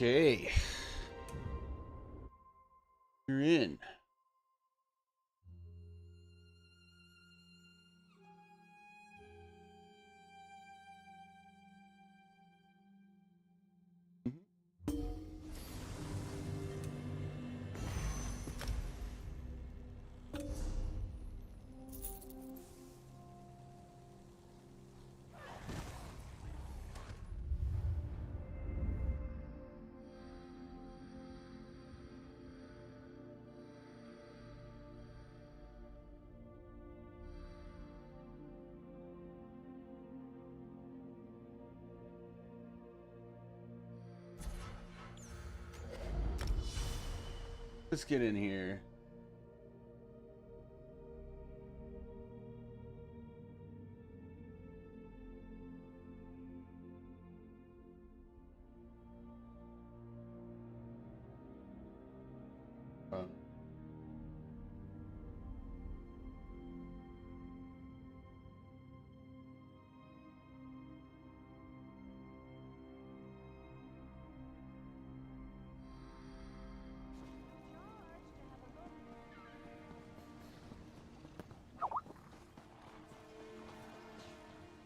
Okay. You're in. Let's get in here.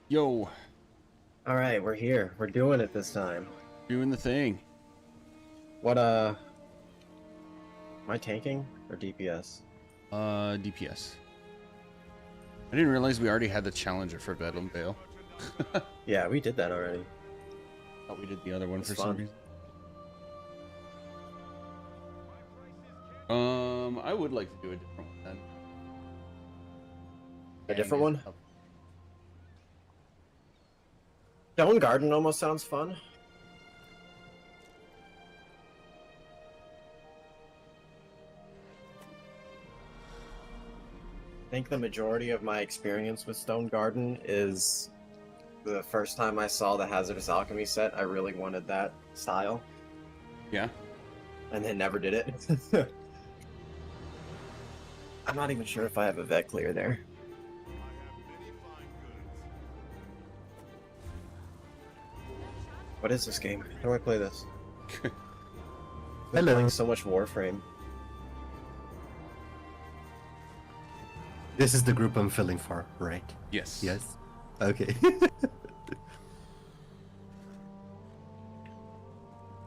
Yo, All right, we're here. We're doing it this time. doing the thing. What, am I tanking or DPS? DPS. I didn't realize we already had the challenger for Bedlam Vale. Yeah, we did that already. Thought we did the other one It's for fun. some reason. I would like to do a different one then. A different one? Up. Stone Garden almost sounds fun. I think the majority of my experience with Stone Garden is the first time I saw the Hazardous Alchemy set. I really wanted that style, Yeah. and then never did it. I'm not even sure if I have a vet clear there. What is this game? How do I play this? I'm Hello. playing so much Warframe. This is the group I'm filling for, right? Yes. Yes. Okay.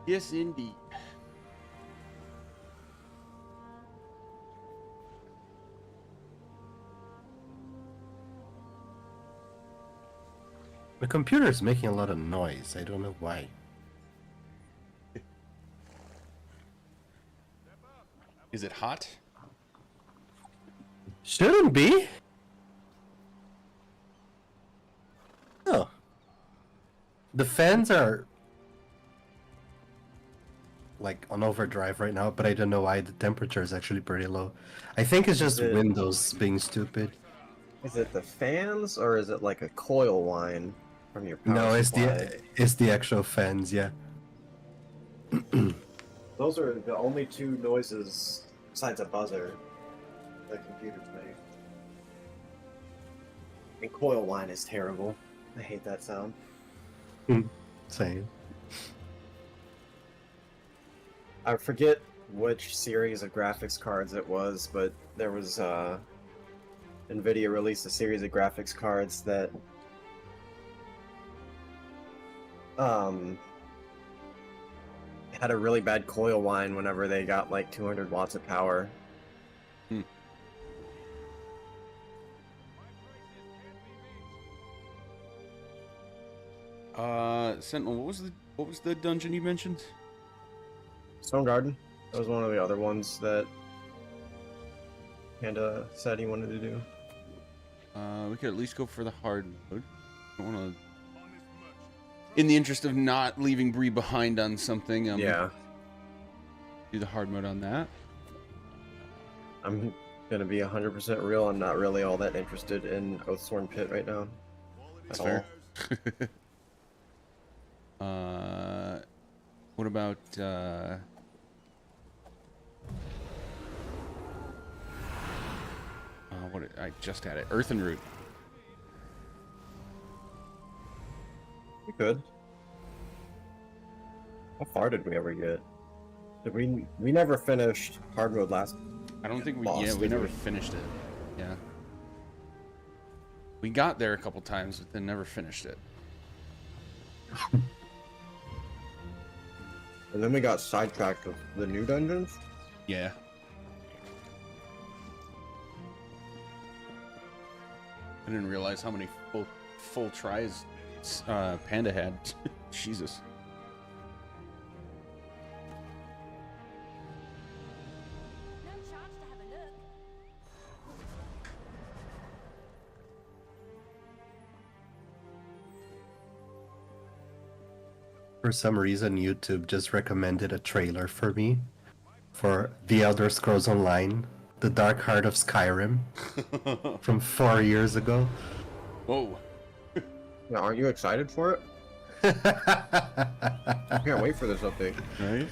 Yes, indeed. My computer is making a lot of noise. I don't know why. Is it hot? Shouldn't be. Oh. The fans are like on overdrive right now, but I don't know why. The temperature is actually pretty low. I think it's just Is it- Windows being stupid. Is it the fans or is it like a coil whine from your power No, supply? it's the actual fans, yeah. Those are the only two noises besides a buzzer that computers make. And coil whine is terrible. I hate that sound. Same. I forget which series of graphics cards it was, but there was Nvidia released a series of graphics cards that had a really bad coil whine whenever they got like 200 watts of power. Sentinel, what was the dungeon you mentioned? Stone Garden. That was one of the other ones that Panda said he wanted to do. We could at least go for the hard mode. I don't want to. In the interest of not leaving Bree behind on something, Yeah, do the hard mode on that. I'm gonna be 100% real. I'm not really all that interested in Oathsworn Pit right now. That's At fair. all. What about I just had it. Earthen Root. You could. How far did we ever get? Did we never finished hard mode last? I don't think we. Boss, Yeah, we did never we? finished it. Yeah. We got there a couple times, but then never finished it. And then we got sidetracked with the new dungeons. Yeah. I didn't realize how many full tries Panda had. Jesus. No chance to have a look. For some reason, YouTube just recommended a trailer for me for The Elder Scrolls Online, The Dark Heart of Skyrim, from 4 years ago. Whoa. Now, are you excited for it? I can't wait for this update. Right?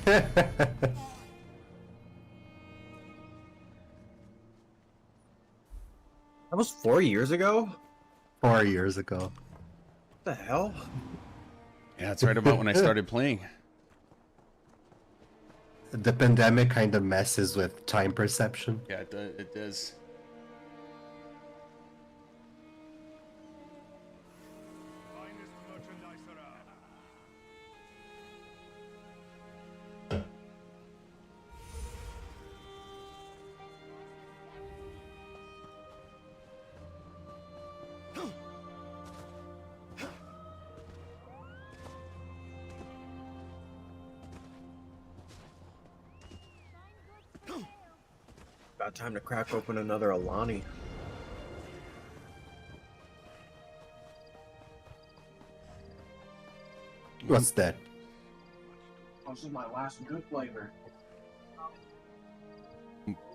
That was 4 years ago. 4 years ago. What the hell? Yeah, it's right about when I started playing. The pandemic kind of messes with time perception. Yeah, it does. About time to crack open another Alani. What's that? This is my last good flavor.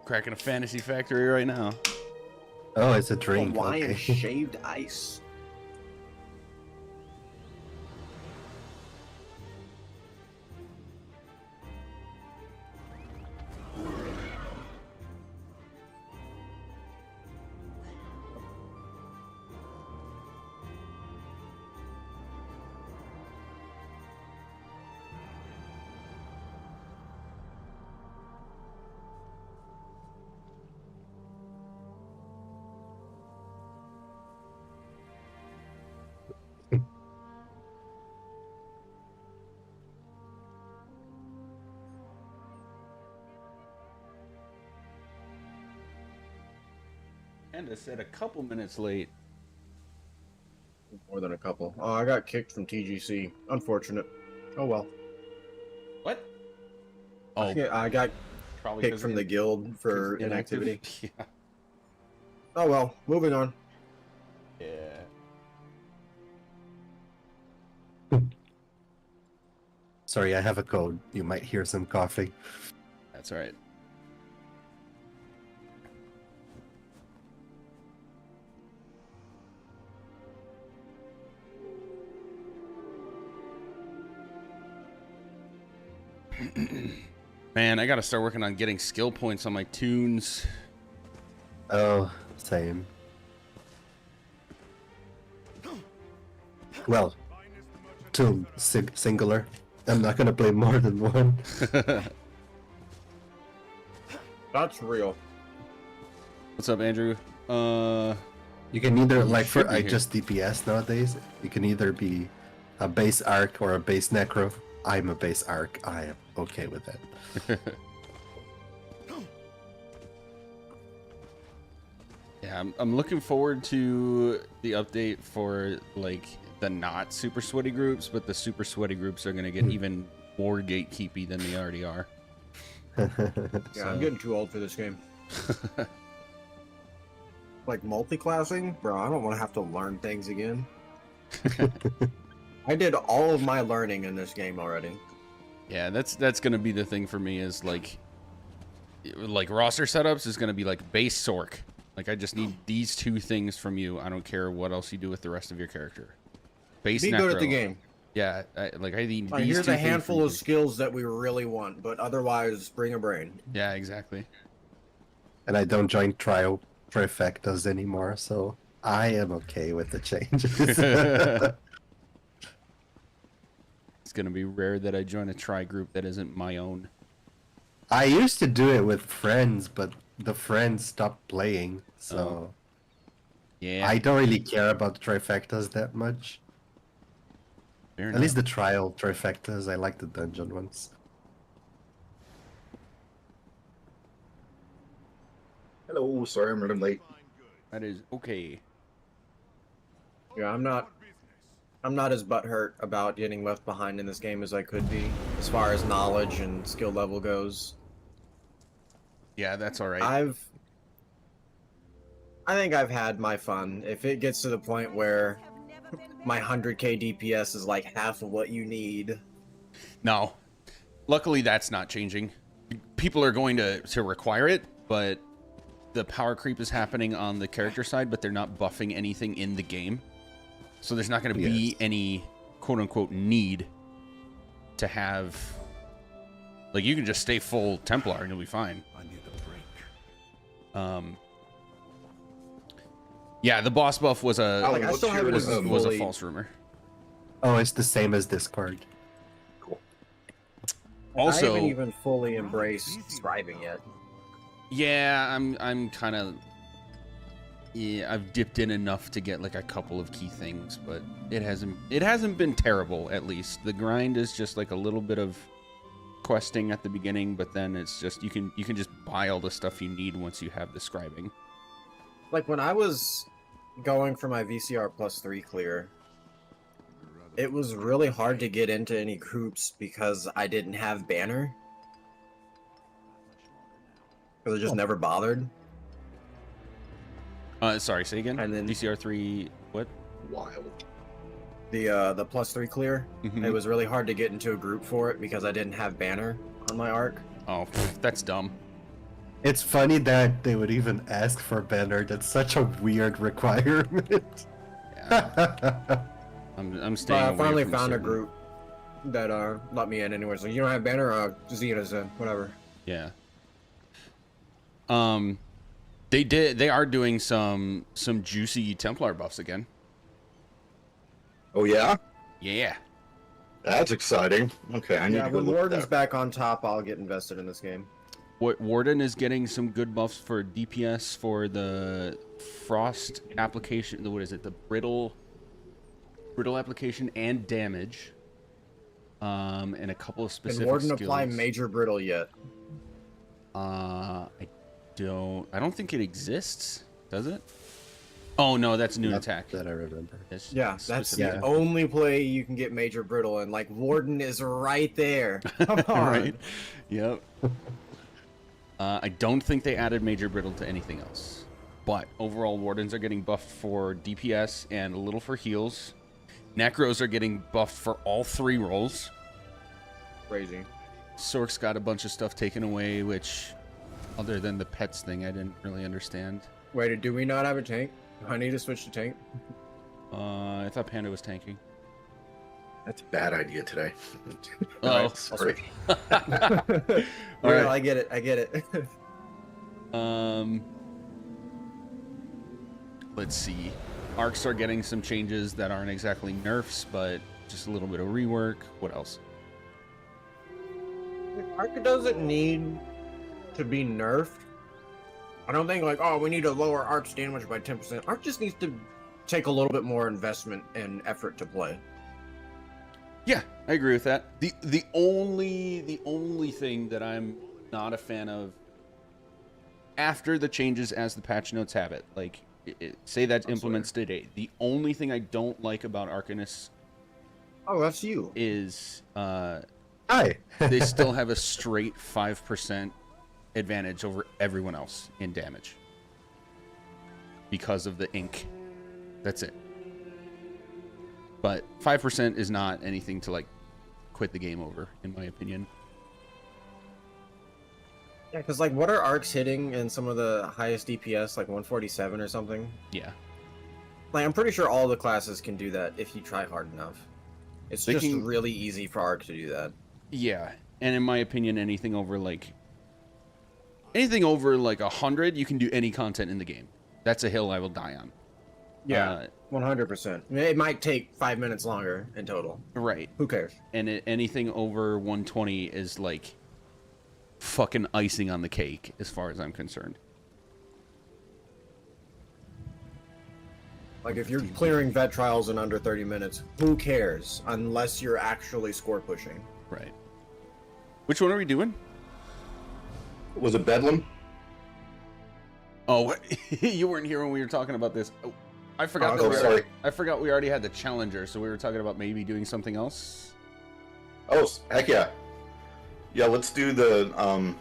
Cracking a fantasy factory right now. Oh, it's a drink. Hawaiian Okay. shaved ice. Panda said a couple minutes late. More than a couple. Oh, I got kicked from TGC. Unfortunate. Oh well. What? Oh, Yeah, I got probably kicked 'cause from he- the guild for 'cause inactive? inactivity. Yeah. Oh well. Moving on. Yeah. Sorry, I have a cold. You might hear some coughing. That's all right. Man, I gotta start working on getting skill points on my tunes. Oh, same. Well, two singular. I'm not gonna play more than one. That's real. What's up, Andrew? You can either like should for be I here. just DPS nowadays. You can either be a base arc or a base necro. I'm a base arc. I am okay with that. Yeah, I'm looking forward to the update for like the not super sweaty groups, but the super sweaty groups are gonna get even more gatekeepy than they already are. Yeah, So- I'm getting too old for this game. Like multi-classing? Bro, I don't want to have to learn things again. I did all of my learning in this game already. Yeah, that's gonna be the thing for me is like roster setups is gonna be like base Sork. Like I just need these two things from you. I don't care what else you do with the rest of your character. Base Be Necro. good at the game. Yeah, I need Like, these here's two a things handful from of you. skills that we really want, but otherwise, bring a brain. Yeah, exactly. And I don't join trio trifectas anymore, so I am okay with the changes. It's gonna be rare that I join a try group that isn't my own. I used to do it with friends, but the friends stopped playing, so Yeah. I don't really care about the trifectas that much. Fair At enough. least the trial trifectas, I like the dungeon ones. Hello, sorry I'm running late. That is okay. Yeah, I'm not as butthurt about getting left behind in this game as I could be, as far as knowledge and skill level goes. Yeah, that's all right. I think I've had my fun. If it gets to the point where my 100k DPS is like half of what you need, No. Luckily, that's not changing. People are going to require it, but the power creep is happening on the character side, but they're not buffing anything in the game. So there's not going to be any quote-unquote need to have... Like, you can just stay full Templar and you'll be fine. I need a break. Yeah, the boss buff was a Alan, I what's still haven't your, even was a fully- false rumor. Oh, it's the same as Discord. Cool. I Also, haven't even fully embraced scribing yet. yeah, I'm kind of... Yeah, I've dipped in enough to get like a couple of key things, but it hasn't been terrible. At least the grind is just like a little bit of questing at the beginning, but then it's just you can just buy all the stuff you need once you have the scribing. Like when I was going for my VCR +3 clear, it was really hard to get into any groups because I didn't have banner. Because I just never bothered. Sorry, say again. And then- DCR3 what? Wild. The +3 clear, Mhm. it was really hard to get into a group for it because I didn't have banner on my arc. Oh, that's dumb. It's funny that they would even ask for banner. That's such a weird requirement. Yeah, I'm staying I away finally from found a certain- group that let me in anyway. So you don't have banner, Xena's in, whatever. Yeah. They are doing some juicy Templar buffs again. Oh yeah, Yeah. that's exciting. Okay, I need Yeah, to go when look at Warden's that. back on top, I'll get invested in this game. What Warden is getting some good buffs for DPS for the frost application. What is it? The brittle application and damage. And a couple of Can specific Warden skills. apply Major Brittle yet? I don't think it exists. Does it? Oh no, that's new Not attack. that I remember. It's Yeah, that's specific. the only play you can get Major Brittle, and like Warden is right there. Come on. Right. Yep. I don't think they added Major Brittle to anything else. But overall, Wardens are getting buffed for DPS and a little for heals. Necros are getting buffed for all 3 rolls. Crazy. Sork's got a bunch of stuff taken away, which, other than the pets thing, I didn't really understand. Wait, do we not have a tank? I need to switch to tank. I thought Panda was tanking. That's a bad idea today. Oh. Alright, sorry. All right. I get it. I get it. Let's see. Arcs are getting some changes that aren't exactly nerfs, but just a little bit of rework. What else? Arc doesn't need to be nerfed. I don't think like, oh, we need to lower Arc's damage by 10%. Arc just needs to take a little bit more investment and effort to play. Yeah, I agree with that. The only thing that I'm not a fan of after the changes as the patch notes have it, like say that implements today. The only thing I don't like about Arcanist Oh, that's you. is Hi. they still have a straight 5% advantage over everyone else in damage because of the ink. That's it. But 5% is not anything to like quit the game over, in my opinion. Yeah, because like, what are Arcs hitting in some of the highest DPS, like 147 or something? Yeah. Like, I'm pretty sure all the classes can do that if you try hard enough. It's They just can- really easy for Arc to do that. Yeah. And in my opinion, anything over like 100, you can do any content in the game. That's a hill I will die on. 100%. It might take 5 minutes longer in total. Right. Who cares? And anything over 120 is like fucking icing on the cake, as far as I'm concerned. Like, if you're clearing vet trials in under 30 minutes, who cares? Unless you're actually score pushing. Right. Which one are we doing? Was it Bedlam? Oh, what? You weren't here when we were talking about this. Oh, I forgot. Oh, sorry. I forgot we already had the Challenger, so we were talking about maybe doing something else. Oh, heck yeah. Yeah, let's do the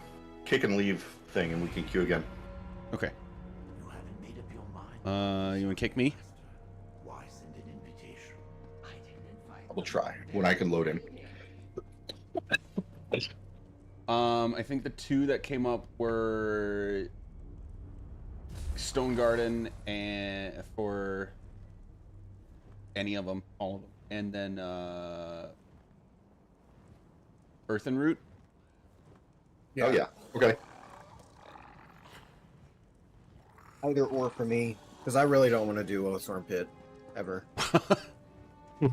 kick and leave thing, and we can queue again. Okay. You haven't made up your mind. You want to kick me? Why send an invitation? I didn't invite We'll try when I can load in. I think the two that came up were Stone Garden and for any of them, all of them, and then Earthen Root. Oh yeah. Okay. Either or for me, because I really don't want to do Oathsworn Pit ever. All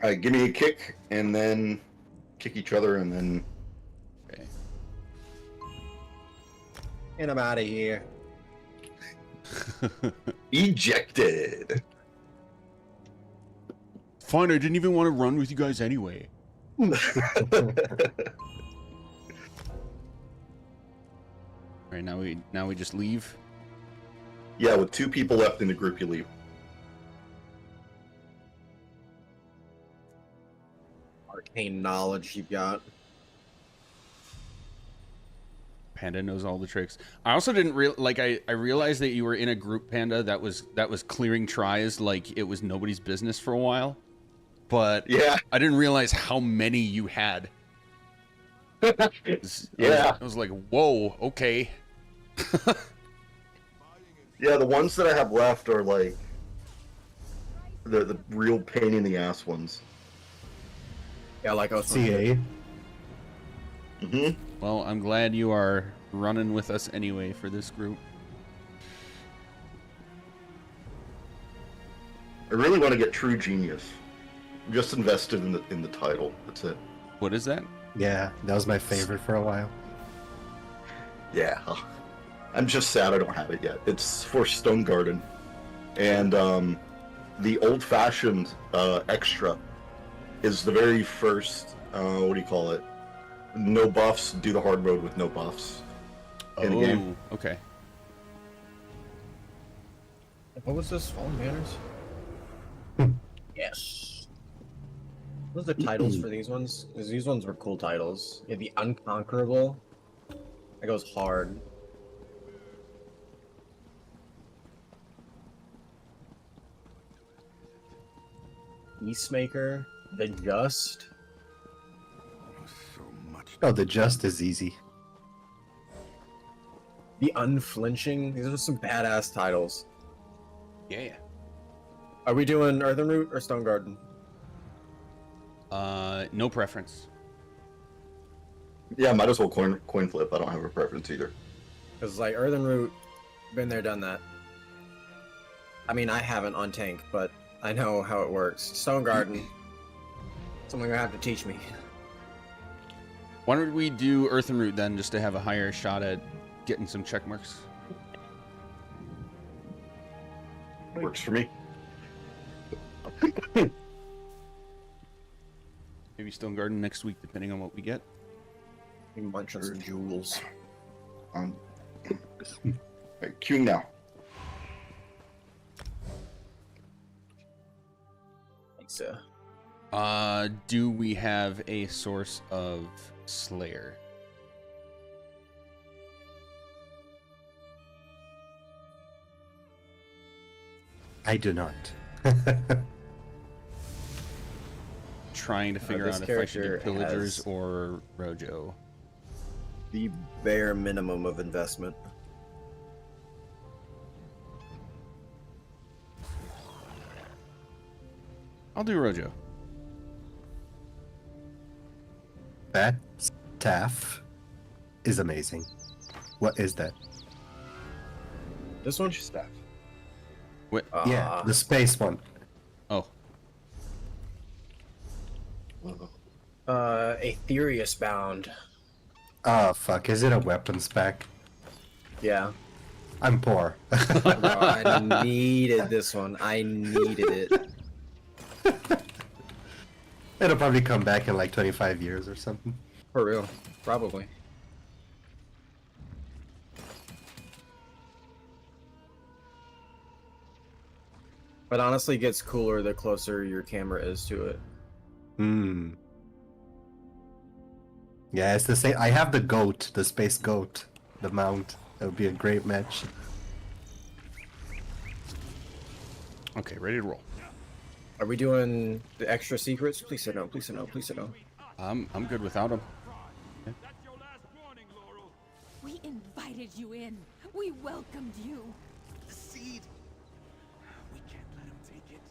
right, give me a kick, and then kick each other, and then Okay. And I'm out of here. ejected. Fine, I didn't even want to run with you guys anyway. All right, now we just leave. Yeah, with 2 people left in the group, you leave. Arcane knowledge you've got. Panda knows all the tricks. I also didn't I realized that you were in a group, Panda, that was clearing tries like it was nobody's business for a while. But Yeah. I didn't realize how many you had. Yeah. I was like, whoa, okay. Yeah, the ones that I have left are like the real pain in the ass ones. Yeah, like Oathsworn Pit. CA. Mm-hmm. Well, I'm glad you are running with us anyway for this group. I really want to get True Genius. I'm just invested in the title. That's it. What is that? Yeah, that was my favorite for a while. Yeah. I'm just sad I don't have it yet. It's for Stone Garden. And the old-fashioned extra is the very first, what do you call it? No buffs, do the hard mode with no buffs. In the game. Okay. What was this? Fallen Banners? Yes. What was the titles for these ones? Because these ones were cool titles. Yeah, the Unconquerable. That goes hard. Peacemaker. The Just. So much. Oh, the Just is easy. The Unflinching. These are some badass titles. Yeah. Are we doing Earthen Root or Stone Garden? No preference. Yeah, might as well coin flip. I don't have a preference either. Because, like, Earthen Root, been there, done that. I mean, I haven't on tank, but I know how it works. Stone Garden, someone gonna have to teach me. Why don't we do Earthen Root then, just to have a higher shot at getting some check marks? Works for me. Maybe Stone Garden next week, depending on what we get. Munch on some jewels. Alright, queuing now. Thanks, so. Do we have a source of Slayer? I do not. Trying to figure this out if I should do character Pillagers has- or Rojo. The bare minimum of investment. I'll do Rojo. That staff is amazing. What is that? This one? Staff. What? Yeah, the space one. Oh, Aetherius bound. Oh fuck, is it a weapons pack? Yeah. I'm poor. Bro, I needed this one. I needed it. It'll probably come back in like 25 years or something. For real. Probably. But honestly, it gets cooler the closer your camera is to it. Hmm. Yeah, it's the same. I have the goat, the space goat, the mount. That would be a great match. okay, ready to roll. Are we doing the extra secrets? Please say no. Please say no. Please say no. I'm good without him. We invited you in. We welcomed you. The seed. We can't let him take it.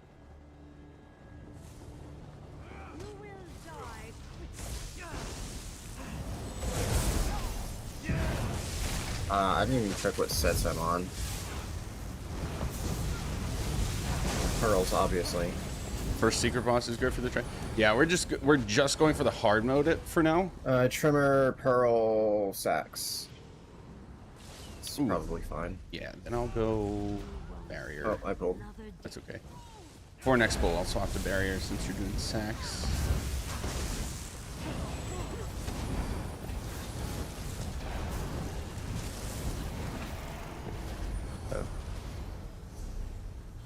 You will die. I didn't even check what sets I'm on. Pearls, obviously. First secret boss is good for the try. Yeah, we're just going for the hard mode for now. Trimmer, Pearl, Sax. It's Ooh. probably fine. Yeah, then I'll go barrier. Oh, I pulled. Another That's okay. For next bowl, I'll swap the barrier since you're doing sacks.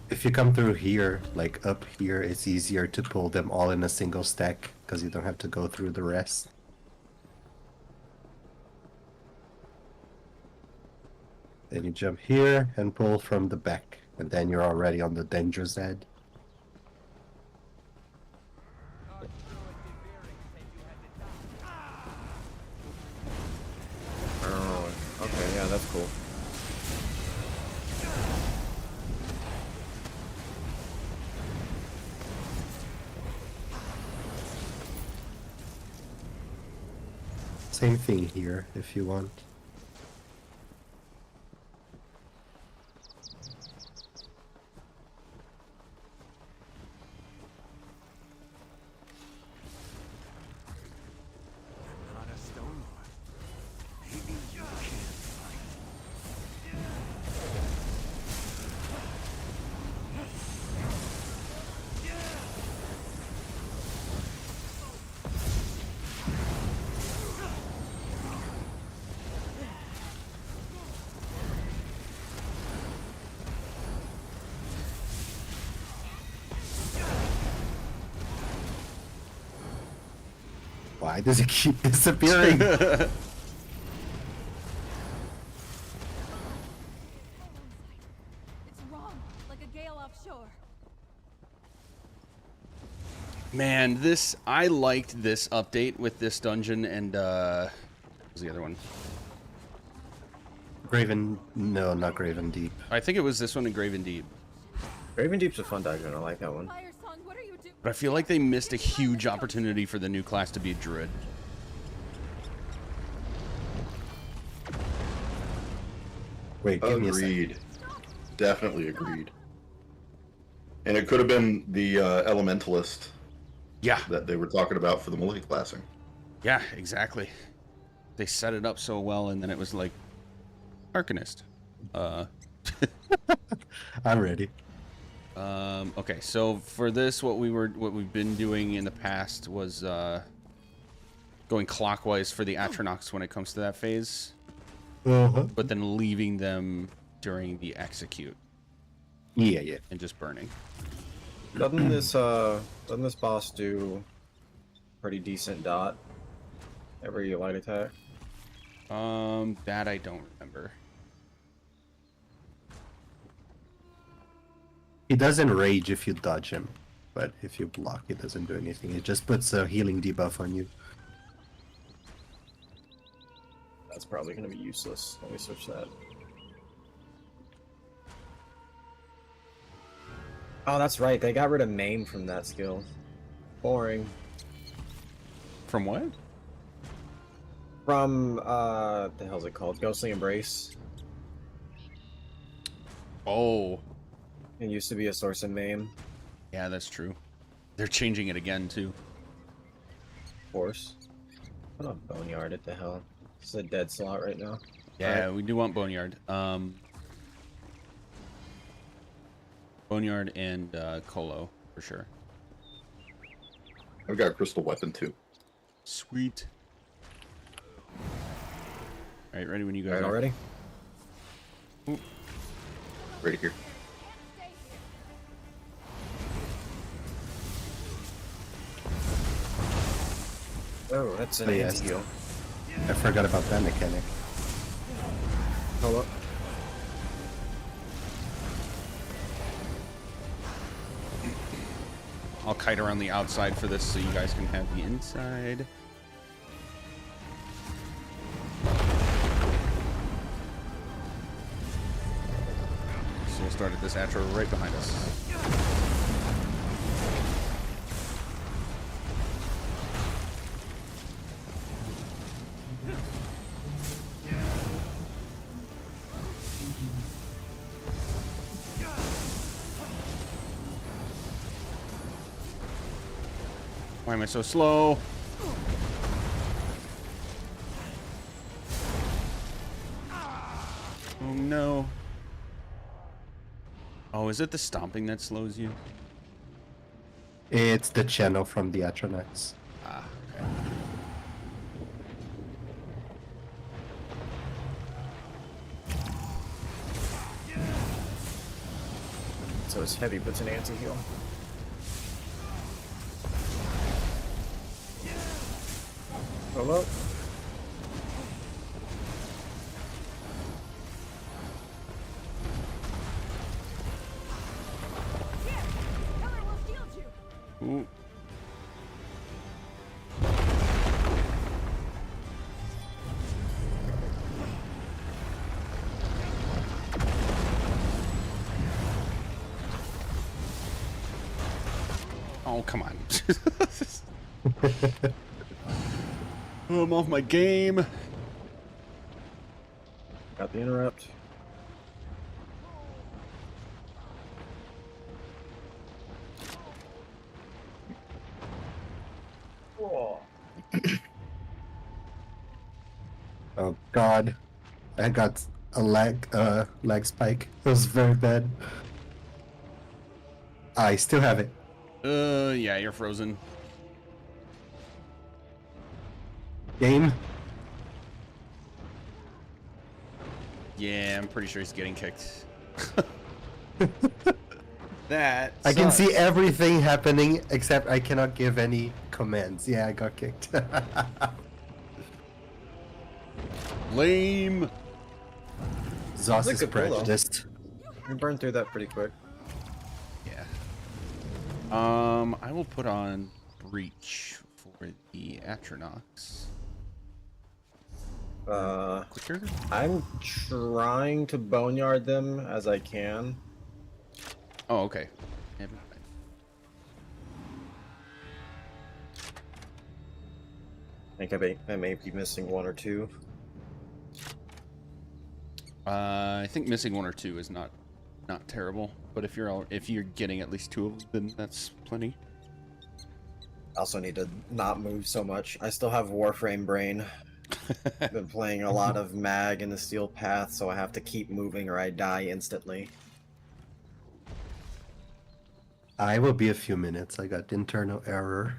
If you come through here, like up here, it's easier to pull them all in a single stack because you don't have to go through the rest. Then you jump here and pull from the back, and then you're already on the danger side. Oh, okay, yeah, that's cool. Same thing here if you want. Not a stone lord. Maybe you can fight. Why does it keep disappearing? It's wrong, like a gale offshore. Man, I liked this update with this dungeon and what was the other one? Graven, no, not Graven Deep. I think it was this one in Graven Deep. Raven Deep's a fun dungeon. I like that one. Fire Song, what are you doing? But I feel like they missed a huge opportunity for the new class to be a druid. Wait, give me a second. Agreed. Definitely agreed. And it could have been the elementalist Yeah, that they were talking about for the multi-classing. yeah, exactly. They set it up so well, and then it was like Arcanist. I'm ready. Okay, so for this, what we've been doing in the past was going clockwise for the Atronox when it comes to that phase, but then leaving them during the execute Yeah, yeah. and just burning. Doesn't this boss do pretty decent dot every light attack? That I don't remember. He doesn't rage if you dodge him, but if you block, it doesn't do anything. It just puts a healing debuff on you. That's probably gonna be useless. Let me switch that. Oh, that's right. They got rid of Maim from that skill. Boring. From what? From the hell's it called? Ghostly Embrace. Oh, It used to be a source of name, Yeah, that's true. They're changing it again too. of course. Put on Boneyard at the hell. It's a dead slot right now. Yeah, we do want Boneyard. Boneyard and Colo for sure. I've got a crystal weapon too. Sweet. All right, ready when you guys Right are. already? Right here. Oh, that's an Oh, yes. anti-heal. I forgot about that mechanic. Hold up. I'll kite around the outside for this so you guys can have the inside. So we'll start at this Atro right behind us. Why am I so slow? Oh no. Oh, is it the stomping that slows you? It's the channel from the Atronachs. Ah, okay. So it's heavy, but it's an anti-heal. Hold up. Killer will shield you. Ooh. Oh, come on. Oh, I'm off my game. Got the interrupt. Oh. Oh god. I got a lag spike. It was very bad. I still have it. Yeah, you're frozen. Game. Yeah, I'm pretty sure he's getting kicked. That I can see sucks. everything happening except I cannot give any commands. Yeah, I got kicked. Lame. Zoss Look is at Polo. prejudiced. We burned through that pretty quick. Yeah. I will put on Breach for the Atronachs. Quicker? I'm trying to boneyard them as I can. Oh, okay. Never mind. I think I may be missing one or two. I think missing one or two is not terrible, but if you're getting at least two of them, then that's plenty. I also need to not move so much. I still have Warframe brain. I've been playing a lot of Mag in the Steel Path, so I have to keep moving or I die instantly. I will be a few minutes. I got internal error.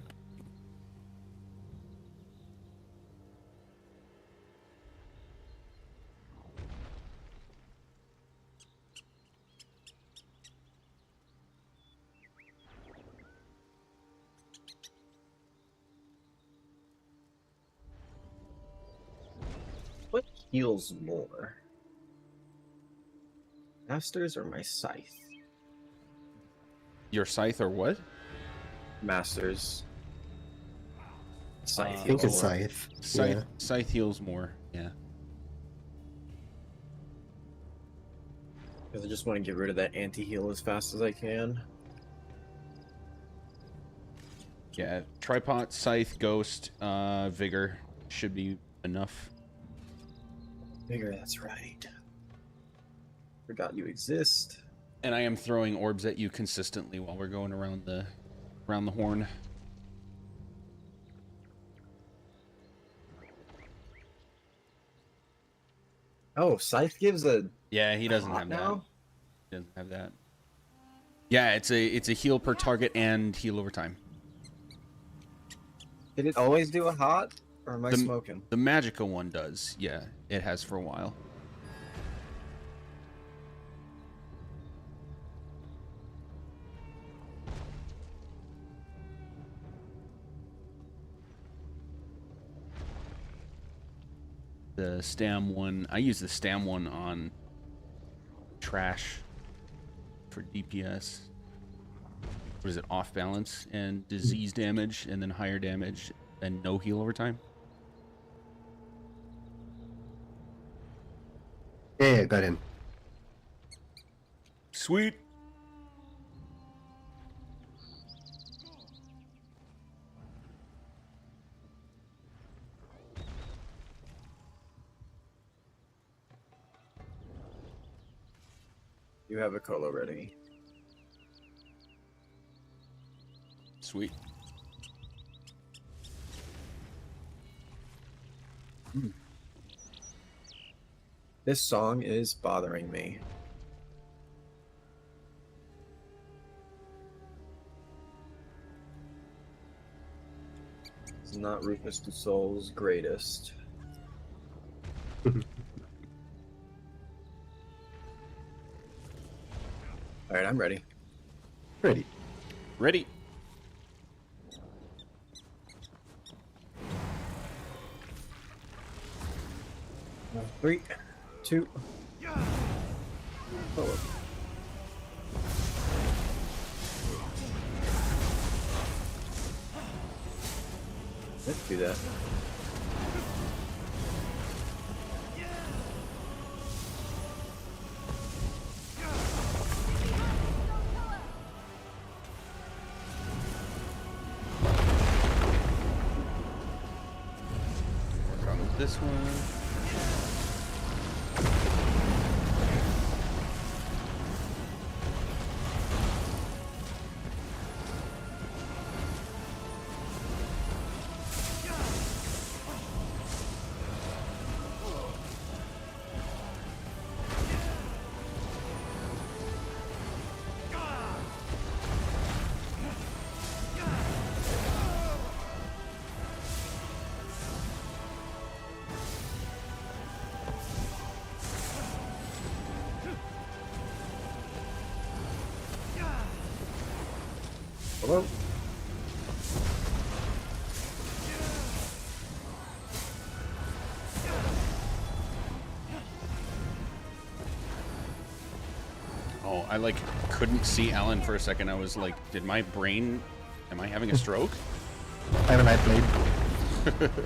What heals more? Masters or my Scythe? Your scythe or what? Masters. Scythe I think heals it's more. Scythe. Scythe, Yeah. scythe heals more. Yeah. Because I just want to get rid of that anti-heal as fast as I can. Yeah. Tripod, scythe, ghost, vigor should be enough. Vigor, that's right. Forgot you exist. And I am throwing orbs at you consistently while we're going around the horn. Oh, Scythe gives a Yeah, he doesn't hot have that. now? He doesn't have that. Yeah, it's a heal per target and heal over time. Did it always do a hot? Or am I The- smoking? The magical one does. Yeah, it has for a while. The stam one, I use the stam one on trash for DPS. What is it? Off balance and disease damage, and then higher damage and no heal over time. Yeah, got in. Sweet. You have a colo ready. Sweet. This song is bothering me. It's not Rufus du Sol's greatest. Alright, I'm ready. Ready. Ready. Three, two, forward. Let's do that. Work on this one. Hello? Oh, I like couldn't see Alan for a second. I was like, did my brain, am I having a stroke? I have a night blade.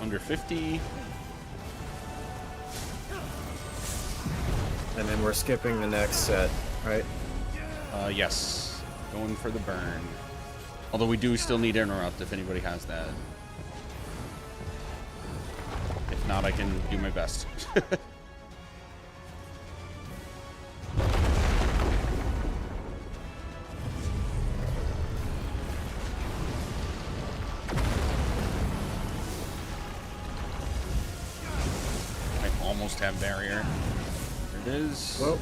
Under 50. And then we're skipping the next set, right? Yes. Going for the burn. Although we do still need interrupt if anybody has that. If not, I can do my best. I almost have barrier. There it is. Well,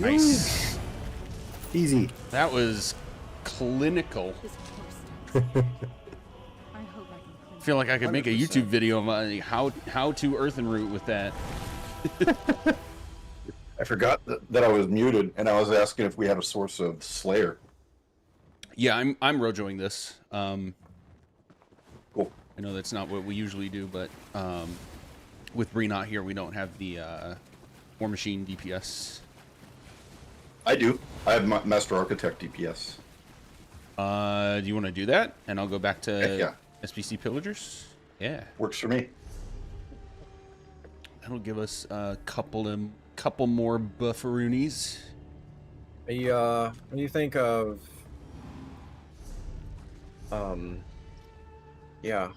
Nice. Easy. That was clinical. This horse starts. I hope I can I feel like I could make a 100%. YouTube video of how to earthen root with that. I forgot that I was muted, and I was asking if we had a source of Slayer. Yeah, I'm rojoing this. Cool. I know that's not what we usually do, but with Bree not here, we don't have the War Machine DPS. I do. I have Master Architect DPS. Do you want to do that? And I'll go back to Heck yeah. SBC Pillagers. Yeah, Works for me. that'll give us a couple more bufferoonies. What do you think of yeah.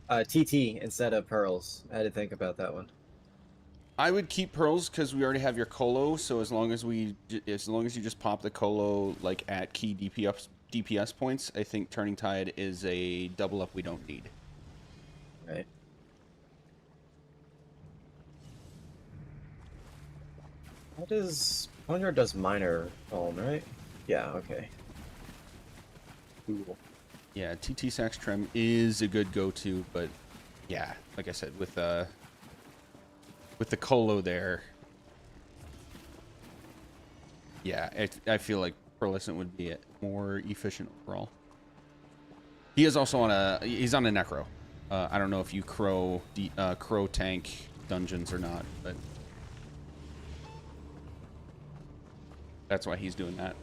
TT instead of pearls. I had to think about that one. I would keep pearls because we already have your colo. So as long as you just pop the colo like at key DPS points, I think Turning Tide is a double up we don't need. Right. What does Boneyard does minor phone, right? Yeah, okay. Cool. Yeah, TT Sax Trem is a good go-to, but yeah, like I said, with the colo there, yeah, I feel like Pearlescent would be more efficient overall. He is also he's on a Necro. I don't know if you crow tank dungeons or not, but that's why he's doing that.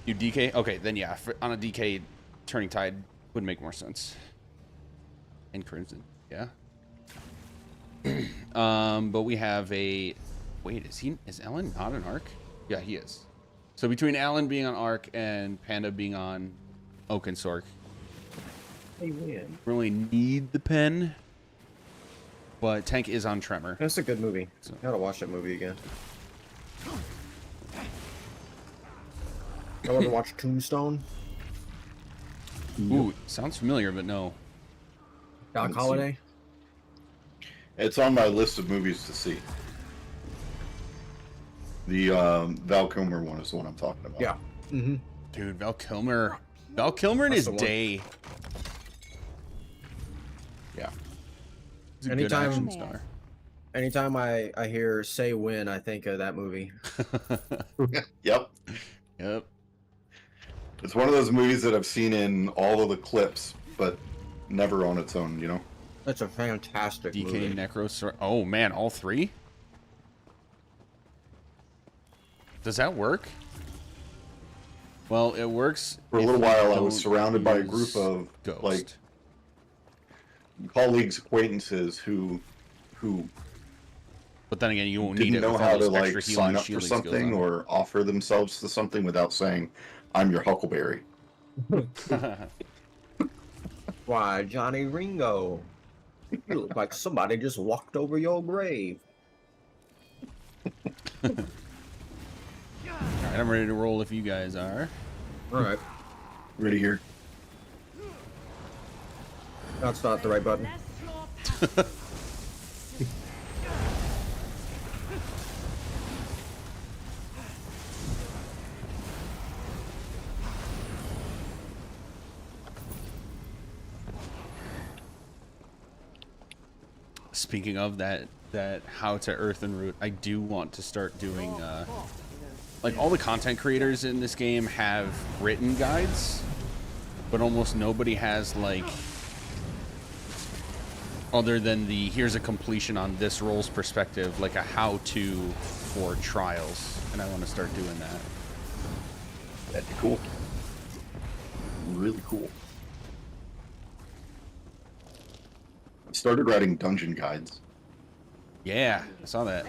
You DK? Okay, then yeah, on a DK, Turning Tide would make more sense. And Crimson, yeah. But we have a... Wait, is Ellen not an Arc? Yeah, he is. So between Alan being on Arc and Panda being on Oakensork, Hey, win. really need the pen. But Tank is on Tremor. That's a good movie. So- Gotta watch that movie again. I want to watch Tombstone. Ooh, sounds familiar, but no. Doc Haven't seen Holliday. It's on my list of movies to see. The Val Kilmer one is the one I'm talking about. Yeah. Mm-hmm. Dude, Val Kilmer in That's his the one. day. Yeah. He's a good Anytime- action star. Anytime I hear "Say When," I think of that movie. Yep. Yep. It's one of those movies that I've seen in all of the clips, but never on its own, you know? That's a fantastic DK movie. Necros. Oh man, all three? Does that work? Well, it works. For a if little you while, I was don't surrounded by a use group of, Ghost. like, colleagues, acquaintances who But then again, you won't need didn't it know with how all to, those like, extra healing sign up for shielding skills something on. or offer themselves to something without saying, I'm your Huckleberry. Why, Johnny Ringo? You look like somebody just walked over your grave. All right, I'm ready to roll if you guys are. All right. Ready here? That's not the right button. Speaking of that how to earthen root, I do want to start doing like all the content creators in this game have written guides, but almost nobody has like other than the here's a completion on this role's perspective, like a how-to for trials, and I want to start doing that. That'd be cool. Really cool. I started writing dungeon guides. Yeah, I saw that.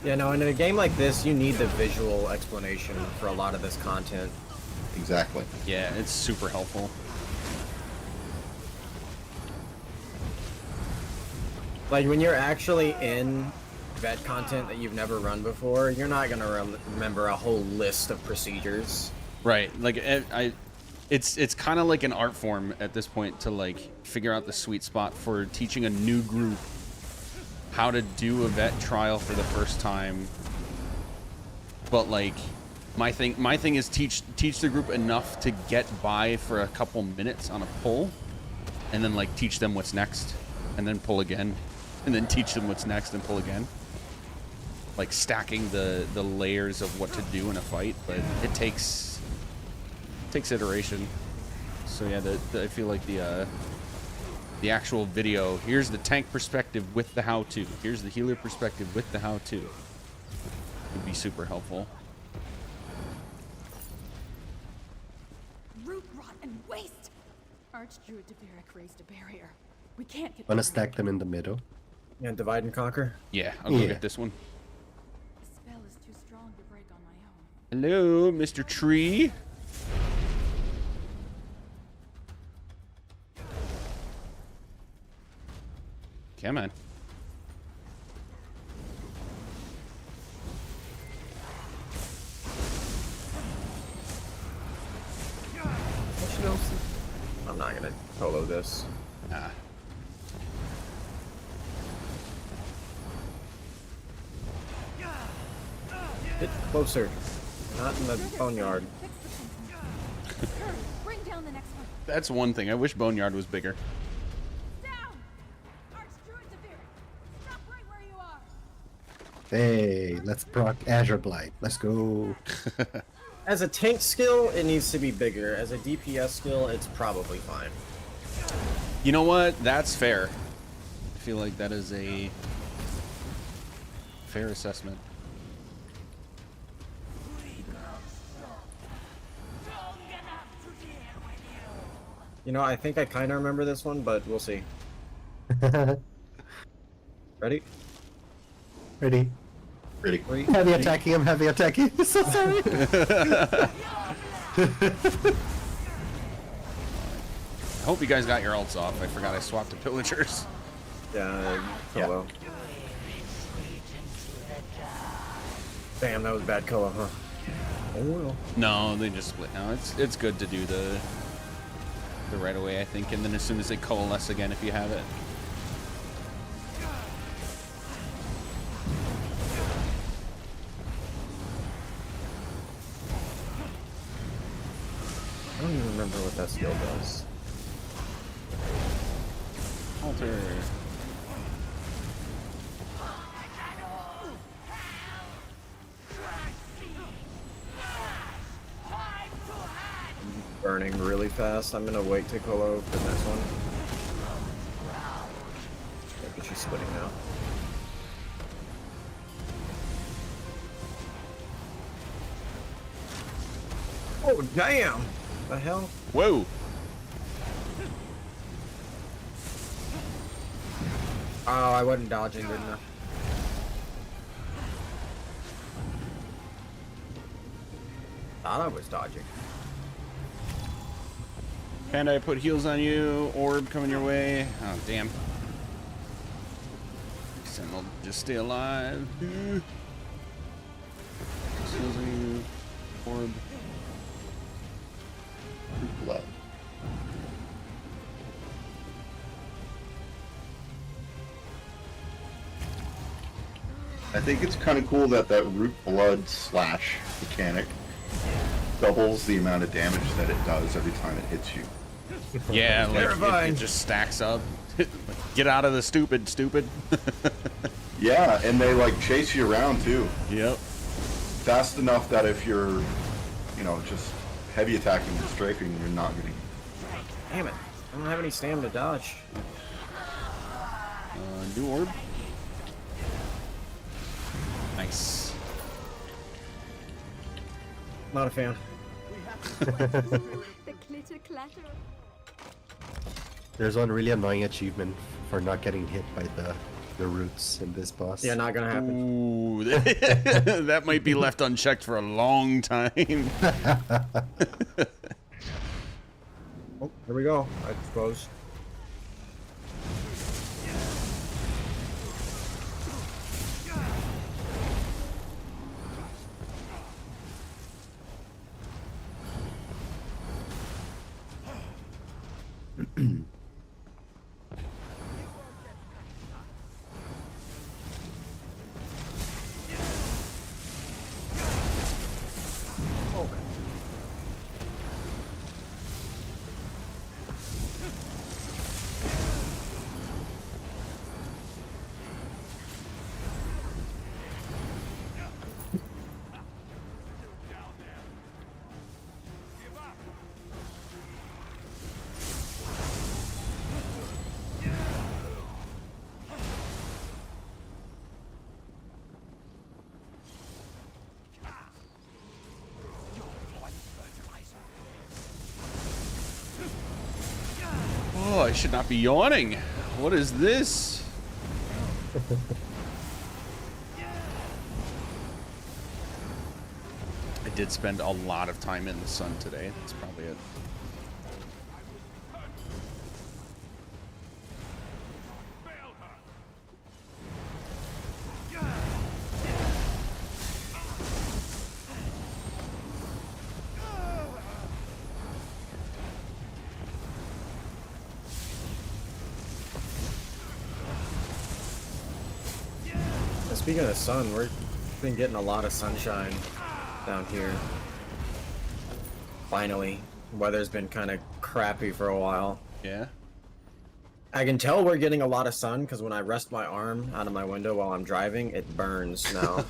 Yeah, no, in a game like this, you need the visual explanation for a lot of this content. Exactly. Yeah, it's super helpful. Like, when you're actually in vet content that you've never run before, you're not gonna remember a whole list of procedures. Right, like it's kind of like an art form at this point to like figure out the sweet spot for teaching a new group how to do a vet trial for the first time. But like my thing is teach the group enough to get by for a couple minutes on a pull, and then like teach them what's next, and then pull again, and then teach them what's next and pull again. Like stacking the layers of what to do in a fight, but it takes iteration. So yeah, I feel like the actual video, here's the tank perspective with the how-to, here's the healer perspective with the how-to, would be super helpful. Root rot and waste! Archdruid Deveric raised a barrier. We can't get Wanna through stack it. them in the middle? Yeah, divide and conquer. Yeah, I'll go Yeah. get this one. The spell is too strong to break on my own. Hello, Mr. Tree. Come on. What you know? I'm not gonna solo this. Ah. Get closer. Not in the boneyard. Fix the fencing. Hurry, bring down the next one. That's one thing. I wish Boneyard was bigger. Down! Archdruid Deveric, stop right where you are. Hey, let's proc Azure Blight. Let's go. As a tank skill, it needs to be bigger. As a DPS skill, it's probably fine. You know what? That's fair. I feel like that is a fair assessment. You know, I think I kind of remember this one, but we'll see. Ready? Ready? Really. Three. Heavy attacking him, heavy attacking. So sorry. I hope you guys got your ults off. I forgot I swapped to pillagers. Yeah, Yeah. Colo. Damn, that was bad Colo, huh? Oh well. No, they just split now. It's good to do the right away, I think, and then as soon as they coalesce again, if you have it. I don't even remember what that skill does. Alter. Burning really fast. I'm gonna wait to Colo for the next one. Maybe she's splitting now. Oh damn! The hell? Whoa! Oh, I wasn't dodging, didn't I? Thought I was dodging. Panda, I put heals on you. Orb coming your way. Oh, damn. Sentinel, just stay alive. Heals on you. Orb. Blood. I think it's kind of cool that root blood slash mechanic doubles the amount of damage that it does every time it hits you. Yeah, like Terrifying. it just stacks up. Get out of the stupid. Yeah, and they like chase you around too. Yep. Fast enough that if you're, you know, just heavy attacking and strafing, you're not gonna. Damn it. I don't have any stamina to dodge. New orb. Nice. Not a fan. The clitter clatter. There's one really annoying achievement for not getting hit by the roots in this boss. Yeah, not gonna happen. Ooh, that might be left unchecked for a long time. Oh, here we go, I suppose. I should not be yawning. What is this? I did spend a lot of time in the sun today. That's probably it. Speaking of the sun, we've been getting a lot of sunshine down here. Finally. Weather's been kind of crappy for a while. Yeah. I can tell we're getting a lot of sun because when I rest my arm out of my window while I'm driving, it burns now.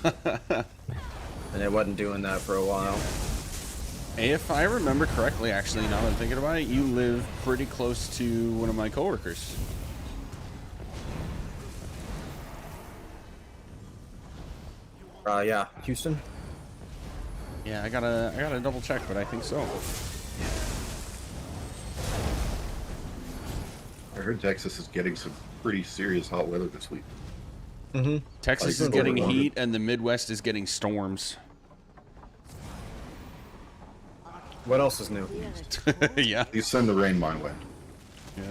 And it wasn't doing that for a while. If I remember correctly, actually, now that I'm thinking about it, you live pretty close to one of my coworkers. Yeah, Houston? Yeah, I gotta double check, but I think so. I heard Texas is getting some pretty serious hot weather this week. Mm-hmm. Texas Like is getting overwhelming. heat, and the Midwest is getting storms. What else is new? Yeah. You send the rain my way. Yeah.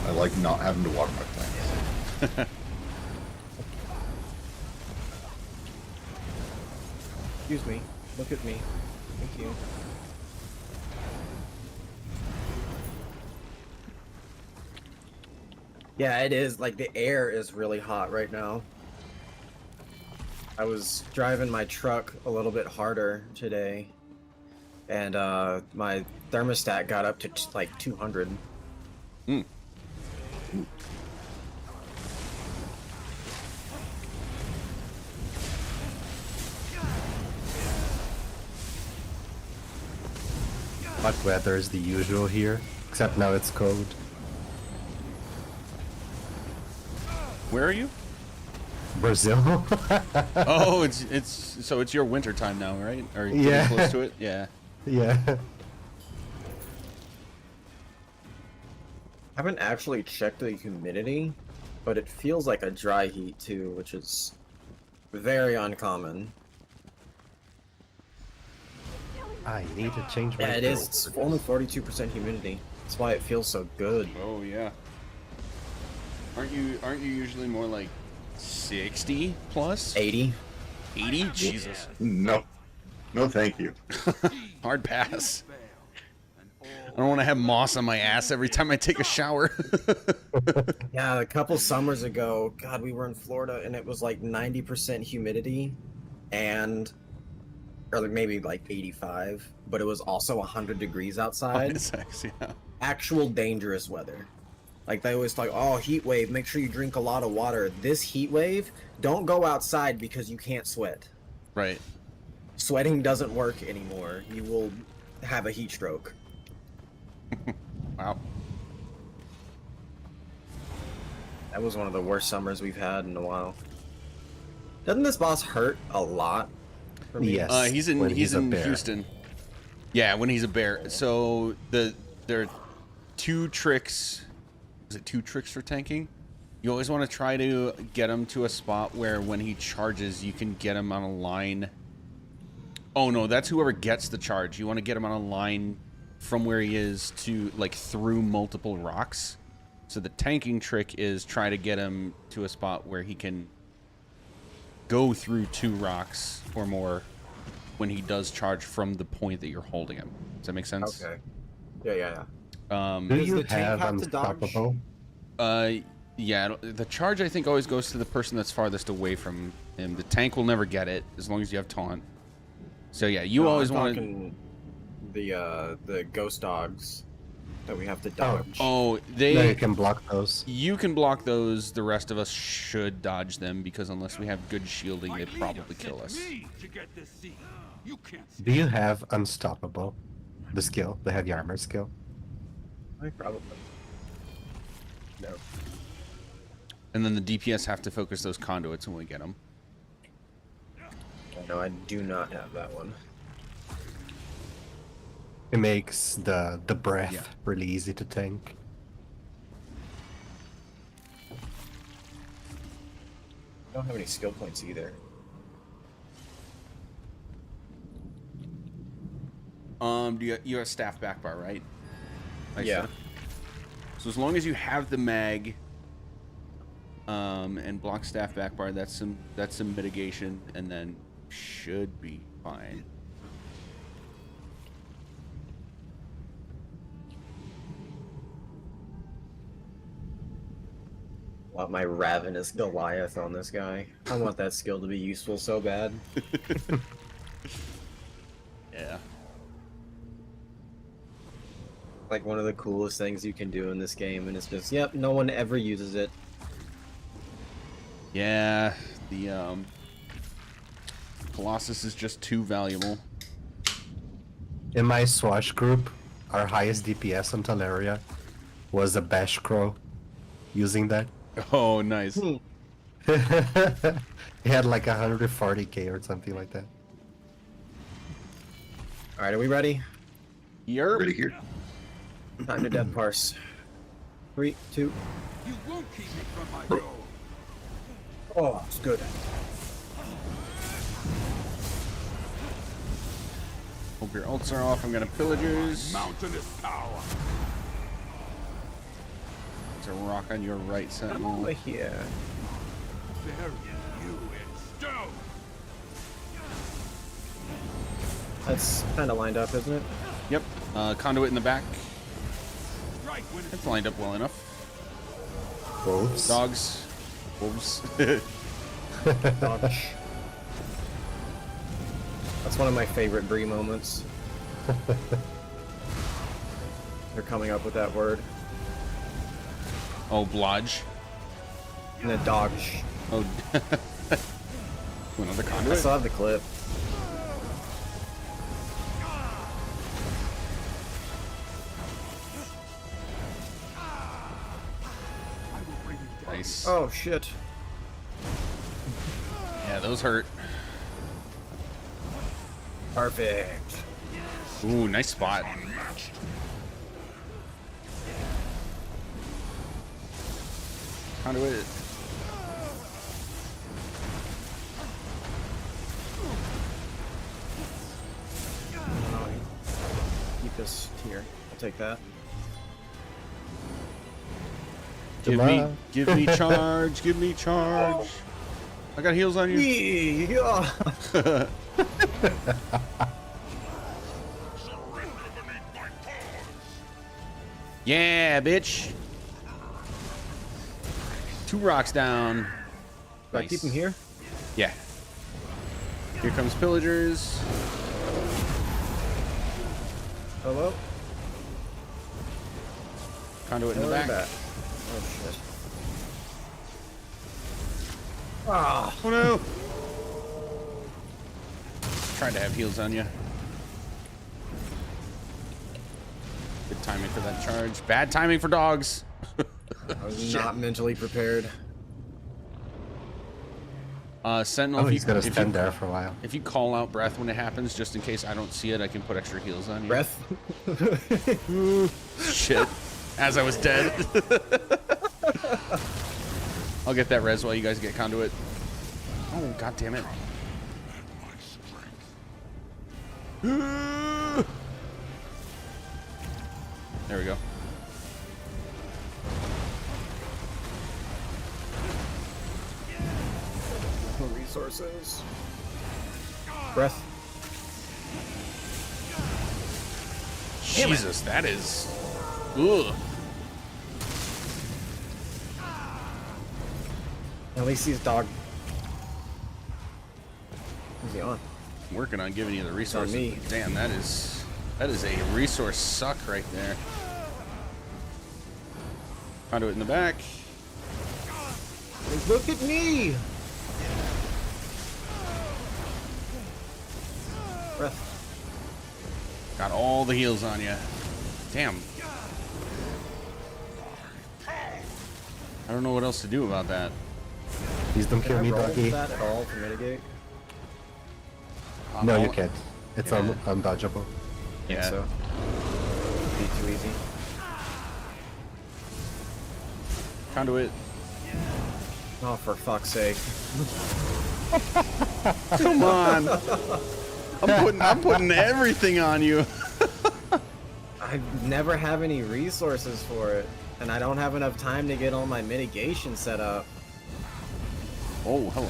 I like not having to water my plants. Excuse me. Look at me. Thank you. Yeah, it is. Like, the air is really hot right now. I was driving my truck a little bit harder today, and my thermostat got up to like 200. Hmm. Hot weather is the usual here, except now it's cold. Where are you? Brazil? Oh, it's your winter time now, right? Or getting Yeah. close to it? Yeah. Yeah. I haven't actually checked the humidity, but it feels like a dry heat too, which is very uncommon. I need to change my Yeah, it is. It's only 42% humidity. That's why it feels so good. Oh yeah. Aren't you usually more like 60 plus? 80. 80? Jesus. No. No, thank you. Hard pass. I don't want to have moss on my ass every time I take a shower. Yeah, a couple summers ago, God, we were in Florida and it was like 90% humidity and or like maybe like 85, but it was also 100 degrees outside. Sex, yeah. Actual dangerous weather. Like they always talk, oh, heat wave, make sure you drink a lot of water. This heat wave, don't go outside because you can't sweat. Right. Sweating doesn't work anymore. You will have a heat stroke. Wow. That was one of the worst summers we've had in a while. Doesn't this boss hurt a lot for me? Yes. He's when in a bear. Houston. Yeah, when he's a bear. So there are two tricks. Is it two tricks for tanking? You always want to try to get him to a spot where when he charges, you can get him on a line. Oh no, that's whoever gets the charge. You want to get him on a line from where he is to like through multiple rocks. So the tanking trick is try to get him to a spot where he can go through 2 rocks or more when he does charge from the point that you're holding him. Does that make sense? Okay. Yeah. Do Does you the tank have have to dodge? Unstoppable? Yeah, the charge I think always goes to the person that's farthest away from him. The tank will never get it as long as you have taunt. So yeah, you always want to. The ghost dogs that we have to dodge. Oh, No, they. you can block those. You can block those. The rest of us should dodge them because unless we have good shielding, they probably kill us. Do you have Unstoppable? The skill, the heavy armor skill? Probably. No. And then the DPS have to focus those conduits when we get them. No, I do not have that one. It makes the breath Yeah. really easy to tank. I don't have any skill points either. You have staff back bar, right? Yeah. said. So as long as you have the mag, and block staff back bar, that's some mitigation, and then should be fine. Want my Ravenous Goliath on this guy. I want that skill to be useful so bad. Yeah. Like one of the coolest things you can do in this game, and it's just, yep, no one ever uses it. Yeah. The Colossus is just too valuable. In my Swash group, our highest DPS on Teleria was a Bash Crow using that. Oh, nice. He had like 140k or something like that. Alright, are we ready? Yerp. Ready here. Time to death parse. 3, 2. You won't keep me from my goal. Oh, it's good. Hope your ults are off. I'm gonna pillagers. Mountainous power. There's a rock on your right, Over Sentinel. here. Bury you in stone. That's kind of lined up, isn't it? Yep. Conduit in the back. Strike when it's It's lined up well enough. Wolves. Dogs. Wolves. Dodge. That's one of my favorite Bree moments. They're coming up with that word. Oh, blodge. And then dodge. Oh. Another I conduit. still have the clip. Nice. Oh shit. Yeah, those hurt. Perfect. Ooh, nice spot. Conduit. Keep this here. I'll take that. Give Goodbye. me charge. Give me charge. I got heals on you. Yeah. Yeah, bitch. 2 rocks down. Do I keep him here? Yeah. Here comes pillagers. Hello? Conduit in the Hello back. back. Oh shit. Ah. Oh no. Tried to have heals on you. Good timing for that charge. Bad timing for dogs. I was not mentally prepared. Sentinel, Oh, if, he's you, gonna if, stand you, there for a while. if you call out breath when it happens, just in case I don't see it, I can put extra heals on you. Breath? Shit. As I was dead. I'll get that res while you guys get conduit. Oh, god damn it. There we go. Resources. Breath. Jesus, that is. Ugh. At least he's dog. Who's he on? I'm working on giving you the resources. me. but damn, that is a resource suck right there. Conduit in the back. Look at me! Breath. Got all the heals on you. Damn. I don't know what else to do about that. Please don't kill Can I me, roll doggy. that at all to mitigate? No, you All- can't. It's Yeah. undodgeable. Think Yeah. so. be too easy. Conduit. Oh, for fuck's sake. Come on. I'm putting everything on you. I never have any resources for it, and I don't have enough time to get all my mitigation set up. Oh, hello.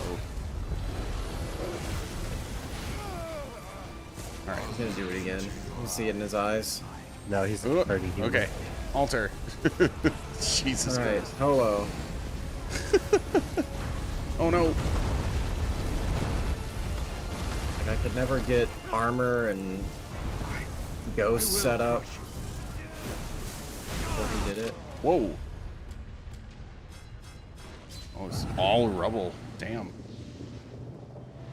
Alright. He's gonna do it again. You see it in his eyes. No, he's Ooh, already human. okay. Alter. Jesus Alright, Christ. Holo. Oh no. Like, I could never get armor and ghost set up. Before he did it. Whoa. Oh, it's all rubble. Damn.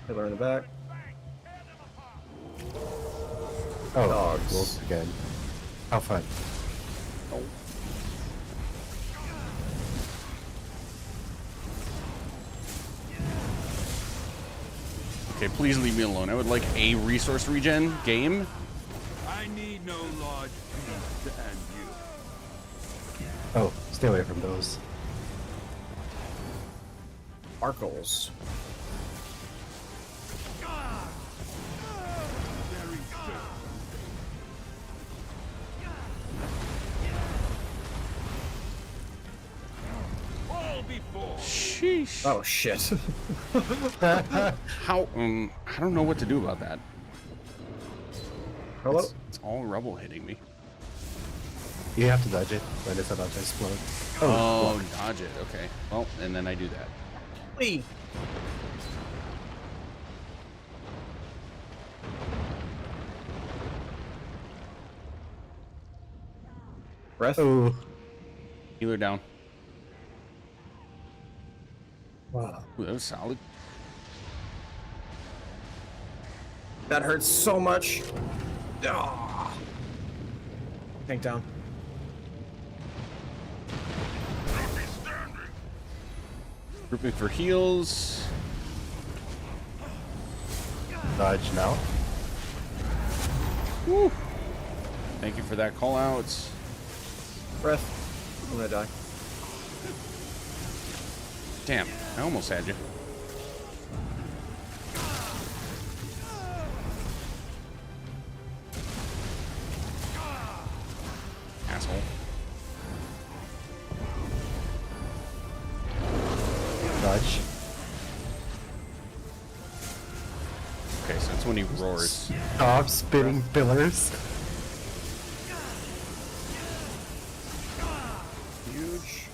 Pillar in the back. Oh, Dogs. wolves again. How fun. Oh. Okay, please leave me alone. I would like a resource regen game. I need no large feast to end you. Oh, stay away from those. Sparkles. Very soon. All before. Sheesh. Oh shit. How? I don't know what to do about that. Hello? It's all rubble hitting me. You have to dodge it when it's about to explode. Oh, dodge it. Okay. Well, and then I do that. Lee. Breath. Oh. Healer down. Wow. Ooh, that was solid. That hurts so much. Ah. Tank down. Grouping for heals. Dodge now. Woo. Thank you for that call out. Breath. I'm gonna die. Damn, I almost had you. Asshole. Dodge. Okay, so that's when he roars. Stop spinning pillars. Huge.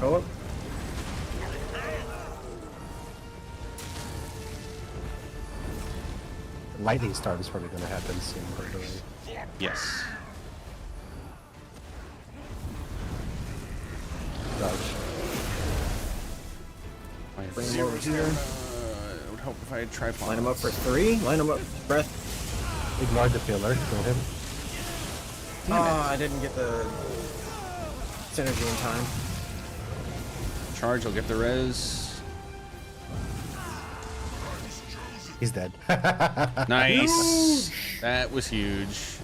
Go up. Lightning storm is probably gonna happen soon, by the way. Yes. Dodge. I have Bring him zero over here. stamina. It would help if I had tripod. Line him up for 3. Line him up. Breath. Ignore the pillar. Kill him. Oh, I didn't get the synergy in time. Charge, I'll get the res. He's dead. Nice. That was huge.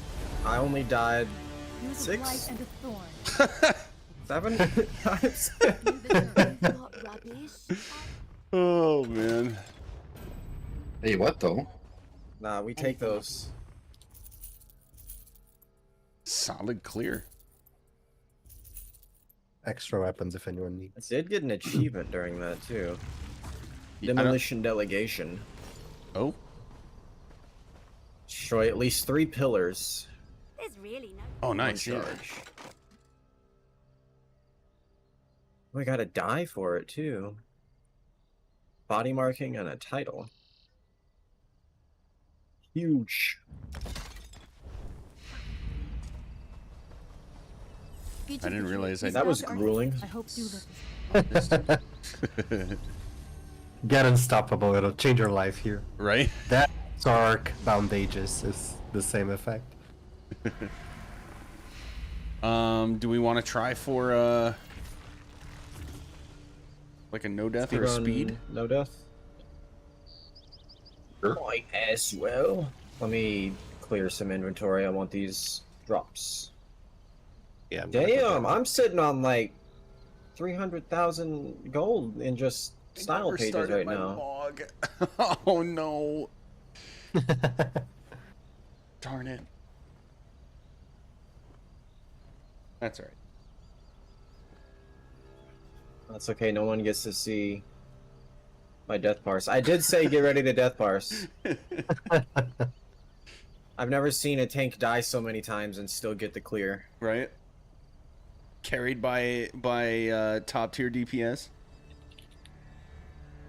I only died Use a 6? blight and a thorn. 7 times. You the not rubbish. Oh, man. Hey, what though? Nah, we take those. Solid clear. Extra weapons if anyone I needs. did get an achievement during that too. I don't- Demolition delegation. Oh, Destroy at least 3 pillars. There's really no. oh, on nice. Yeah. charge. We gotta die for it too. Body marking and a title. Huge. I didn't realize That was grueling. I hope you look. Get unstoppable. It'll change your life here. Right? That Sark bandages is the same effect. Do we want to try for like a no death or a Speed speed? run, no death. Sure. Might as well. Let me clear some inventory. I want these drops. Yeah. I'm gonna go Damn, back. I'm sitting on like 300,000 gold in just style Never pages started right my now. log. Oh no. Darn it. That's alright. That's okay. No one gets to see my death parse. I did say get ready to death parse. I've never seen a tank die so many times and still get the clear. Right? Carried by top tier DPS.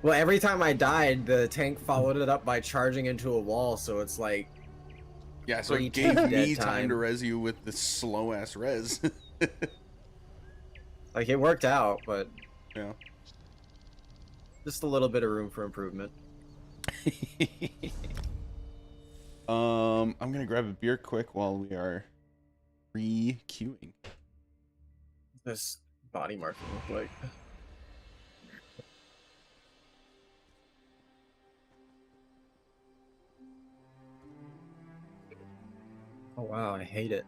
Well, every time I died, the tank followed it up by charging into a wall, so it's like Yeah, so Free it gave dead me time. time to res you with the slow ass res. like it worked out, but Yeah. just a little bit of room for improvement. I'm gonna grab a beer quick while we are re-queuing. This body marking look like. Oh wow, I hate it.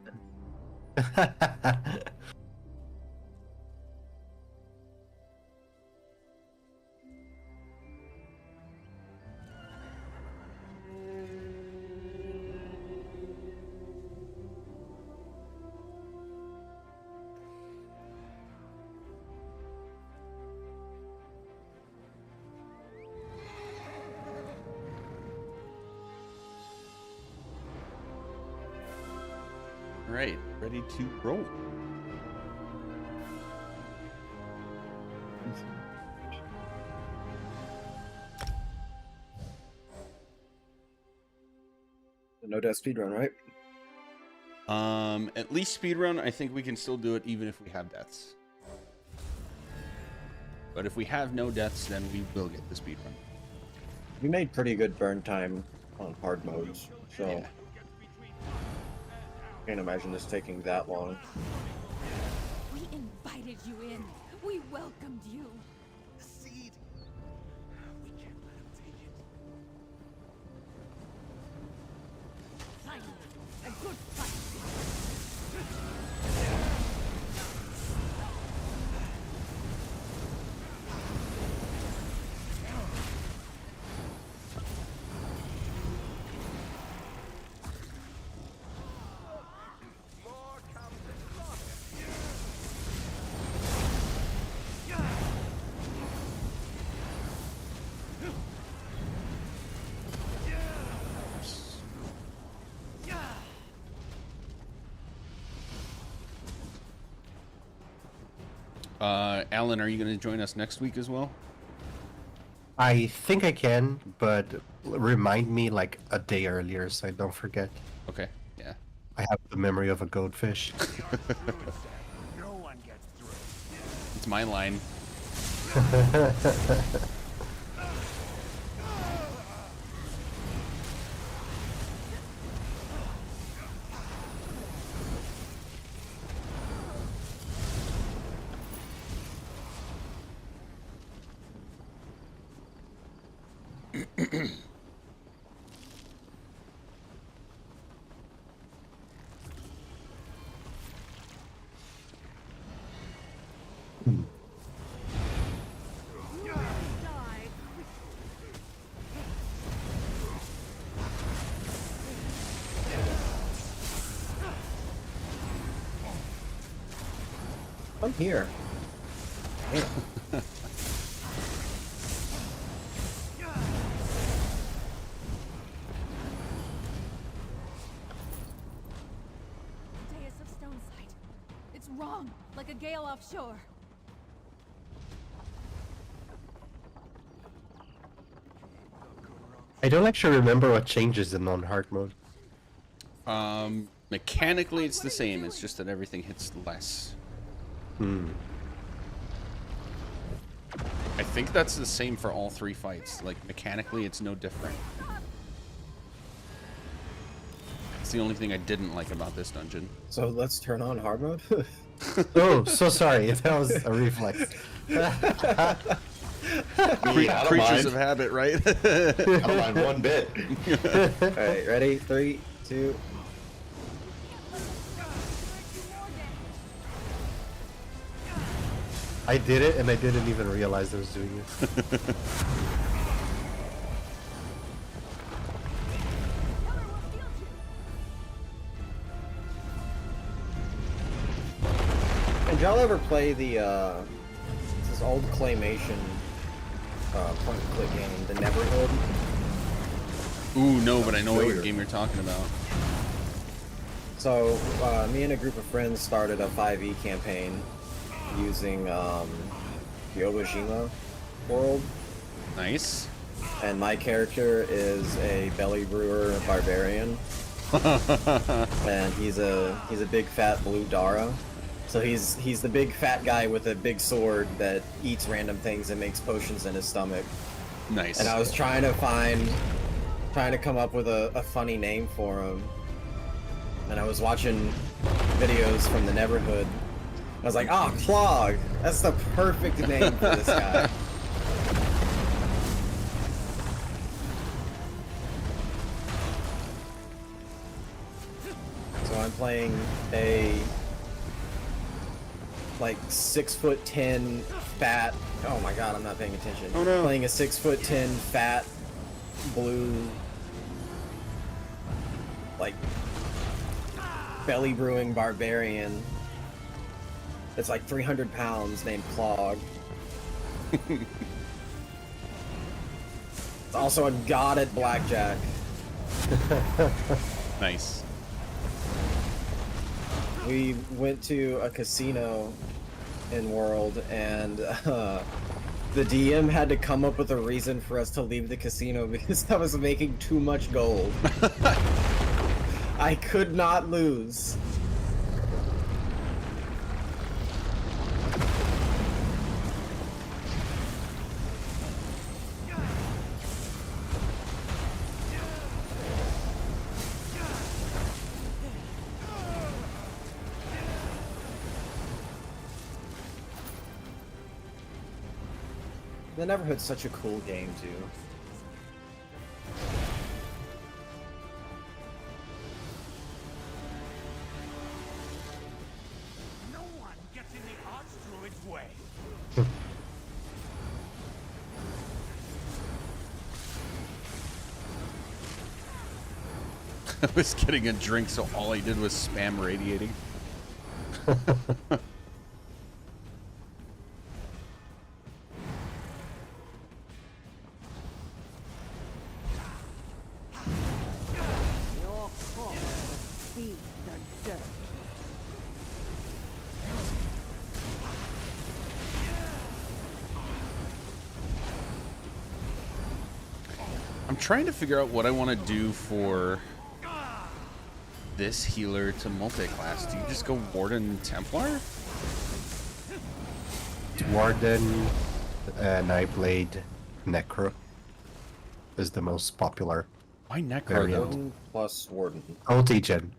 Alright, ready to roll. No death speedrun, right? At least speedrun, I think we can still do it even if we have deaths. But if we have no deaths, then we will get the speedrun. We made pretty good burn time on hard modes, so Yeah. can't imagine this taking that long. We invited you in. We welcomed you. The seed. We can't let him take it. Finally, a good fight. Alan, are you going to join us next week as well? I think I can, but remind me like a day earlier so I don't forget. Okay, yeah. I have the memory of a goldfish. No one gets through. It's my line. Die. I'm here. Dais of Stonesight. It's wrong, like a gale offshore. I don't actually remember what changes in non-hard mode. Mechanically it's the same, it's just that everything hits less. I think that's the same for all three fights. Like, mechanically it's no different. It's the only thing I didn't like about this dungeon. So let's turn on hard mode. Oh, so sorry. That was a reflex. Me, I don't Creatures mind. of habit, right? I don't mind one bit. All right, ready? 3, 2. I did it, and I didn't even realize I was doing it. Did y'all ever play the this old claymation point and click game, The Neverhood? Ooh, no, but I know what Familiar. game you're talking about. So me and a group of friends started a 5e campaign using the Obajima world, Nice. and my character is a belly brewer barbarian, and he's a big fat blue Dara. So he's the big fat guy with a big sword that eats random things and makes potions in his stomach. Nice. And I was trying to come up with a funny name for him. And I was watching videos from the Neverhood. I was like, oh, Clog! That's the perfect name for this guy. So I'm playing a like 6'10" fat. Oh my god, I'm not paying attention. Oh, no. Playing a 6'10" fat blue, like belly brewing barbarian. It's like 300 pounds, named Clog. It's also a god at blackjack. Nice. We went to a casino in World, and the DM had to come up with a reason for us to leave the casino because I was making too much gold. I could not lose. The Neverhood's such a cool game, too. No one gets in the Archdruid's way. I was getting a drink, so all I did was spam radiating. Your call feed the dirt. I'm trying to figure out what I want to do for this healer to multi-class. Do you just go Warden Templar? Warden, and I played Necro. Is the most popular. Why Necro Variant. though? Warden plus Warden. Ulti-gen.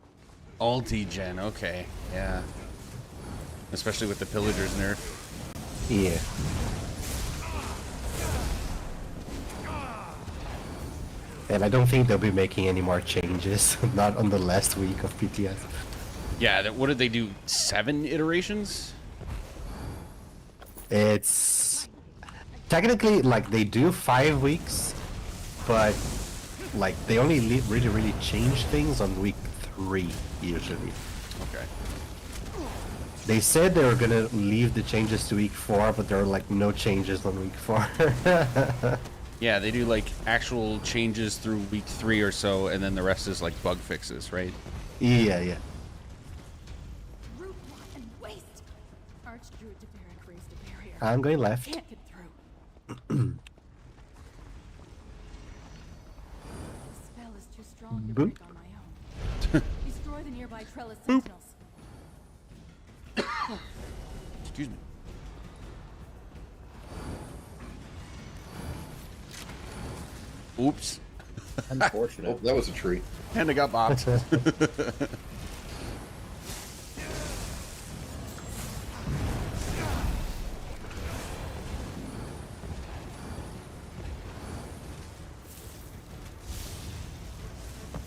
Ulti-gen, okay. Yeah. Especially with the Pillager's nerf. Yeah. And I don't think they'll be making any more changes. Not on the last week of PTS. Yeah, what did they do? 7 iterations? It's technically like they do 5 weeks, but like they only really change things on week 3 usually. Okay. They said they were gonna leave the changes to week 4, but there are like no changes on week 4. Yeah, they do like actual changes through week 3 or so, and then the rest is like bug fixes, right? Yeah. Root rot and waste. Archdruid Deveric raised a barrier. I'm going left. Can't get through. The spell is too strong to Boop. break on my own. Destroy the nearby trellis sentinels. Excuse me. Oops. Unfortunate. Oh, that was a tree. And I got bopped.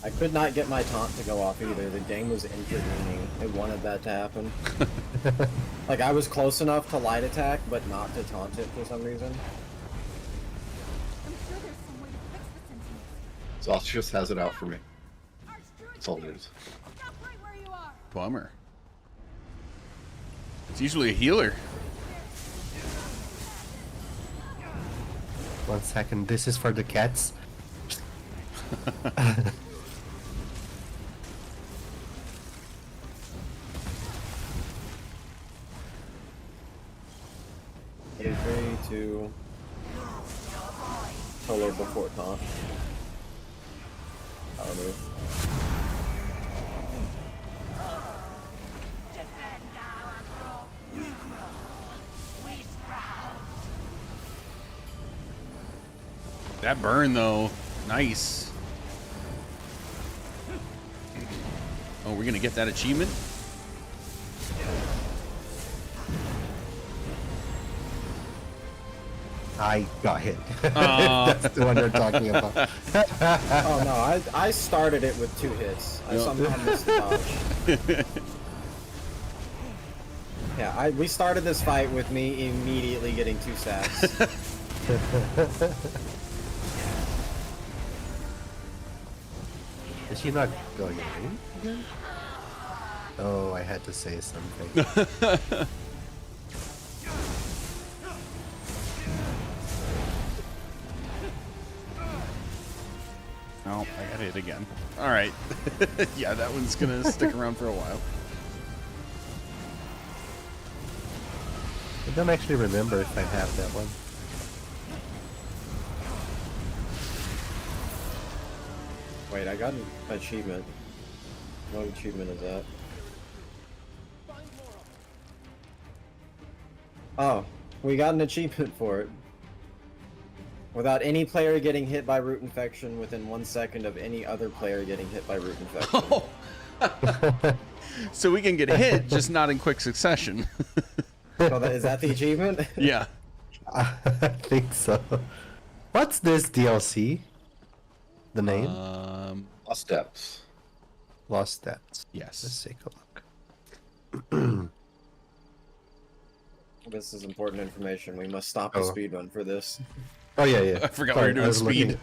I could not get my taunt to go off either. The game was intervening. It wanted that to happen. Like, I was close enough to light attack, but not to taunt it for some reason. I'm sure there's some way to fix the sentience. Zoth just has it out for me. Archdruid, That's all it is. stop right where you are. Bummer. It's usually a healer. 1 second. This is for the cats. Okay, 3, 2. Solo before taunt. Power move. That burn though, nice. Oh, we're gonna get that achievement? I got hit. Aw. That's the one you're talking about. Oh no, I started it with 2 hits. I No. somehow missed the dodge. Yeah, we started this fight with me immediately getting 2 sacks. Is she not going in again? Oh, I had to say something. Oh, I got hit again. All right. Yeah, that one's gonna stick around for a while. I don't actually remember if I have that one. Wait, I got an achievement. What achievement is that? Oh, we got an achievement for it. Without any player getting hit by root infection within 1 second of any other player getting hit by root infection. Oh. So we can get hit, just not in quick succession. So is that the achievement? Yeah. I think so. What's this DLC? The name? Lost Steps. Lost Steps. Yes. Let's take a look. This is important information. We must stop the Oh. speedrun for this. Oh yeah, yeah. I forgot Sorry, we were I doing was speed.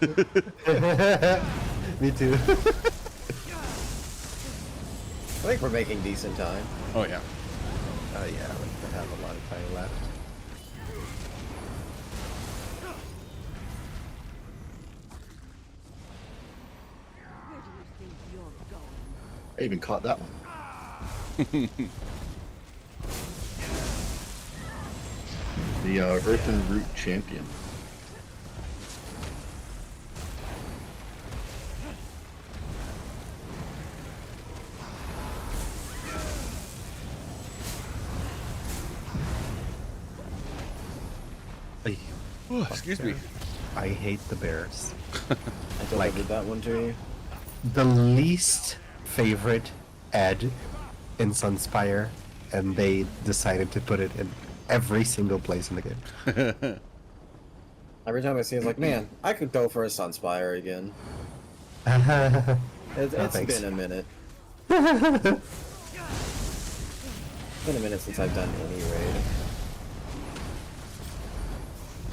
Me too. I think we're making decent time. Oh yeah. Yeah, we have a lot of time left. Where do you think you're going? I even caught that one. The Earth and Root champion. Ay, Oh, excuse me. I hate the bears. I delivered that one to you. The least favorite ad in Sunspire, and they decided to put it in every single place in the game. Every time I see it, it's like, man, I could go for a Sunspire again. It's thanks. been a minute. It's been a minute since I've done any raid.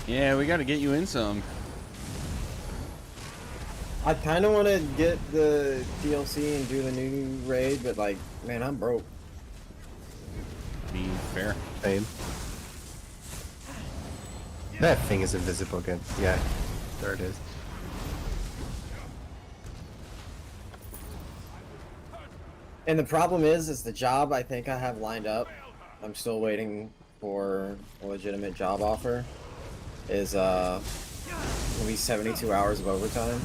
Yeah, we got to get you in some. I kind of want to get the DLC and do the new raid, but like, man, I'm broke. Be fair. Same. That thing is invisible again. Yeah, there it is. And the problem is the job I think I have lined up. I'm still waiting for a legitimate job offer. Is at least 72 hours of overtime.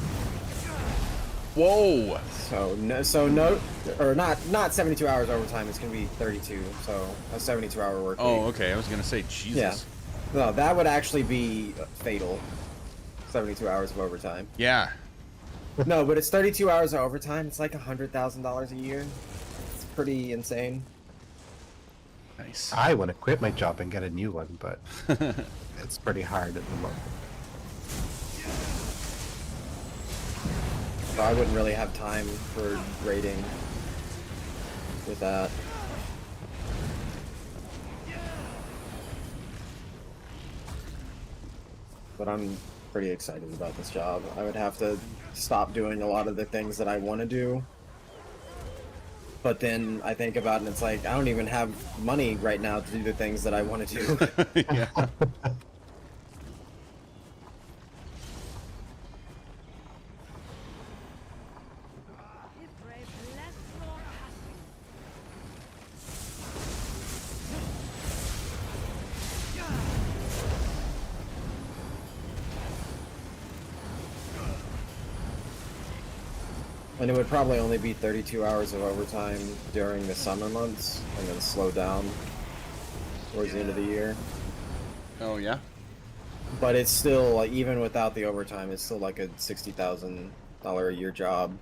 Whoa. So no, or not 72 hours overtime. It's gonna be 32. So a 72-hour work week. Oh, okay. I was gonna say Jesus. Yeah. No, that would actually be fatal. 72 hours of overtime. Yeah. No, but it's 32 hours of overtime. It's like $100,000 a year. It's pretty insane. Nice. I want to quit my job and get a new one, but it's pretty hard at the moment. So I wouldn't really have time for raiding with that. But I'm pretty excited about this job. I would have to stop doing a lot of the things that I want to do. But then I think about it and it's like, I don't even have money right now to do the things that I want to do. Yeah. And it would probably only be 32 hours of overtime during the summer months, and then slow down towards the end of the year. Oh yeah. But it's still, like, even without the overtime, it's still like a $60,000 a year job,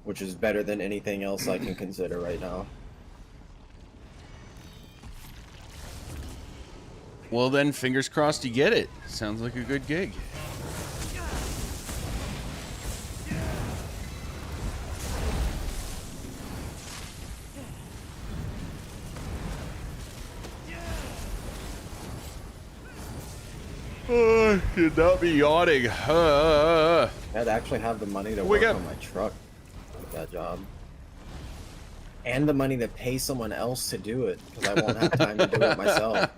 which is better than anything else I can consider right now. Well then, fingers crossed you get it. Sounds like a good gig. Should not be yawning. I'd actually have the money to Wake work up. on my truck with that job. And the money to pay someone else to do it, because I won't have time to do it myself.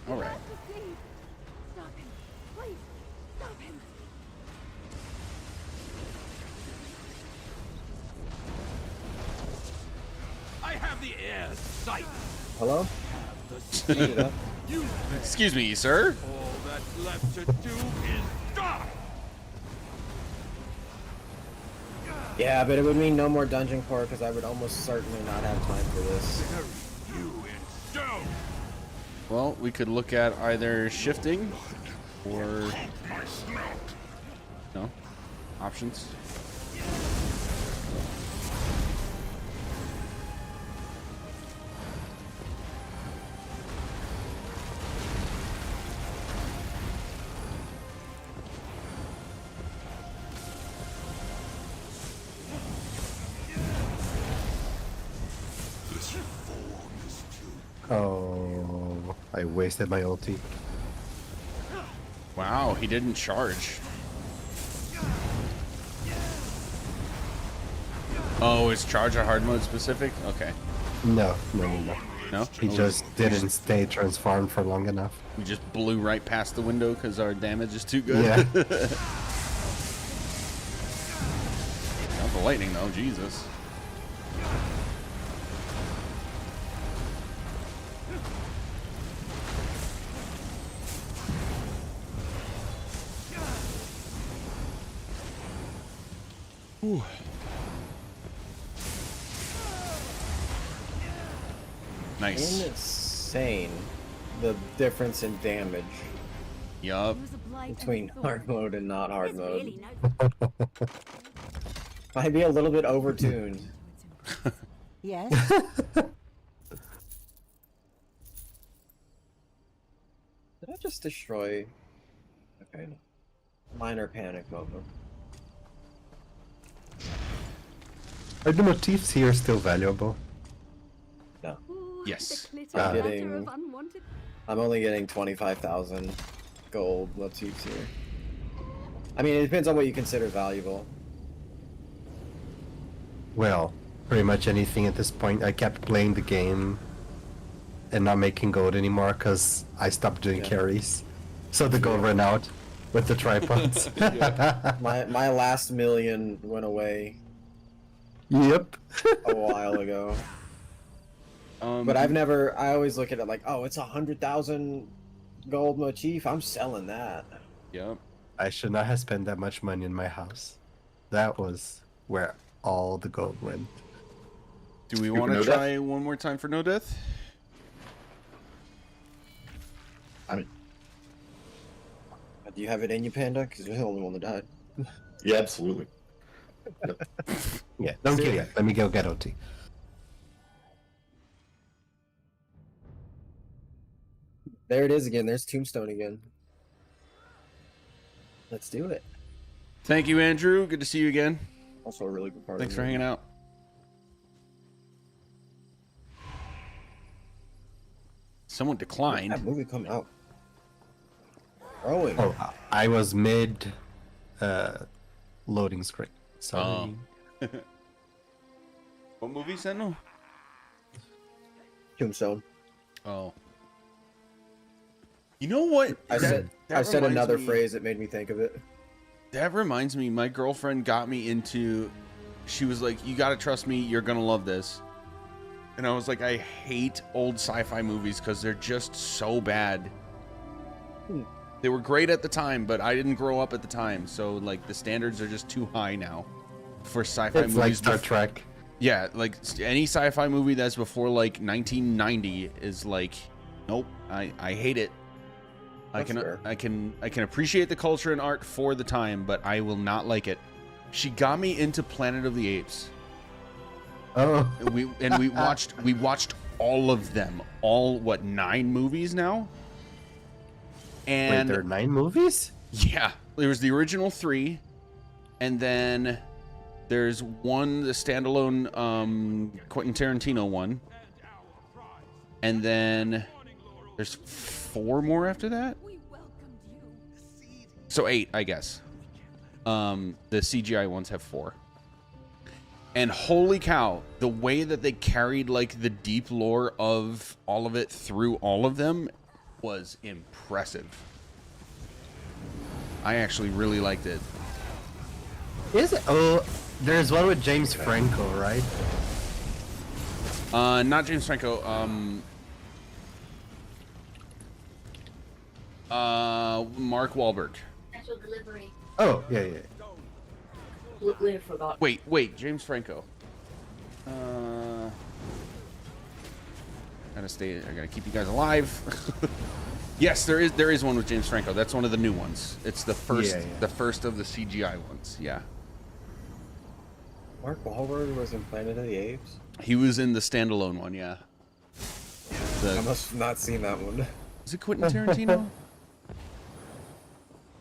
All right. Stop him. Please, stop him. I have the air sight. Hello? The Can you do that? You Excuse me, sir. all that's left to do is die. Yeah, but it would mean no more dungeon core, because I would almost certainly not have time for this. Bury you in stone. Well, we could look at either shifting or no options. Oh, I wasted my ulti. Wow, he didn't charge. Oh, is charge a hard mode specific? Okay. No. No? He Oh, just didn't stay transformed for long enough. We just blew right past the window because our damage is too good. Yeah. Not the lightning though, Jesus. Whew. Nice. Insane, the difference in damage Yup. Use a blight and between a hard thorn. mode and not hard It's mode. really no Might be a little bit overtuned. Yes? Did I just destroy? Okay, no. Minor panic moment. Are the motifs here still valuable? No, Ooh, Yes. the glitter I'm matter getting- of unwanted. I'm only getting 25,000 gold motifs here. I mean, it depends on what you consider valuable. Well, pretty much anything at this point. I kept playing the game and not making gold anymore because I stopped doing Yeah. carries. So the gold ran out with the tripods. My last million went away Yep. a while ago. But I always look at it like, oh, it's 100,000 gold motif. I'm selling that. Yep. I should not have spent that much money in my house. That was where all the gold went. Do we Super want to No Death? try one more time for no death? I mean, Do you have it in you, Panda? Because you're the only one that died. yeah, absolutely. Yeah, don't kill yet. Let me go get OT. There it is again. There's Tombstone again. Let's do it. Thank you, Andrew. Good to see you again. Also a really good part. Thanks of for the movie. hanging out. Someone declined. That movie come out. Growing. Oh, I was mid loading screen. Sorry. Oh. What movie, Sentinel? Tombstone. Oh. You know what? I said that another reminds me- phrase that made me think of it. That reminds me, my girlfriend got me into. She was like, "You gotta trust me. You're gonna love this." And I was like, "I hate old sci-fi movies because they're just so bad." They were great at the time, but I didn't grow up at the time, so like the standards are just too high now for sci-fi It's like movies. Star Trek. Yeah, like any sci-fi movie that's before like 1990 is like, nope, I hate it. That's fair. I can appreciate the culture and art for the time, but I will not like it. She got me into Planet of the Apes. Oh, We watched all of them. All what 9 movies now? wait, And there are 9 movies? yeah, there was the original 3, and then there's one, the standalone Quentin Tarantino one, and then there's 4 more after that. We welcomed you. So 8, I guess. The CGI ones have 4. And holy cow, the way that they carried like the deep lore of all of it through all of them was impressive. I actually really liked it. Is it? Oh, there's one with James Franco, right? Not James Franco. Mark Wahlberg. Special delivery. Oh, yeah. We forgot. Wait, James Franco. I gotta keep you guys alive. Yes, there is one with James Franco. That's one of the new ones. It's the first, Yeah. the first of the CGI ones. Yeah, Mark Wahlberg was in Planet of the Apes. he was in the standalone one. Yeah. I must have not seen that one. Is it Quentin Tarantino?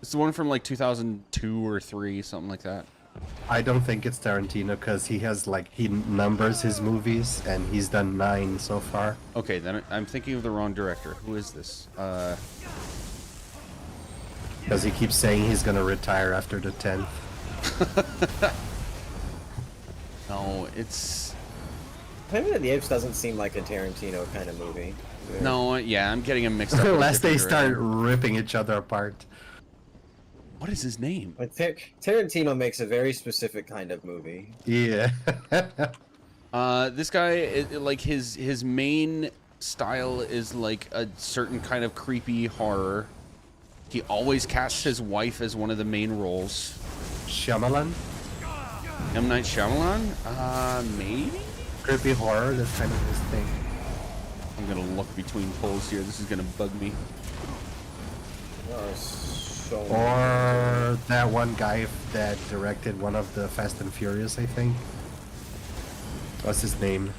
It's the one from like 2002 or 3, something like that. I don't think it's Tarantino because he has he numbers his movies and he's done 9 so far. Okay, then I'm thinking of the wrong director. Who is this? Because he keeps saying he's gonna retire after the 10th. No, it's Planet of the Apes doesn't seem like a Tarantino kind of movie. no. Yeah, I'm getting him mixed up. with a Unless they different start director. ripping each other apart. What is his name? Like Tarantino makes a very specific kind of movie. Yeah. This guy, like his main style is like a certain kind of creepy horror. He always casts his wife as one of the main roles. Shyamalan? M. Night Shyamalan? Maybe? Creepy horror, that's kind of his thing. I'm gonna look between polls here. This is gonna bug me. So Or that one guy that directed one of the Fast and Furious, I think. What's his name?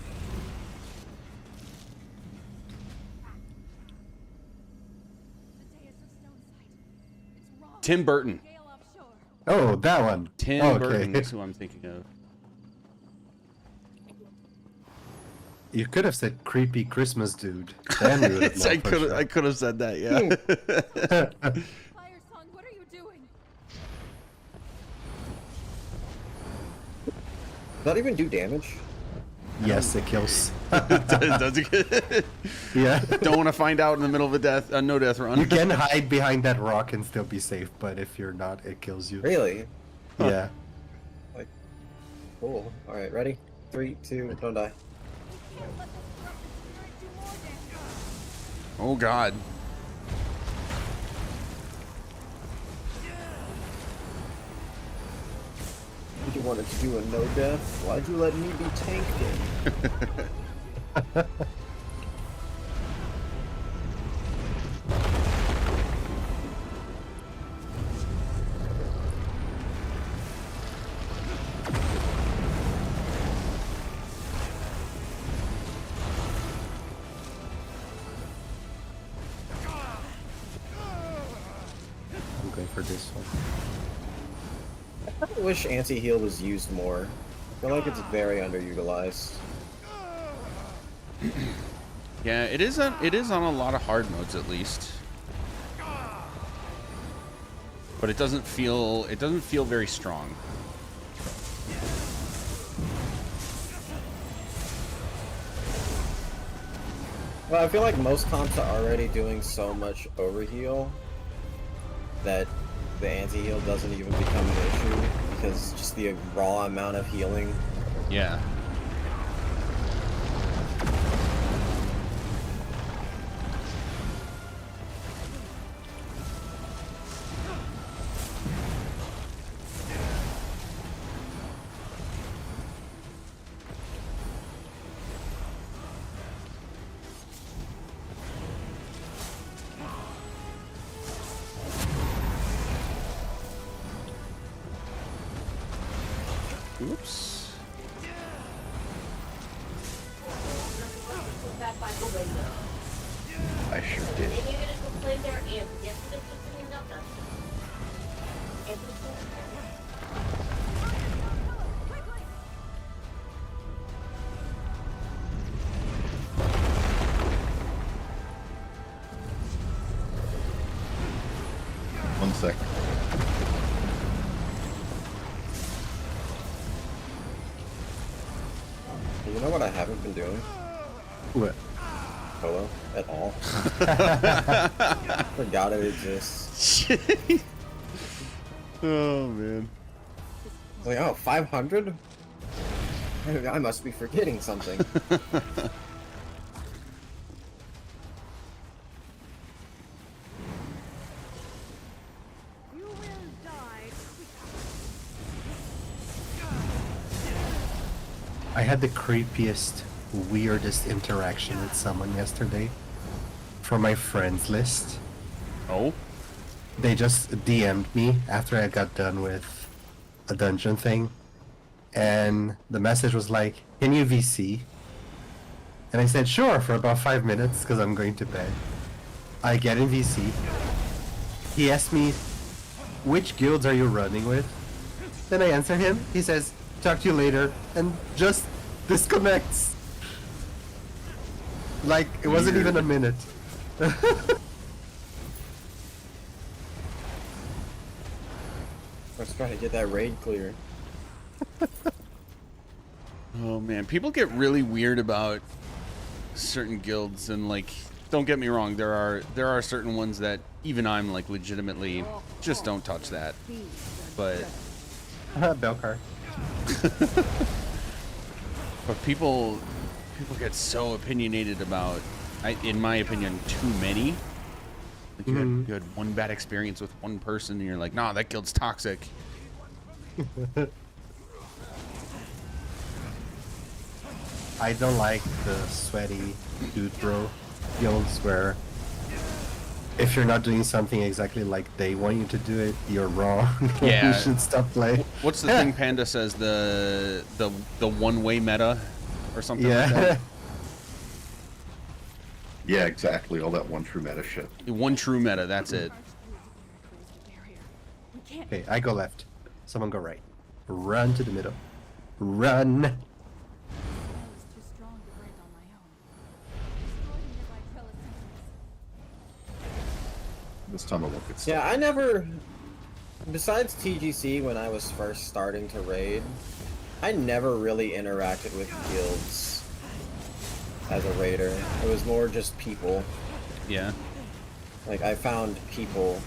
The Deus of Stone site. It's wrong. Tim Burton. Gale offshore. Oh, that one. Tim Oh, Burton is who I'm thinking of. You could have said creepy Christmas dude. Then we would have known for sure. I could have said that. Yeah. Fire Song, what are you doing? Does that even do damage? Yes, it kills. Does it? Yeah. Don't want to find out in the middle of a no death run. You can hide behind that rock and still be safe, but if you're not, it kills you. Really? Yeah. Cool. All right, ready? 3, 2, don't die. Let this corrupted spirit do more damage. Oh God. You wanted to do a no death? Why'd you let me be tanked in? going for this one. I wish anti-heal was used more. I feel like it's very underutilized. Yeah, it is on a lot of hard modes at least. But it doesn't feel very strong. Well, I feel like most comps are already doing so much overheal that the anti-heal doesn't even become an issue because just the raw amount of healing. Yeah. Oops. I sure did. Maybe you're gonna complain there and yes, it's just cleaned up now. One sec. You know what I haven't been doing? What? Polo at all. Forgot it exists. Oh man. Like, oh, 500? I must be forgetting something. You will die I had the creepiest, weirdest interaction with someone yesterday for my friends list. Oh. They just DM'd me after I got done with a dungeon thing, and the message was like, "Can you VC?" And I said, "Sure," for about 5 minutes because I'm going to bed. I get in VC. He asked me, "Which guilds are you running with?" Then I answer him. He says, "Talk to you later," and just disconnects. Like it wasn't even a minute. Let's try to get that raid clear. Oh man, people get really weird about certain guilds, and like, don't get me wrong, there are certain ones that even I'm like legitimately just don't touch that. But Belcar. but people get so opinionated about, in my opinion, too many. Like you had one bad experience with one person, and you're like, nah, that guild's toxic. I don't like the sweaty dude bro guilds where if you're not doing something exactly like they want you to do it, you're wrong. Yeah. You should stop playing. What's the thing Panda says? The one-way meta or something like Yeah. that? Yeah, exactly. All that one true meta shit. One true meta, that's it. We can't. Okay, I go left. Someone go right. Run to the middle. Run. I was too strong to break on my own. Destroyed nearby Trellis. This time I won't get stuck. Yeah, I never. Besides TGC, when I was first starting to raid, I never really interacted with guilds as a raider. It was more just people. Yeah. Like, I found people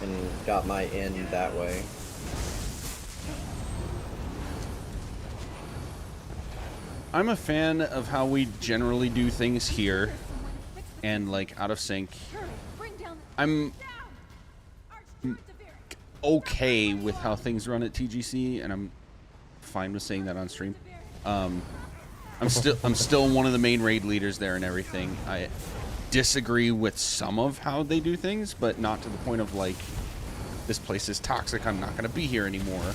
and got my in that way. I'm a fan of how we generally do things here, and like out of sync. Bring down. I'm Archduke okay with how things run at TGC, and I'm fine with saying that on stream. I'm still one of the main raid leaders there and everything. I disagree with some of how they do things, but not to the point of like, this place is toxic, I'm not gonna be here anymore.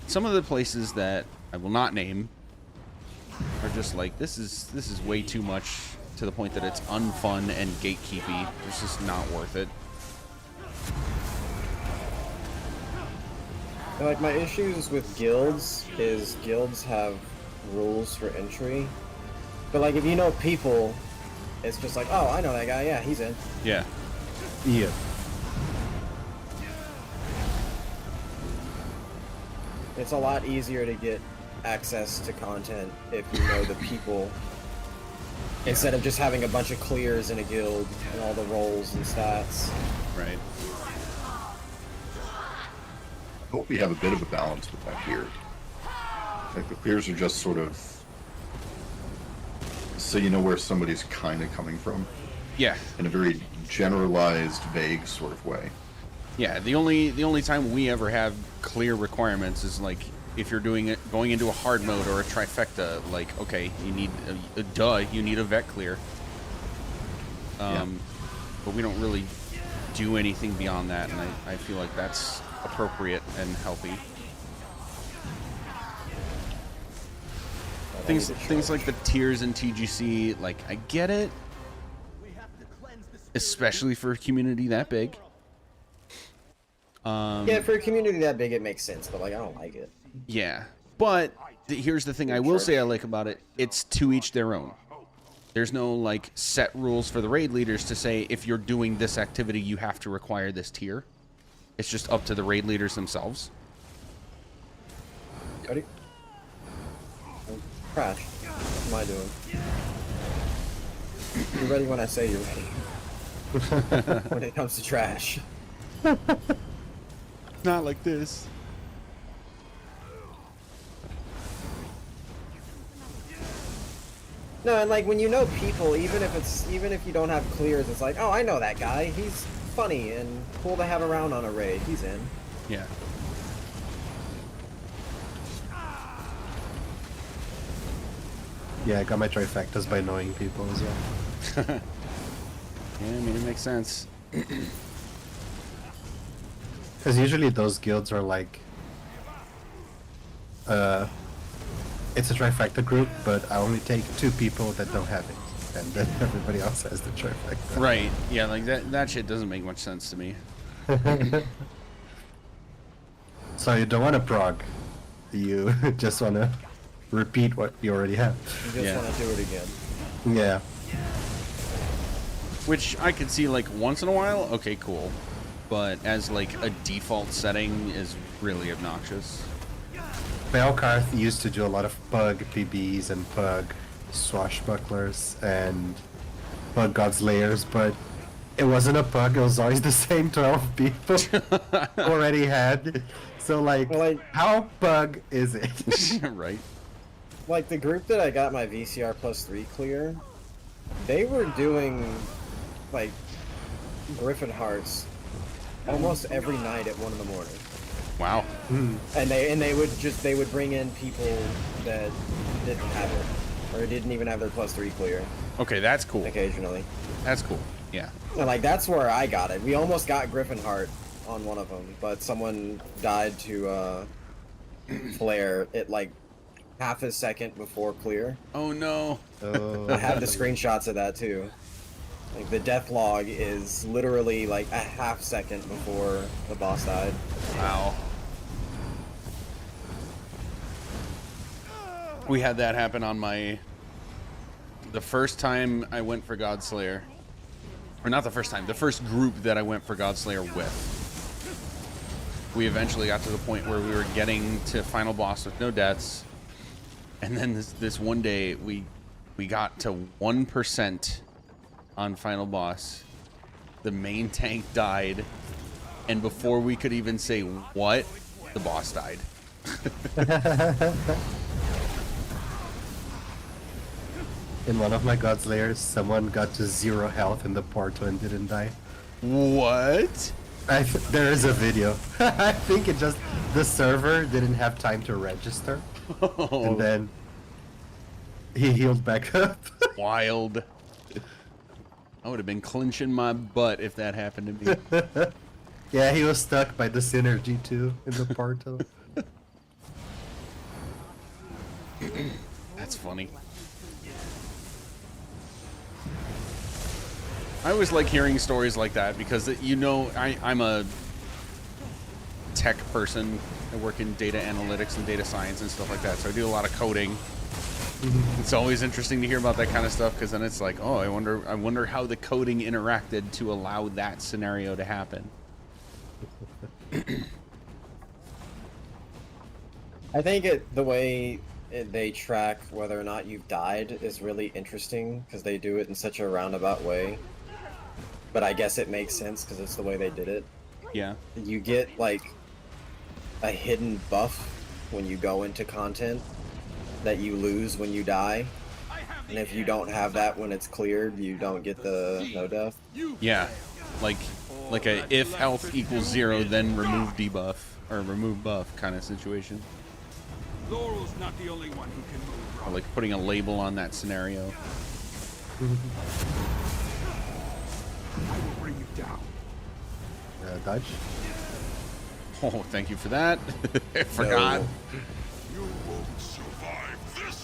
Some of the places that I will not name are just like, this is way too much to the point that it's unfun and gatekeepy. It's just not worth it. Like, my issues with guilds is guilds have rules for entry. But, like, if you know people, it's just like, oh, I know that guy, yeah, he's in. Yeah. Yeah. It's a lot easier to get access to content if you know the people. Instead of just having a bunch of clears in a guild and all the roles and stats. Right. I hope we have a bit of a balance with that here. Like the clears are just sort of so you know where somebody's kind of coming from Yeah. in a very generalized, vague sort of way. Yeah, the only time we ever have clear requirements is like if you're doing it going into a hard mode or a trifecta. Like, okay, you need you need a vet clear. But we don't really do anything beyond that, and I feel like that's appropriate and healthy. Things like the tiers in TGC, like I get it, especially for a community that big. Yeah, for a community that big, it makes sense, but like I don't like it. Yeah, but here's the thing I will say I like about it: it's to each their own. There's no like set rules for the raid leaders to say if you're doing this activity, you have to require this tier. It's just up to the raid leaders themselves. Ready? Crash. What am I doing? You're ready when I say you're ready. When it comes to trash. Not like this. No, and like when you know people, even if you don't have clears, it's like, oh, I know that guy. He's funny and cool to have around on a raid. He's in. Yeah. Yeah, I got my trifectas by knowing people as well. Yeah, I mean it makes sense. Because usually those guilds are like, it's a trifecta group, but I only take 2 people that don't have it, and then everybody else has the trifecta. Right. Yeah, like that shit doesn't make much sense to me. So you don't want to prog, you just want to repeat what you already have. You just Yeah. want to do it again. Yeah. Which I could see like once in a while, okay, cool. But as like a default setting is really obnoxious. Belkarth used to do a lot of pug PBs and pug swashbucklers and pug godslayers, but it wasn't a pug, it was always the same 12 people already had. So like, Well, like- how pug is it? Right? Like the group that I got my VCR +3 clear, they were doing like Griffin Hearts almost every night at 1 in the morning. Wow. And they would bring in people that didn't have it or didn't even have their +3 clear Okay, that's cool. occasionally. That's cool. Yeah. And like that's where I got it. We almost got Griffin Heart on one of them, but someone died to flare it like half a second before clear. Oh no. I have the screenshots of that too. Like the death log is literally like a half second before the boss died. Wow. We had that happen on the first time I went for Godslayer. Or not the first time, the first group that I went for Godslayer with. We eventually got to the point where we were getting to final boss with no deaths. And then this one day we got to 1% on final boss. The main tank died, and before we could even say what, the boss died. In one of my Godslayers, someone got to 0 health in the portal and didn't die. What? There is a video. I think it just, the server didn't have time to register, and then he healed back up. Wild. I would have been clenching my butt if that happened to me. Yeah, he was stuck by the synergy too in the portal. That's funny. I always like hearing stories like that because, you know, I'm a tech person. I work in data analytics and data science and stuff like that, so I do a lot of coding. It's always interesting to hear about that kind of stuff because then it's like, oh, I wonder how the coding interacted to allow that scenario to happen. I think the way they track whether or not you've died is really interesting because they do it in such a roundabout way. But I guess it makes sense because it's the way they did it. Yeah. You get like a hidden buff when you go into content that you lose when you die. And if you don't have that when it's cleared, you don't get the no death. Yeah. Like a if health equals 0, then remove debuff or remove buff kind of situation. Laurel's not the only one who can move. Or like putting a label on that scenario. I will bring you down. Dodge. Oh, thank you for that. I forgot. No. You won't survive this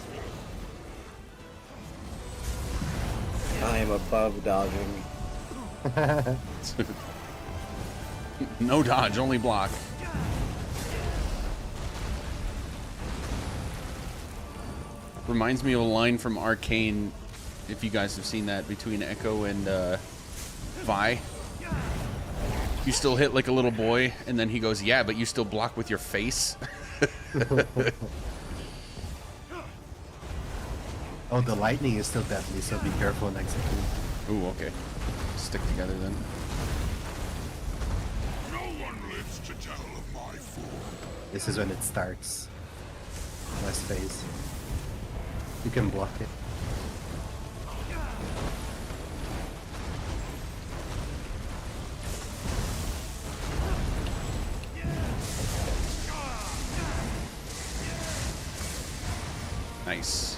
one. I am above dodging. No dodge, only block. Reminds me of a line from Arcane, if you guys have seen that, between Echo and Vi. You still hit like a little boy, and then he goes, yeah, but you still block with your face. Oh, the lightning is still deadly, so be careful next time. Ooh, okay. Stick together then. No one lives to tell of my fall. This is when it starts. Last phase. You can block it. Nice.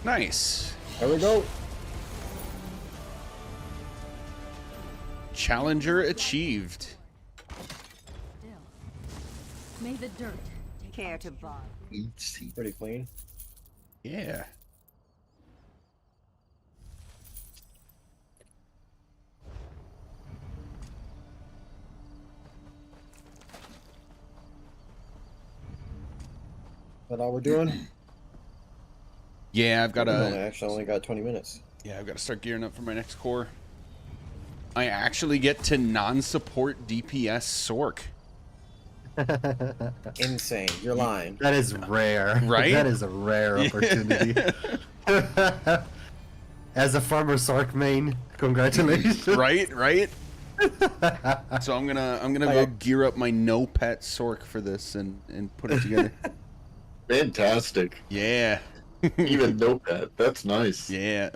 Nice. There we go. Challenger achieved. Still. May the dirt take Care to bond. Pretty clean. Yeah. Is that all we're doing? Yeah, I've got I to. actually only got 20 minutes. Yeah, I've got to start gearing up for my next core. I actually get to non-support DPS Sork. Insane. You're lying. That is rare. Right? That is a rare opportunity. As a farmer Sark main, congratulations. Right, right. So I'm gonna go gear up my no pet Sork for this and put it together. Fantastic. Yeah. Even no pet. That's nice. Yeah,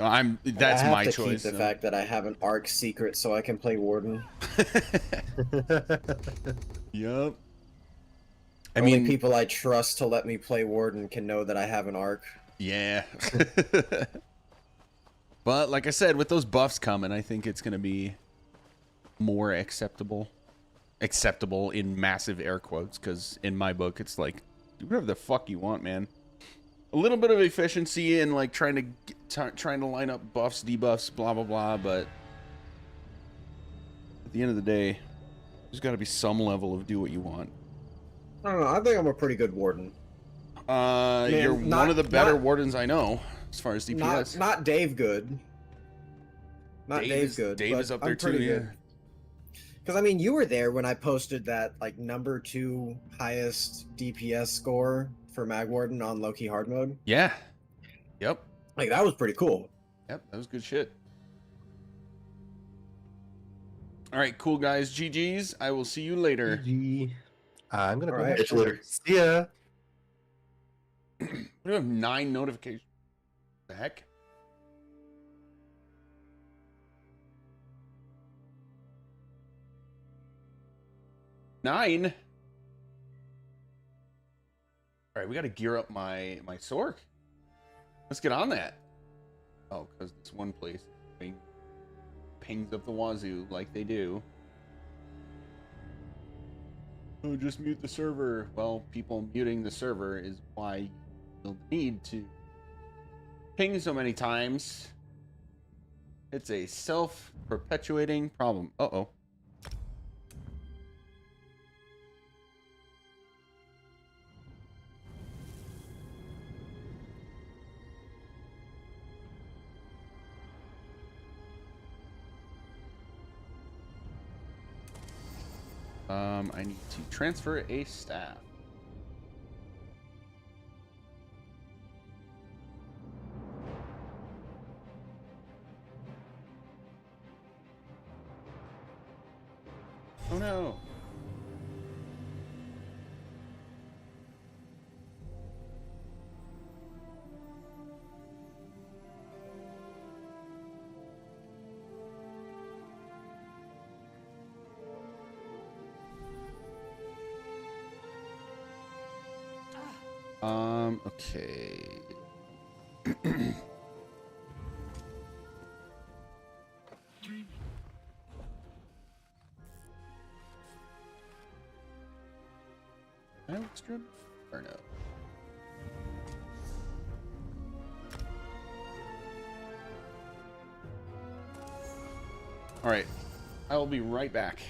that's I have my to choice. keep the fact that I have an arc secret so I can play Warden. Yup. I Only mean, people I trust to let me play Warden can know that I have an arc. yeah. But like I said, with those buffs coming, I think it's gonna be more acceptable in massive air quotes, because in my book it's like, do whatever the fuck you want, man. A little bit of efficiency and like trying to line up buffs, debuffs, blah blah blah, but at the end of the day, there's got to be some level of do what you want. I don't know. I think I'm a pretty good Warden. You're one of the better wardens I know as far as DPS. Not Dave good. Not Dave good. Dave but is up I'm there too. pretty Yeah. good. Because I mean, you were there when I posted that like #2 highest DPS score for Mag Warden on Loki hard mode. Yeah. Yep. Like that was pretty cool. Yep. That was good shit. All right, cool guys. GG's. I will see you later. GG. I'm gonna go Alright. back. Catch you later. See ya. We have 9 notifications. The heck? Nine. All right, we got to gear up my Sork. Let's get on that. Oh, because it's one place. Pings up the wazoo like they do. Oh, just mute the server. Well, people muting the server is why you'll need to ping so many times. It's a self-perpetuating problem. Uh-oh. I need to transfer a staff. Oh no. Okay. Extra or no? All right. I will be right back.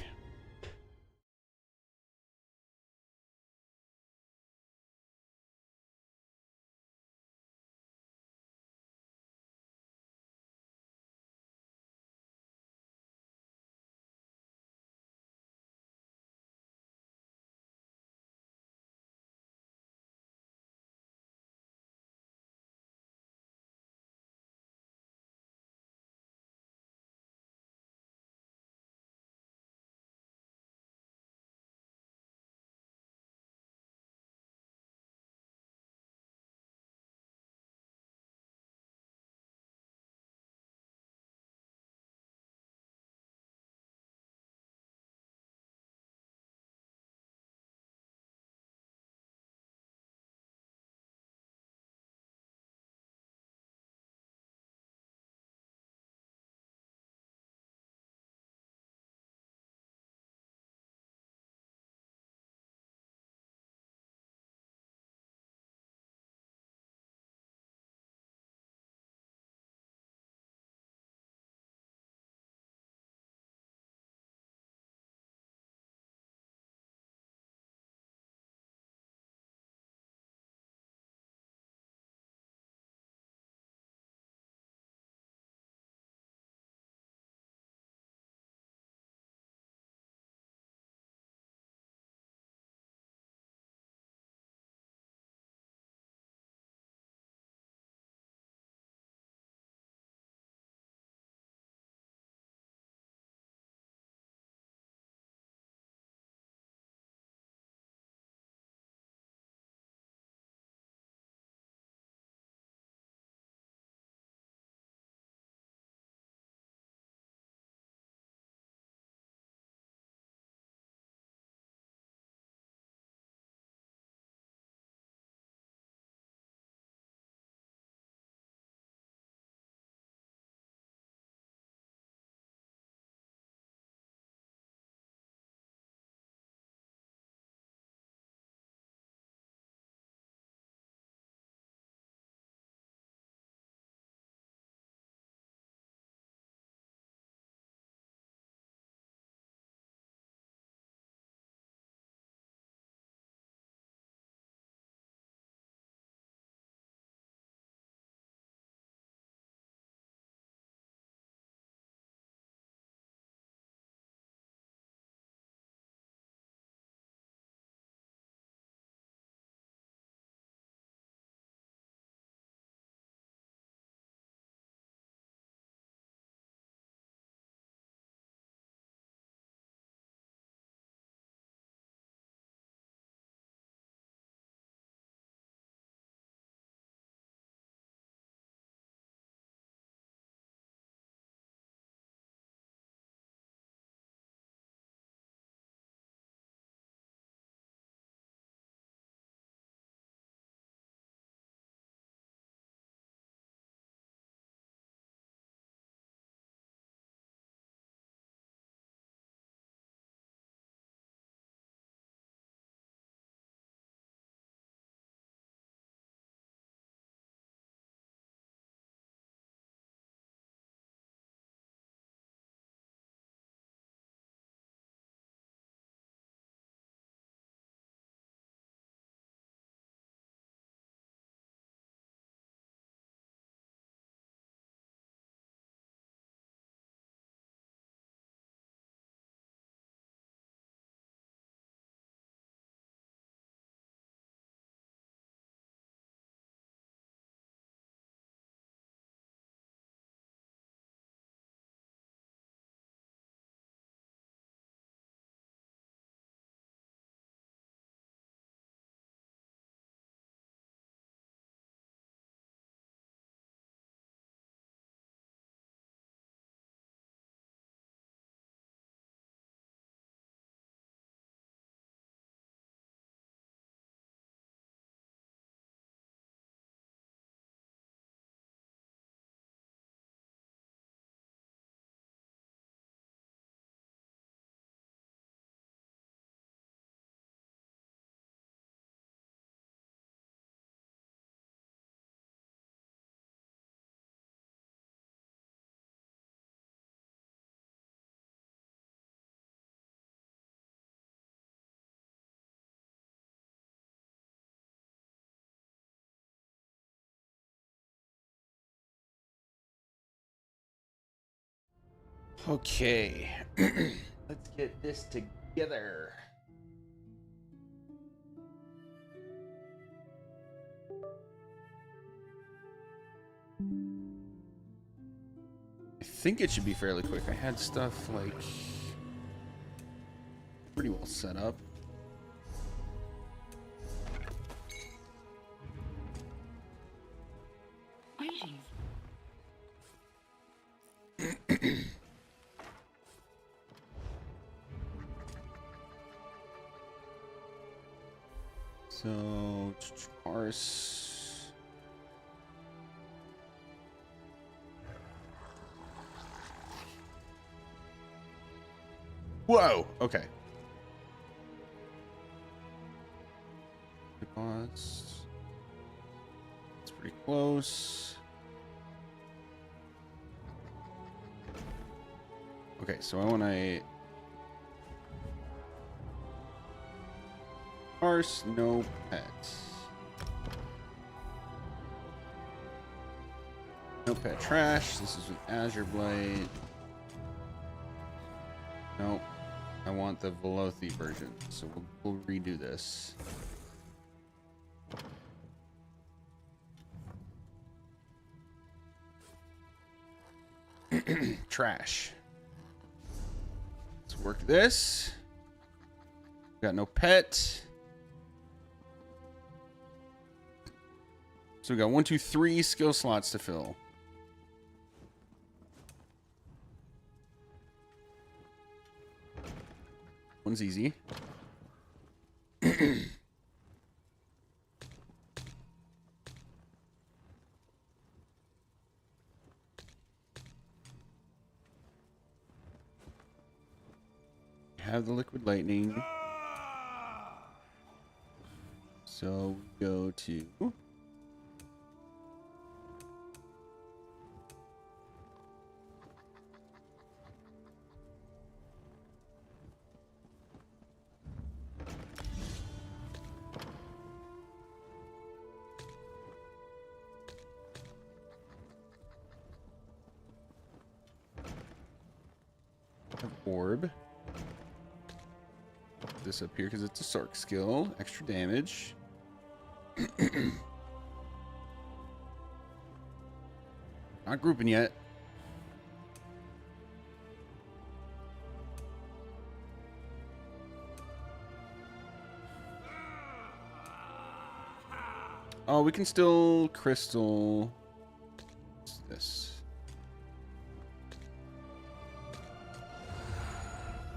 Okay. Let's get this together. I think it should be fairly quick. I had stuff like pretty well set up. So, parse. Whoa! Okay. Pause. It's pretty close. Okay, so I want to parse, no pet. No pet trash. This is with Azure Blade. Nope. I want the Velothi version, so we'll redo this. Trash. Let's work this. Got no pet. So we got 1, 2, 3 skill slots to fill. One's easy. Have the liquid lightning. So we go to orb. This up here because it's a Sark skill. Extra damage. Not grouping yet. Oh, we can still crystal. What's this?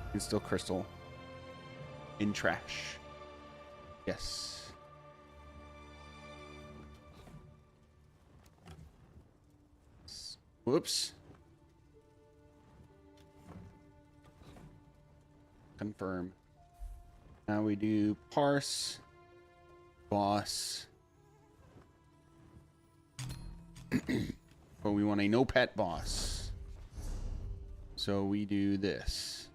We can still crystal in trash. Yes. Whoops. Confirm. Now we do parse, boss. But we want a no pet boss. So we do this.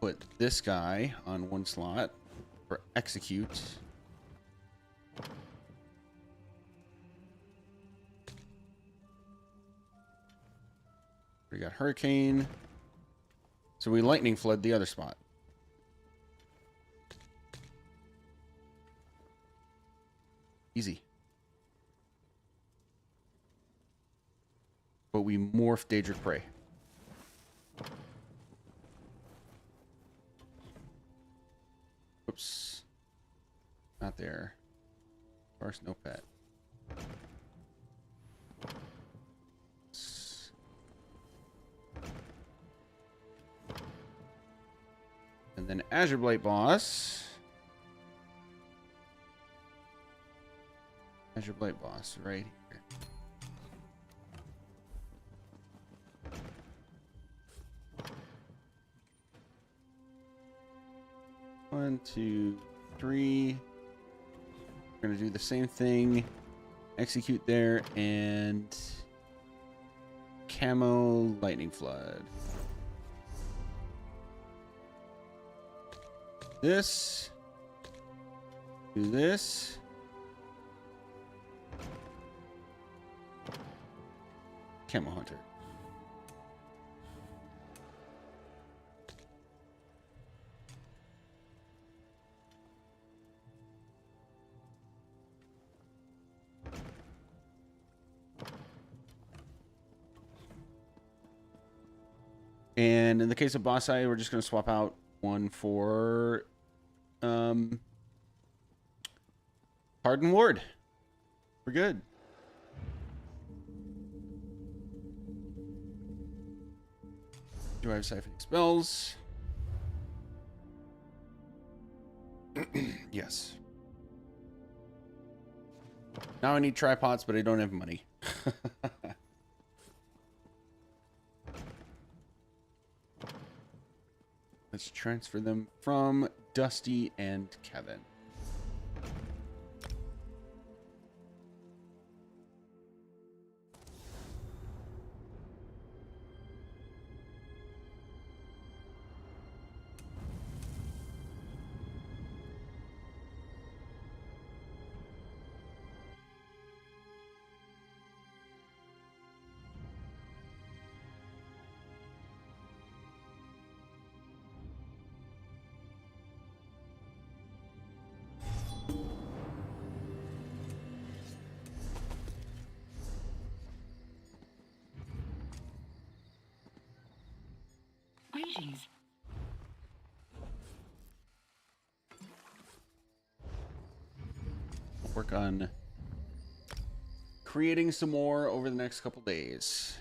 Put this guy on one slot for execute. We got hurricane. So we lightning flood the other spot. Easy. But we morph Daedric Prey. Whoops. Not there. First, no pet. And then Azure Blight boss. Azure Blight boss right here. One, two, three. We're gonna do the same thing. Execute there and camo lightning flood. This. Do this. Camo Hunter. And in the case of Boss Eye, we're just going to swap out one for Harden Ward. We're good. Do I have siphoning spells? Yes. Now I need tripods, but I don't have money. Let's transfer them from Dusty and Kevin. Greetings. Work on creating some more over the next couple days.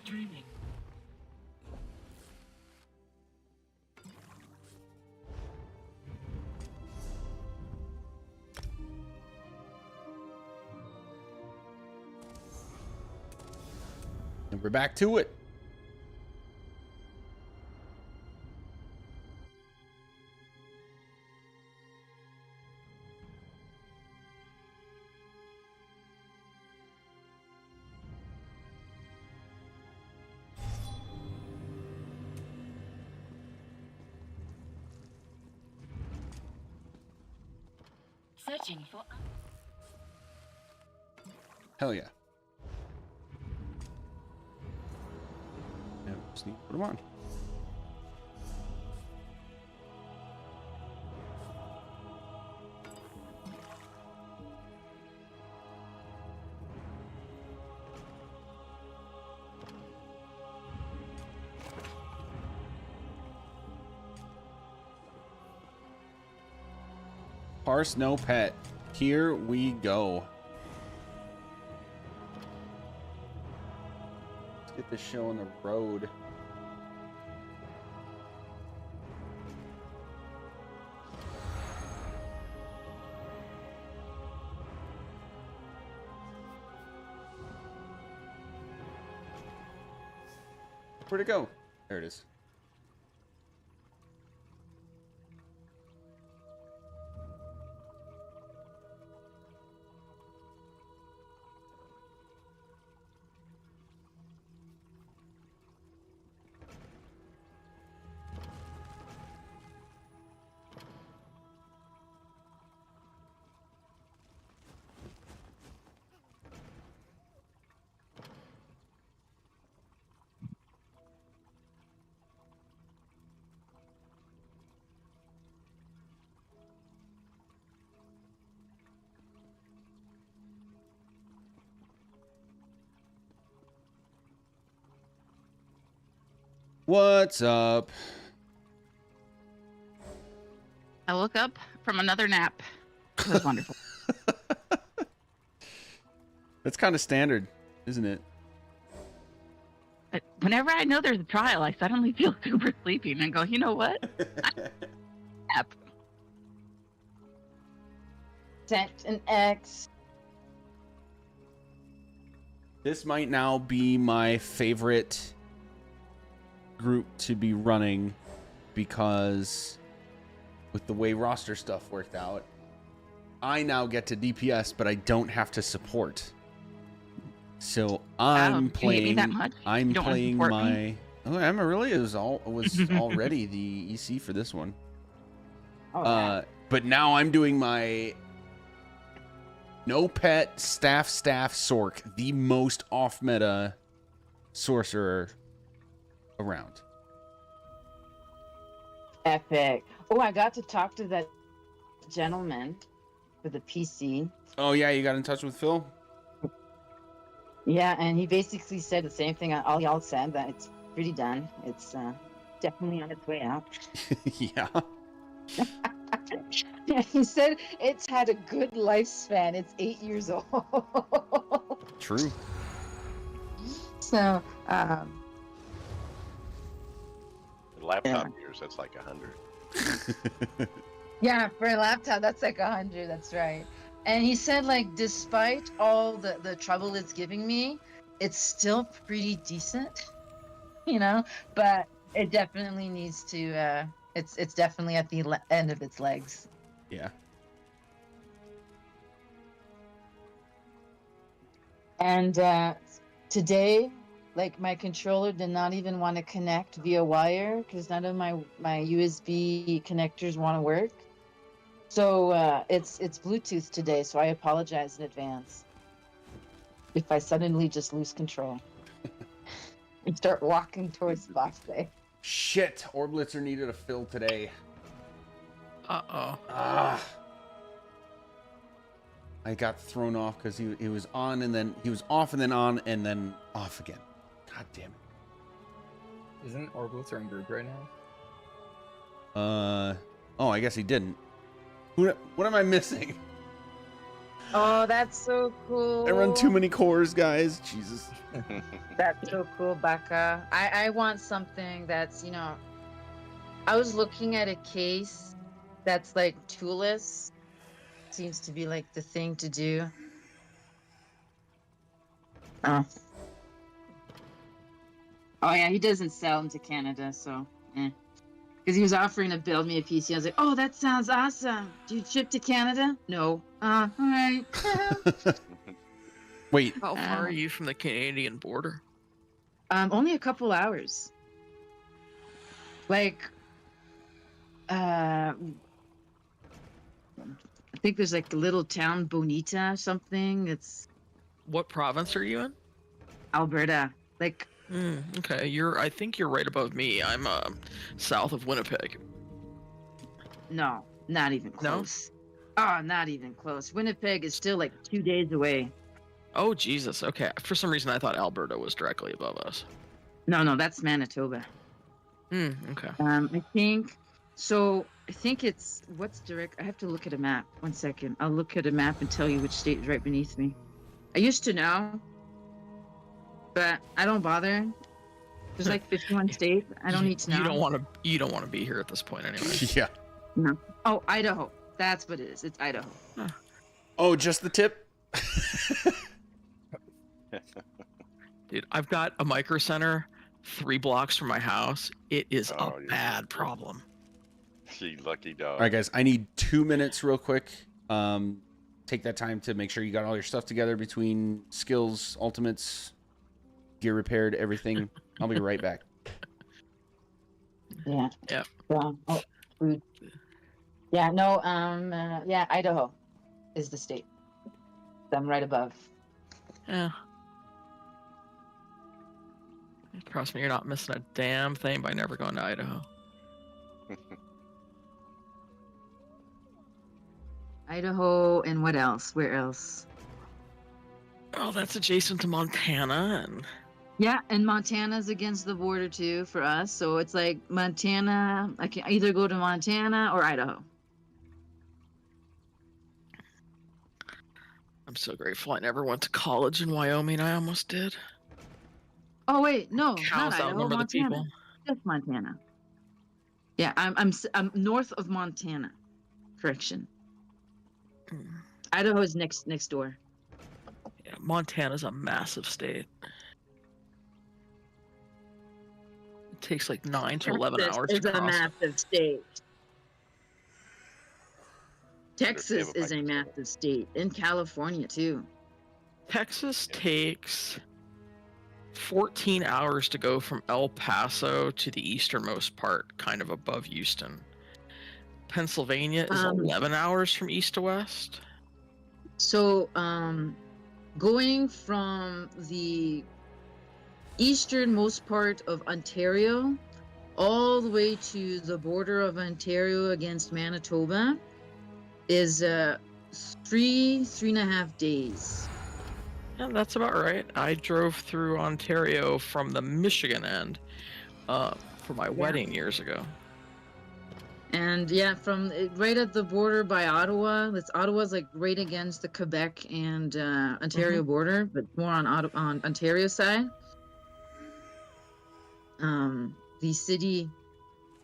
Dreaming. And we're back to it. Searching for. Hell yeah. Yeah, just need to put them on. Parse no pet. Here we go. Let's get this show on the road. Where'd it go? There it is. What's up? I woke up from another nap. It was wonderful. That's kind of standard, isn't it? But whenever I know there's a trial, I suddenly feel super sleepy and go, you know what? Nap. Sent an X. This might now be my favorite group to be running because with the way roster stuff worked out, I now get to DPS, but I don't have to support. So I'm do you hate me playing. that much? I'm You don't wanna playing support my. me? Oh, Amarillo was already the EC for this one. But now I'm doing my no pet staff Sork, the most off meta sorcerer around. Epic. Oh, I got to talk to that gentleman for the PC. Oh yeah, you got in touch with Phil? Yeah, and he basically said the same thing all y'all said, that it's pretty done. It's definitely on its way out. Yeah. Yeah, he said it's had a good lifespan. It's 8 years old. True. So, laptop years, that's like 100. yeah, for a laptop, that's like 100. That's right. And he said, like, despite all the trouble it's giving me, it's still pretty decent, you know. But it definitely needs to. It's definitely at the end of its legs. Yeah. And today, like, my controller did not even want to connect via wire because none of my USB connectors want to work. So it's Bluetooth today, so I apologize in advance if I suddenly just lose control and start walking towards boss bay. Shit, Orblitzer needed a fill today. Uh-oh. I got thrown off because he was on and then he was off and then on and then off again. God damn it. Isn't Orblitzer in group right now? Oh, I guess he didn't. What am I missing? Oh, that's so cool. I run too many cores, guys. Jesus. That's so cool, Baka. I want something that's, you know, I was looking at a case that's like toolless. Seems to be like the thing to do. Oh yeah, he doesn't sell them to Canada, so because he was offering to build me a PC. I was like, oh, that sounds awesome. Do you ship to Canada? No. All right. Wait. How far are you from the Canadian border? Only a couple hours. Like, I think there's like a little town, Bonita, or something. It's. What province are you in? Alberta. Like. Okay, I think you're right above me. I'm south of Winnipeg. No, not even close. No? Oh, not even close. Winnipeg is still like 2 days away. Oh, Jesus. Okay. For some reason, I thought Alberta was directly above us. No, that's Manitoba. Okay. I think so. I think it's what's direct. I have to look at a map. 1 second. I'll look at a map and tell you which state is right beneath me. I used to know, but I don't bother. There's like 51 states. I don't need to know. You don't want to be here at this point anyway. Yeah. No. Oh, Idaho. That's what it is. It's Idaho. Huh. Oh, just the tip? Dude, I've got a micro center 3 blocks from my house. It is a bad problem. Gee, lucky dog. All right, guys, I need 2 minutes real quick. Take that time to make sure you got all your stuff together between skills, ultimates, gear repaired, everything. I'll be right back. Yeah. Yeah. Oh, food. Yeah, no, yeah, Idaho is the state. I'm right above. Yeah. Trust me, you're not missing a damn thing by never going to Idaho. Idaho and what else? Where else? Oh, that's adjacent to Montana and. Yeah, and Montana's against the border too for us, so it's like Montana. I can either go to Montana or Idaho. I'm so grateful I never went to college in Wyoming. I almost did. Oh wait, no, Cows not Idaho, outnumber the Montana. people. Just Montana. Yeah, I'm north of Montana. Correction. Idaho is next door. Yeah, Montana's a massive state. It takes like 9 to 11 hours to It's a cross. massive state. Texas is a massive state, in California too. Texas takes 14 hours to go from El Paso to the easternmost part, kind of above Houston. Pennsylvania is 11 hours from east to west. So, going from the easternmost part of Ontario all the way to the border of Ontario against Manitoba is 3.5 days. Yeah, that's about right. I drove through Ontario from the Michigan end for my wedding years ago. And yeah, from right at the border by Ottawa. Ottawa's like right against the Quebec and Ontario border, but more on Ontario side. The city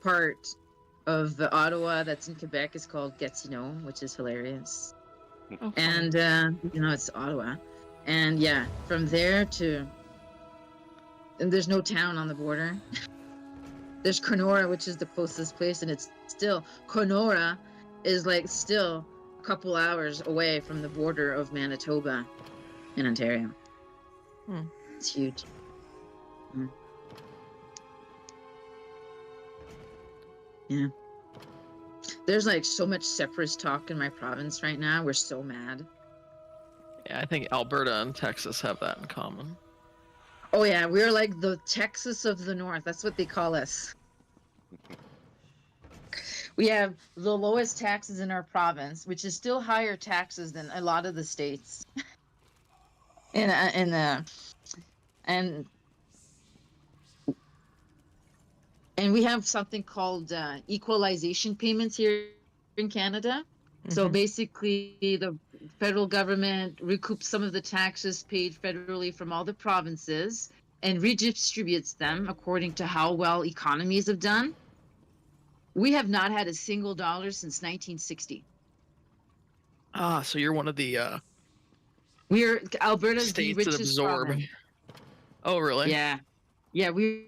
part of the Ottawa that's in Quebec is called Gatineau, which is hilarious. And it's Ottawa. And yeah, from there to, and there's no town on the border. There's Kenora, which is the closest place, and it's still, Kenora is like still a couple hours away from the border of Manitoba in Ontario. It's huge. Yeah. There's like so much separatist talk in my province right now. We're so mad. Yeah, I think Alberta and Texas have that in common. Oh yeah, we're like the Texas of the North. That's what they call us. We have the lowest taxes in our province, which is still higher taxes than a lot of the states. And we have something called equalization payments here in Canada. So basically, the federal government recoups some of the taxes paid federally from all the provinces and redistributes them according to how well economies have done. We have not had a single dollar since 1960. Ah, so you're one of the We're Alberta's states the that richest absorb. province. Oh, really? Yeah, we're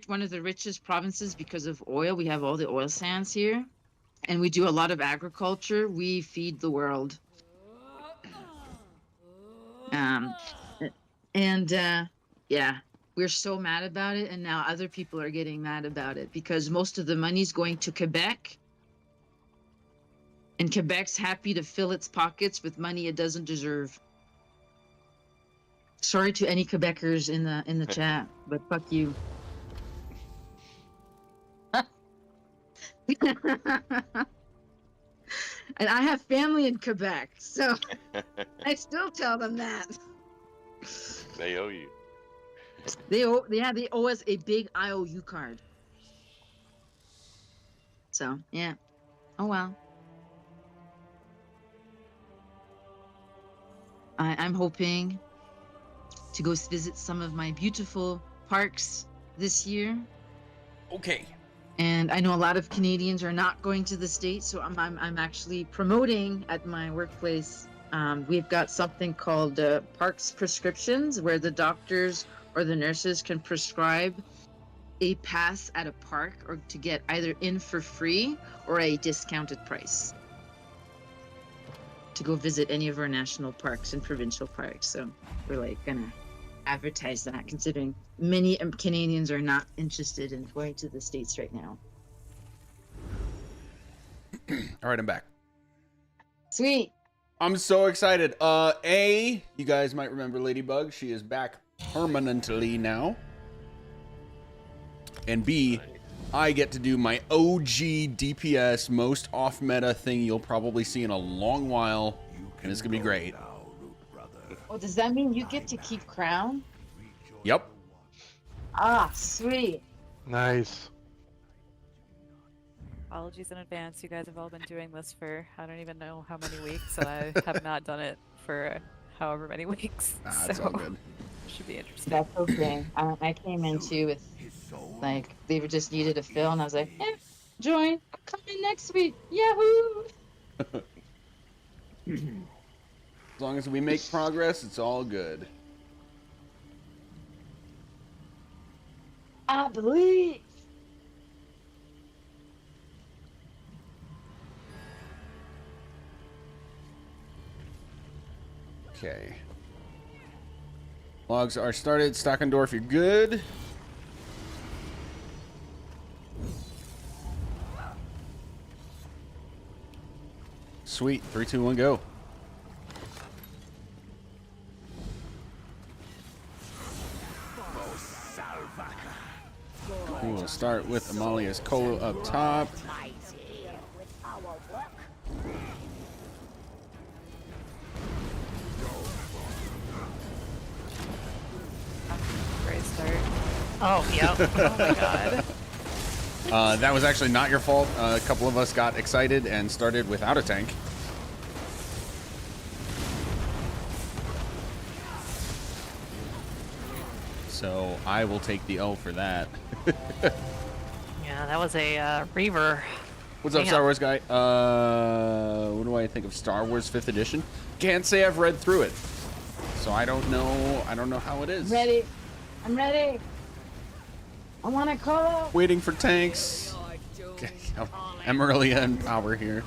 one of the richest provinces because of oil. We have all the oil sands here, and we do a lot of agriculture. We feed the world. Yeah, we're so mad about it, and now other people are getting mad about it because most of the money's going to Quebec, and Quebec's happy to fill its pockets with money it doesn't deserve. Sorry to any Quebecers in the chat, but fuck you. And I have family in Quebec, so I still tell them that. They owe you. They owe us a big IOU card. So yeah. Oh well. I'm hoping to go visit some of my beautiful parks this year. Okay. And I know a lot of Canadians are not going to the States, so I'm actually promoting at my workplace. We've got something called Parks Prescriptions, where the doctors or the nurses can prescribe a pass at a park or to get either in for free or a discounted price to go visit any of our national parks and provincial parks. So we're like gonna advertise that, considering many Canadians are not interested in going to the States right now. All right, I'm back. Sweet. I'm so excited. You guys might remember Ladybug. She is back permanently now. And B, I get to do my OG DPS most off meta thing you'll probably see in a long while, and it's gonna be great. Oh, does that mean you get to keep crown? Yep. Ah, sweet. Nice. Apologies in advance. You guys have all been doing this for I don't even know how many weeks, and I have not done it for however many weeks. That's all good. Should be interesting. That's okay. I came in too with like they were just needed a fill, and I was like, join. I'm coming next week. Yahoo! As long as we make progress, it's all good. I believe. Okay. Logs are started. Stockendorf, you're good. Sweet. 3, 2, 1, go. We'll start with Amalia's Colo up top. Great start. Oh, yep. Oh my god. That was actually not your fault. A couple of us got excited and started without a tank. So I will take the L for that. Yeah, that was a Reaver. What's up, Star Wars guy? What do I think of Star Wars 5th edition? Can't say I've read through it, so I don't know. I don't know how it is. Ready? I'm ready. I want to call out. Waiting for tanks. Okay, Emerelia and Power here.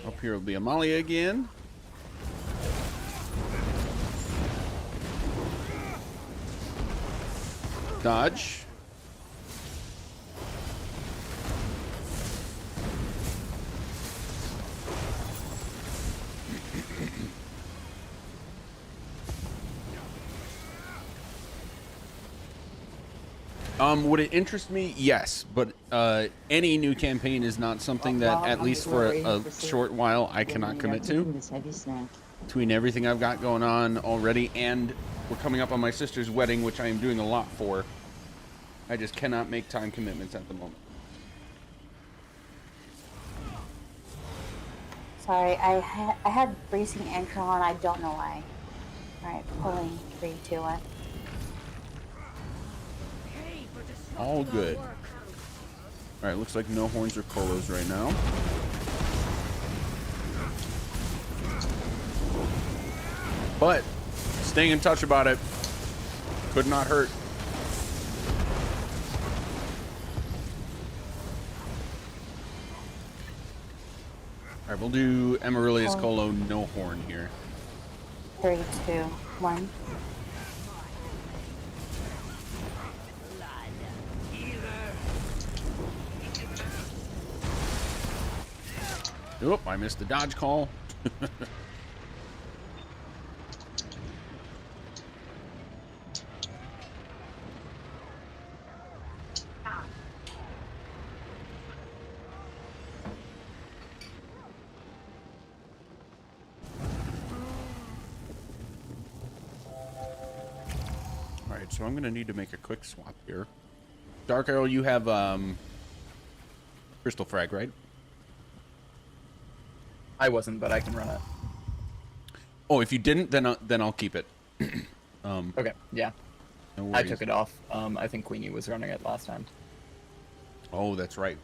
Up here will be Amalia again. Dodge. Would it interest me? Yes, but any new campaign is not something that, at least for a short while, I cannot commit to. Between everything I've got going on already, and we're coming up on my sister's wedding, which I am doing a lot for, I just cannot make time commitments at the moment. Sorry, I had bracing ankle on. I don't know why. All right, pulling 3, 2, 1. All good. All right, looks like no horns or colos right now. But staying in touch about it could not hurt. All right, we'll do Emerilia's Colo no horn here. 3, 2, 1. Oop, I missed the dodge call. Alright, so I'm going to need to make a quick swap here. Dark Arrow, you have Crystal Frag, right? I wasn't, but I can run it. Oh, if you didn't, then I'll keep it. Okay, yeah. No I took it off. I think Queenie was running it last time. Oh, that's right.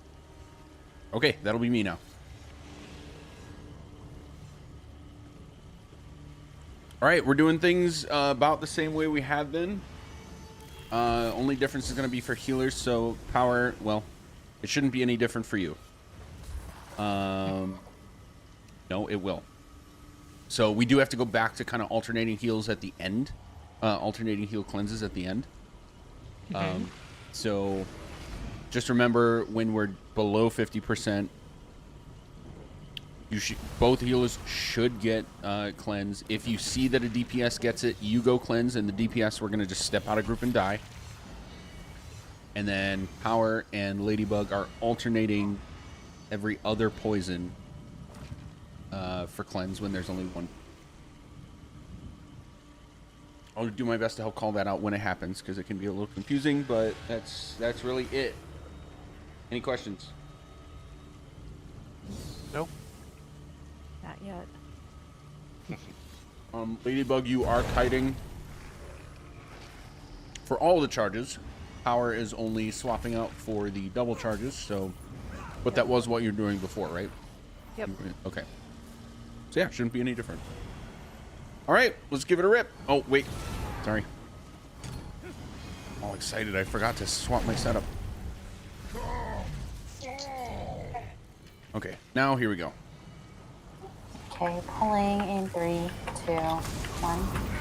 Okay, that'll be me now. All right, we're doing things about the same way we have been. Only difference is going to be for healers, so Power, well, it shouldn't be any different for you. No, it will. So we do have to go back to kind of alternating heals at the end. Alternating heal cleanses at the end. So just remember, when we're below 50%, both healers should get cleanse. If you see that a DPS gets it, you go cleanse, and the DPS, we're going to just step out of group and die. And then Power and Ladybug are alternating every other poison for cleanse when there's only one. I'll do my best to help call that out when it happens, because it can be a little confusing, but that's really it. Any questions? Nope. Not yet. Ladybug, you are kiting for all the charges. Power is only swapping out for the double charges, so But that was what you're doing before, right? Yep. Okay. So yeah, shouldn't be any different. All right, let's give it a rip. Oh, wait. Sorry. All excited. I forgot to swap my setup. Okay, now here we go. Okay, pulling in 3, 2, 1.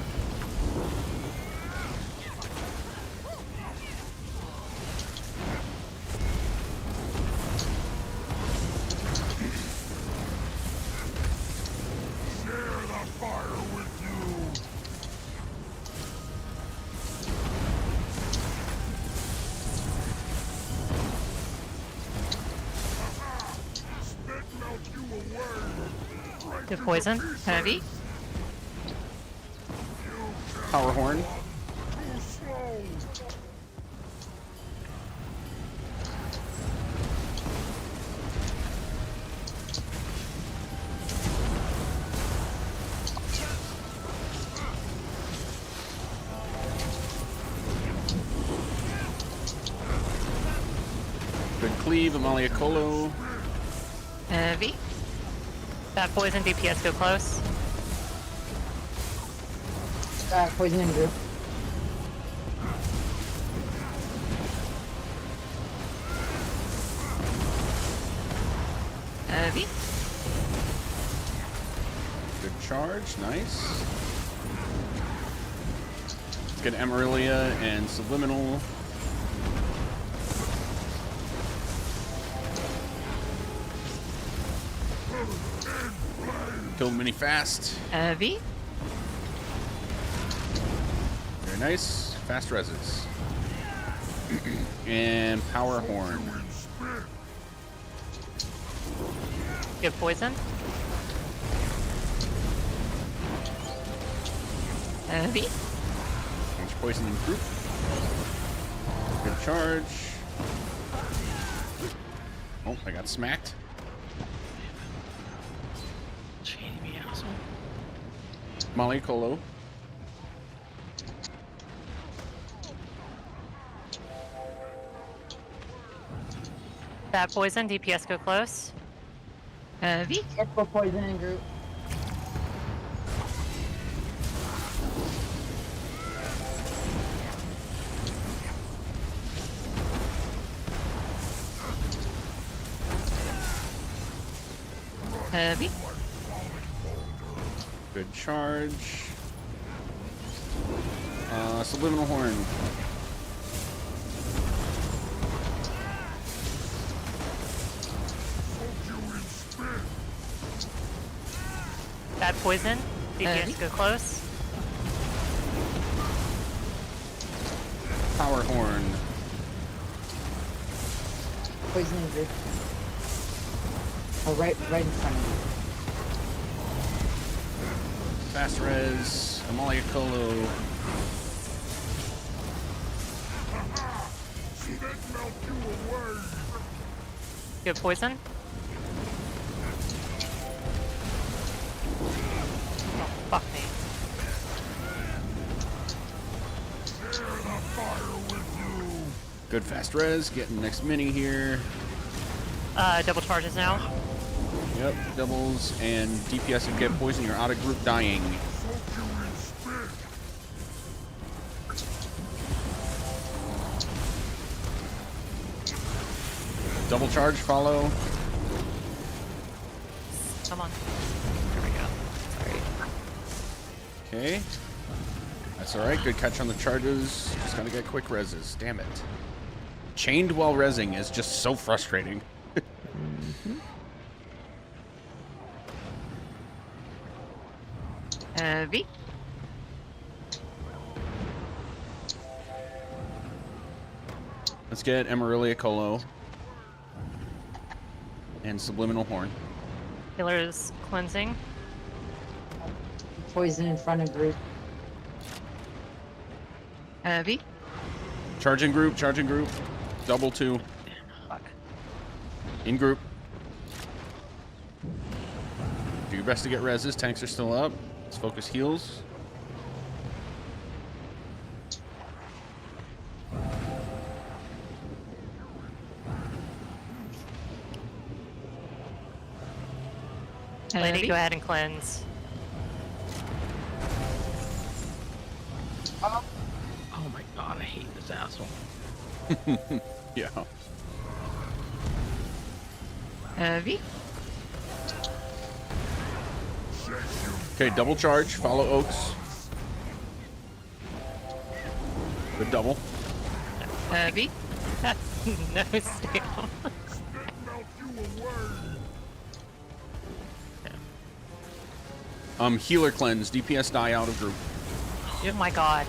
Good poison. Heavy. Power horn. Good cleave, Amalia Colo. Heavy. That poison DPS go close. Poison in group. Heavy. Good charge, nice. Let's get Amarillia and Subliminal. Kill Mini fast. Heavy. Very nice. Fast reses. And power horn. Good poison. Heavy. Change poison in group. Good charge. Oh, I got smacked. Molly Colo. That poison DPS go close. Heavy. Careful poison in group. Heavy. Good charge. Subliminal horn. That poison DPS go close. Power horn. Poison in group. Oh, right in front of you. Fast res. Amalia Colo. Good poison. Oh, fuck me. Good fast res. Getting next mini here. Double charges now. Yep, doubles and DPS and get poison. You're out of group dying. Double charge, follow. Come on. Here we go. Sorry. Okay. That's alright. Good catch on the charges. Just gotta get quick reses. Damn it. Chained while resing is just so frustrating. Heavy. Let's get Amarillia Colo and Subliminal Horn. Healer's cleansing. Poison in front of group. Heavy. Charging group, charging group. Double 2. Fuck. In group. Do your best to get reses. Tanks are still up. Let's focus heals. Lady, go ahead and cleanse. Oh my god, I hate this asshole. Yeah. Heavy. Okay, double charge. Follow Oaks. Good double. Heavy. No steel. Healer cleanse. DPS die out of group. Oh my god.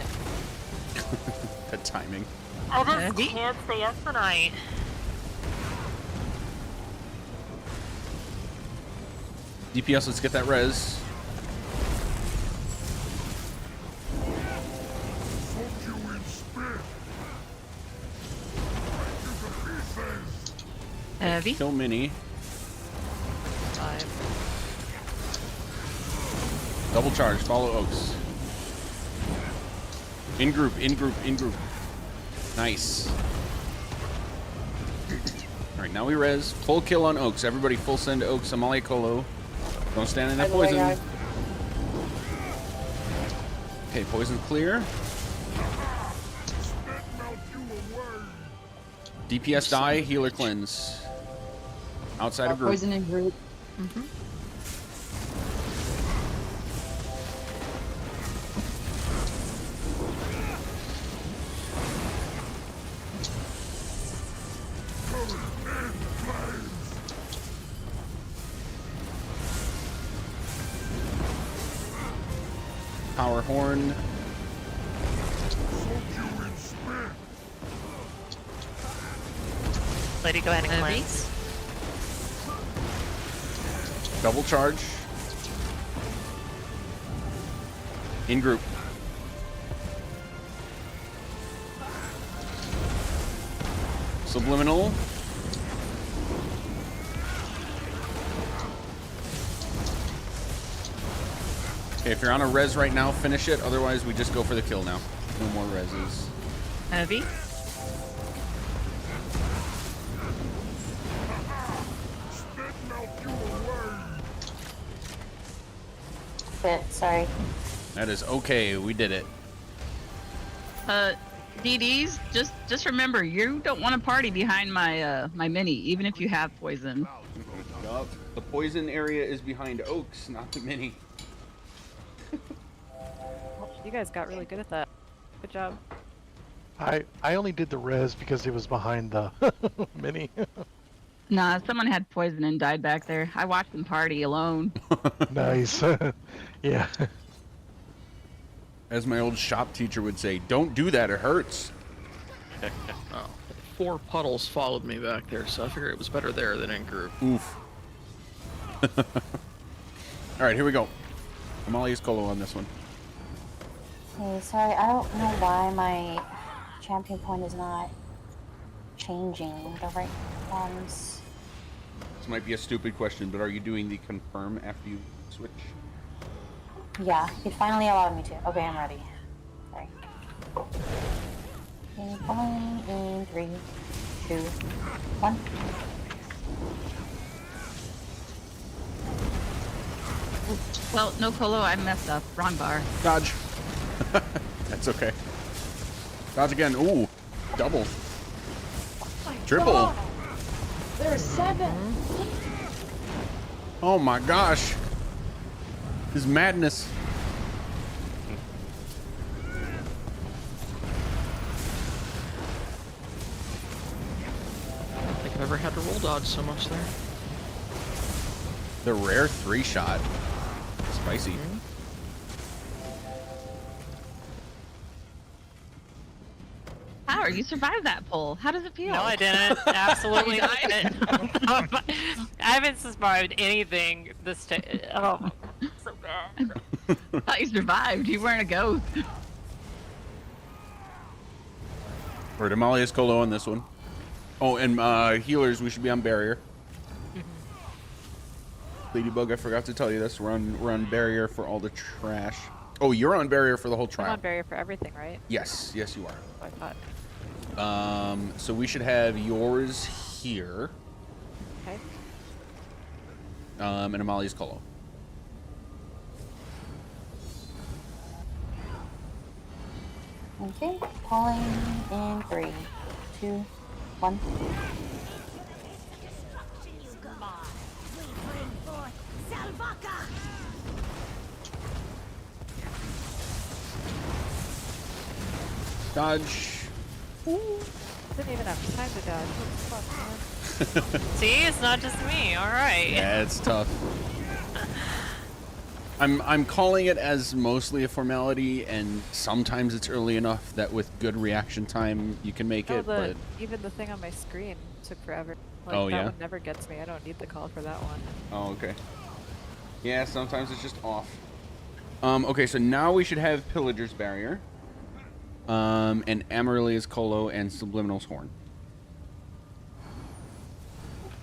That timing. I just can't stay up tonight. DPS, let's get that res. Heavy. Kill Mini. 5. Double charge. Follow Oaks. In group, in group, in group. Nice. Alright, now we res. Full kill on Oaks. Everybody full send Oaks. Amalia Colo. Don't stand in that poison. Okay, poison clear. DPS die, healer cleanse. Outside of group. Poison in group. Power horn. Lady, go ahead and cleanse. Double charge. In group. Subliminal. Okay, if you're on a res right now, finish it. Otherwise, we just go for the kill now. No more reses. Heavy. Sorry. That is okay. We did it. DDs, just remember, you don't want to party behind my my mini, even if you have poison. Yup. The poison area is behind Oaks, not the mini. Well, you guys got really good at that. Good job. I only did the res because it was behind the mini. Nah, someone had poison and died back there. I watched them party alone. Nice. Yeah. As my old shop teacher would say, don't do that, it hurts. Oh, 4 puddles followed me back there, so I figured it was better there than in group. Oof. Alright, here we go. Amalia's Colo on this one. Hey, sorry, I don't know why my champion point is not changing the right ones. This might be a stupid question, but are you doing the confirm after you switch? Yeah, he finally allowed me to. Okay, I'm ready. Sorry. In 3, 2, 1. Well, no Colo, I messed up. Wrong bar. Dodge. That's okay. Dodge again. Ooh, double. Triple. God. There's 7. Oh my gosh. This is madness. I don't think I've ever had to roll dodge so much there. The rare 3-shot. Spicy. Howard, you survived that pull. How does it feel? No, I didn't. Absolutely not. I haven't survived anything this time. Oh, so bad. I thought you survived. You weren't a ghost. We're Amalia's Colo on this one. Oh, and healers, we should be on barrier. Ladybug, I forgot to tell you this. We're on barrier for all the trash. Oh, you're on barrier for the whole I'm trial. on barrier for everything, right? Yes, yes, you are. I thought. So we should have yours here. Okay. And Amalia's Colo. Okay, calling in 3, 2, 1. Dodge. Didn't even have time to dodge. What the fuck, man? See, it's not just me. All right. Yeah, it's tough. I'm calling it as mostly a formality, and sometimes it's early enough that with good reaction time you can make it. But Even the thing on my screen took forever. Like, Oh, that yeah? one never gets me. I don't need the call for that one. oh, okay. Yeah, sometimes it's just off. Okay, so now we should have Pillager's Barrier, and Amaryllia's Colo, and Subliminal's Horn.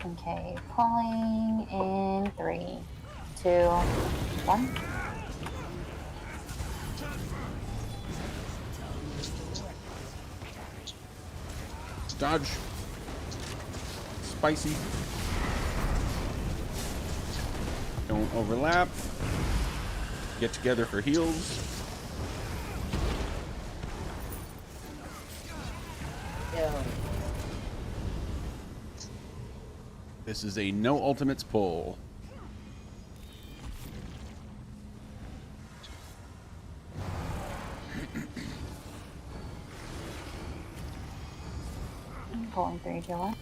Okay, calling in 3, 2, 1. Dodge. Spicy. Don't overlap. Get together for heals. This is a no ultimates pull. Calling 3, 2, 1.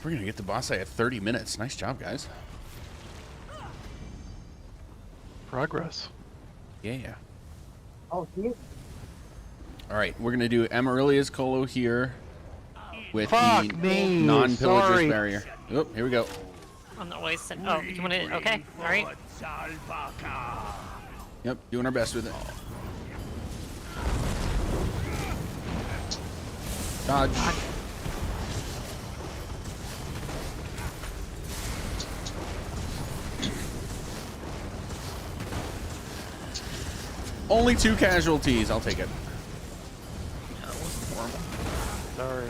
We're gonna get the boss fight at 30 minutes. Nice job, guys. Progress. Yeah. Oh, here. All right, we're gonna do Amaryllia's Colo here with Fuck the me, non-pillager's sorry. barrier. Oh, here we go. I'm not wasting. Oh, you want to? Okay. All right. Yep, doing our best with it. Dodge. Only 2 casualties. I'll take it. That wasn't horrible. Sorry.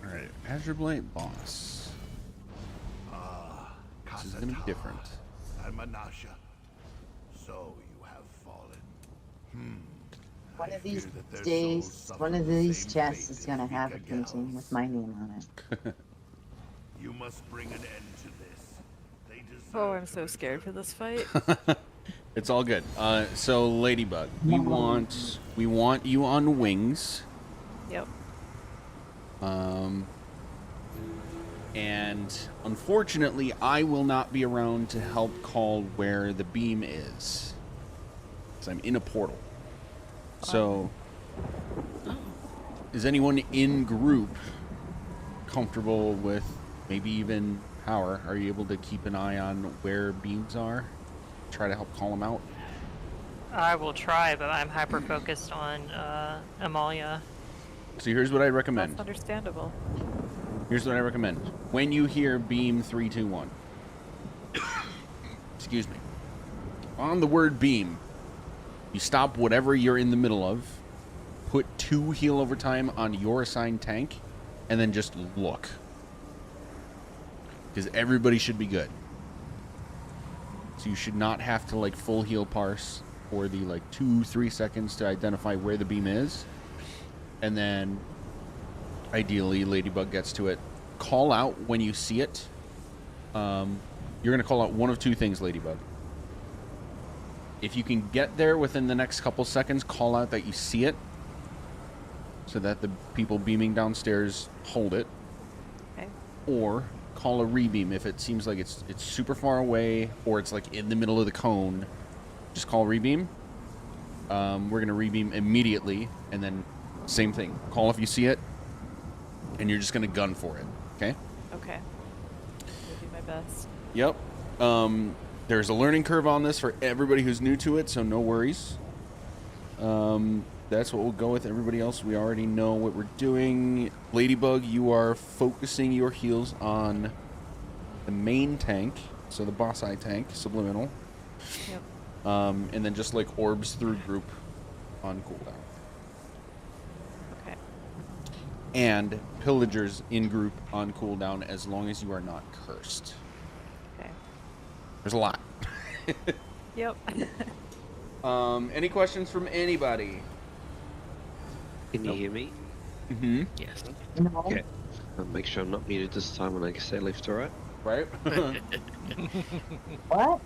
All right, Azure Blade boss. This is gonna be different. And Menasha. So you have fallen. One of these days, one of these chests is gonna have a painting with my name on it. You must bring an end to this. They deserve Oh, I'm so scared for this fight. It's all good. So Ladybug, we want you on wings. Yep. And unfortunately, I will not be around to help call where the beam is, because I'm in a portal. So, is anyone in group comfortable with maybe even power? Are you able to keep an eye on where beams are? Try to help call them out? I will try, but I'm hyper focused on Amalia. So here's what I recommend. That's understandable. Here's what I recommend. When you hear beam 3, 2, 1, excuse me, on the word beam, you stop whatever you're in the middle of, put 2 heal over time on your assigned tank, and then just look. Because everybody should be good. So you should not have to like full heal parse for the like 2-3 seconds to identify where the beam is. And then ideally Ladybug gets to it. Call out when you see it. You're going to call out one of 2 things, Ladybug. If you can get there within the next couple seconds, call out that you see it, so that the people beaming downstairs hold it. Okay. Or call a rebeam if it seems like it's super far away, or it's like in the middle of the cone. Just call rebeam. We're going to rebeam immediately, and then same thing. Call if you see it, and you're just going to gun for it. Okay? Okay. I'll do my best. Yep. There's a learning curve on this for everybody who's new to it, so no worries. That's what we'll go with. Everybody else, we already know what we're doing. Ladybug, you are focusing your heals on the main tank, so the boss eye tank, Subliminal. Yep. And then just like orbs through group on cooldown. Okay. And pillagers in group on cooldown as long as you are not cursed. Okay. There's a lot. Yep. Any questions from anybody? Can you hear me? Mm-hmm. Yes. No. Okay. I'll make sure I'm not muted this time when I say left or right. Right? What?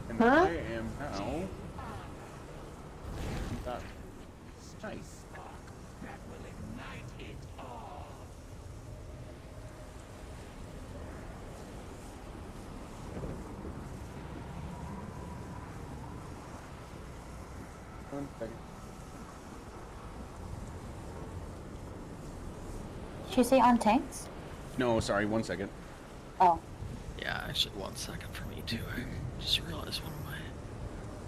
And Huh? I am now. Nice. One second. Did you say on tanks? No, sorry, 1 second. Oh. Yeah, actually 1 second for me too. I just realized one of my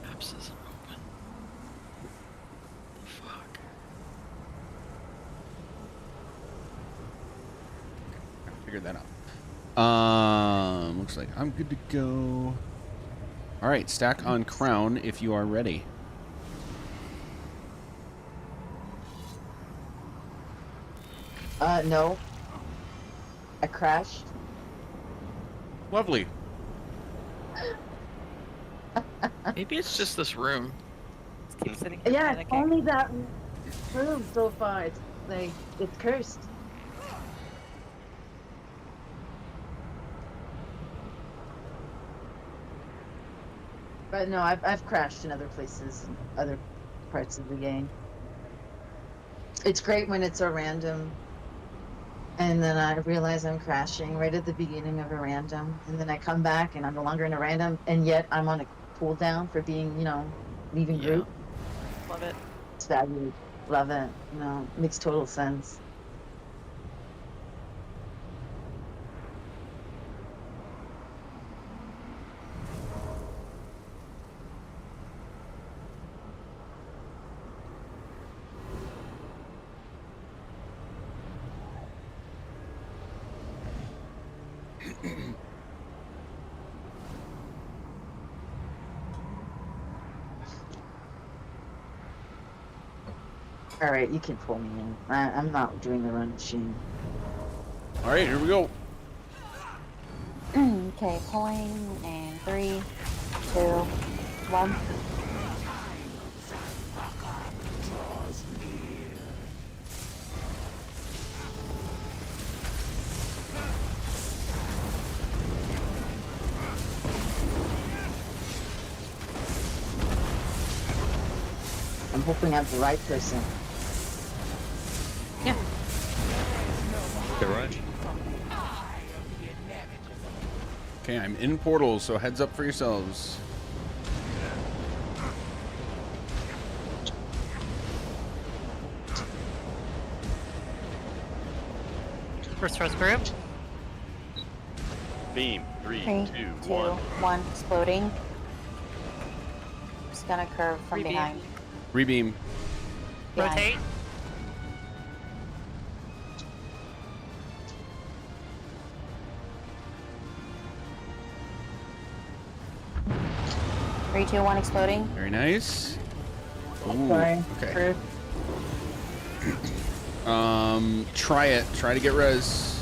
apps isn't open. The fuck? I figured that out. Looks like I'm good to go. All right, stack on crown if you are ready. No. I crashed. Lovely. Maybe it's just this room. Just keep sitting here Yeah, it's panicking. only that room so far. It's like, it's cursed. But no, I've crashed in other places, in other parts of the game. It's great when it's a random, and then I realize I'm crashing right at the beginning of a random, and then I come back and I'm no longer in a random, and yet I'm on a cooldown for being, you know, leaving group. Love it. It's fabulous. Love it. You know, makes total sense. All right, you can pull me in. I'm not doing the run machine. All right, here we go. Okay, pulling in 3, 2, 1. I'm hoping I'm the right person. Yeah. You're right. Okay, I'm in portals, so heads up for yourselves. First group. Beam. 3, 2, 3, 2, 1. 1. Exploding. Just gonna curve from Rebeam. behind. Rebeam. Behind. Rotate. Three, two, one. Exploding. Very nice. Ooh, Sorry. okay. Try it. Try to get res.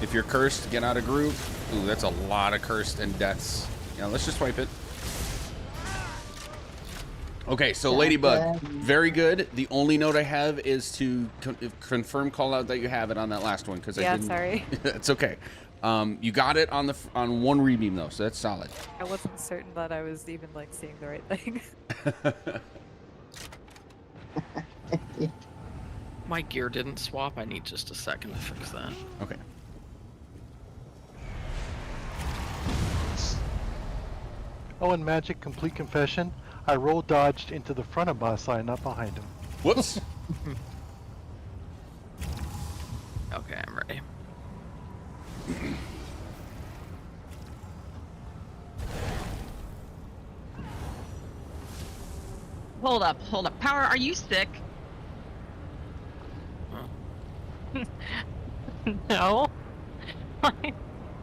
If you're cursed, get out of group. Ooh, that's a lot of cursed and deaths. Yeah, let's just wipe it. Okay, so Ladybug, very good. The only note I have is to confirm call out that you have it on that last one because I Yeah, didn't. sorry. It's okay. You got it on on one rebeam though, so that's solid. I wasn't certain that I was even like seeing the right thing. My gear didn't swap. I need just a second to fix that. Okay. Oh, and magic complete confession. I roll dodged into the front of Masai, not behind him. Whoops. Okay, I'm ready. hold up. Power, are you sick? No.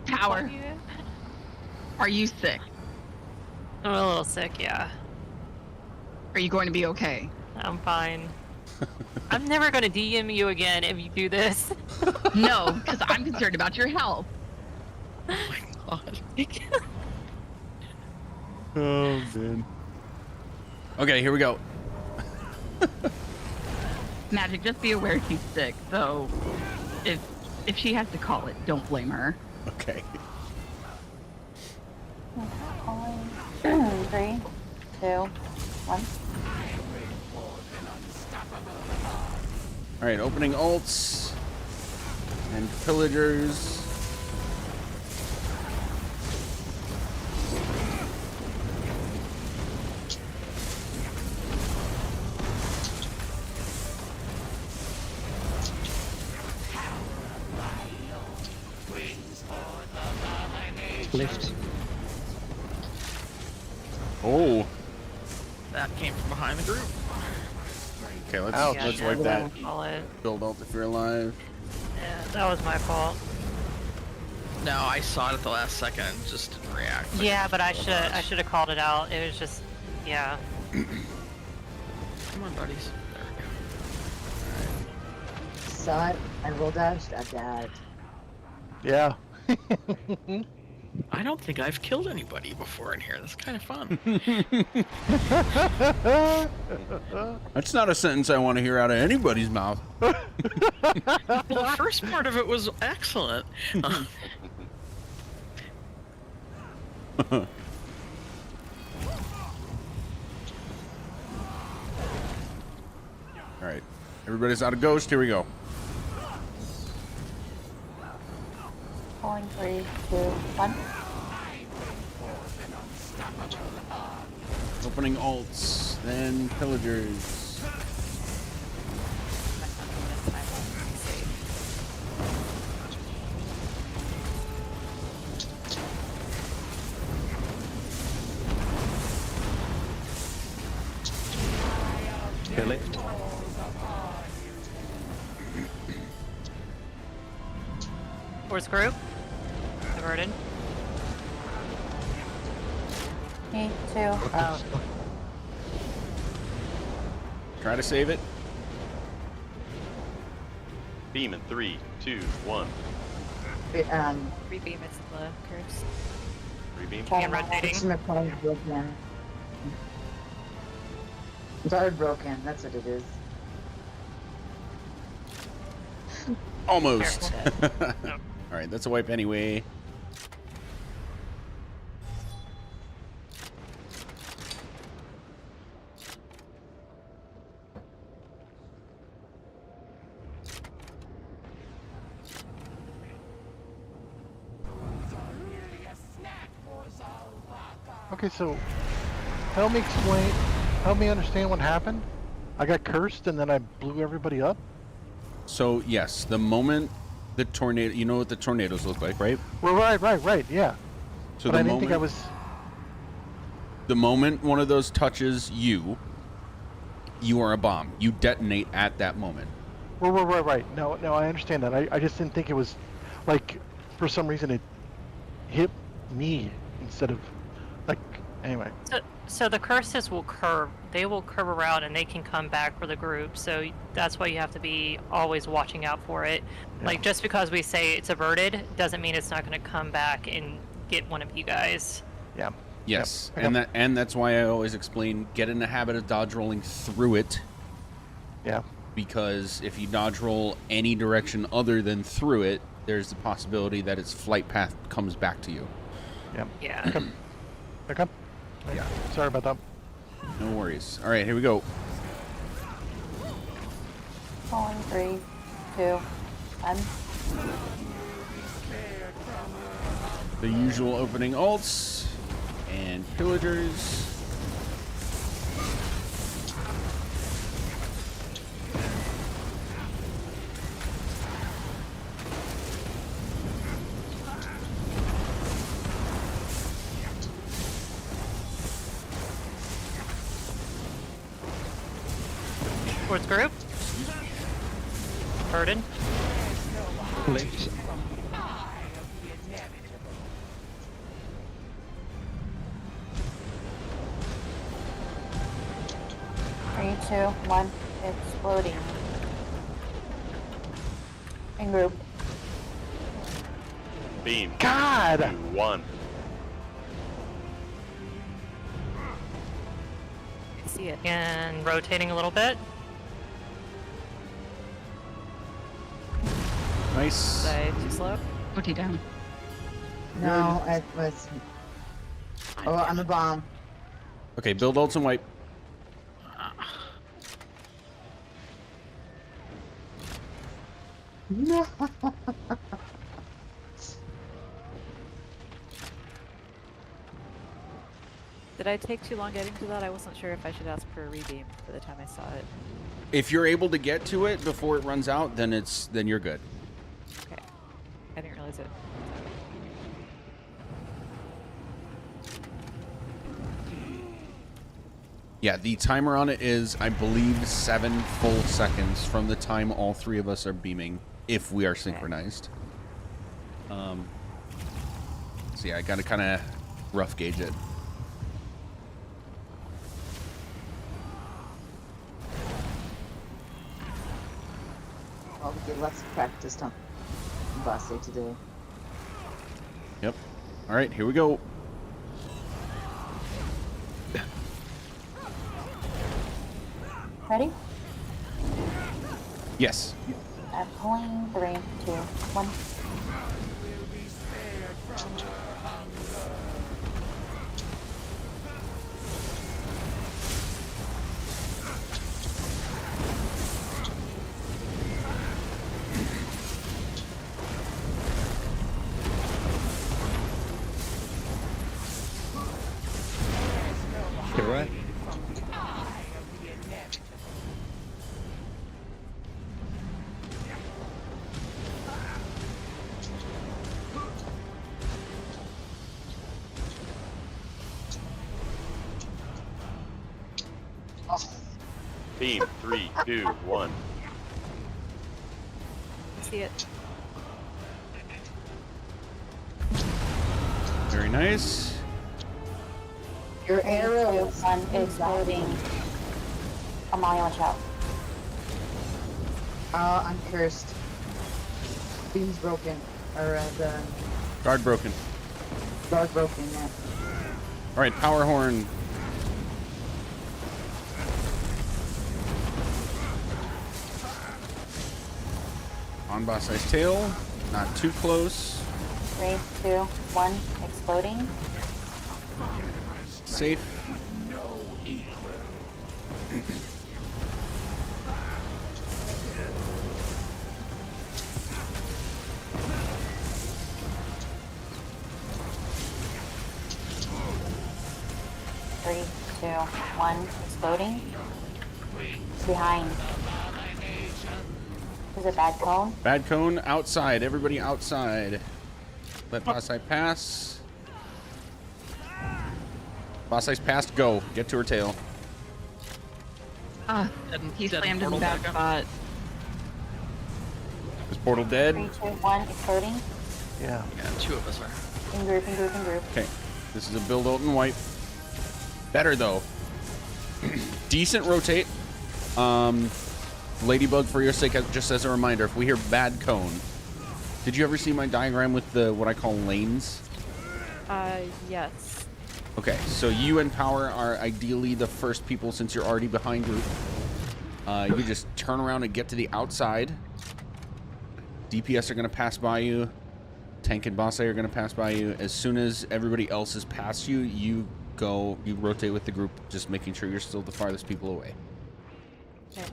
Power, are you sick? I'm a little sick, yeah. Are you going to be okay? I'm fine. I'm never gonna DM you again if you do this. No, because I'm concerned about your health. Oh my god. Oh, man. Okay, here we go. Magic, just be aware she's sick. So, if she has to call it, don't blame her. Okay. 3, 2, 1. All right, opening ults and pillagers. Lift. Oh. That came from behind the group. Okay, let's Yeah, let's sure, wipe that. we'll call it. Build ult if you're alive. Yeah, that was my fault. No, I saw it at the last second and just didn't react. Yeah, but I should have called it out. It was just, yeah. Come on, buddies. There we go. Saw it. I rolled dashed at that. Yeah. I don't think I've killed anybody before in here. That's kind of fun. That's not a sentence I want to hear out of anybody's mouth. Well, the first part of it was excellent. All right, everybody's out of ghost. Here we go. Calling 3, 2, 1. Opening ults, then pillagers. Lift. Where's group? Diverted. Me too. Try to save it. Beam in 3, 2, 1. Rebeam is the curse. Rebeam. And rotating. It's broken. It's already broken. That's what it is. Almost. All right, that's a wipe anyway. Okay, so help me understand what happened. I got cursed and then I blew everybody up. So yes, the moment the tornado, you know what the tornadoes look like, right? Well, right, yeah. So but I didn't think I was. The moment one of those touches you, you are a bomb. You detonate at that moment. Well, right. No, I understand that. I just didn't think it was, like, for some reason it hit me instead of, like, anyway. So the curses will curve. They will curve around and they can come back for the group. So that's why you have to be always watching out for it. Yeah. Like, just because we say it's averted doesn't mean it's not going to come back and get one of you guys. Yeah. Yes, Yep. and that's why I always explain: get in the habit of dodge rolling through it. Yeah. Because if you dodge roll any direction other than through it, there's the possibility that its flight path comes back to you. Yeah. Yeah. Okay. Yeah. Sorry about that. No worries. All right, here we go. Calling 3, 2, 1. The usual opening ults and pillagers. towards group. Burden. Left. 3, 2, 1. Exploding. In group. Beam. God! 2, 1. I see it. And rotating a little bit. Nice. Was I too slow? Put you down. No, it was. Oh, I'm a bomb. Okay, build ults and wipe. No. Did I take too long getting to that? I wasn't sure if I should ask for a rebeam by the time I saw it. If you're able to get to it before it runs out, then you're good. Okay. I didn't realize it. Yeah, the timer on it is, I believe, 7 full seconds from the time all three of us are beaming, if we are synchronized. So yeah, I gotta kind of rough gauge it. Well, we did lots of practice on Boss Day today. Yep. All right, here we go. Ready? Yes. I'm pulling 3, 2, 1. You're right. Beam. 3, 2, 1. See it. Very nice. Your arrow 1 exploding. Amalia, watch out. Oh, I'm cursed. Beam's broken. Or the Guard broken. guard broken, yeah. All right, power horn. On boss size tail. Not too close. 3, 2, 1. Exploding. Safe. Three, 2, 1. Exploding. Behind. Is it bad cone? Bad cone outside. Everybody outside. Let boss size pass. Boss size passed. Go. Get to her tail. Ah, he slammed in the back spot. Is portal dead? 3, 2, 1. Exploding. Yeah. Yeah, 2 of us are. In group, in group, in group. Okay. This is a build ult and wipe. Better though. Decent rotate. Ladybug, for your sake, just as a reminder, if we hear bad cone, did you ever see my diagram with the what I call lanes? Yes. Okay, so you and Power are ideally the first people since you're already behind group. You just turn around and get to the outside. DPS are going to pass by you. Tank and Boss A are going to pass by you. As soon as everybody else is past you, you rotate with the group, just making sure you're still the farthest people away. Okay.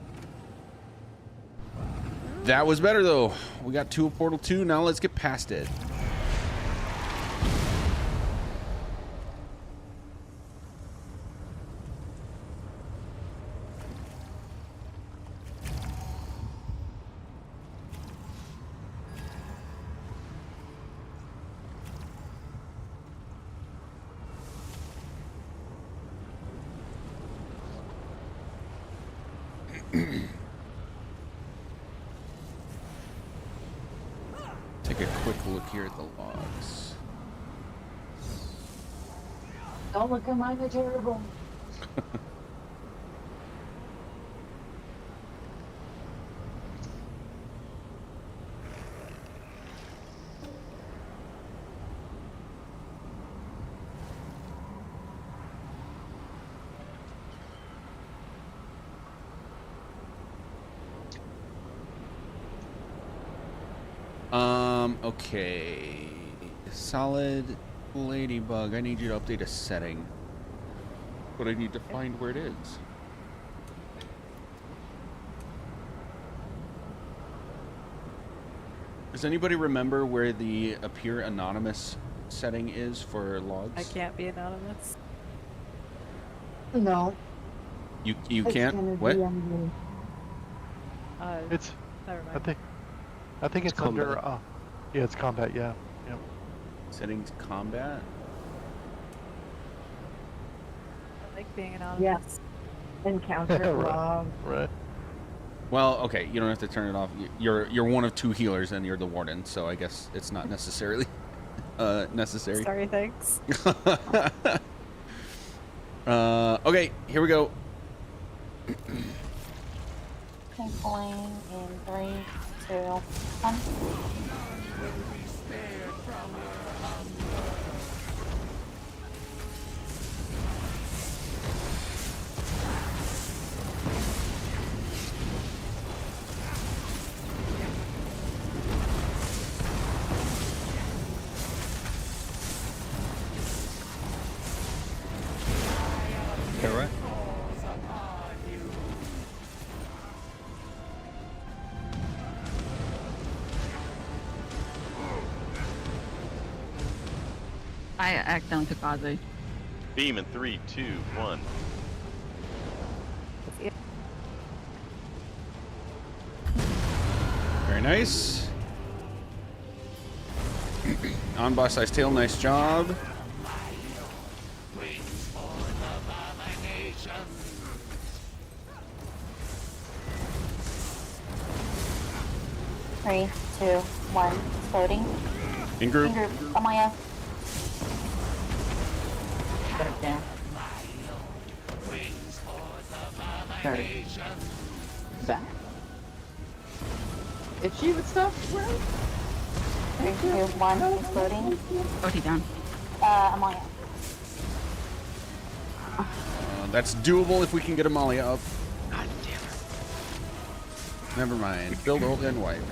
That was better though. We got 2 of Portal 2. Now let's get past it. Take a quick look here at the logs. Don't look at mine, they're terrible. Okay. Solid Ladybug, I need you to update a setting. But I need to find where it is. Does anybody remember where the appear anonymous setting is for logs? I can't be anonymous. No. You It's can't? gonna What? be under- It's. Never I mind. think it's under. Yeah, it's combat. Yeah. Yep. Settings combat? I like being anonymous. Encounter Right. log. Right. Well, okay, you don't have to turn it off. You're one of two healers and you're the warden, so I guess it's not necessarily necessary. Sorry, thanks. Okay, here we go. Pulling in 3, 2, 1. Correct. I accidentally took Ozzy. Beam in 3, 2, 1. Very nice. On boss size tail, nice job. Three, two, one. Exploding. In group. In group. Amaya. Back down. Start. Back. If she would stop running. 3, 2, 1. Exploding. OT down. Amaya. That's doable if we can get Amalia up. God damn it. Never mind. Build, ult, and wipe.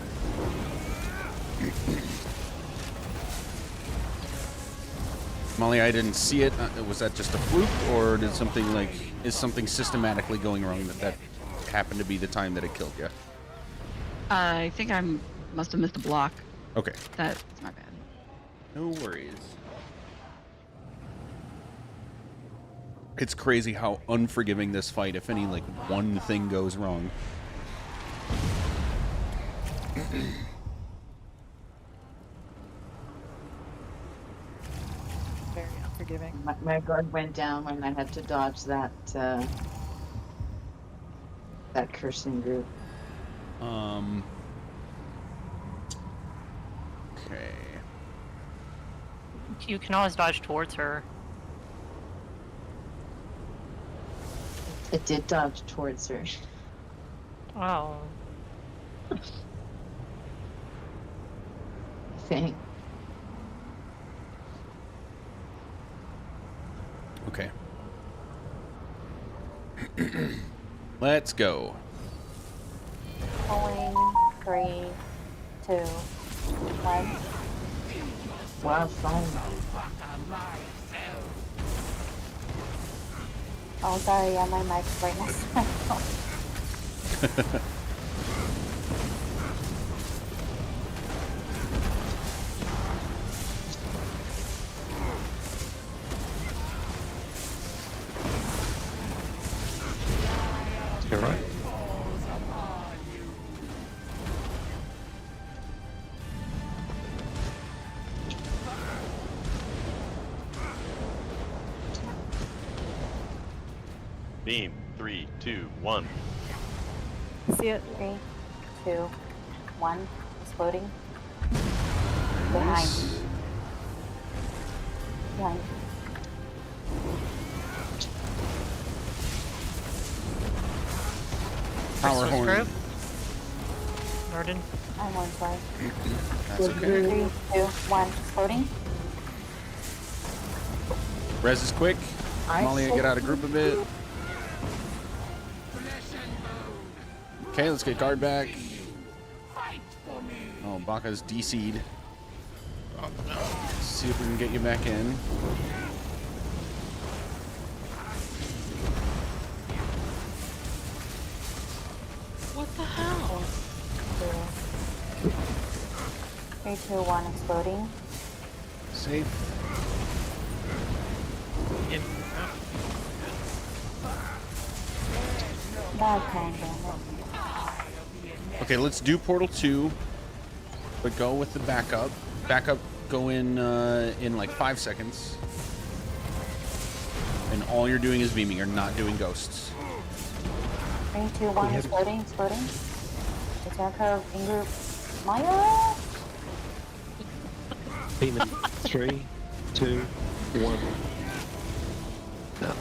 Amalia, I didn't see it. Was that just a fluke, or did something like is something systematically going wrong that happened to be the time that it killed you? I think I must have missed a block. Okay. That's my bad. No worries. It's crazy how unforgiving this fight, if any, like, one thing goes wrong. Very unforgiving. My guard went down when I had to dodge that that cursing group. Okay. You can always dodge towards her. It did dodge towards her. Oh. Thing. Okay. Let's go. Pulling. 3, 2, 1. Wow, fun. Oh, sorry. Yeah, my mic's right next to my phone. You're right. Beam 3, 2, 1. See it? 3, 2, 1. Exploding. Behind. Behind. Power horn. Norden. I'm one sorry. That's okay. 3, 2, 1. Exploding. Res is quick. Nice. Molly, get out of group a bit. Okay, let's get guard back. Oh, Baka's DC'd. Let's see if we can get you back in. What the hell? 3, 2, 1. Exploding. Safe. Bad combo. Okay, let's do Portal 2, but go with the backup. Backup go in like 5 seconds. And all you're doing is beaming. You're not doing ghosts. 3, 2, 1. Exploding. Exploding. Return curve. In group. Maya. Demon. 3, 2, 1. No.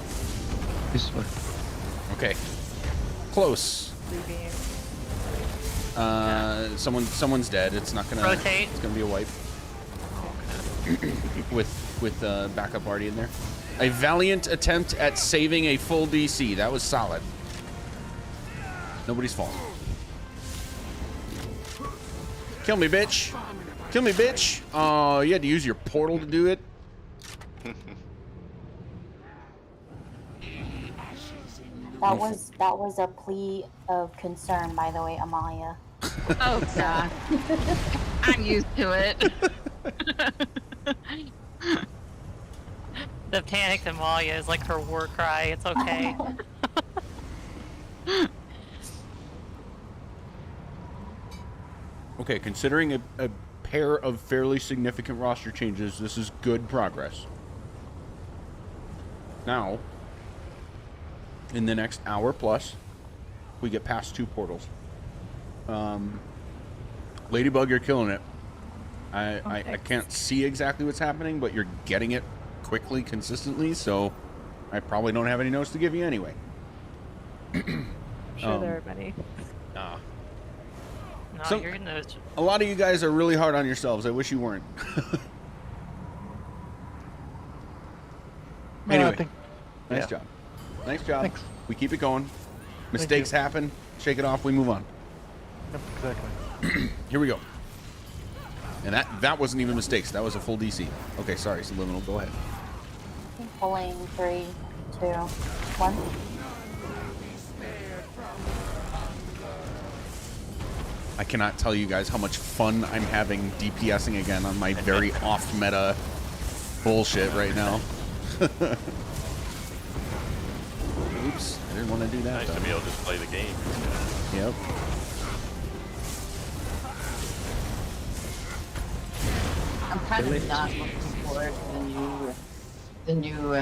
This way. Okay. Close. Someone's dead. It's not gonna Rotate. It's gonna be a wipe. with backup already in there. A valiant attempt at saving a full DC. That was solid. Nobody's fault. Kill me, bitch. Kill me, bitch. Oh, you had to use your portal to do it. That was a plea of concern, by the way, Amalia. Oh god. I'm used to it. The panicked Amalia is like her war cry. It's okay. Okay, considering a pair of fairly significant roster changes, this is good progress. Now, in the next hour plus, we get past 2 portals. Ladybug, you're killing it. I can't see exactly what's happening, but you're getting it quickly, consistently, so I probably don't have any notes to give you anyway. Sure, there are many. No, So- you're in those. A lot of you guys are really hard on yourselves. I wish you weren't. Anyway, nice job. Nice job. Thanks. We keep it going. Mistakes happen. Shake it off. We move on. Yep, exactly. Here we go. And that wasn't even mistakes. That was a full DC. Okay, sorry, Subliminal. Go ahead. Pulling 3, 2, 1. I cannot tell you guys how much fun I'm having DPSing again on my very off-meta bullshit right now. Oops, I didn't want to do that. Nice to be able to just play the game. Yep. I'm kind of not looking forward to the new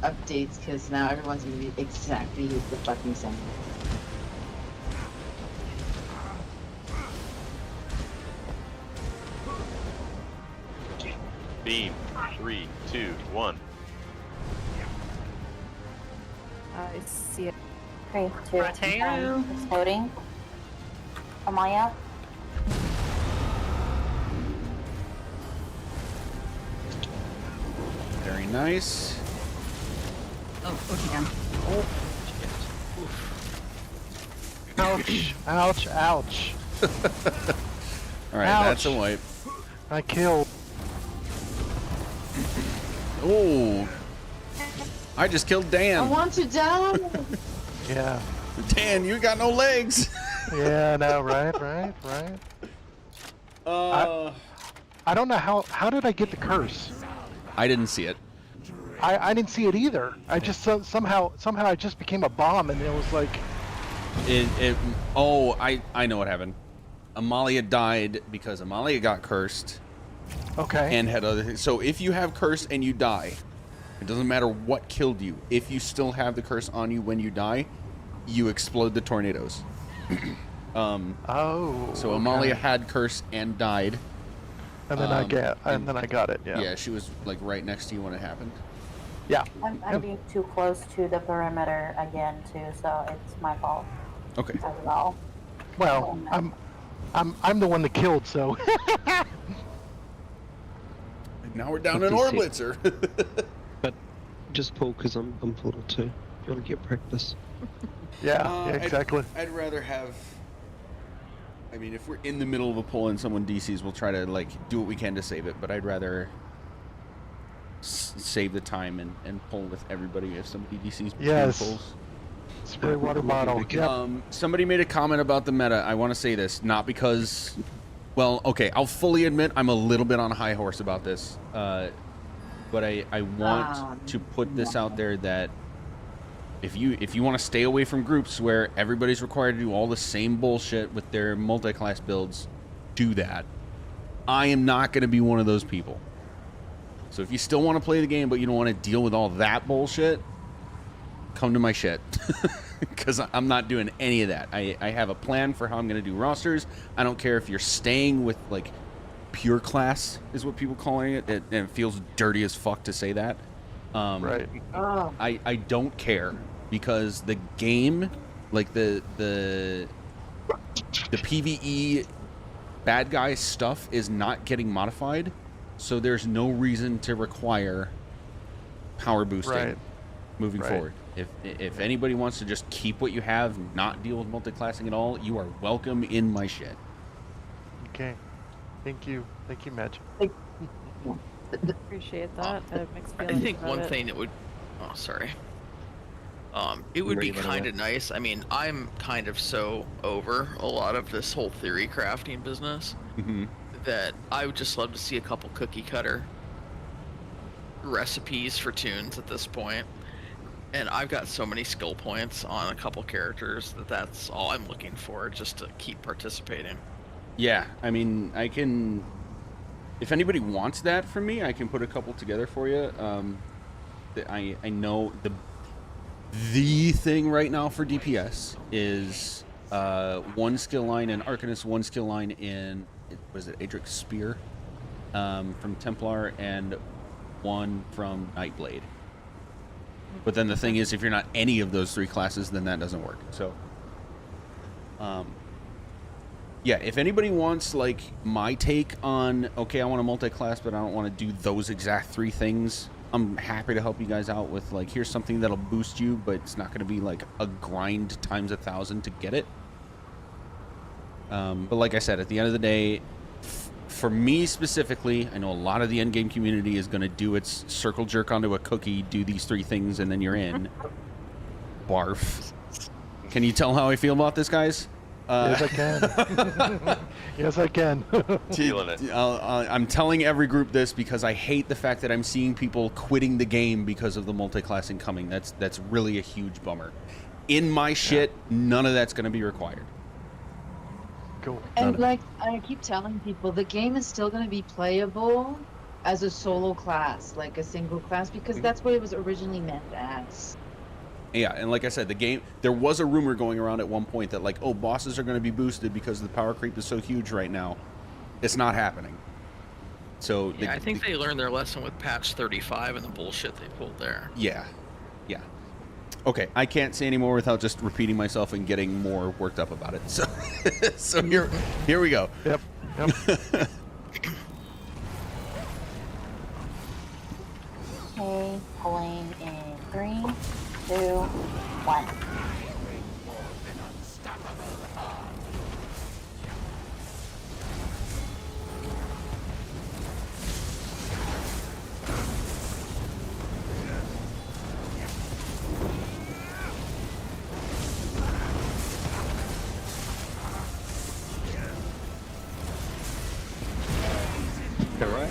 updates because now everyone's gonna be exactly the fucking same. Beam. 3, 2, 1. I see it. 3, 2, 1. Exploding. Amaya. Very nice. Oh, okay. Ouch! Ouch! Ouch! All right, that's a wipe. I killed. Oh, I just killed Dan. I want to die. Yeah. Dan, you got no legs. Yeah. No. Right. I don't know how did I get the curse? I didn't see it. I didn't see it either. I just somehow I just became a bomb, and it was like. Oh, I know what happened. Amalia died because Amalia got cursed. Okay. And had other things. So if you have curse and you die, it doesn't matter what killed you. If you still have the curse on you when you die, you explode the tornadoes. So Amalia had curse and died. And then I got it. Yeah. Yeah, she was like right next to you when it happened. Yeah. I'm being too close to the perimeter again too, so it's my fault. Okay. As well. Well, I'm the one that killed, so. Now we're down in Orblitzer. But just pull because I'm full too. If you want to get practice. Yeah, exactly. I'd rather have. I mean, if we're in the middle of a pull and someone DCs, we'll try to like do what we can to save it. But I'd rather save the time and pull with everybody if somebody DCs between pulls. Spray water bottle. Yep. Somebody made a comment about the meta. I want to say this, not because, well, okay, I'll fully admit I'm a little bit on a high horse about this, but I want to put this out there that if you want to stay away from groups where everybody's required to do all the same bullshit with their multi-class builds, do that. I am not going to be one of those people. So if you still want to play the game but you don't want to deal with all that bullshit, come to my shit. Because I'm not doing any of that. I have a plan for how I'm going to do rosters. I don't care if you're staying with like pure class is what people calling it. And it feels dirty as fuck to say that. Right. I don't care because the game, like the PvE bad guy stuff is not getting modified, so there's no reason to require power boosting moving forward. If anybody wants to just keep what you have, not deal with multi-classing at all, you are welcome in my shit. Okay. Thank you, Madge. Appreciate that. Mixed I feelings think about one it. thing that would, it would be kind of nice. I mean, I'm kind of so over a lot of this whole theory crafting business that I would just love to see a couple cookie cutter recipes for tunes at this point. And I've got so many skill points on a couple characters that's all I'm looking for, just to keep participating. Yeah, I mean, I can. If anybody wants that from me, I can put a couple together for you. I know the thing right now for DPS is one skill line in Arcanist, one skill line in Adric's Spear from Templar, and one from Nightblade. But then the thing is, if you're not any of those three classes, then that doesn't work. So, yeah, if anybody wants, like, my take on, okay, I want a multi-class, but I don't want to do those exact three things, I'm happy to help you guys out with, like, here's something that'll boost you, but it's not going to be, like, a grind times 1,000 to get it. But like I said, at the end of the day, for me specifically, I know a lot of the endgame community is going to do its circle jerk onto a cookie, do these three things, and then you're in. Barf. Can you tell how I feel about this, guys? Yes, I can. Yes, I can. Feeling it. I'm telling every group this because I hate the fact that I'm seeing people quitting the game because of the multi-classing coming. That's really a huge bummer. In my shit, none of that's going to be required. Cool. And like I keep telling people, the game is still going to be playable as a solo class, like a single class, because that's what it was originally meant as. Yeah, and like I said, the game, there was a rumor going around at one point that, like, oh, bosses are going to be boosted because the power creep is so huge right now. It's not happening. So yeah, I think they learned their lesson with patch 35 and the bullshit they pulled there. Yeah. Yeah. Okay, I can't say anymore without just repeating myself and getting more worked up about it. So, so here we go. Yep. Okay, pulling in 3, 2, 1. All right.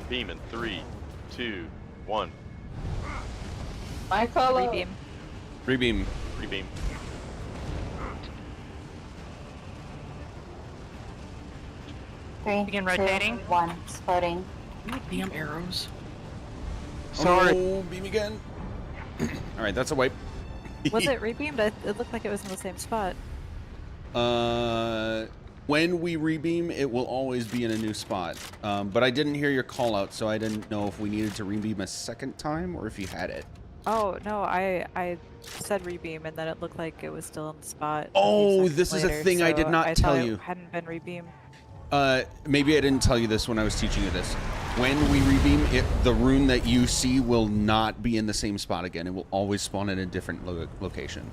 Beam in 3, 2, 1. My color. Rebeam. Rebeam. 3, Begin 2, rotating. 1. Exploding. Damn arrows. Sorry. Oh, no, beam again. All right, that's a wipe. Was it rebeamed? It looked like it was in the same spot. When we rebeam, it will always be in a new spot. But I didn't hear your call out, so I didn't know if we needed to rebeam a second time or if you had it. Oh no, I said rebeam and then it looked like it was still in the spot. Oh, this is a thing I did not tell you. It hadn't been rebeamed. Maybe I didn't tell you this when I was teaching you this. When we rebeam, the rune that you see will not be in the same spot again. It will always spawn in a different location.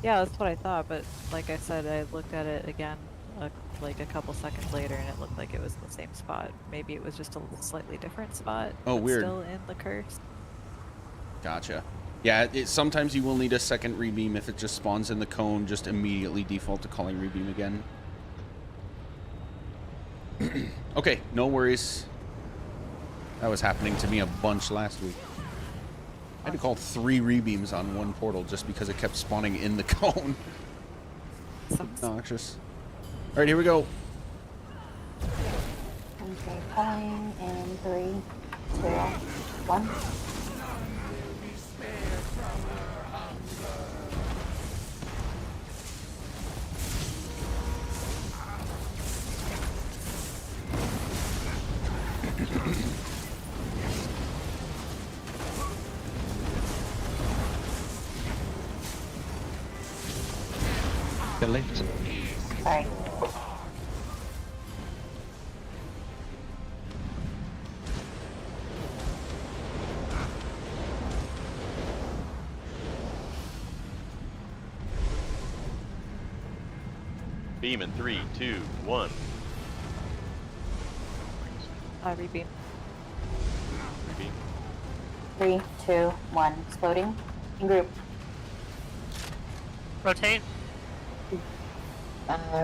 Yeah, that's what I thought, but like I said, I looked at it again like a couple seconds later and it looked like it was in the same spot. Maybe it was just a slightly different spot. Oh, but weird. Still in the curse. Gotcha. Yeah, sometimes you will need a second rebeam if it just spawns in the cone, just immediately default to calling rebeam again. Okay, no worries. That was happening to me a bunch last week. I had to call 3 rebeams on one portal just because it kept spawning in the cone. Obnoxious. All right, here we go. Okay, calling in 3, 2, 1. The left. Sorry. Beam in 3, 2, 1. Rebeam. Rebeam. 3, 2, 1. Exploding. In group. Rotate.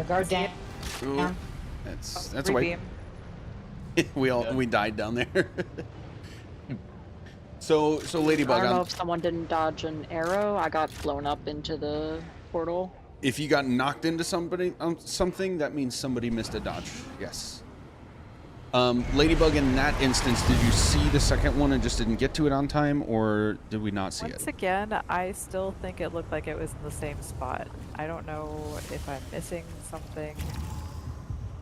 Guard down. Ooh, that's a wipe. we died down there. so Ladybug. I don't know if someone didn't dodge an arrow. I got blown up into the portal. If you got knocked into something, that means somebody missed a dodge. Yes. Ladybug, in that instance, did you see the second one and just didn't get to it on time, or did we not see it? Once again, I still think it looked like it was in the same spot. I don't know if I'm missing something.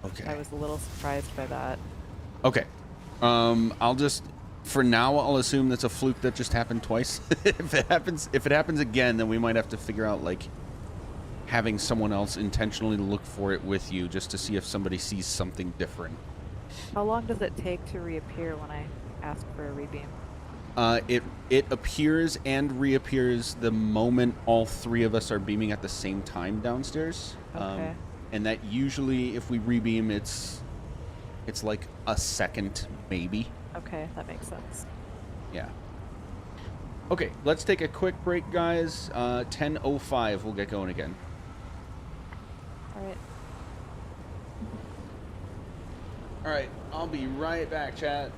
Okay. I was a little surprised by that. Okay. I'll just, for now, I'll assume that's a fluke that just happened twice. If it happens again, then we might have to figure out, like, having someone else intentionally look for it with you just to see if somebody sees something different. How long does it take to reappear when I ask for a rebeam? It appears and reappears the moment all 3 of us are beaming at the same time downstairs. Okay. And that usually, if we rebeam, it's like a second, maybe. Okay, that makes sense. Yeah. Okay, let's take a quick break, guys. 10:05, we'll get going again. All right. All right, I'll be right back, chat.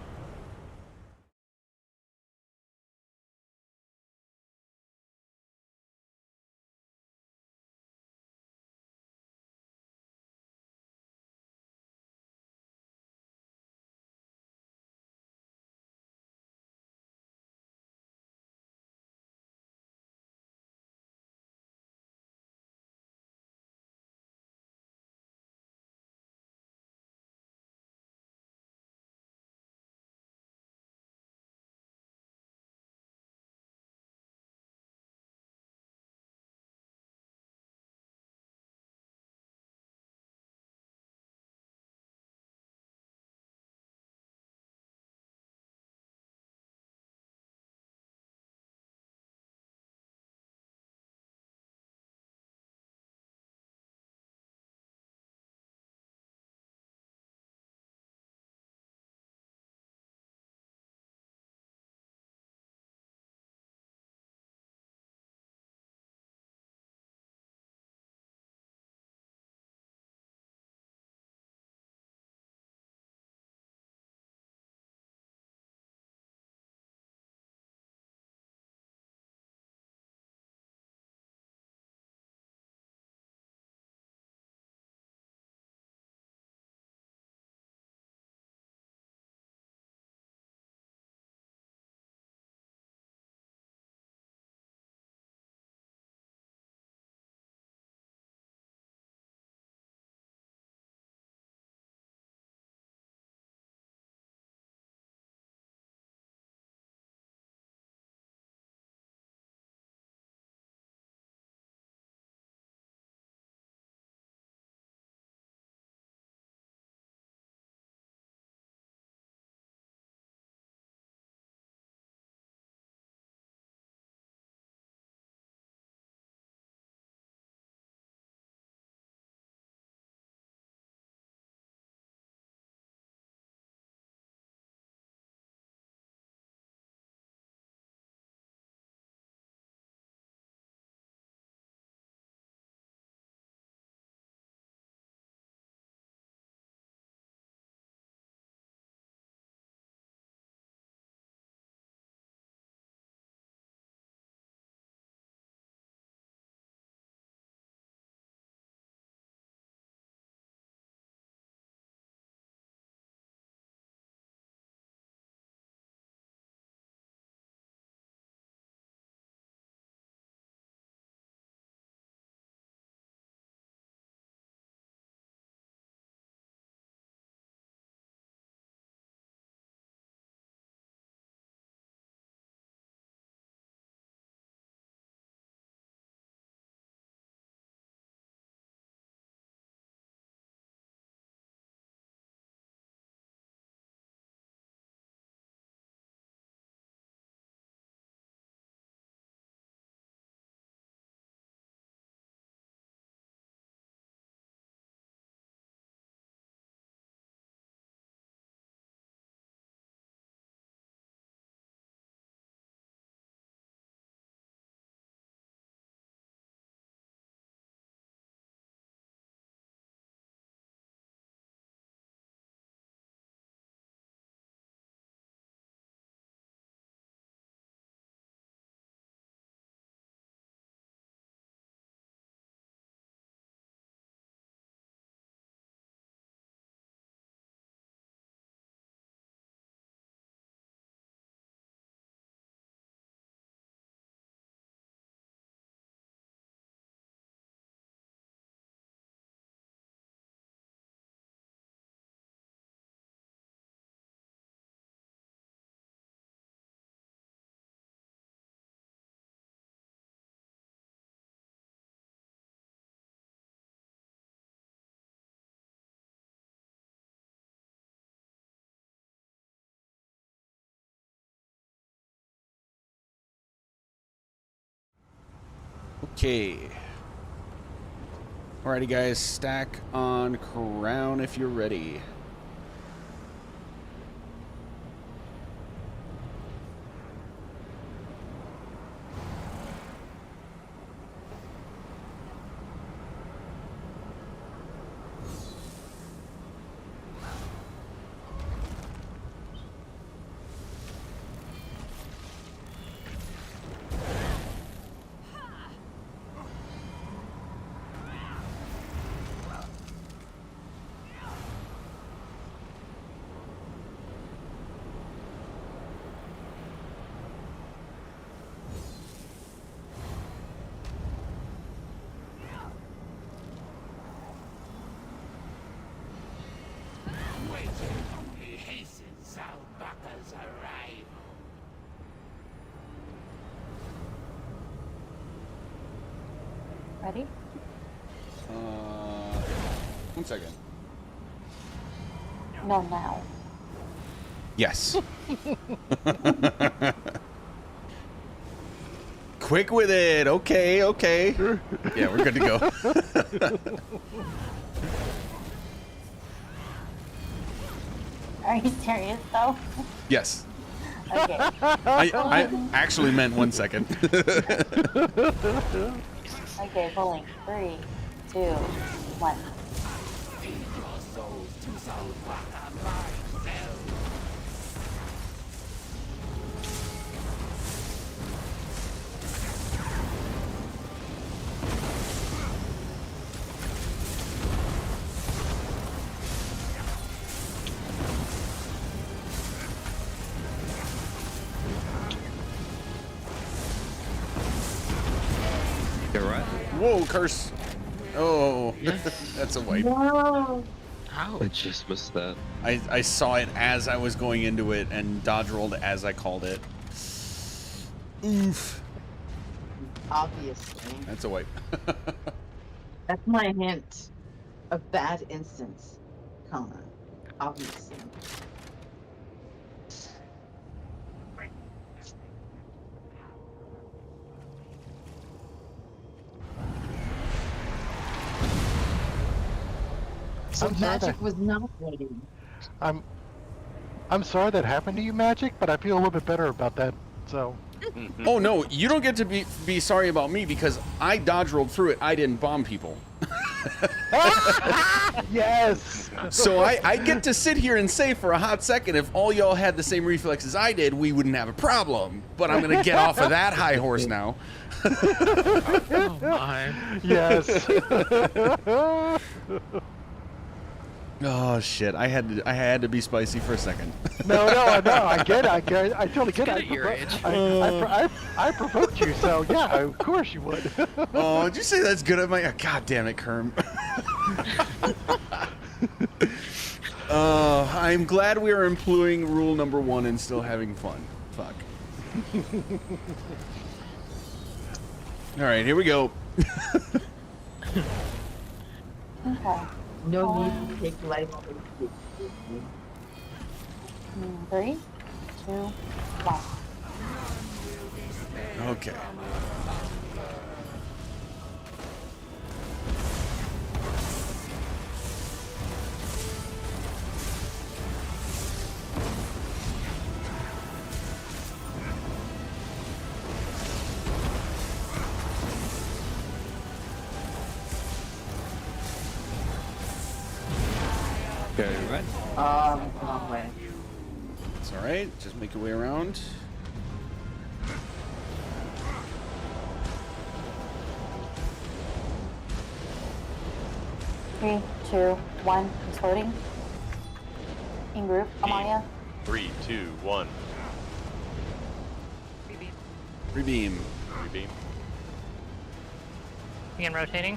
Okay. Alrighty, guys. Stack on Crown if you're ready. Ready? 1 second. No, now. Yes. Quick with it. Okay, okay. Yeah, we're good to go. Are you serious though? Yes. Okay. I actually meant 1 second. Okay, bowling. 3, 2, 1. You're right. Whoa, curse. Oh, that's a wipe. No. I just missed that. I saw it as I was going into it and dodge rolled as I called it. Oof. Obviously. That's a wipe. That's my hint. A bad instance. Connor. Obviously. So I'm sorry magic that- was not ready. I'm sorry that happened to you, Magic, but I feel a little bit better about that. So. Oh no, you don't get to be sorry about me because I dodge rolled through it. I didn't bomb people. Yes. So I get to sit here and say for a hot second, if all y'all had the same reflexes I did, we wouldn't have a problem. But I'm gonna get off of that high horse now. Oh my. Yes. Oh shit! I had to be spicy for a second. No, I get it. I totally get it. Good at your age. I provoked you, so yeah, of course you would. Oh, did you say that's good at my? God damn it, Kerm. I'm glad we are employing rule number 1 and still having fun. Fuck. All right, here we go. Okay. No need to take life. 3, 2, 1. Okay. Go right. Wrong way. It's all right. Just make your way around. Three, two, one. It's loading. In group, Amaya. 3, 2, 1. Rebeam. Rebeam. Begin rotating.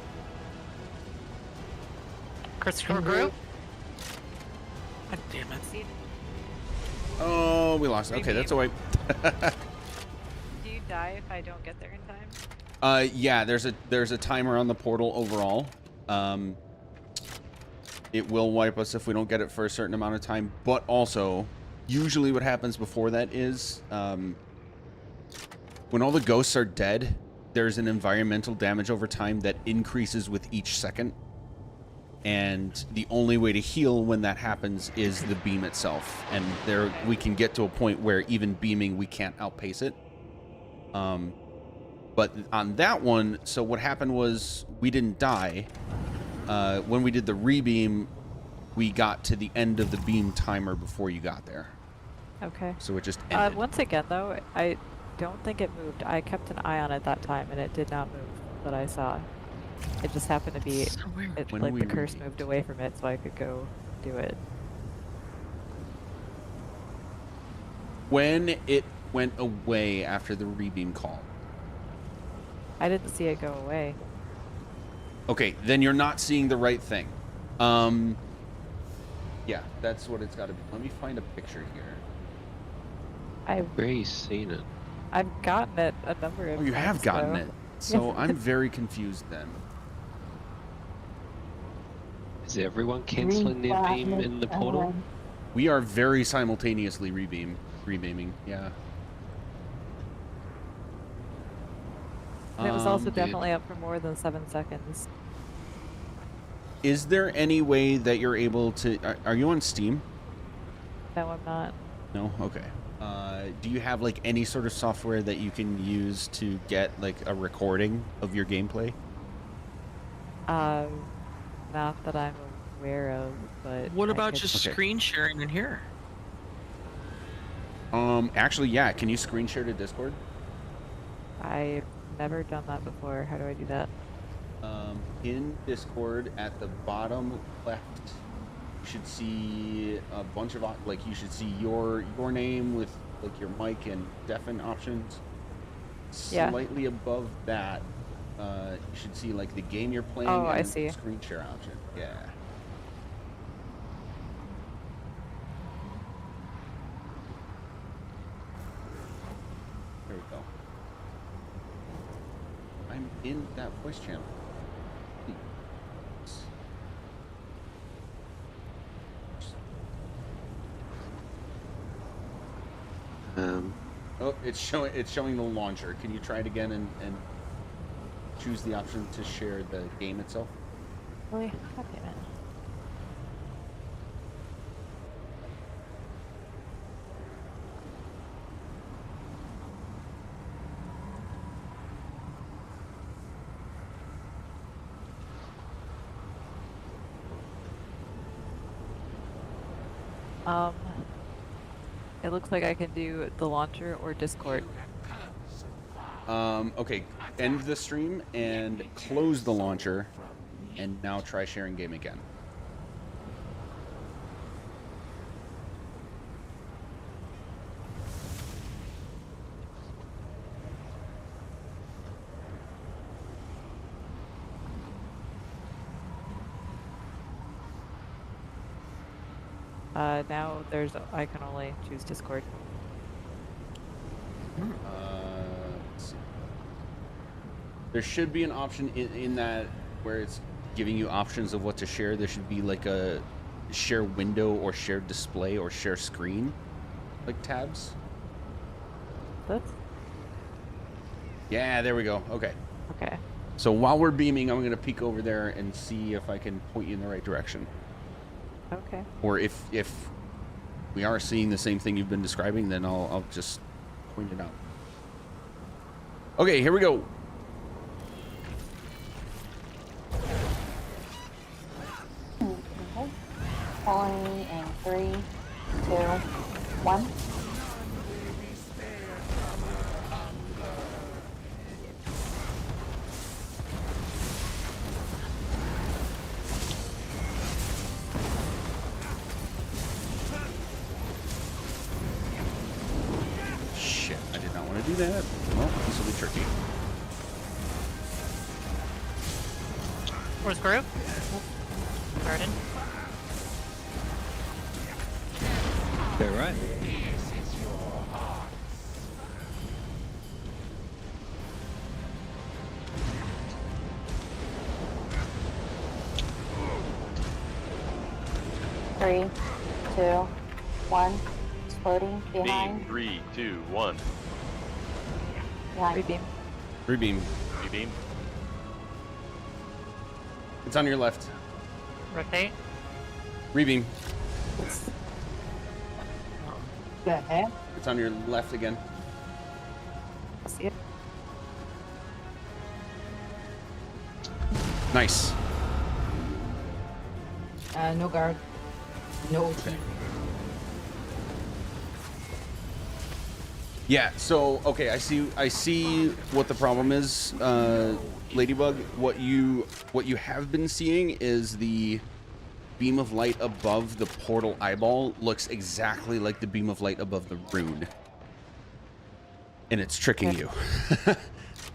Christopher In group. group. God damn it. Oh, we lost. Okay, that's a wipe. Do you die if I don't get there in time? Yeah, there's a timer on the portal overall. It will wipe us if we don't get it for a certain amount of time, but also usually what happens before that is when all the ghosts are dead, there's an environmental damage over time that increases with each second. And the only way to heal when that happens is the beam itself. And there we can get to a point where even beaming, we can't outpace it. But on that one, so what happened was we didn't die. When we did the rebeam, we got to the end of the beam timer before you got there. Okay. So it just ended. Once again, though, I don't think it moved. I kept an eye on it that time, and it did not move that I saw. It just happened to be, When like we the curse moved away from it, so I could go do it. When it went away after the rebeam call. I didn't see it go away. Okay, then you're not seeing the right thing. Yeah, that's what it's got to be. Let me find a picture here. Where are you seeing it? I've gotten it a number of Oh, you times. have gotten though. it. So I'm very confused then. Is everyone canceling their beam in the portal? We are very simultaneously rebeaming, yeah. And it was also Dude. definitely up for more than 7 seconds. Is there any way that you're able to... Are you on Steam? No, I'm not. No? Okay. Do you have, like, any sort of software that you can use to get, like, a recording of your gameplay? Not that I'm aware of, but... What I about could- just screen sharing in here? Actually, yeah. Can you screen share to Discord? I've never done that before. How do I do that? In Discord, at the bottom left, you should see a bunch of like you should see your name with like your mic and deafen options. Yeah. Slightly above that, you should see like the game you're playing. Oh, and I the see. Screen share option. Yeah. There we go. I'm in that voice channel. Oh, it's showing the launcher. Can you try it again and choose the option to share the game itself? Really? God damn it. It looks like I can do the launcher or Discord. Okay, end the stream and close the launcher, and now try sharing game again. Now I can only choose Discord. Let's see. There should be an option in that where it's giving you options of what to share. There should be like a share window or share display or share screen, like tabs. That's... Yeah, there we go. Okay. Okay. So while we're beaming, I'm gonna peek over there and see if I can point you in the right direction. Okay. Or if we are seeing the same thing you've been describing, then I'll just point it out. Okay, here we go. Okay. Following me in 3, 2, 1. Shit, I did not want to do that. Well, this will be tricky. Where's group? Garden. All right. Three, 2, 1. Exploding behind. Beam 3, 2, 1. Behind. Rebeam. Rebeam. Rebeam. It's on your left. Rotate. Rebeam. The heck? It's on your left again. See it? Nice. No guard. No OT. Okay. Yeah, so okay, I see what the problem is, Ladybug. What you have been seeing is the beam of light above the portal eyeball looks exactly like the beam of light above the rune. And it's tricking you.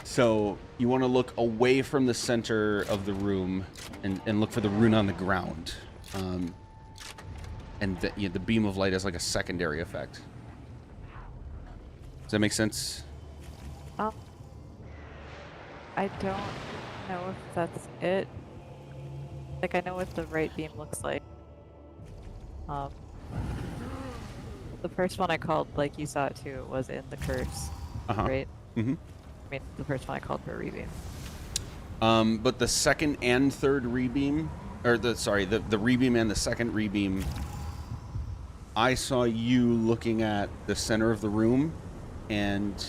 So you want to look away from the center of the room and look for the rune on the ground. And the beam of light has like a secondary effect. Does that make sense? I don't know if that's it. Like, I know what the right beam looks like. The first one I called, like you saw it too, was in the curse, right? Mm-hmm. I mean, the first one I called for a rebeam. But the second and third rebeam, or the rebeam and the second rebeam, I saw you looking at the center of the room, and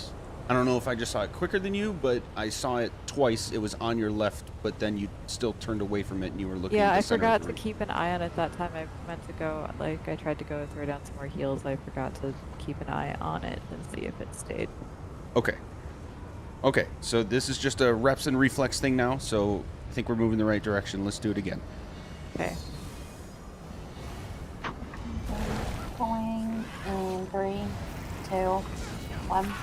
I don't know if I just saw it quicker than you, but I saw it twice. It was on your left, but then you still turned away from it and you were looking Yeah, at the I center forgot of the to room. keep an eye on it that time. I meant to go, like, I tried to go throw down some more heals. I forgot to keep an eye on it and see if it stayed. Okay. Okay, so this is just a reps and reflex thing now, so I think we're moving in the right direction. Let's do it again. Okay. Going in 3, 2, 1.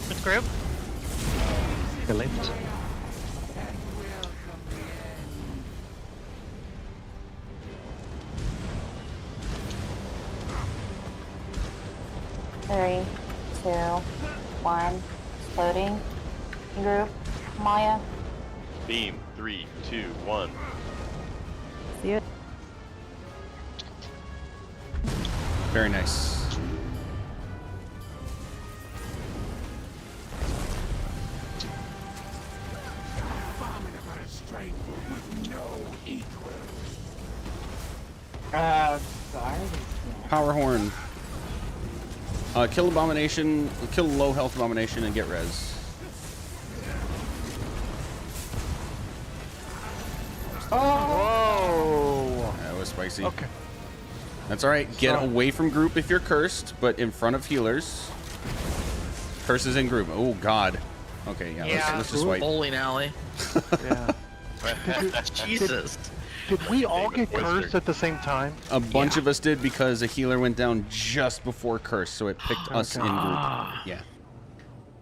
Which group? The left. Three, two, one. Exploding. Group. Maya. Beam. 3, 2, 1. See it? Very nice. Power horn. Kill abomination, kill low health abomination, and get res. Oh! That was spicy. Okay. That's all right. Get So- away from group if you're cursed, but in front of healers. Curses in group. Oh God. Okay, yeah. Let's just wait. Bowling alley. Yeah. Jesus. Did we all get Wizard. cursed at the same time? A bunch of us did because a healer went down just before curse, so it picked us in group. Yeah.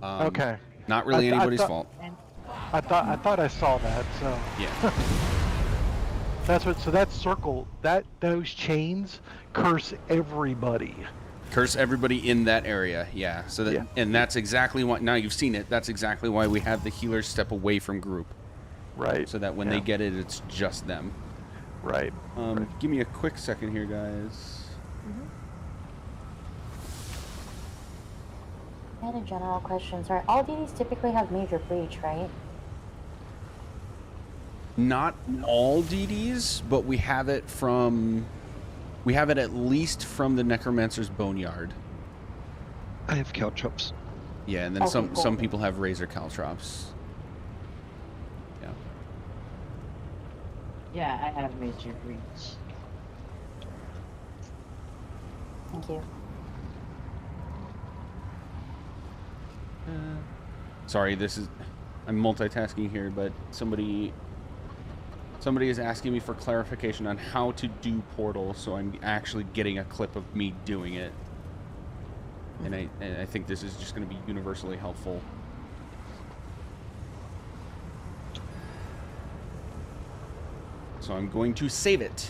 Okay. Not really I anybody's thought- fault. I thought I saw that. So Yeah. that's what. So that circle, those chains curse everybody. Curse everybody in that area. Yeah. So that, Yeah. and that's exactly why. Now you've seen it. That's exactly why we have the healers step away from group, Right. so that when they get it, it's just them. Right. Give me a quick second here, guys. I had a general question. Sorry, all DDs typically have major breach, right? Not all DDs, but we have it from. We have it at least from the Necromancer's Boneyard. I have caltrops. Yeah, and then Okay, some cool. people have Razor Caltrops. Yeah. Yeah, I have major breach. Thank you. Sorry, I'm multitasking here, but somebody is asking me for clarification on how to do Portal, so I'm actually getting a clip of me doing it. And I think this is just going to be universally helpful. So I'm going to save it.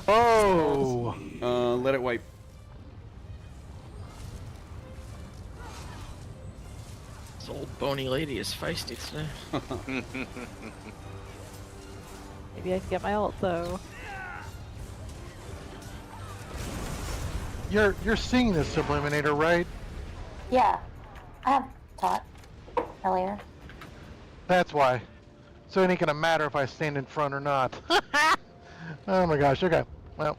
Oh! Let it wipe. This old bony lady is feisty today. Maybe I can get my ult though. You're seeing this Subliminator, right? Yeah, I have taught earlier. That's why. So it ain't gonna matter if I stand in front or not. Oh my gosh, okay. Well.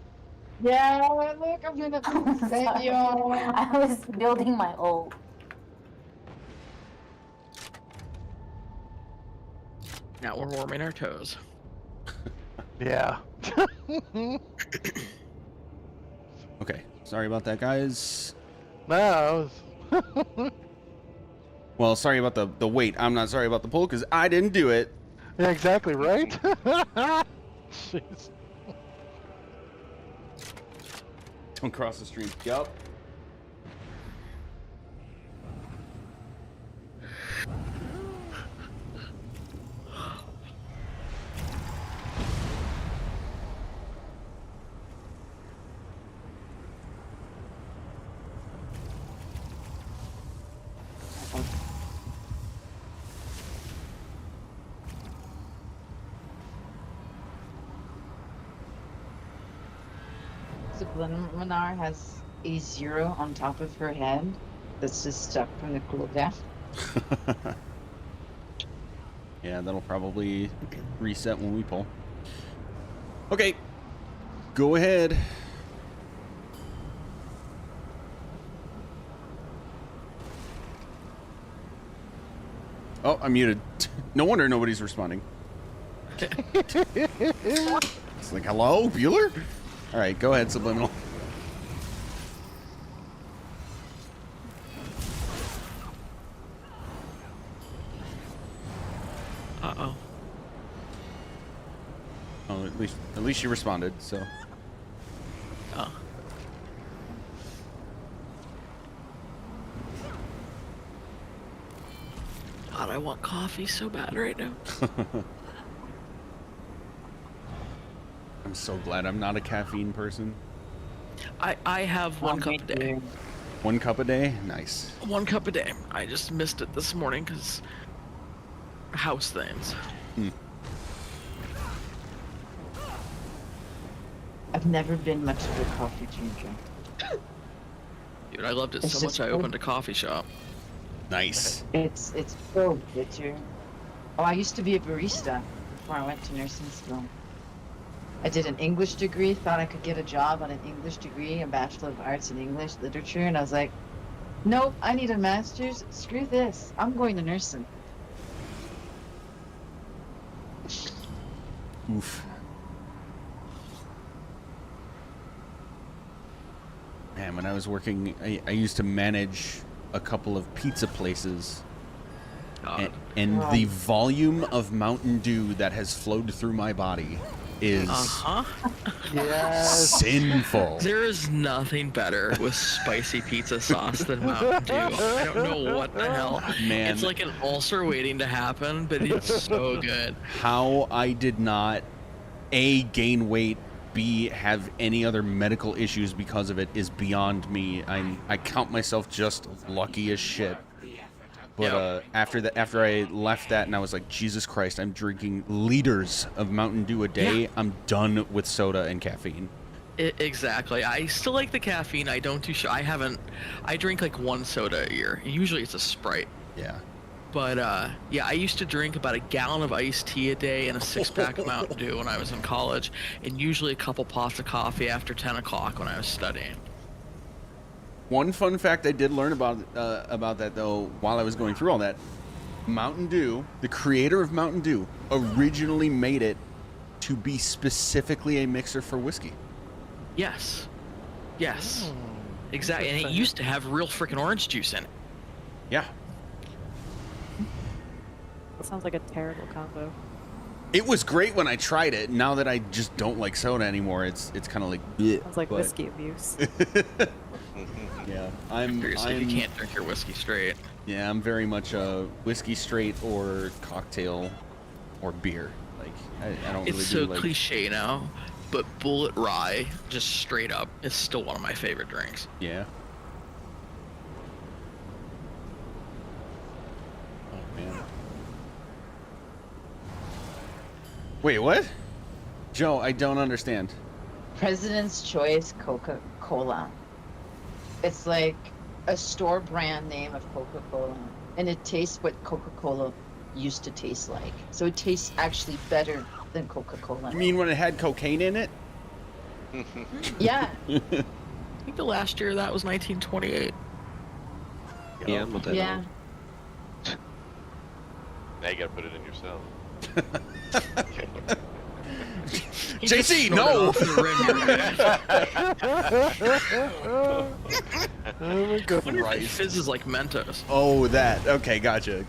Yeah, look, I'm gonna set you. I was building my ult. Now we're warming our toes. Yeah. Okay, sorry about that, guys. No. Well, sorry about the wait. I'm not sorry about the pull because I didn't do it. Yeah, exactly, right? Jeez. Don't cross the stream. Yup. Subliminal has a 0 on top of her head that's just stuck from the cooldown. Yeah, that'll probably reset when we pull. Okay, go ahead. Oh, I'm muted. No wonder nobody's responding. It's like, hello, Bueller? All right, go ahead, Subliminal. Uh-oh. Oh, at least you responded, so. Oh. God, I want coffee so bad right now. I'm so glad I'm not a caffeine person. I have one cup a day. 1 cup a day? Nice. 1 cup a day. I just missed it this morning because house things. I've never been much of a coffee drinker. Dude, I loved it It's so just much I so- opened a coffee shop. Nice. It's so bitter. Oh, I used to be a barista before I went to nursing school. I did an English degree, thought I could get a job on an English degree, a Bachelor of Arts in English Literature, and I was like, nope, I need a master's. Screw this. I'm going to nursing. Oof. Man, when I was working, I used to manage a couple of pizza places. And the volume of Mountain Dew that has flowed through my body is sinful. There is nothing better with spicy pizza sauce than Mountain Dew. I don't know what the hell. Man. It's like an ulcer waiting to happen, but it's so good. How I did not, A, gain weight, B, have any other medical issues because of it is beyond me. I count myself just lucky as shit. But after I left that and I was like, Jesus Christ, I'm drinking liters of Mountain Dew a day. Yeah. I'm done with soda and caffeine. Exactly. I still like the caffeine. I don't do. I drink like 1 soda a year. Usually it's a Sprite. Yeah. But yeah, I used to drink about a gallon of iced tea a day and a 6-pack of Mountain Dew when I was in college, and usually a couple pots of coffee after 10 o'clock when I was studying. One fun fact I did learn about that though while I was going through all that, Mountain Dew, the creator of Mountain Dew, originally made it to be specifically a mixer for whiskey. Yes. Yes. Exactly. And it used to have real freaking orange juice in it. Yeah. That sounds like a terrible combo. It was great when I tried it. Now that I just don't like soda anymore, it's kind of like. Bleh, Sounds like but- whiskey abuse. Yeah, I'm. Seriously, you can't drink your whiskey straight. Yeah, I'm very much a whiskey straight or cocktail, or beer. Like I don't It's really so do like. cliche now, but Bullet Rye, just straight up, is still one of my favorite drinks. Yeah. Oh man. Wait, what? Joe, I don't understand. President's Choice Coca-Cola. It's like a store brand name of Coca-Cola, and it tastes what Coca-Cola used to taste like. So it tastes actually better than Coca-Cola. You mean when it had cocaine in it? Yeah. I think the last year of that was 1928. Yeah, I'm not that Yeah. old. Now you gotta put it in yourself. JC, Snorted no! off the rim. Oh my god. Wonder if it fizzes like Mentos. Oh, that. Okay, gotcha.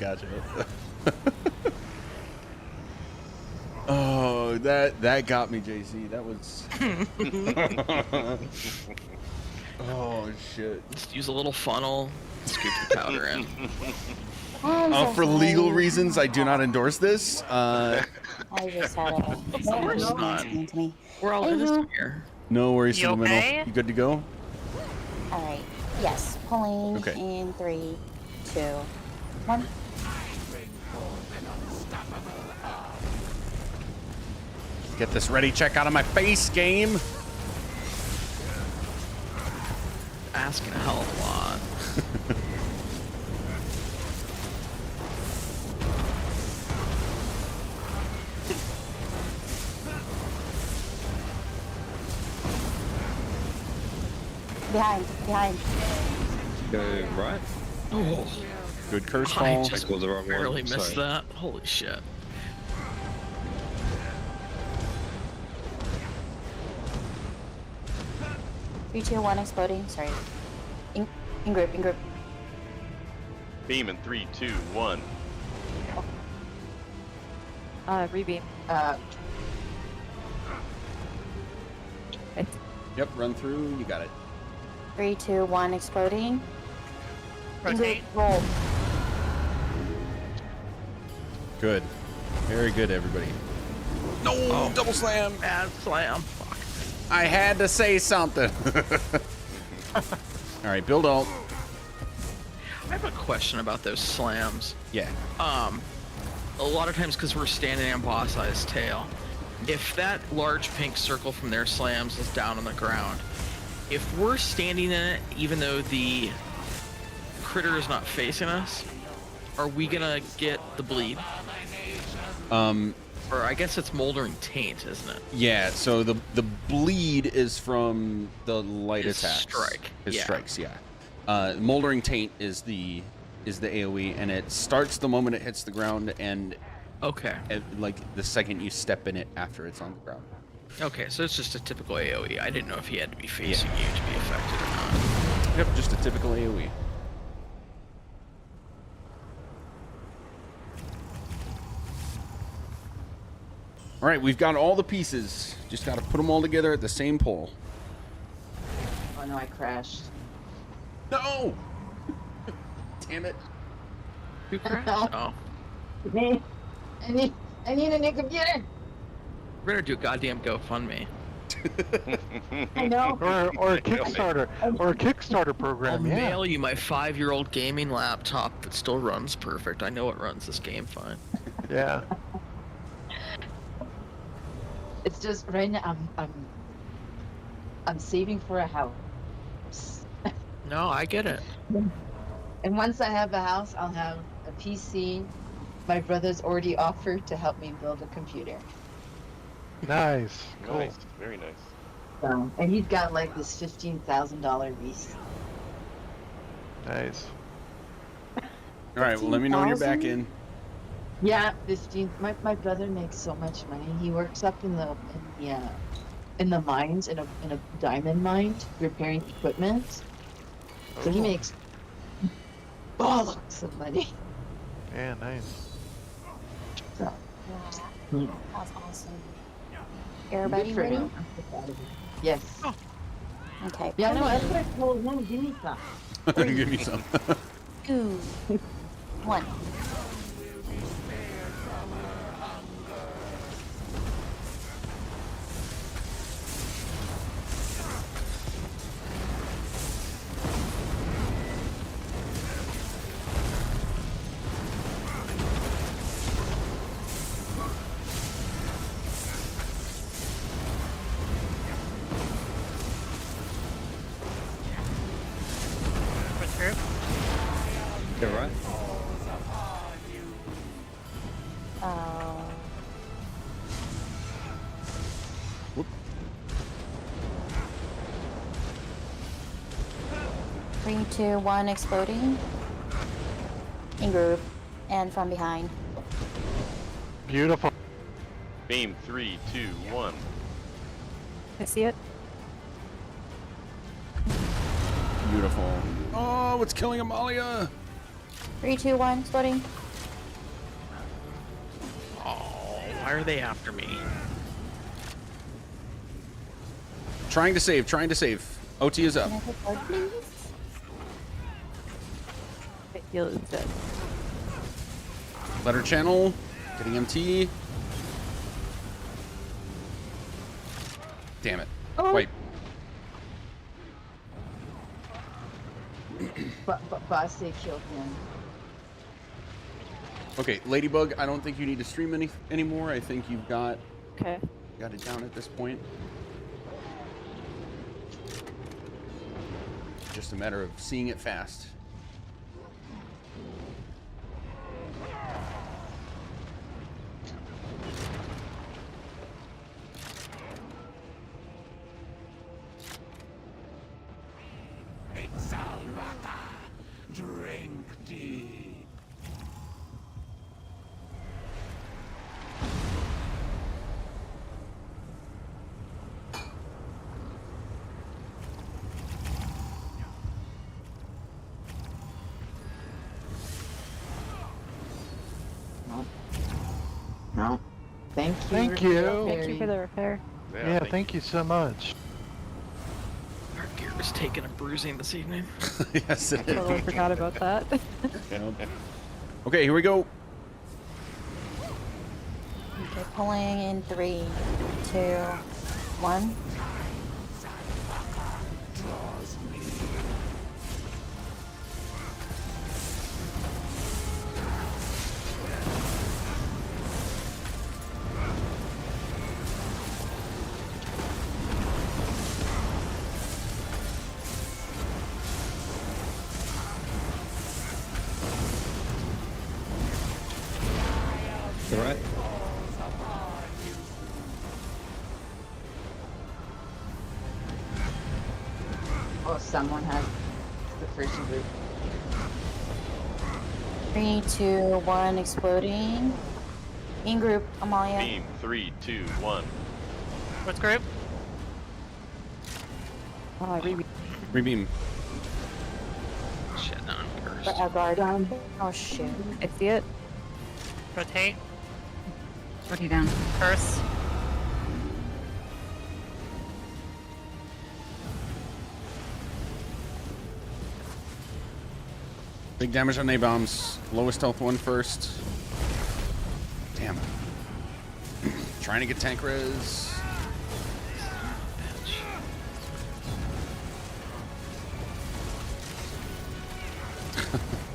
Oh, that got me, JC. That was. Oh shit. Just use a little funnel, scoop the powder in. For legal reasons, I do not endorse this. I just had a. Of course not. We're all innocent here. No worries, You Subliminal. okay? You good to go? Alright. Yes. Pulling Okay. in 3, 2, 1. Get this ready check out of my face, game. Asking a hell of a lot. Behind. Go right. Oh, Good curse I fall. just Scored the wrong one, barely missed sorry. that. Holy shit. Three, two, one, exploding. Sorry. In group. Beam in 3, 2, 1. Rebeam. Yep, run through. You got it. 3, 2, 1, exploding. In group, Rotate. roll. Good. Very good, everybody. No, double slam. Bad slam. Fuck. I had to say something. All right, build alt. I have a question about those slams. Yeah. A lot of times because we're standing on Boss Eye's tail, if that large pink circle from their slams is down on the ground, if we're standing in it, even though the critter is not facing us, are we gonna get the bleed? Or I guess it's Moldering Taint, isn't it? Yeah, so the bleed is from the light His attacks. strike, His yeah. strikes, yeah. Moldering Taint is the AoE, and it starts the moment it hits the ground, and Okay. like the second you step in it after it's on the ground. Okay, so it's just a typical AoE. I didn't know if he had to be facing you to be affected or not. Yep, just a typical AoE. All right, we've got all the pieces. Just got to put them all together at the same pole. Oh no, I crashed. No! Damn it. Who crashed? Oh. Me. I need a new computer. We're gonna do a goddamn GoFundMe. I know. Or a Kickstarter. Or a Kickstarter I'll program, yeah. mail you my 5-year-old gaming laptop that still runs perfect. I know it runs this game fine. Yeah. It's just right now I'm saving for a house. No, I get it. And once I have a house, I'll have a PC. My brother's already offered to help me build a computer. Nice. Cool. Nice. Very nice. So, and he's got like this $15,000 lease. Nice. All right, well, let me know when you're back in. Yeah, 15. My brother makes so much money. He works up in the mines in a diamond mine repairing equipment. So he makes bollocks of money. Yeah, nice. Yeah, that was awesome. Everybody Good for ready? him. I'm so proud of him. Yes. Okay. Yeah, no, that's what I told him. Give me some. Give me some. 2, 1. What's group? You're right. Whoop. 3, 2, 1, exploding. In group. And from behind. Beautiful. Beam 3, 2, 1. I see it. Beautiful. Oh, what's killing Amalia? 3, 2, 1, exploding. Oh, why are they after me? Trying to save, trying to save. OT is up. Can I take blood, please? It heals dead. Letter channel. Getting MT. Damn it. Oh. Wait. But Base killed him. Okay, Ladybug, I don't think you need to stream anymore. I think you've got Okay. it down at this point. Just a matter of seeing it fast. Drink deep. No. Thank you. Thank you. Thank you for the repair. Yeah, thank you so much. Our gear is taking a bruising this evening. Yes, it is. Totally forgot about that. Okay, here we go. Okay, pulling in 3, 2, 1. You're right. Oh, someone has the first group. 3, 2, 1, exploding. In group, Amalia. Beam 3, 2, 1. What's group? Oh, I Rebeam. Shit, no, I'm cursed. For Elgard. Oh shit. I see it. Rotate. Rotate down. Curse. Big damage on A-bombs. Lowest health one first. Damn. Trying to get tank res.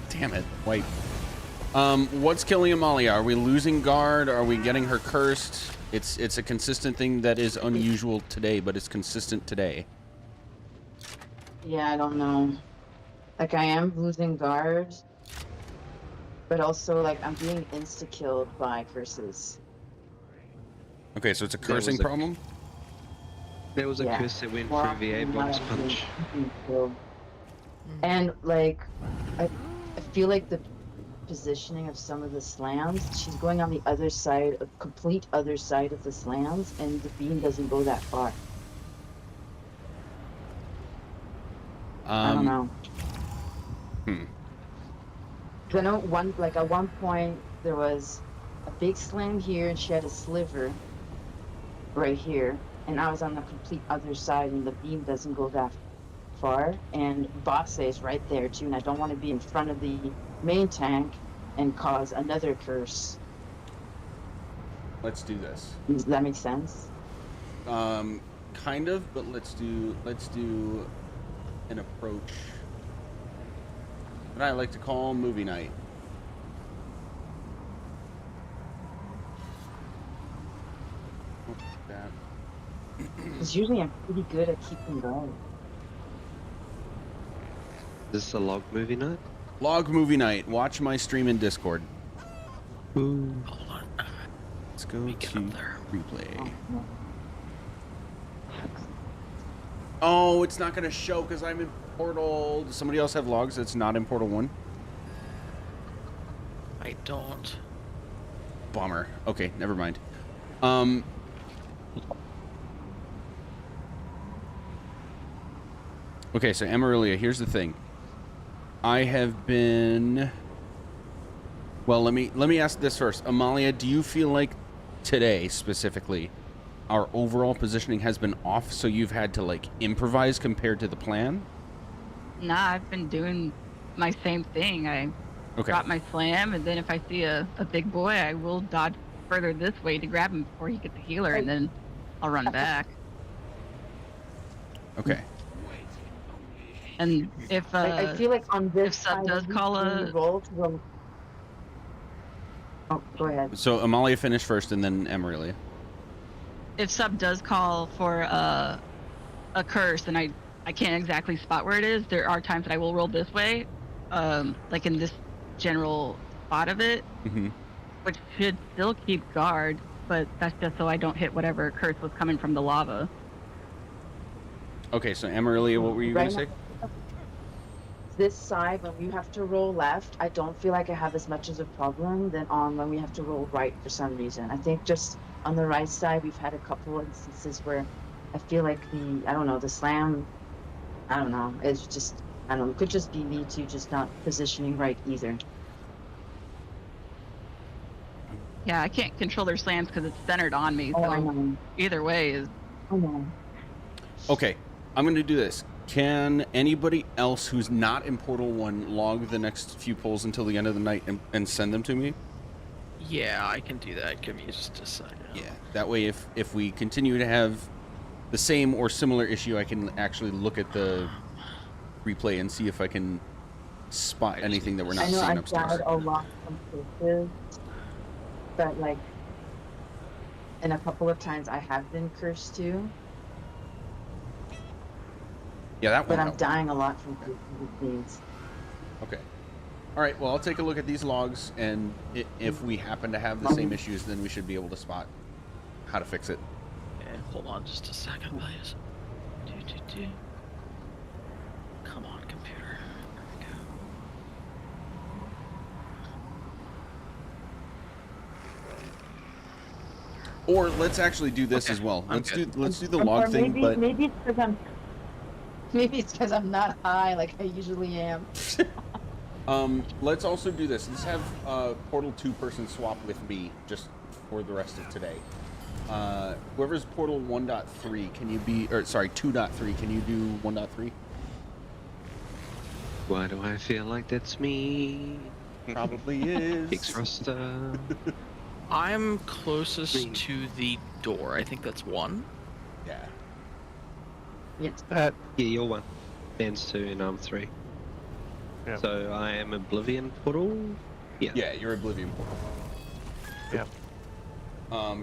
Damn it. Wait. What's killing Amalia? Are we losing guard? Are we getting her cursed? It's a consistent thing that is unusual today, but it's consistent today. Yeah, I don't know. Like, I am losing guard, but also, like, I'm being insta-killed by curses. Okay, so it's a There was cursing a- problem? There was a Yeah. curse that went More through the often than A-bomb's not, I'm punch. being killed. And, like, I feel like the positioning of some of the slams, she's going on the other side, a complete other side of the slams, and the beam doesn't go that far. I don't know. Hmm. 'Cause I know at one point there was a big slam here, and she had a sliver right here, and I was on the complete other side, and the beam doesn't go that far, and Bosse is right there too, and I don't want to be in front of the main tank and cause another curse. Let's do this. Does that make sense? Kind of, but let's do an approach that I like to call movie night. Because usually I'm pretty good at keeping going. This is a log movie night? Log movie night. Watch my stream in Discord. Ooh. Hold on. Let's go to replay. Oh, it's not gonna show because I'm in Portal. Does somebody else have logs that's not in Portal 1? I don't. Bummer. Okay, never mind. Okay, so Amarillia, here's the thing. I have been... Well, let me ask this first. Amalia, do you feel like today, specifically, our overall positioning has been off, so you've had to, like, improvise compared to the plan? Nah, I've been doing my same thing. I drop my slam, and then if I see a big boy, I will dodge further this way to grab him before he gets the healer, and then I'll run back. Okay. And if I feel like on this if Sub does call a roll to the... Oh, go ahead. So Amalia finished first, and then Amarillia. if Sub does call for a curse and I can't exactly spot where it is, there are times that I will roll this way, like in this general spot of it, which should still keep guard, but that's just so I don't hit whatever curse was coming from the lava. Okay, so Amarillia, what were you going to say? This side, when we have to roll left, I don't feel like I have as much as a problem than on when we have to roll right for some reason. I think just on the right side, we've had a couple instances where I feel like I don't know, the slam, I don't know, it's just, I don't know, it could just be me too, just not positioning right either. Yeah, I can't control their slams because it's centered on me, so either way is... Okay, I'm going to do this. Can anybody else who's not in Portal 1 log the next few polls until the end of the night and send them to me? Yeah, I can do that. Give me just a second. Yeah, that way if we continue to have the same or similar issue, I can actually look at the replay and see if I can spot anything that we're not seeing upstairs. I know I've died a lot from curses, but like, and a couple of times I have been cursed too. Yeah, that one. But I'm dying a lot from things. Okay. All right. Well, I'll take a look at these logs, and if we happen to have the same issues, then we should be able to spot how to fix it. Yeah, hold on just a second, please. Come on, computer. There we go. Or let's actually do this as well. Let's do the log thing, but maybe it's because I'm not high like I usually am. let's also do this. Let's have Portal 2 person swap with me just for the rest of today. Whoever's Portal 1.3, can you be, or sorry, 2.3, can you do 1.3? Why do I feel like that's me? Probably is. Fix Rasta. I'm closest to the door. I think that's 1. Yeah. Yes. Yeah, you're 1. Ben's 2 and I'm 3. Yeah. So I am Oblivion Portal? Yeah. Yeah, you're Oblivion Portal. Yeah.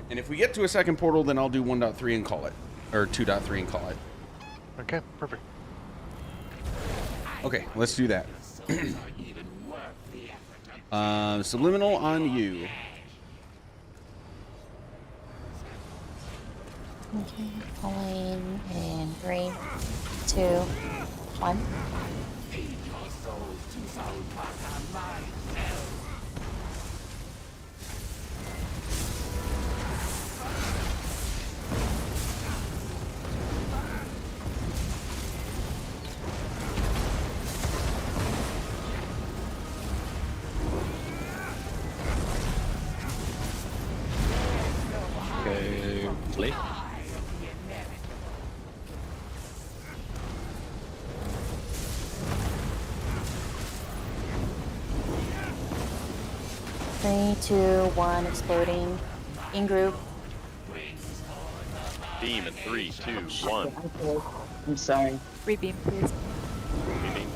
And if we get to a second portal, then I'll do 1.3 and call it. Or 2.3 and call it. Okay, perfect. Okay, let's do that. Subliminal on you. Okay, going in 3, 2, 1. Probably. Three, two, one, exploding. In group. Beam in 3, 2, 1. I'm sorry. Rebeam, please. Beaming.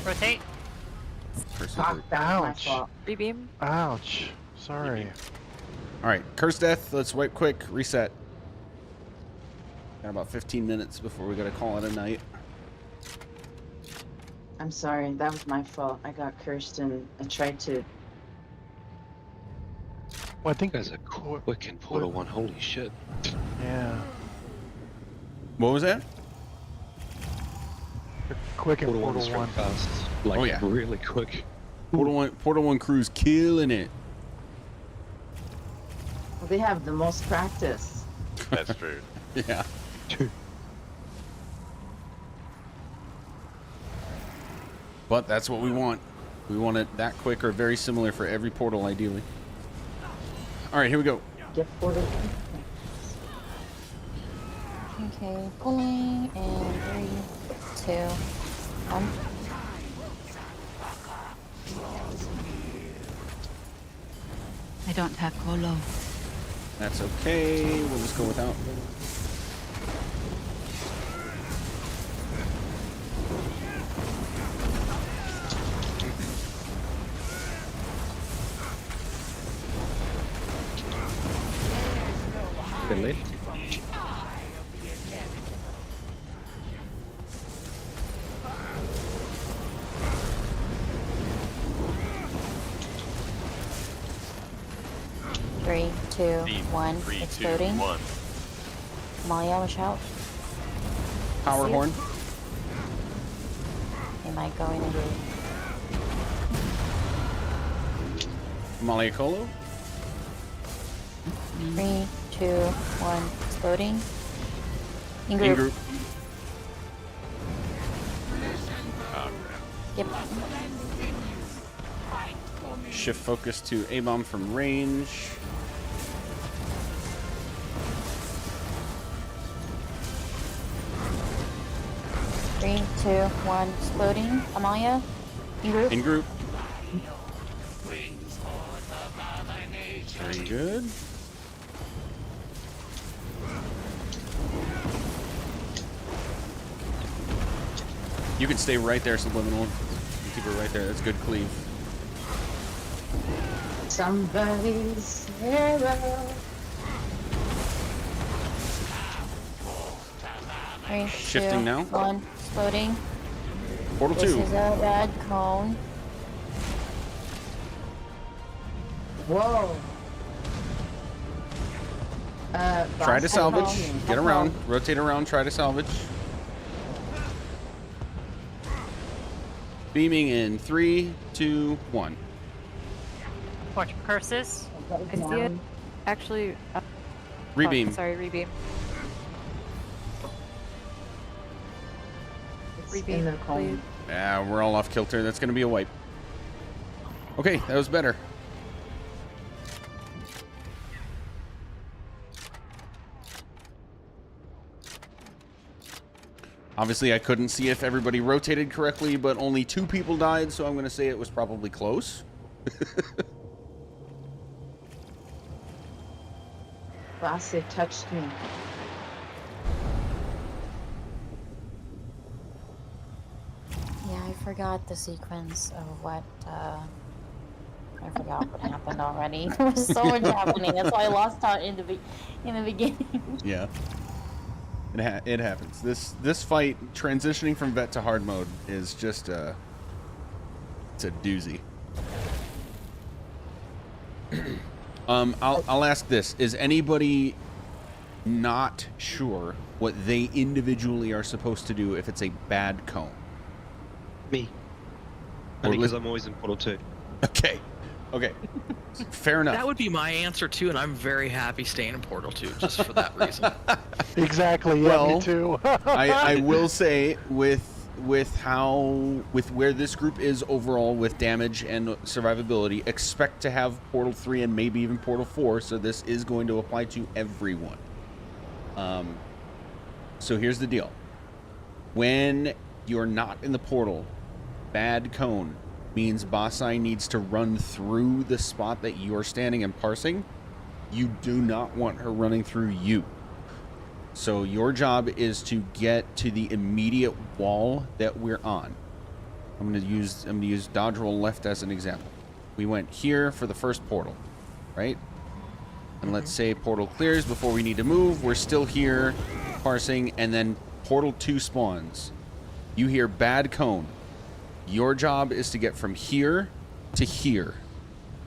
Rotate. Ouch. Rebeam. Ouch. Sorry. All right, curse death. Let's wipe quick. Reset. Got about 15 minutes before we gotta call it a night. I'm sorry. That was my fault. I got cursed and I tried to. Well, I think There's a quick in Portal 1. Holy shit. Yeah. What was that? Quick in Portal 1 Portal is very 1. fast. Like, Oh, yeah. really quick. Portal 1 crew's killing it. Well, they have the most practice. That's true. Yeah. But that's what we want. We want it that quick or very similar for every portal, ideally. All right, here we go. Get portal. Okay, pulling in 3, 2, 1. I don't have Colo. That's okay. We'll just go without. Finley. Three, two, Beam. one, 3, 2, exploding. 1. Amalia, watch out. Power See? horn. They might go in a group. Malia Colo. 3, 2, 1, exploding. In group. In group. Yep. Shift focus to A-bomb from range. Three, two, one, exploding. Amalia, in group. In group. Very good. You can stay right there, Subliminal. You keep it right there. That's good cleave. Somebody's hero. Three, Shifting two, now. one, exploding. Portal This 2. is a red cone. Whoa. Try to boss salvage. cone. Get around. Rotate around. Try to salvage. Beaming in 3, 2, 1. Watch curses. I see it. Actually. Rebeam. Oh, sorry, rebeam. In the Rebeam, cone. please. Yeah, we're all off kilter. That's going to be a wipe. Okay, that was better. Obviously, I couldn't see if everybody rotated correctly, but only 2 people died, so I'm going to say it was probably close. Boss, it touched me. Yeah, I forgot the sequence of what, I forgot what happened already. There was so much happening. That's why I lost count in the beginning. Yeah. It happens. This fight, transitioning from vet to hard mode, is just it's a doozy. I'll ask this: is anybody not sure what they individually are supposed to do if it's a bad cone? Me. Only because I'm always in Portal 2. Okay. Okay. Fair enough. That would be my answer too, and I'm very happy staying in Portal 2 just for that reason. Exactly. Yeah, Well, me too. I will say with where this group is overall with damage and survivability, expect to have Portal 3 and maybe even Portal 4, so this is going to apply to everyone. So here's the deal. When you're not in the portal, bad cone means Bossai needs to run through the spot that you're standing and parsing. You do not want her running through you. So your job is to get to the immediate wall that we're on. I'm gonna use dodge roll left as an example. We went here for the first portal, right? And let's say portal clears before we need to move. We're still here parsing, and then portal 2 spawns. You hear bad cone. Your job is to get from here to here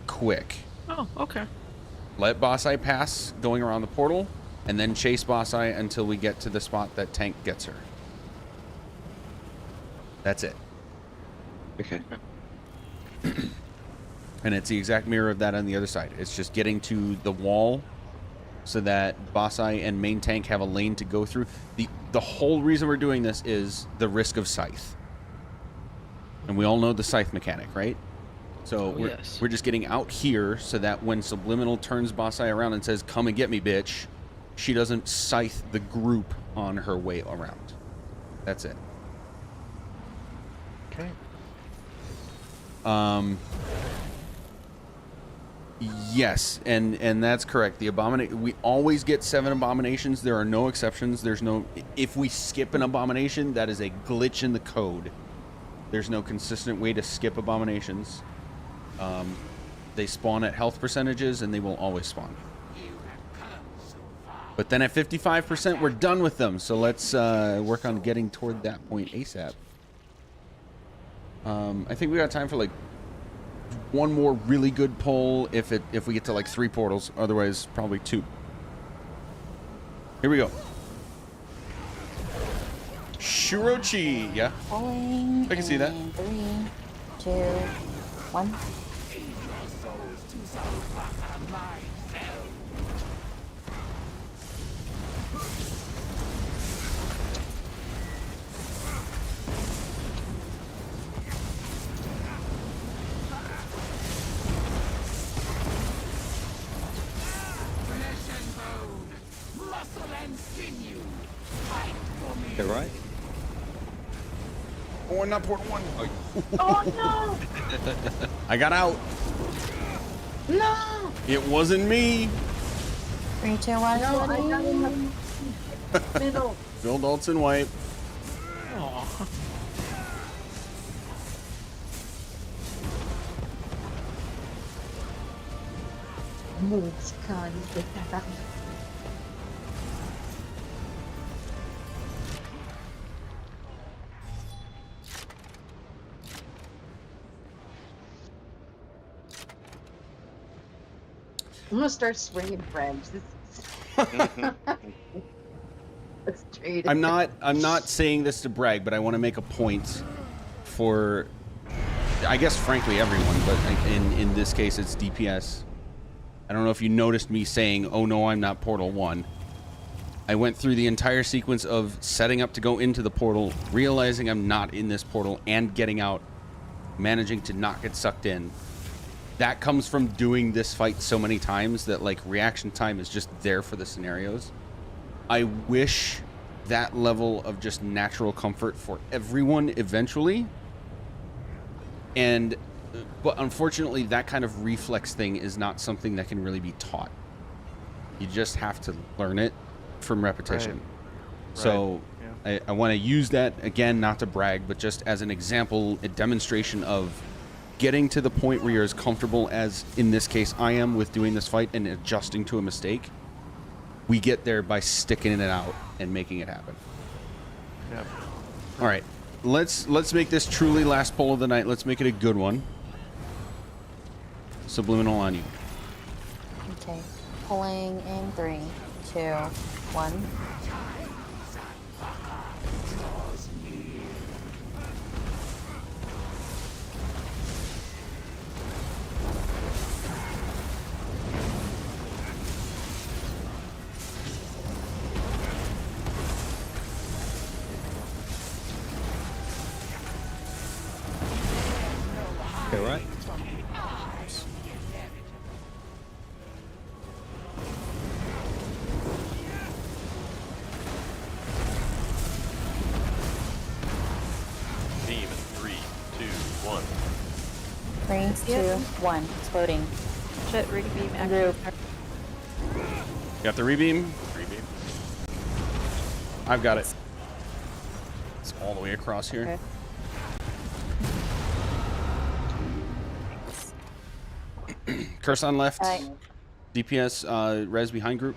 quick. Oh, okay. Let Bossai pass going around the portal, and then chase Bossai until we get to the spot that tank gets her. That's it. Okay. And it's the exact mirror of that on the other side. It's just getting to the wall so that Bossai and main tank have a lane to go through. The whole reason we're doing this is the risk of scythe. And we all know the scythe mechanic, right? So we're just getting out here so that when Subliminal turns Bossai around and says, "Come and get me, bitch," she doesn't scythe the group on her way around. That's it. Okay. Yes, and that's correct. The we always get 7 abominations. There are no exceptions. There's no, if we skip an abomination, that is a glitch in the code. There's no consistent way to skip abominations. They spawn at health percentages, and they will always spawn. But then at 55%, we're done with them. So let's work on getting toward that point ASAP. I think we got time for like one more really good pull if we get to like 3 portals. Otherwise, probably 2. Here we go. Shurochi, yeah. I can see that. 3, 2, 1. You're right. Oh, not portal 1. Oh no! I got out. No! It wasn't me. 3, 2, 1. No, I got in the middle. Phil Dalton wipe. Aw. Moves, God, I'm gonna start swinging frames. I'm not saying this to brag, but I want to make a point for, I guess, frankly, everyone, but in this case, it's DPS. I don't know if you noticed me saying, "Oh no, I'm not Portal 1." I went through the entire sequence of setting up to go into the portal, realizing I'm not in this portal, and getting out, managing to not get sucked in. That comes from doing this fight so many times that like reaction time is just there for the scenarios. I wish that level of just natural comfort for everyone eventually. But unfortunately, that kind of reflex thing is not something that can really be taught. You just have to learn it from repetition. Right. So Yeah. I want to use that again, not to brag, but just as an example, a demonstration of getting to the point where you're as comfortable as, in this case, I am with doing this fight and adjusting to a mistake. We get there by sticking it out and making it happen. Yeah. All right, let's make this truly last poll of the night. Let's make it a good one. Subliminal on you. Okay. Pulling in 3, 2, 1. Okay, right? Beam in 3, 2, 1. 3, 2, 1. Exploding. Shit, ring beam Group. Got the rebeam? Rebeam. I've got it. It's all the way across here. Okay. Curse on left. Right. DPS, res behind group.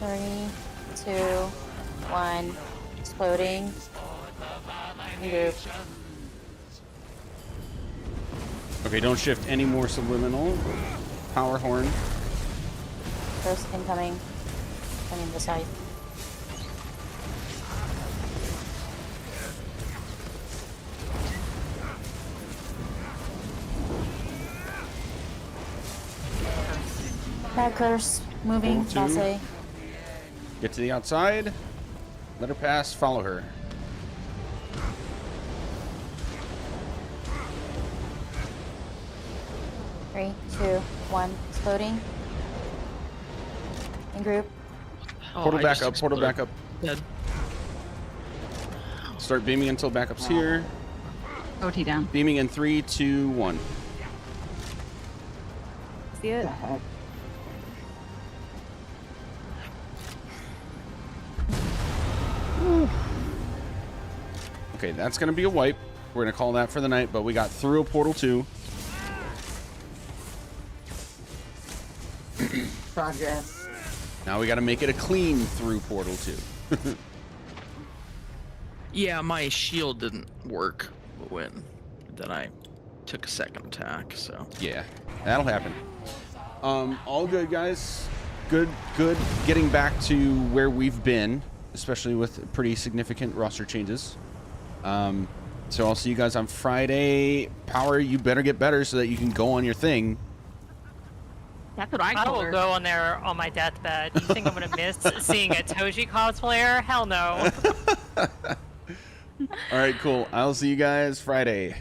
Three, 2, 1. Exploding. Group. Okay, don't shift any more subliminal. Power horn. First incoming. Coming this side. Bad curse. Moving. Portal two. Bossy. Get to the outside. Let her pass. Follow her. Three, 2, 1. Exploding. In group. Portal I back just up. Portal back up. Dead. Start beaming until backup's here. OT down. Beaming in 3, 2, 1. See it? Okay, that's going to be a wipe. We're going to call that for the night, but we got through a portal 2. Progress. Now we got to make it a clean through portal 2. Yeah, my shield didn't work when then I took a second attack, so. Yeah, that'll happen. All good, guys. Good getting back to where we've been, especially with pretty significant roster changes. So I'll see you guys on Friday. Power, you better get better so that you can go on your thing. That's what I I told will her. go on there on my deathbed. You think I'm gonna miss seeing a Toji cosplayer? Hell no. All right, cool. I'll see you guys Friday.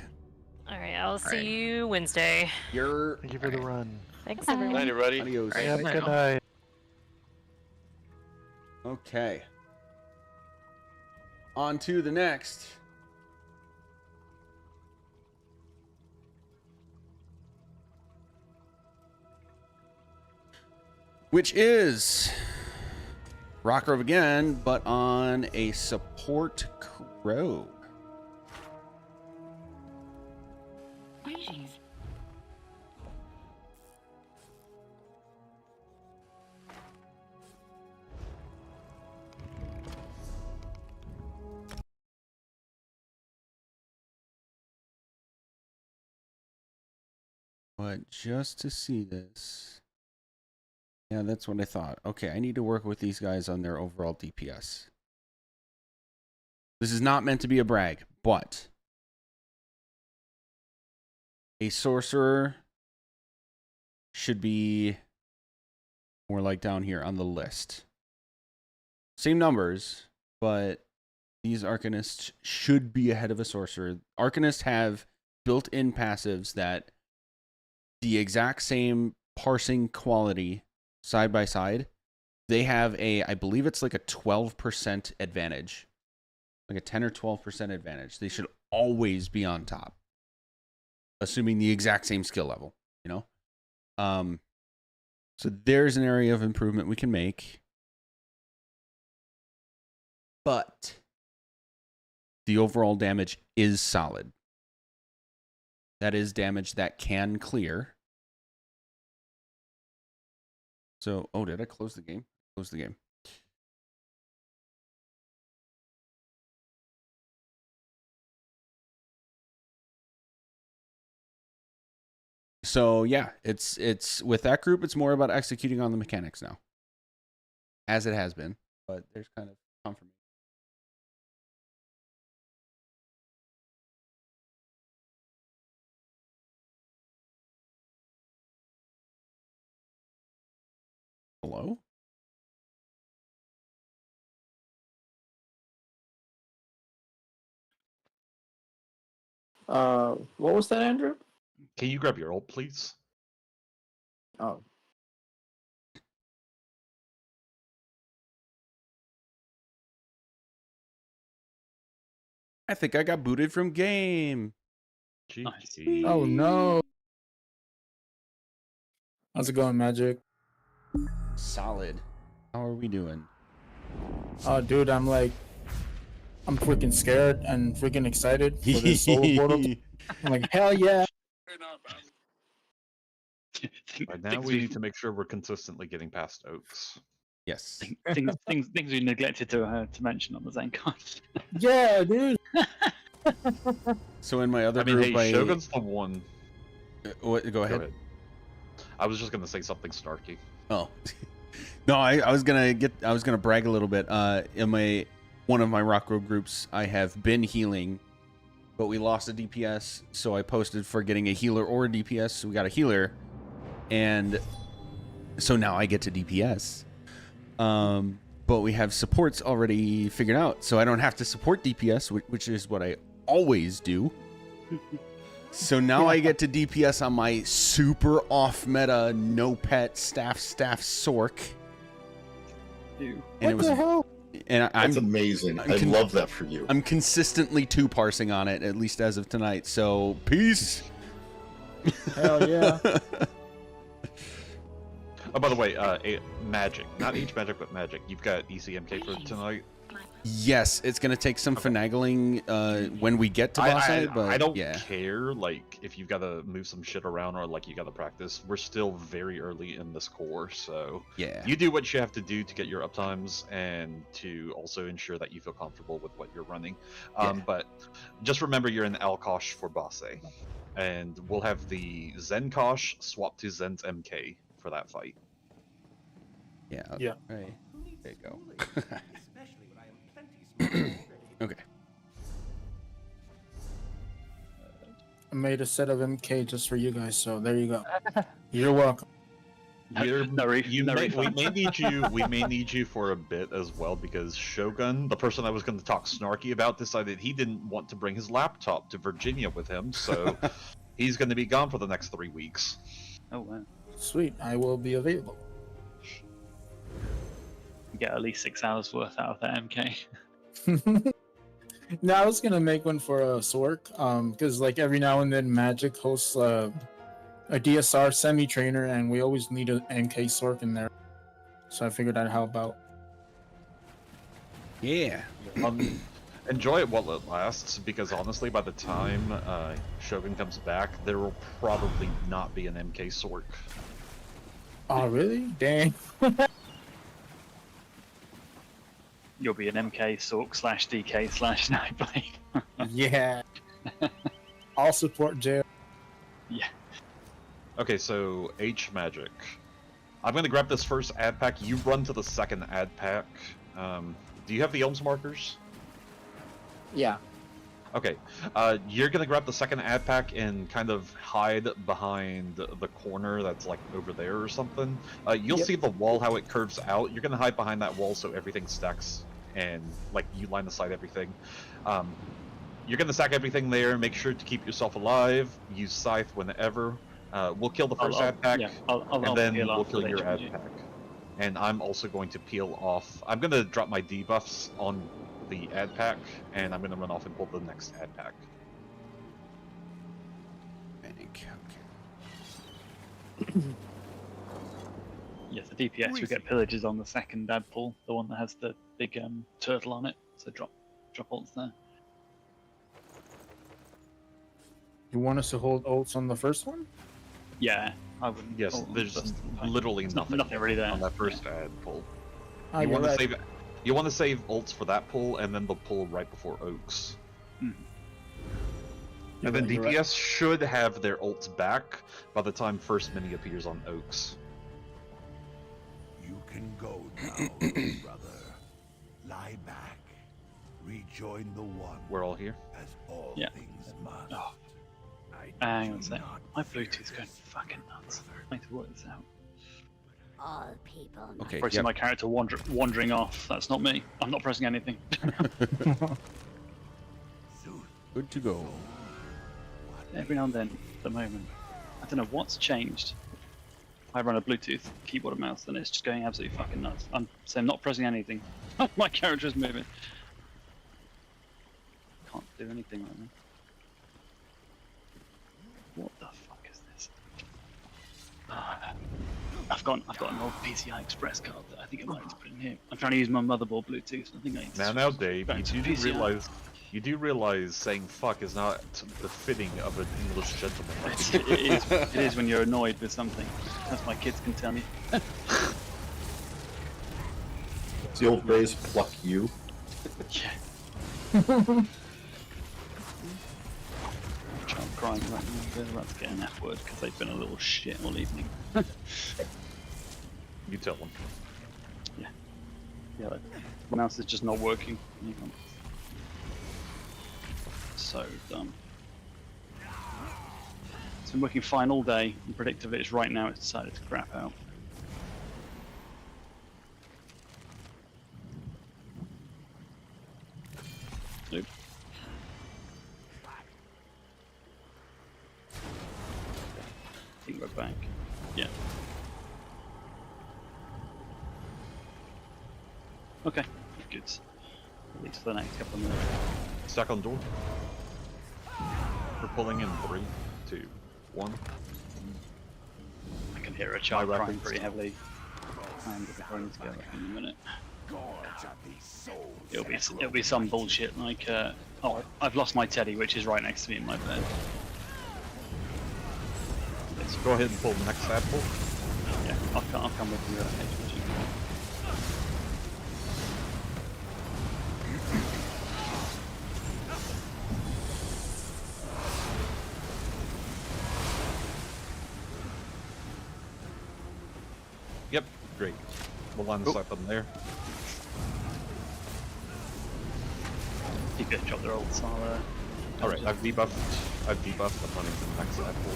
All right, I'll see you Wednesday. Thank you for the run. Thanks, Bye. everyone. Night, everybody. Adios. Yeah, good night. Okay. On to the next. Which is Rockgrove again, but on a support crow. Greetings. But just to see this. Yeah, that's what I thought. Okay, I need to work with these guys on their overall DPS. This is not meant to be a brag, but a sorcerer should be more like down here on the list. Same numbers, but these arcanists should be ahead of a sorcerer. Arcanists have built-in passives that the exact same parsing quality side by side. They have I believe it's like a 12% advantage. Like a 10 or 12% advantage. They should always be on top. Assuming the exact same skill level, you know? So there's an area of improvement we can make. But the overall damage is solid. That is damage that can clear. So, oh, did I close the game? Close the game. So yeah, it's with that group, it's more about executing on the mechanics now, as it has been. But there's kind of confirmation. Hello? What was that, Andrew? Can you grab your ult, please? Oh. I think I got booted from game. GG. Oh no. How's it going, Magic? Solid. How are we doing? Oh, dude, I'm freaking scared and freaking excited for this solo portal. I'm like, hell yeah. Right now, we need to make sure we're consistently getting past Oaks. Yes. things we neglected to mention on the Zencast. Yeah, dude. So in my other I mean, group, hey, Shogun's the one. What? Go ahead. I was just gonna say something snarky. Oh, no, I was gonna brag a little bit. In one of my Rock Road groups, I have been healing, but we lost a DPS, so I posted for getting a healer or a DPS. So we got a healer, and so now I get to DPS. But we have supports already figured out, so I don't have to support DPS, which is what I always do. So now I get to DPS on my super off meta no pet staff Sork. Ew. And What the hell? And That's amazing. I love that for you. I'm consistently 2 parsing on it, at least as of tonight. So peace. Hell yeah. Oh, by the way, Magic. Not H Magic, but Magic. You've got ECMK for tonight? Yes, it's gonna take some finagling when we get to boss fight, but I don't yeah. care, like, if you've got to move some shit around or, like, you got to practice. We're still very early in this core, so yeah. You do what you have to do to get your uptimes and to also ensure that you feel comfortable with what you're running. But just remember you're in Alkosh for boss A. And we'll have the Zen Kosh swap to Zen's MK for that fight. Yeah. Yeah. Right. There you go. Okay. I made a set of MK just for you guys, so there you go. You're welcome. We may need you for a bit as well, because Shogun, the person I was going to talk snarky about, decided he didn't want to bring his laptop to Virginia with him, so he's going to be gone for the next 3 weeks. Oh wow. Sweet, I will be available. Get at least 6 hours worth out of that MK. No, I was gonna make one for Sork, because like every now and then Magic hosts a DSR semi-trainer, and we always need an MK Sork in there. So I figured I'd help out. Yeah. Enjoy it while it lasts, because honestly, by the time Shogun comes back, there will probably not be an MK Sork. Oh, really? Dang. You'll be an MK Sork / DK / Nightblade. Yeah. I'll support jail. Yeah. Okay, so H Magic. I'm gonna grab this first ad pack. You run to the second ad pack. Do you have the Elms markers? Yeah. Okay. You're gonna grab the second ad pack and kind of hide behind the corner that's like over there or something. You'll see the wall, how it curves out. You're gonna hide behind that wall so everything stacks and like you line the side everything. You're gonna stack everything there. Make sure to keep yourself alive. Use Scythe whenever. We'll kill the first ad pack, and then we'll kill your ad pack. And I'm also going to peel off. I'm gonna drop my debuffs on the ad pack, and I'm gonna run off and pull the next ad pack. Yeah, the DPS will get pillages on the second ad pull, the one that has the big turtle on it. So drop ults there. You want us to hold ults on the first one? Yeah, I wouldn't. Yes, there's literally nothing really there. on that first ad pull. Oh, You you're want to right. save You want to save ults for that pull, and then the pull right before Oaks. And then You're DPS right. should have their ults back by the time first mini appears on Oaks. You can go now, brother. Lie back. Rejoin the one. We're all here. As all Yeah. things must. Oh. Hang on a sec. My Bluetooth's going fucking nuts. I need to work this out. All people. Okay. Probably see Yep. my character wandering off. That's not me. I'm not pressing anything. Good to go. Every now and then, at the moment, I don't know what's changed. I run a Bluetooth keyboard and mouse, and it's just going absolutely fucking nuts. I'm not pressing anything. My character is moving. Can't do anything right now. What the fuck is this? I've got an old PCI Express card that I think I might have to put in here. I'm trying to use my motherboard Bluetooth. So I think I need to Now, Dave, back to you do PCI. realize saying fuck is not befitting of an English gentleman. It is when you're annoyed with something. As my kids can tell me. It's the old phrase, pluck you. Yeah. I'm crying right now. They're about to get an F word because they've been a little shit all evening. You tell them. Yeah. Yeah, like, the mouse is just not working. So dumb. It's been working fine all day, and predictive it is right now it's decided to crap out. Nope. I think we're back. Yeah. Okay, good. At least for the next couple of minutes. Stuck on door. We're pulling in 3, 2, 1. I can hear a child My crying weapons. pretty heavily. And we're going to go in a minute. It'll be some bullshit like, oh, I've lost my teddy, which is right next to me in my bed. Let's go ahead and pull the next apple. Yeah, I'll come with you. Yep, great. We'll line this up in there. You could drop their ults. Alright, I've debuffed. I'm running to the next apple.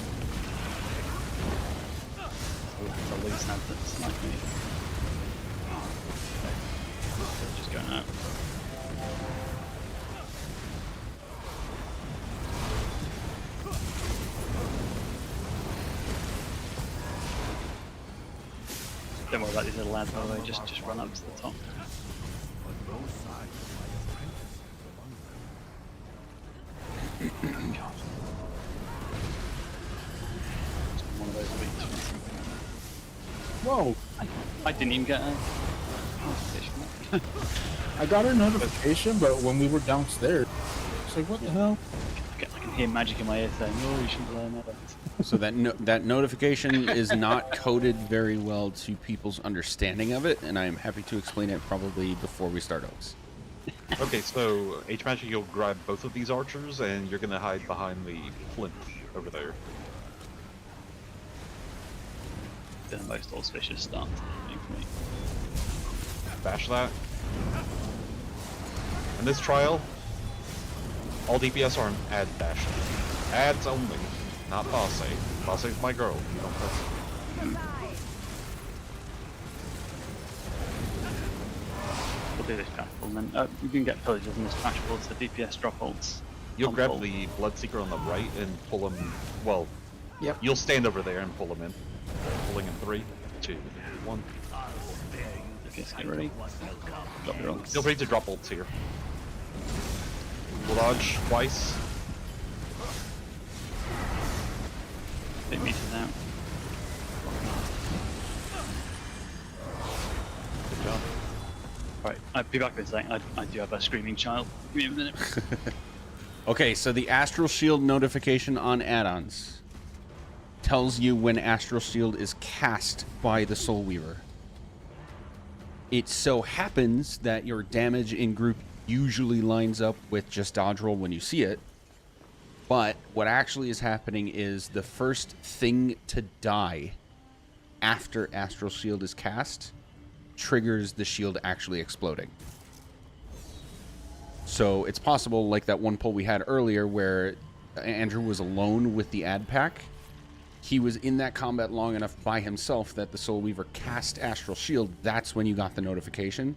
The lead snap that sniped me. Just going out. Don't worry about these little lads, by the way, just run up to the top. God. One of those weeks. Whoa! I didn't even get a notification. I got a notification, but when we were downstairs, it's like, what the hell? I can hear magic in my ear saying, "Oh, you shouldn't learn that." So that notification is not coded very well to people's understanding of it, and I am happy to explain it probably before we start Oaks. Okay, so H-Magic, you'll grab both of these archers, and you're gonna hide behind the plinth over there. The most auspicious start for me. Bash that. In this trial, all DPS are an ad bashing. Ads only, not Bosse. Bosse's my girl. You don't touch her. We'll do this trashball, and then you can get pillagers in this trashball, so DPS drop ults. You'll on grab pull. the Bloodseeker on the right and pull him. Well, Yep. you'll stand over there and pull him in. Pulling in 3, 2, 1. Okay, so get ready. Drop your ults. Feel free to drop ults here. We'll dodge twice. Big meters out. Good job. Right, I'll be back in a second. I do have a screaming child. Give me a minute. Okay, so the Astral Shield notification on add-ons tells you when Astral Shield is cast by the Soul Weaver. It so happens that your damage in group usually lines up with just dodge roll when you see it. But what actually is happening is the first thing to die after Astral Shield is cast triggers the shield actually exploding. So it's possible, like that one pull we had earlier where Andrew was alone with the ad pack. He was in that combat long enough by himself that the Soul Weaver cast Astral Shield. That's when you got the notification.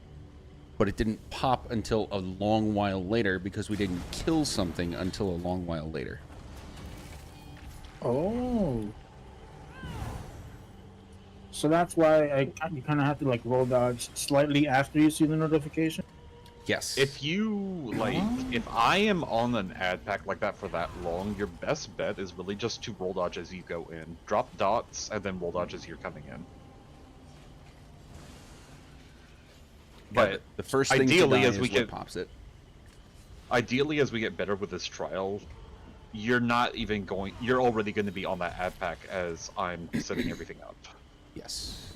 But it didn't pop until a long while later because we didn't kill something until a long while later. Oh. So that's why you kind of have to like roll dodge slightly after you see the notification? Yes. If you, like, if I am on an ad pack like that for that long, your best bet is really just to roll dodge as you go in. Drop dots, and then roll dodge as you're coming in. But the first thing ideally, to die as we is what get pops it. Ideally, as we get better with this trial, you're not even going. You're already going to be on that ad pack as I'm setting everything up. Yes.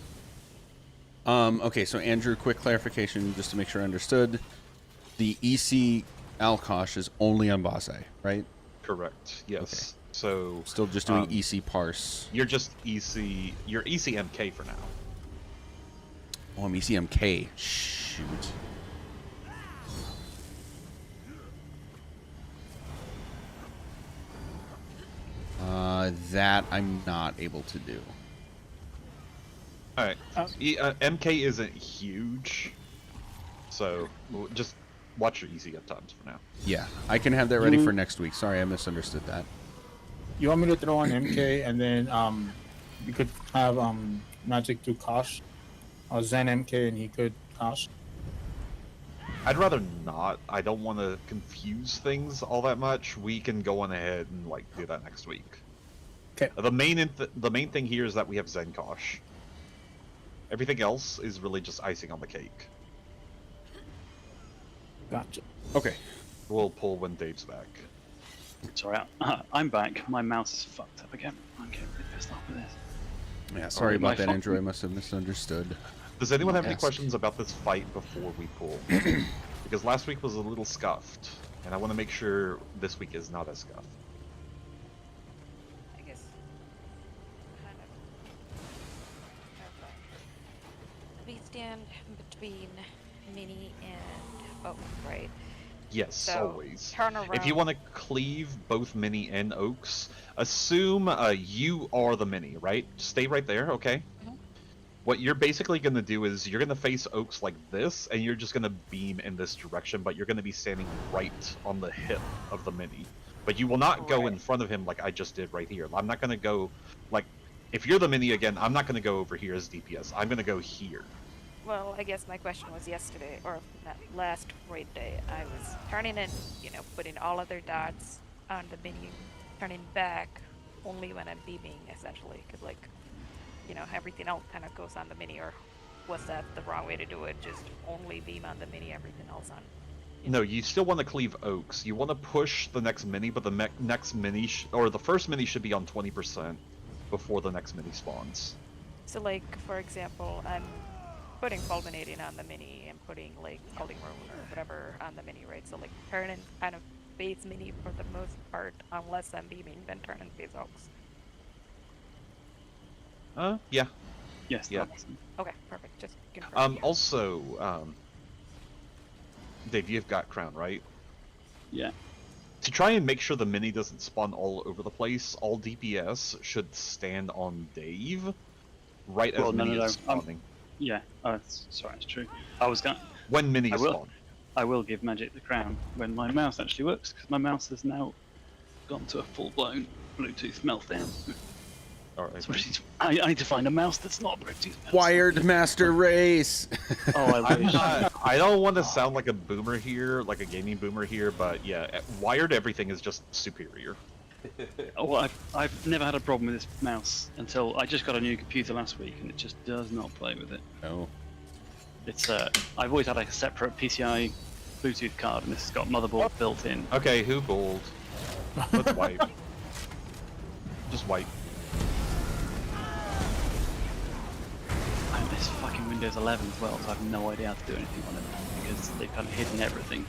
Okay, so Andrew, quick clarification, just to make sure I understood. The EC Alkosh is only on boss A, right? Correct. Yes. Okay. So still just doing EC parse. You're just EC. You're ECMK for now. Oh, I'm ECMK. Shoot. That I'm not able to do. Alright. MK isn't huge, so just watch your EC at times for now. Yeah, I can have that ready for next week. Sorry, I misunderstood that. You want me to throw on MK and then you could have Magic do Kosh, or Zen MK and he could Kosh? I'd rather not. I don't want to confuse things all that much. We can go on ahead and like do that next week. Okay. The main thing here is that we have Zen Kosh. Everything else is really just icing on the cake. Gotcha. Okay. We'll pull when Dave's back. Sorry, I'm back. My mouse is fucked up again. I'm getting really pissed off with this. Yeah, sorry about that, Andrew. I must have misunderstood. Does anyone have any questions about this fight before we pull? Because last week was a little scuffed, and I want to make sure this week is not as scuffed. I guess kind of. We stand between Mini and Oak, right? Yes, So, always. turn If you around. want to cleave both Mini and Oaks, assume you are the Mini, right? Stay right there, okay? What you're basically going to do is you're going to face Oaks like this, and you're just going to beam in this direction, but you're going to be standing right on the hip of the Mini. But you will not go in front of him like I just did right here. I'm not going to go, like, if you're the Mini again, I'm not going to go over here as DPS. I'm going to go here. Well, I guess my question was yesterday, or not, last raid day. I was turning in, putting all other dots on the menu, turning back only when I'm beaming, essentially, because, like, everything else kind of goes on the mini, or was that the wrong way to do it? Just only beam on the mini, everything else on. No, you still want to cleave Oaks. You want to push the next Mini, but the next Mini, or the first Mini should be on 20% before the next Mini spawns. So, like, for example, I'm putting Fulminating on the mini and putting, like, Scalding Rune or whatever on the mini, right? So, like, turning kind of face mini for the most part, unless I'm beaming, then turn and face Oaks. Yeah. Yes. Yeah. Okay, perfect. Just confirm. Also, Dave, you've got Crown, right? Yeah. To try and make sure the Mini doesn't spawn all over the place, all DPS should stand on Dave right as Mini is spawning. Yeah. Sorry, it's true. I was going. When Mini spawn. I will give Magic the Crown when my mouse actually works, because my mouse has now gone to a full-blown Bluetooth meltdown. Alright. So I need to find a mouse that's not Bluetooth. Wired Master Race. Oh, I wish. I don't want to sound like a boomer here, like a gaming boomer here, but yeah, wired everything is just superior. Oh, I've never had a problem with this mouse until I just got a new computer last week, and it just does not play with it. No. It's I've always had a separate PCI Bluetooth card, and this has got motherboard built in. Okay, who bowled? Let's wipe. Just wipe. I have this fucking Windows 11 as well, so I have no idea how to do anything on it because they've kind of hidden everything.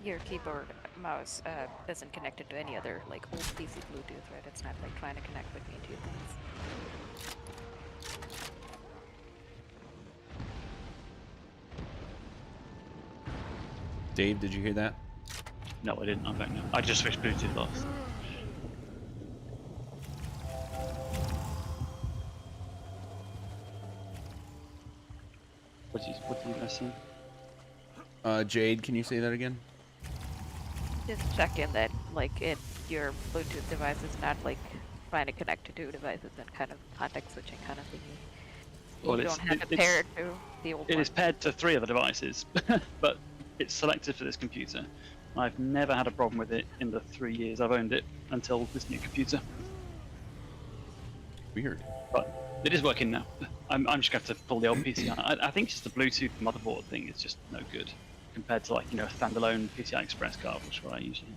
your keyboard mouse isn't connected to any other like old PC Bluetooth, right? It's not like trying to connect between two things. Dave, did you hear that? No, I didn't. I don't know. I just switched Bluetooth off. What do you guys say? Jade, can you say that again? Just checking that like your Bluetooth device is not like trying to connect to two devices and kind of context switching kind of thingy. Well, You don't have to pair it to the old It one. is paired to 3 other devices, but it's selected for this computer. I've never had a problem with it in the 3 years I've owned it until this new computer. Weird. But it is working now. I'm just going to have to pull the old PCI. I think just the Bluetooth motherboard thing is just no good compared to, like, you know, a standalone PCI Express card, which is what I usually.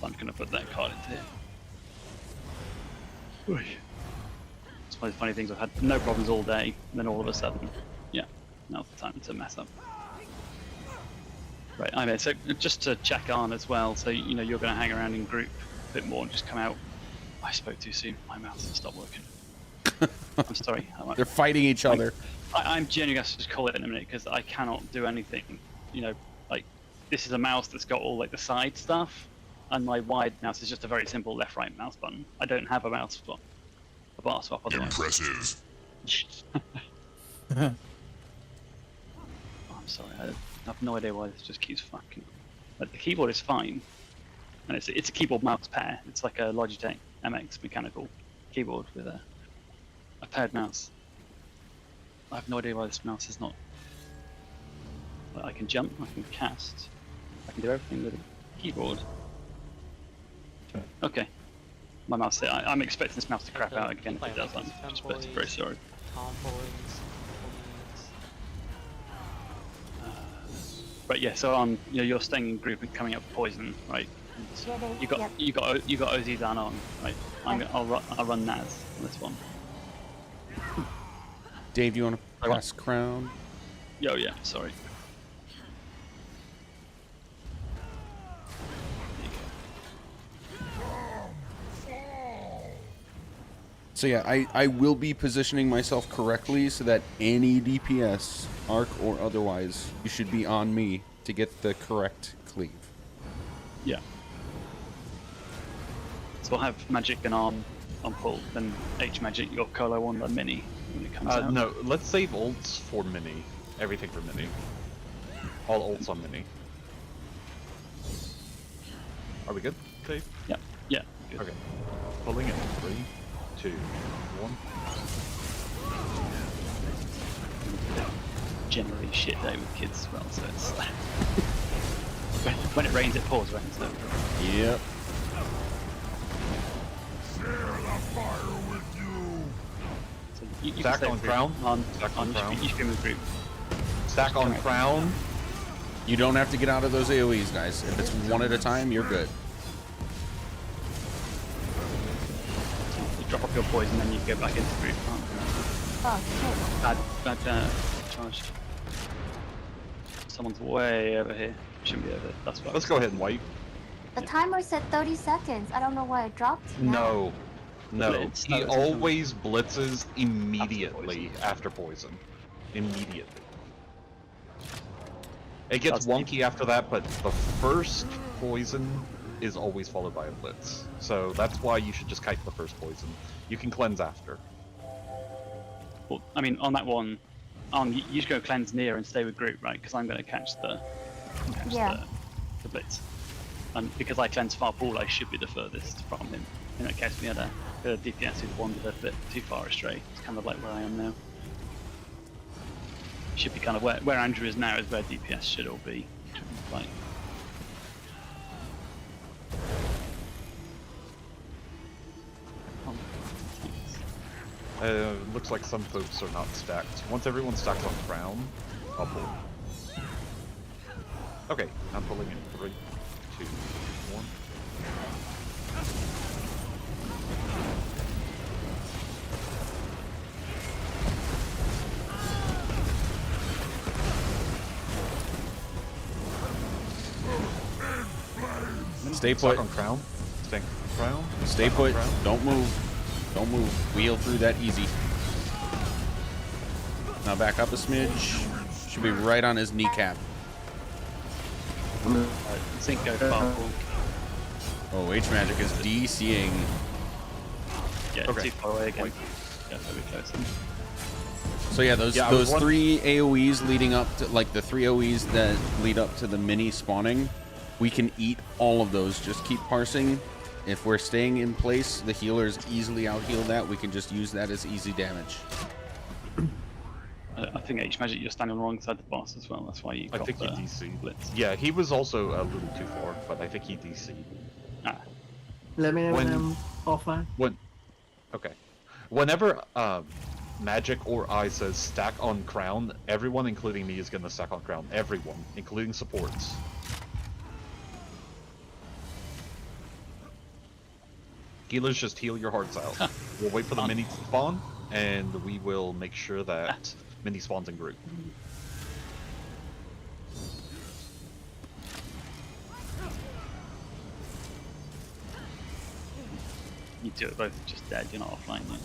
So I'm going to put that card into here. It's one of the funny things. I've had no problems all day, and then all of a sudden, yeah, now's the time to mess up. Right, I mean, so just to check on as well, so you know you're going to hang around in group a bit more and just come out. I spoke too soon. My mouth has stopped working. I'm sorry. They're fighting each other. I'm genuinely going to just call it in a minute because I cannot do anything. You know, like this is a mouse that's got all like the side stuff, and my wide mouse is just a very simple left-right mouse button. I don't have a mouse swap, a bar swap. Otherwise. Impressive. Oh, I'm sorry. I have no idea why this just keeps fucking. Like, the keyboard is fine, and it's a keyboard mouse pair. It's like a Logitech MX mechanical keyboard with a paired mouse. I have no idea why this mouse is not. Like, I can jump, I can cast, I can do everything with a keyboard. Okay, my mouse. I'm expecting this mouse to crap out again if it does. I'm just very sorry. Right, yeah. So you know, you're staying in group and coming up with poison, right? You got Ozdan on, right? I'll run Naz on this one. Dave, you want to pass crown? Yo, yeah. Sorry. So yeah, I will be positioning myself correctly so that any DPS, arc or otherwise, you should be on me to get the correct cleave. Yeah. So I'll have magic and arm on pull, then H magic, your Colo on the mini when it comes out. No, let's save ults for mini. Everything for mini. All ults on mini. Are we good, Dave? Yeah. Yeah. Good. Okay. Pulling in 3, 2, 1. Generally shit day with kids as well, so it's when it rains it pours, right? So. Yep. So you Stack can on stay crown. Stack on crown. You should be with group. Stack on crown. You don't have to get out of those AoEs, guys. If it's one at a time, you're good. You drop off your poison, then you go back into group. Oh, Bad charge. Someone's way over here. Shouldn't be over there. That's what. Let's go ahead and wipe. the timer said 30 seconds. I don't know why it dropped. now. No. He always blitzes immediately after poison. Immediately. It gets wonky after that, but the first poison is always followed by a blitz. So that's why you should just kite the first poison. You can cleanse after. Well, I mean, on that one, you just go cleanse near and stay with group, right? Because I'm going to catch the blitz. And because I cleanse far pool, I should be the furthest from him. In that case, we had a DPS who'd wandered a bit too far astray. It's kind of like where I am now. Should be kind of where Andrew is now is where DPS should all be. Like, Looks like some folks are not stacked. Once everyone's stacked on crown, I'll pull. Okay, I'm pulling in 3, 2, 1. Stay Stock put. on crown. Stay on crown. Stay Stock on put. crown. Don't move. Don't move. Wheel through that easy. Now back up a smidge. Should be right on his kneecap. Sync go far. Oh, H Magic is DCing. Yeah, Okay. too far away again. Yeah, very close. So yeah, those Yeah, I was three AoEs leading up to, like the three AoEs that lead up to the mini spawning, we can eat all of those. Just keep parsing. If we're staying in place, the healers easily out heal that. We can just use that as easy damage. I think H Magic, you're standing on the wrong side of the boss as well. That's why you I got think he the DC'd. blitz. Yeah, he was also a little too far, but I think he DC'd. Let me know when When- I'm offline. Okay. Whenever Magic or I says stack on crown, everyone, including me, is gonna stack on crown. Everyone, including supports. Healers, just heal your hearts out. We'll wait for the mini to spawn, and we will make sure that mini spawns in group. You two are both just dead. You're not offline yet.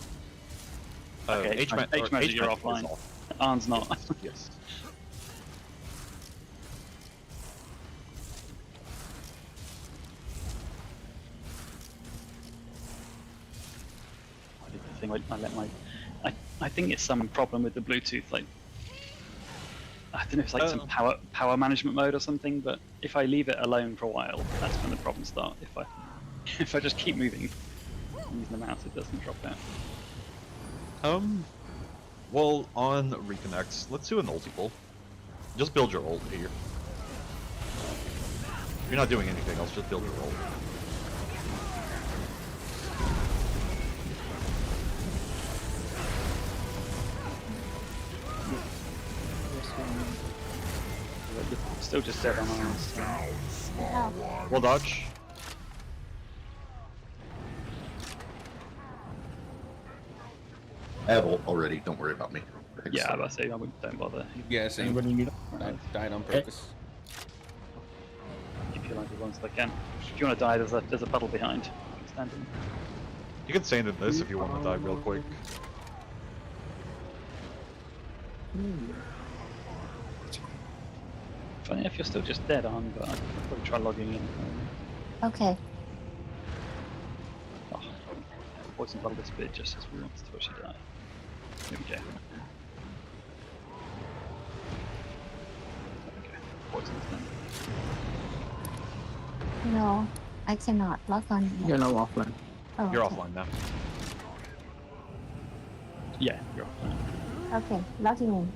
Okay, Okay, H Magic, you're offline. is off. Arn's not. Yes. I did the thing. I let my. I think it's some problem with the Bluetooth. Like, I don't know if it's like some power management mode or something. But if I leave it alone for a while, that's when the problems start. If I just keep moving, using the mouse, it doesn't drop out. Well, on reconnects, let's do an ulti pull. Just build your ult here. You're not doing anything else, just build your ult. Still just dead on Arn's. We'll dodge. I have ult already. Don't worry about me. Yeah, I say don't bother. Yeah, same. Anybody need? I died on purpose. Keep your life as long as I can. If you want to die, there's a puddle behind. Stand in. You can stand in this if you want to die real quick. Funny if you're still just dead on, but I'd probably try logging in. Okay. Oh, poison bottle this bit just as we want to watch you die. Here we go. Okay, poison's done. No, I cannot log on. You're now offline. Oh, You're okay. offline now. Yeah, you're offline. Okay, logging in.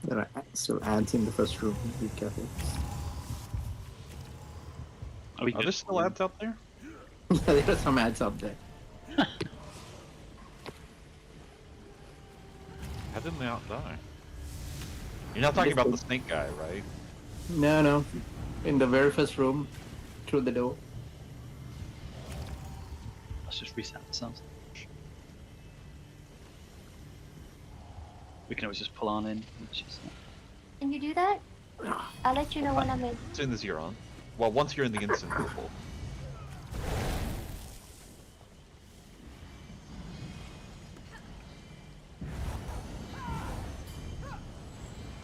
There are still ads in the first room. Be careful. Are we Are there still ads out there? There are some ads up there. How didn't they out die? You're not talking about the snake guy, right? No. In the very first room, through the door. Let's just reset ourselves. We can always just pull on in. Which is, Can you do that? I'll let you know when I'm in. As soon as you're on. Well, once you're in the instant, you'll pull.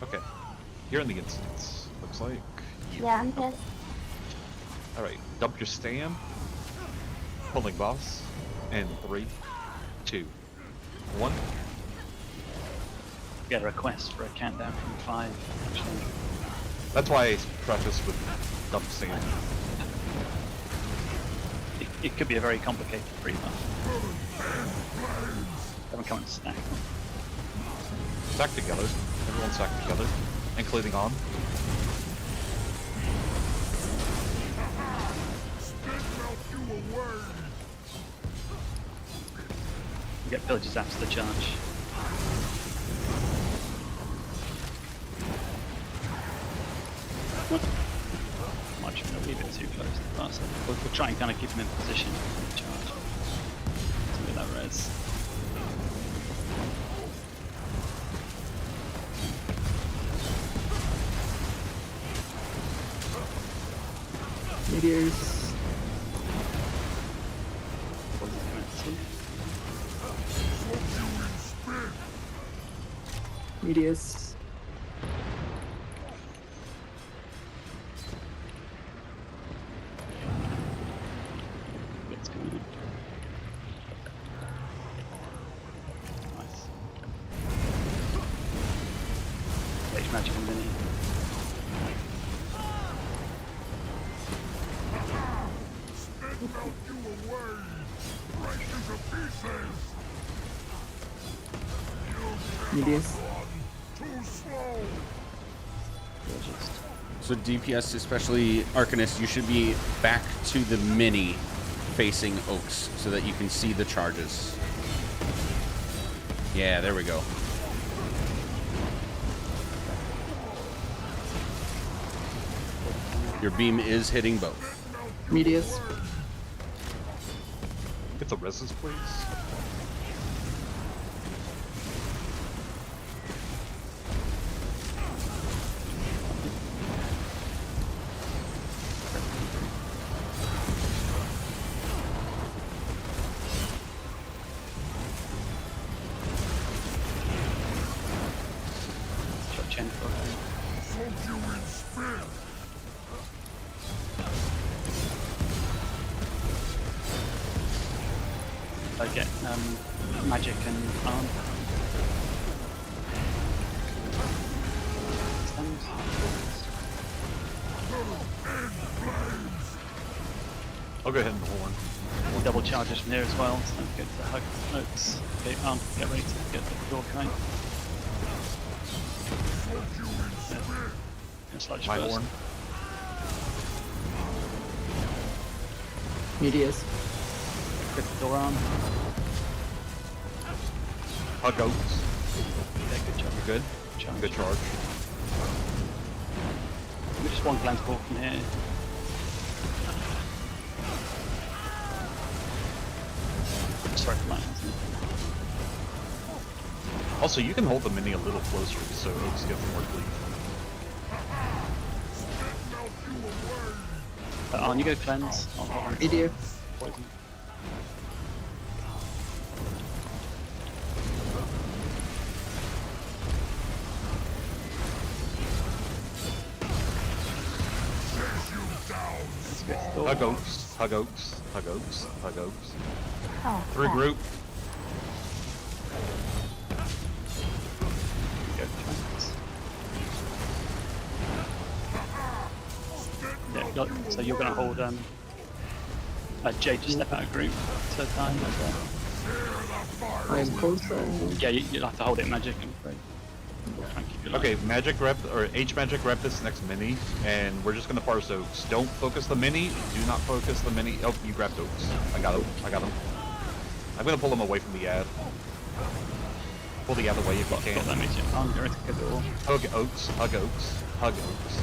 Okay. You're in the instance, looks like. Yeah, I'm here. Alright, dump your stam. Pulling boss. And 3, 2, 1. get a request for a countdown from 5. Actually. That's why I preface with dump sand. It could be a very complicated pre-buff. Everyone come and stack. Stack together. Everyone stack together. Including on. You get pillagers after the charge. Might just gonna leave it too close to the pass. We'll try and kind of keep them in position for the charge. To get that res. Meteors. Meteors. It's coming in. Nice. H magic and mini. Meteors. So DPS, especially Arcanist, you should be back to the mini facing Oaks so that you can see the charges. Yeah, there we go. Your beam is hitting both. Meteors. Get the resist, please. Shot chain for I get magic and arm. Stuns. I'll go ahead and horn. We'll double charges from here as well, so get the hug notes. Okay, get ready to get the door going. Sludge My first. horn. Meteors. Get the door on. Hug Oaks. Yeah, good job. You're good. Charge. Good charge. We just one glance ball from here. Sorry for that. Also, you can hold the mini a little closer so Oaks gets more cleave. On you go cleanse. I'll Meteor. poison. Hug Oaks. Hug Oaks. Hug Oaks. Hug Oaks. Oh, Through group. Go cleanse. Yeah, so you're going to hold Jade to step out of group to time as well. I am closer. Yeah, you'll have to hold it magic, I'm afraid. Try and keep your Okay, magic rep or H magic rep this next mini, and we're just gonna parse Oaks. Don't focus the mini. Do not focus the mini. Oh, you grabbed Oaks. I got him. I got him. I'm gonna pull him away from the ad. Pull the ad away if you can. Got that magic on, you're ready to go door. Hug Oaks. Hug Oaks. Hug Oaks.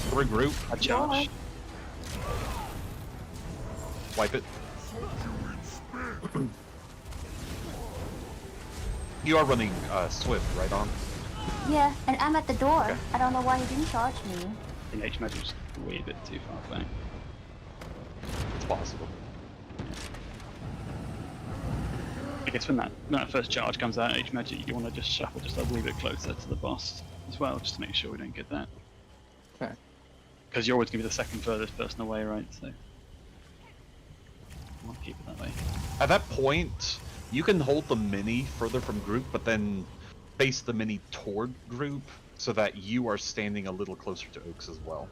Regroup. I charge. Wipe it. You are running Swift, right on? Yeah, and I'm at the door. Okay. I don't know why he didn't charge me. I think H magic's a wee bit too far back. It's possible. I guess when that first charge comes out, H magic, you want to just shuffle just a wee bit closer to the boss as well, just to make sure we don't get that. Okay. Because you're always going to be the second furthest person away, right? So we'll keep it that way. At that point, you can hold the mini further from group, but then face the mini toward group so that you are standing a little closer to Oaks as well.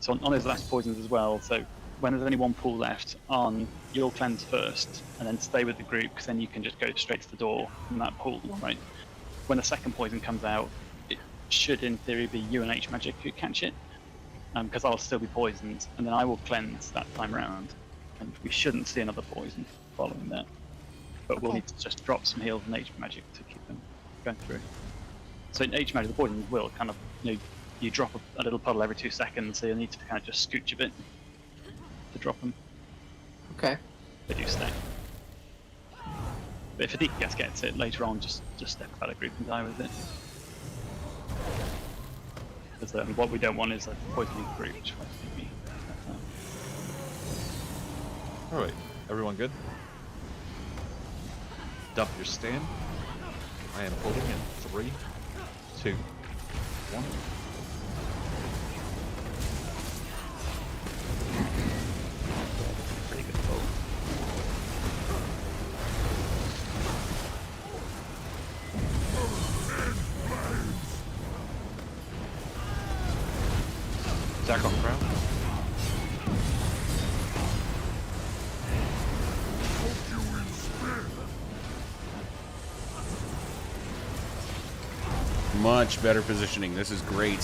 So on his last poisons as well, so when there's only one pool left, you'll cleanse first and then stay with the group, because then you can just go straight to the door from that pool, right? When the second poison comes out, it should in theory be you and H magic who catch it, because I'll still be poisoned, and then I will cleanse that time around, and we shouldn't see another poison following that. But we'll need to just drop some heals and H magic to keep them going through. So in H magic, the poison will kind of, you drop a little puddle every 2 seconds, so you'll need to kind of just scooch a bit to drop them. Okay. They do stay. But if a DPS gets it later on, just step out of group and die with it. Because what we don't want is a poisoning group, which might be. Alright, everyone good? Dump your stand. I am pulling in 3, 2, 1. Pretty good pull. Attack on crown. Much better positioning. This is great.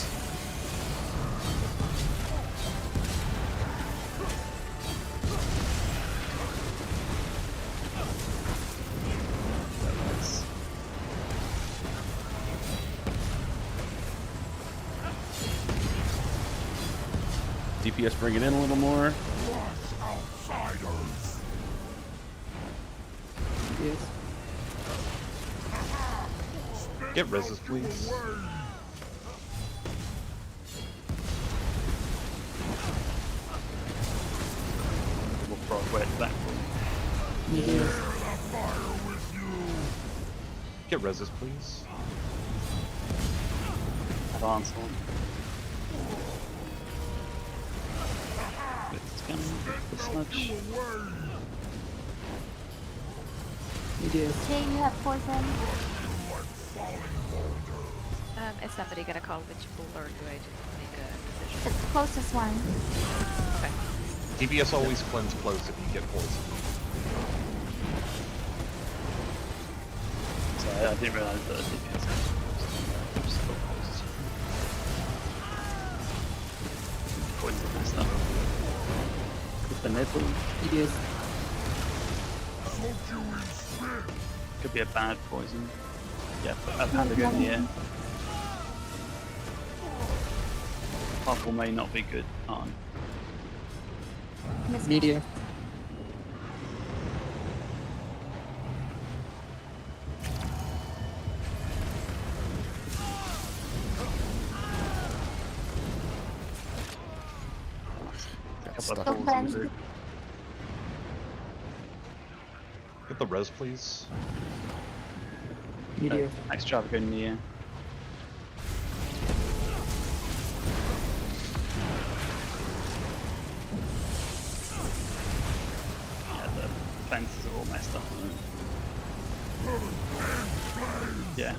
DPS bring it in a little more. Get reses, please. We'll throw it where it's back. Get reses, please. Advance on. It's gonna the sludge. Jay, you have poison. Is somebody gonna call which pool, or do I just make a decision? The closest one. Okay. DPS always cleanse close if you get poisoned. Sorry, I didn't realise that DPS just got poison and stuff. With the nipple. Could be a bad poison. Yeah, but I've had a good year. Purple may not be good on. Media. Get the res, please. Media. Extravagant in the air. Yeah, the fences are all messed up. Yeah,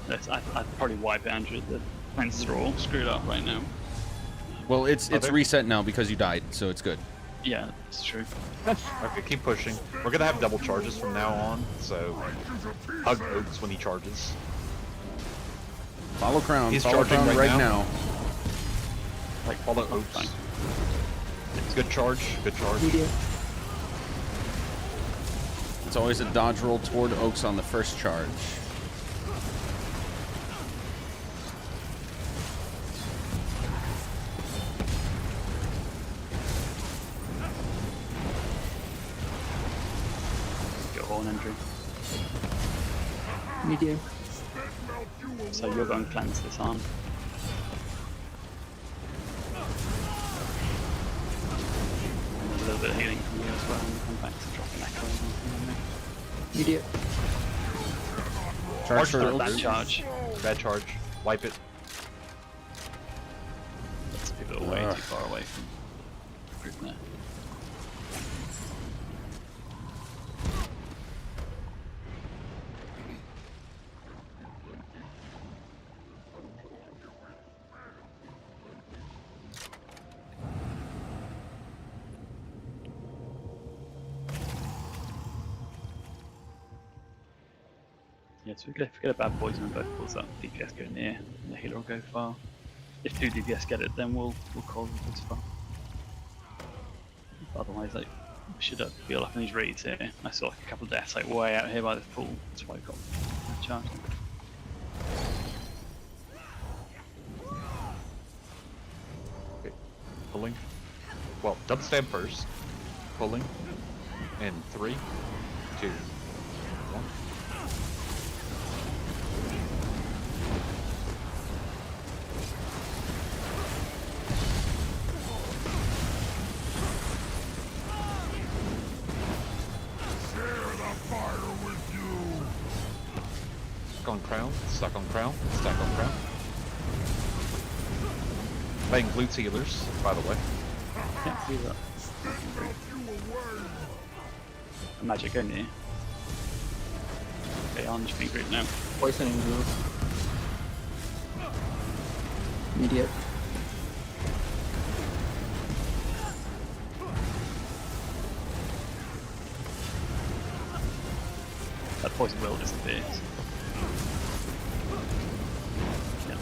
I'd probably wipe Andrew. The fences are all screwed up right now. Well, it's there? reset now because you died, so it's good. Yeah, it's true. Okay, keep pushing. We're gonna have double charges from now on, so hug Oaks when he charges. Follow Crown. He's Follow charging Crown right now. Like follow Oaks. It's good charge. Good charge. It's always a dodge roll toward Oaks on the first charge. Go on, Andrew. Media. So you're going to cleanse this on. And a little bit of healing from you as well, and come back to dropping echo. Media. Charge for bad Oaks. charge. Bad charge. Wipe it. Let's give it way too far away from the group there. Yeah, so if we get a bad poison and both pulls up, DPS go near, and the healer will go far. If 2 DPS get it, then we'll call it as far. Otherwise, like, we should be up in these reads here. I saw like a couple of deaths like way out here by this pool. That's why I got charged. Okay. Pulling. Well, double stab first. Pulling. In 3, 2, 1. on crown, stack on crown, stack on crown. Playing blue healers, by the way. Yeah, do that. A magic in here. Okay, orange pink group now. Poisoning group. Immediate. That poison will disappear. Yeah.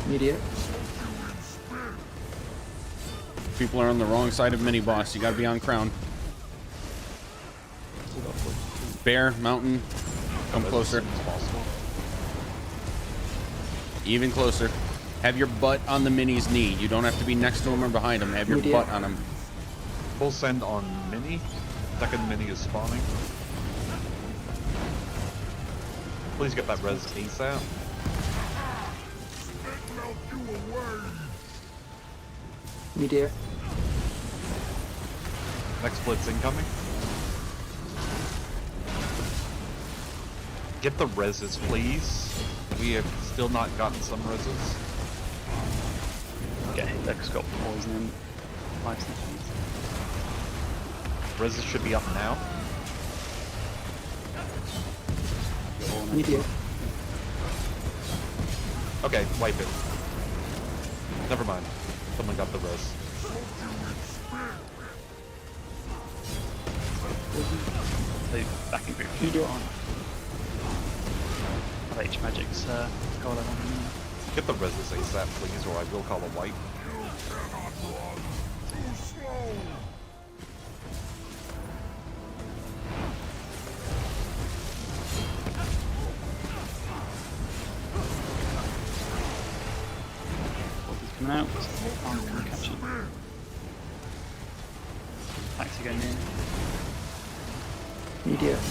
Immediate. People are on the wrong side of mini boss. You gotta be on crown. Bear, mountain, come closer. Even closer. Have your butt on the mini's knee. You don't have to be next to him or behind him. Have your butt on him. Full send on mini. Second mini is spawning. Please get that res ASAP. Immediate. Next blitz incoming. Get the reses, please. We have still not gotten some reses. Okay, Dex got poison in 5 seconds. Reses should be up now. Immediate. Okay, wipe it. Never mind. Someone got the res. So back in group. On. H Magic's call that one. Get the reses ASAP, please, or I will call a wipe. Coming out. I'm gonna catch it. Taxi going in. Immediate.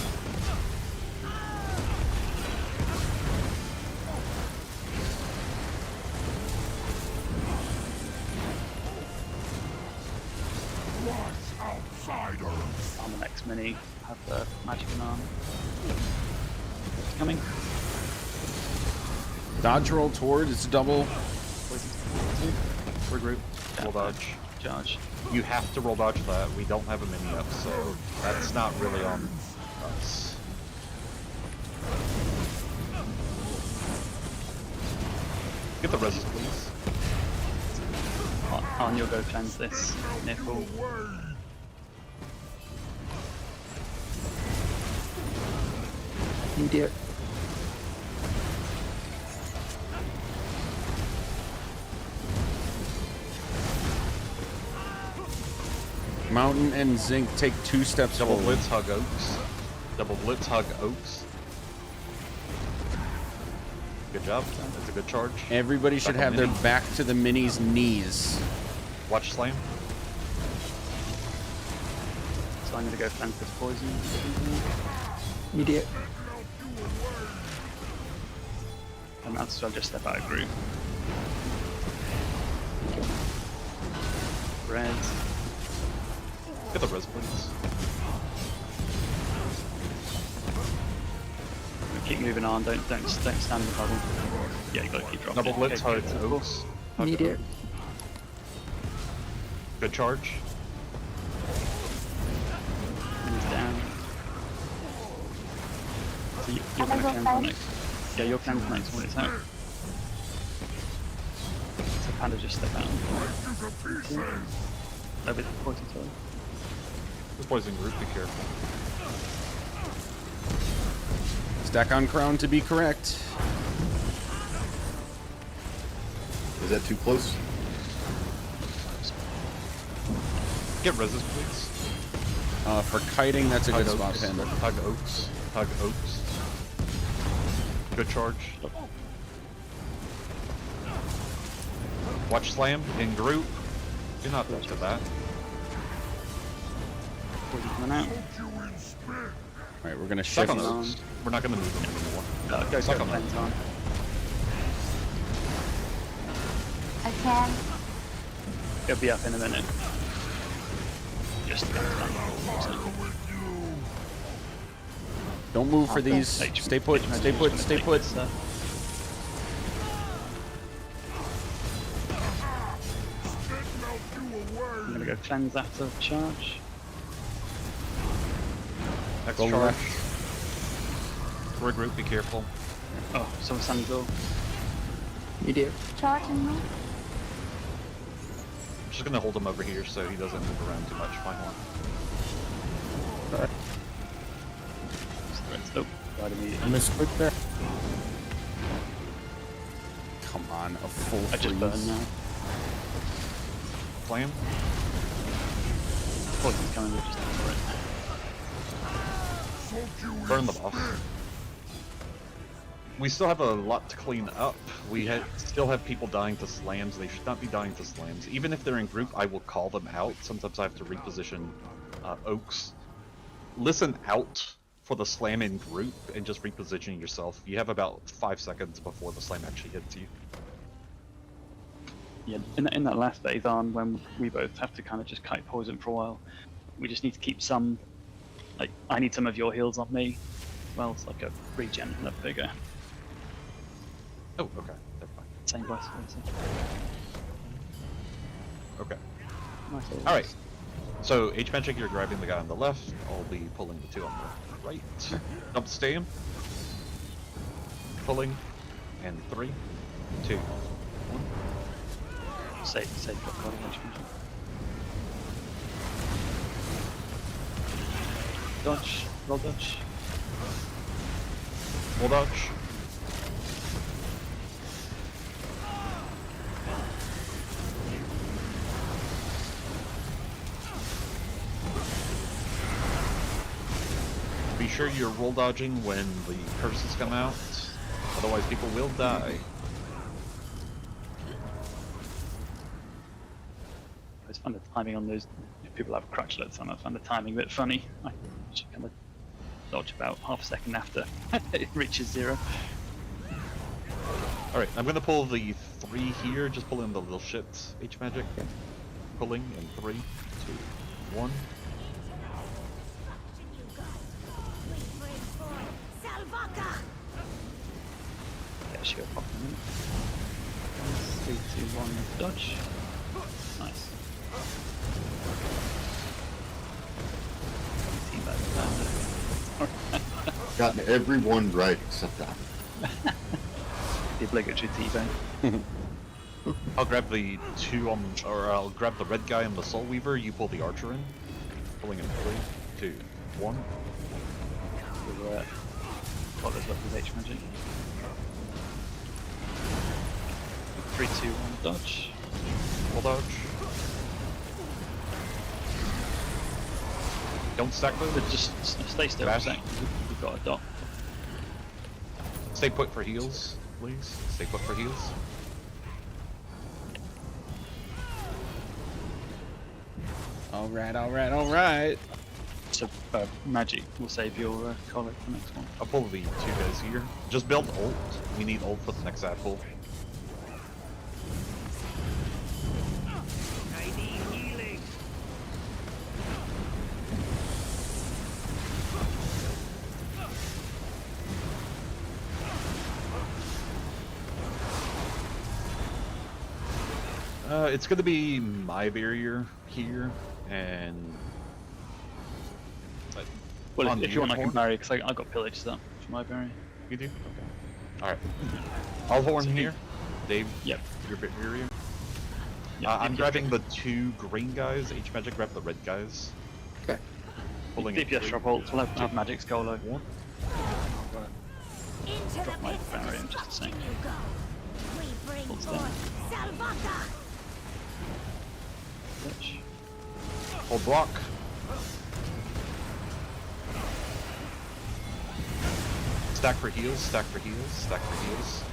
On the next mini, have the magic in arm. It's coming. Dodge roll toward. It's a double. Regroup. Roll dodge. Charge. You have to roll dodge that. We don't have a mini up, so that's not really on us. Get the reses, please. On you'll go cleanse this. Near full. Immediate. Mountain and Zinc take 2 steps Double forward. blitz, hug Oaks. Double blitz, hug Oaks. Good job. That's a good charge. Everybody should have their back to the mini's knees. Watch slam. So I'm gonna go cleanse this poison. Immediate. And that's so I'll just step out of group. Red. Get the res, please. Keep moving on. Don't stand in the bubble. Yeah, you gotta keep dropping. Double blitz, hard Oaks. Immediate. Good charge. He's down. So you're gonna cleanse next. Yeah, you're cleanse next when it's out. So Panda just step out. A bit of poison, sorry. This poison group, be careful. Stack on crown to be correct. Is that too close? Get reses, please. For kiting, that's a Hug good spot, Oaks. Panda. Hug Oaks. Hug Oaks. Good charge. Watch slam in group. Do not touch to that. Poison coming out. Alright, we're gonna Suck shift. on Oaks. We're not gonna move them anymore. Go Suck on cleanse them. on. I can. It'll be up in a minute. Just to get it done. Don't move for Okay. these. Stay put. Stay put. Stay put. I'm gonna go cleanse after charge. Next Go charge. left. Regroup, be careful. Oh, so Sunny go. Idiot. Charging me. I'm just gonna hold him over here so he doesn't move around too much. Fine one. Nope. Right I immediately. misclicked there. Come on, a full I just burned freeze. now. Flame. Poison's coming, but just ignore it. Burn the boss. We still have a lot to clean up. We still have people dying to slams. They should not be dying to slams. Even if they're in group, I will call them out. Sometimes I have to reposition oaks. Listen out for the slam in group and just reposition yourself. You have about 5 seconds before the slam actually hits you. Yeah, in that last phase on, when we both have to kind of just kite poison for a while, we just need to keep some, like, I need some of your heals on me. Well, it's like a regen, no bigger. Oh, okay. Never mind. Same vice versa. Okay. Nice. Alright. So, H-Magic, you're grabbing the guy on the left. I'll be pulling the two on the right. Jump stay him. Pulling. And 3, 2, 1. Save got caught in Dodge. Roll dodge. Roll dodge. Be sure you're roll dodging when the curses come out, otherwise people will die. I just find the timing on those, if people have crutchlets on, I find the timing a bit funny. I should kind of dodge about half a second after it reaches 0. Alright, I'm gonna pull the 3 here, just pull in the little shits, H-Magic. Pulling in 3, 2, 1. Yeah, she'll pop in a minute. 3, 2, 1, dodge. Nice. Gotten everyone right except that. The obligatory T-bone. I'll grab the 2 on, or I'll grab the red guy on the Soul Weaver, you pull the archer in. Pulling in 3, 2, 1. What is left with H-Magic? 3, 2, 1, dodge. Roll dodge. Don't stack those. But just stay still for a second. We've got a dot. Stay put for heals, please. Stay put for heals. Alright, alright, alright. So, magic will save your collar for the next one. I'll pull the 2 guys here. Just build ult. We need ult for the next ad pull. I need healing. It's gonna be my barrier here, and... Well, if you want, I can marry, because I got pillaged, so for my barrier. You do? Okay. Alright. I'll horn here. Dave, yep. Your barrier. Yep, I'm grabbing the 2 green guys. H-Magic, grab the red guys. Okay. Pulling DPS drop ult, we'll have magic Skolo. Drop my barrier in just a second. Ult's down. Touch. Hold block. Stack for heals, stack for heals, stack for heals.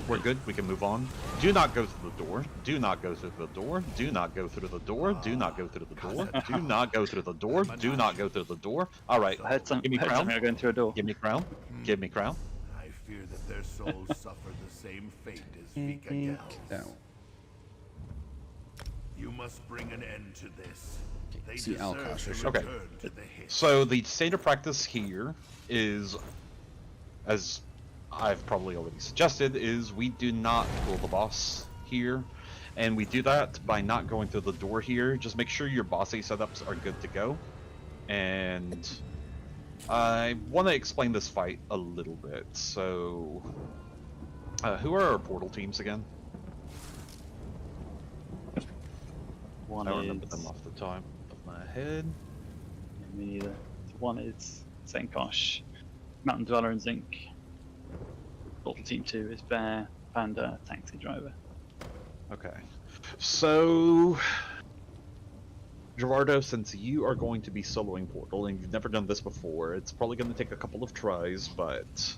We're good, we can move on. Do not go through the door. Do not go through the door. Do not go through the door. Do not go through the door. Do not go through the door. Do not go through the door. Alright, give me crown. Going through a door. Give me crown. Give me crown. I fear that their souls suffer the same fate as Vika Gel. No. You must bring an end to this. See Alkosh. I should- Okay. So the standard practice here is, as I've probably already suggested, is we do not pull the boss here. And we do that by not going through the door here. Just make sure your boss A setups are good to go. And I want to explain this fight a little bit. So, who are our portal teams again? One I don't remember is... them off the top of my head. Me neither. One is Zenkosh, Mountain Dweller and Zinc. Portal Team 2 is Bear, Panda, Taxi Driver. Okay. So, Gerardo, since you are going to be soloing Portal, and you've never done this before, it's probably going to take a couple of tries, but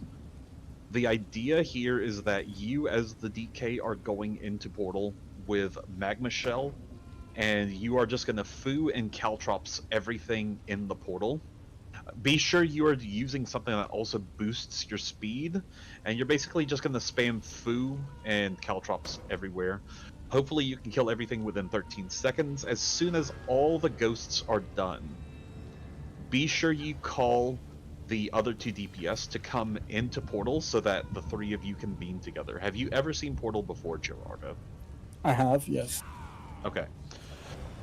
the idea here is that you, as the DK, are going into Portal with Magma Shell, and you are just going to foo and caltrops everything in the portal. Be sure you are using something that also boosts your speed, and you're basically just going to spam foo and caltrops everywhere. Hopefully you can kill everything within 13 seconds. As soon as all the ghosts are done, be sure you call the other 2 DPS to come into Portal so that the 3 of you can beam together. Have you ever seen Portal before, Gerardo? I have, yes. Okay.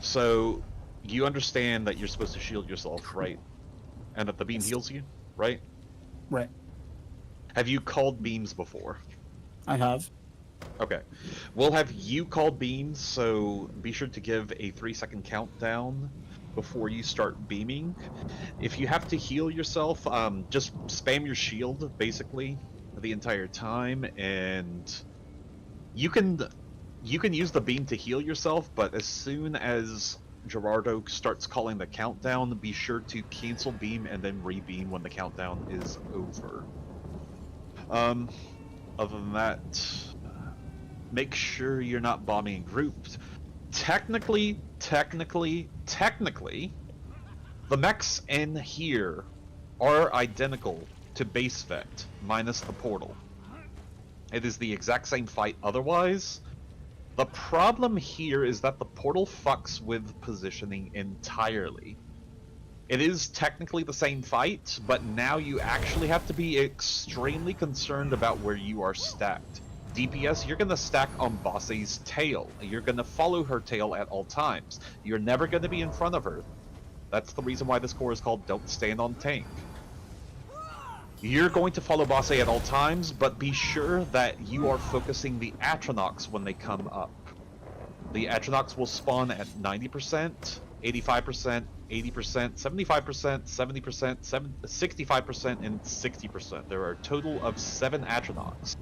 So, you understand that you're supposed to shield yourself, right? And that the beam heals you, right? Right. Have you called beams before? I have. Okay. We'll have you called beams, so be sure to give a 3-second countdown before you start beaming. If you have to heal yourself, just spam your shield, basically, the entire time, and you can use the beam to heal yourself, but as soon as Gerardo starts calling the countdown, be sure to cancel beam and then re-beam when the countdown is over. Other than that, make sure you're not bombing in groups. Technically, the mechs in here are identical to Base Vect, minus the portal. It is the exact same fight otherwise. The problem here is that the portal fucks with positioning entirely. It is technically the same fight, but now you actually have to be extremely concerned about where you are stacked. DPS, you're going to stack on Bosse's tail. You're going to follow her tail at all times. You're never going to be in front of her. That's the reason why this core is called Don't Stand on Tank. You're going to follow Bosse at all times, but be sure that you are focusing the Atronachs when they come up. The Atronachs will spawn at 90%, 85%, 80%, 75%, 70%, 65%, and 60%. There are a total of 7 Atronachs.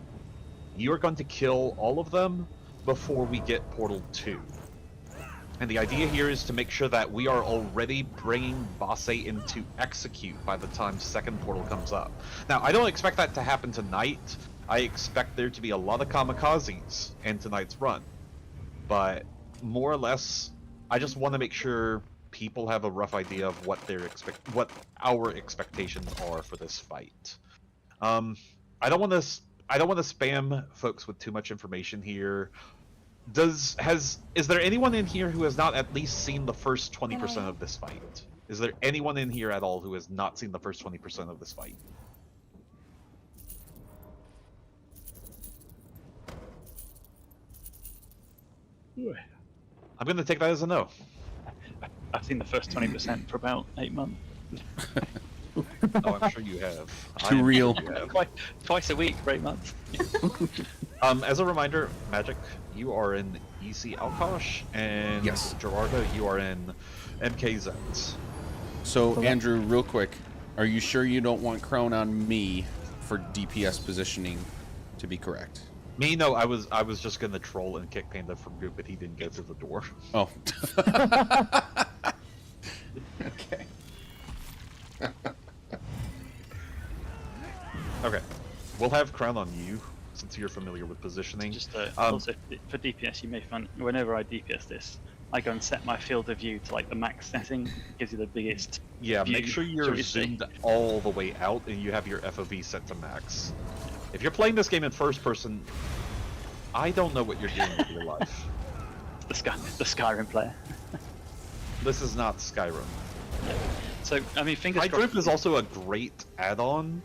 You are going to kill all of them before we get Portal 2. And the idea here is to make sure that we are already bringing Bosse into execute by the time second portal comes up. Now, I don't expect that to happen tonight. I expect there to be a lot of kamikazes in tonight's run. But more or less, I just want to make sure people have a rough idea of what our expectations are for this fight. I don't want to spam folks with too much information here. Is there anyone in here who has not at least seen the first 20% of this fight? Is there anyone in here at all who has not seen the first 20% of this fight? I'm going to take that as a no. I've seen the first 20% for about 8 months. Oh, I'm sure you have. Too real. Sure you have. Twice a week for 8 months. As a reminder, Magic, you are in EC Alkosh, and yes. Gerardo, you are in MKZ. So, Andrew, real quick, are you sure you don't want Crone on me for DPS positioning to be correct? Me? No, I was just gonna troll and kick Panda from group, but he didn't go through the door. Oh. Okay. Okay. We'll have Crown on you, since you're familiar with positioning. Just also for DPS, you may find whenever I DPS this, I go and set my field of view to like the max setting. Gives you the biggest. Yeah, view. make sure you're zoomed all the way out and you have your FOV set to max. If you're playing this game in first person, I don't know what you're doing with your life. The Skyrim player. This is not Skyrim. So I mean, fingers High crossed. Droop is also a great add-on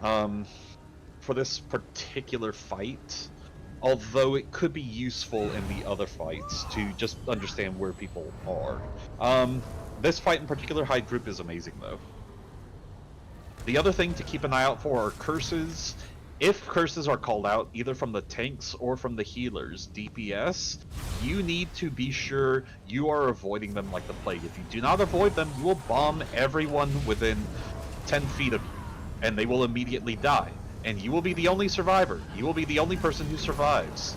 for this particular fight, although it could be useful in the other fights to just understand where people are. This fight in particular, High Droop is amazing though. The other thing to keep an eye out for are curses. If curses are called out, either from the tanks or from the healers, DPS, you need to be sure you are avoiding them like the plague. If you do not avoid them, you will bomb everyone within 10 feet of you, and they will immediately die. And you will be the only survivor. You will be the only person who survives.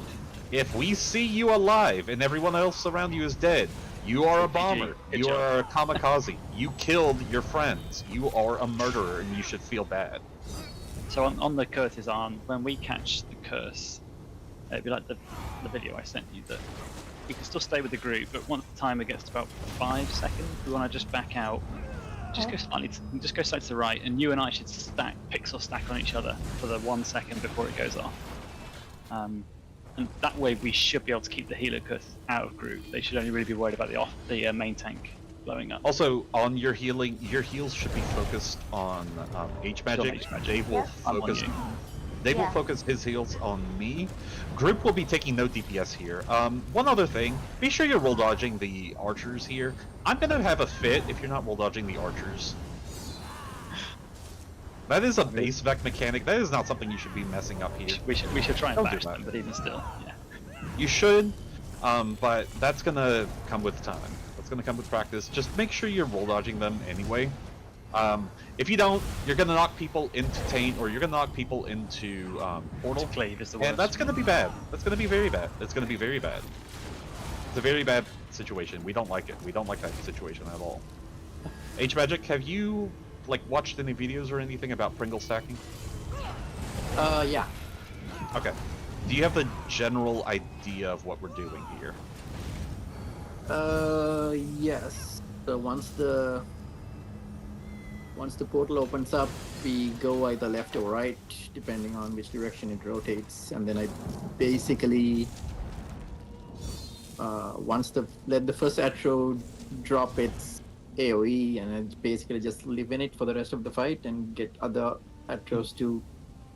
If we see you alive and everyone else around you is dead, you are a bomber. Good You job. are a kamikaze. You killed your friends. You are a murderer, and you should feel bad. So on the Curse's arm, when we catch the curse, it'd be like the video I sent you, that we can still stay with the group, but once the timer gets to about 5 seconds, we want to just back out. Just go slightly to the right, and you and I should pixel stack on each other for the 1 second before it goes off. And that way we should be able to keep the healer curse out of group. They should only really be worried about the main tank blowing up. Also, on your healing, your heals should be focused on H magic. H-Magic. Dave will I'm on focus. you. Dave will focus his heals on me. Group will be taking no DPS here. One other thing, be sure you're roll dodging the archers here. I'm gonna have a fit if you're not roll dodging the archers. That is a base Vec mechanic. That is not something you should be messing up here. We should try and Don't do bash that. them, but even still, yeah. You should, but that's gonna come with time. That's gonna come with practice. Just make sure you're roll dodging them anyway. If you don't, you're gonna knock people into Taint, or you're gonna knock people into Portal. Cleave is the And worst. that's gonna be bad. That's gonna be very bad. It's gonna be very bad. It's a very bad situation. We don't like it. We don't like that situation at all. H Magic, have you watched any videos or anything about Pringle stacking? Yeah. Okay. Do you have the general idea of what we're doing here? Yes. So once the portal opens up, we go either left or right, depending on which direction it rotates, and then I basically let the first Atro drop its AoE, and I basically just live in it for the rest of the fight and get other Atros to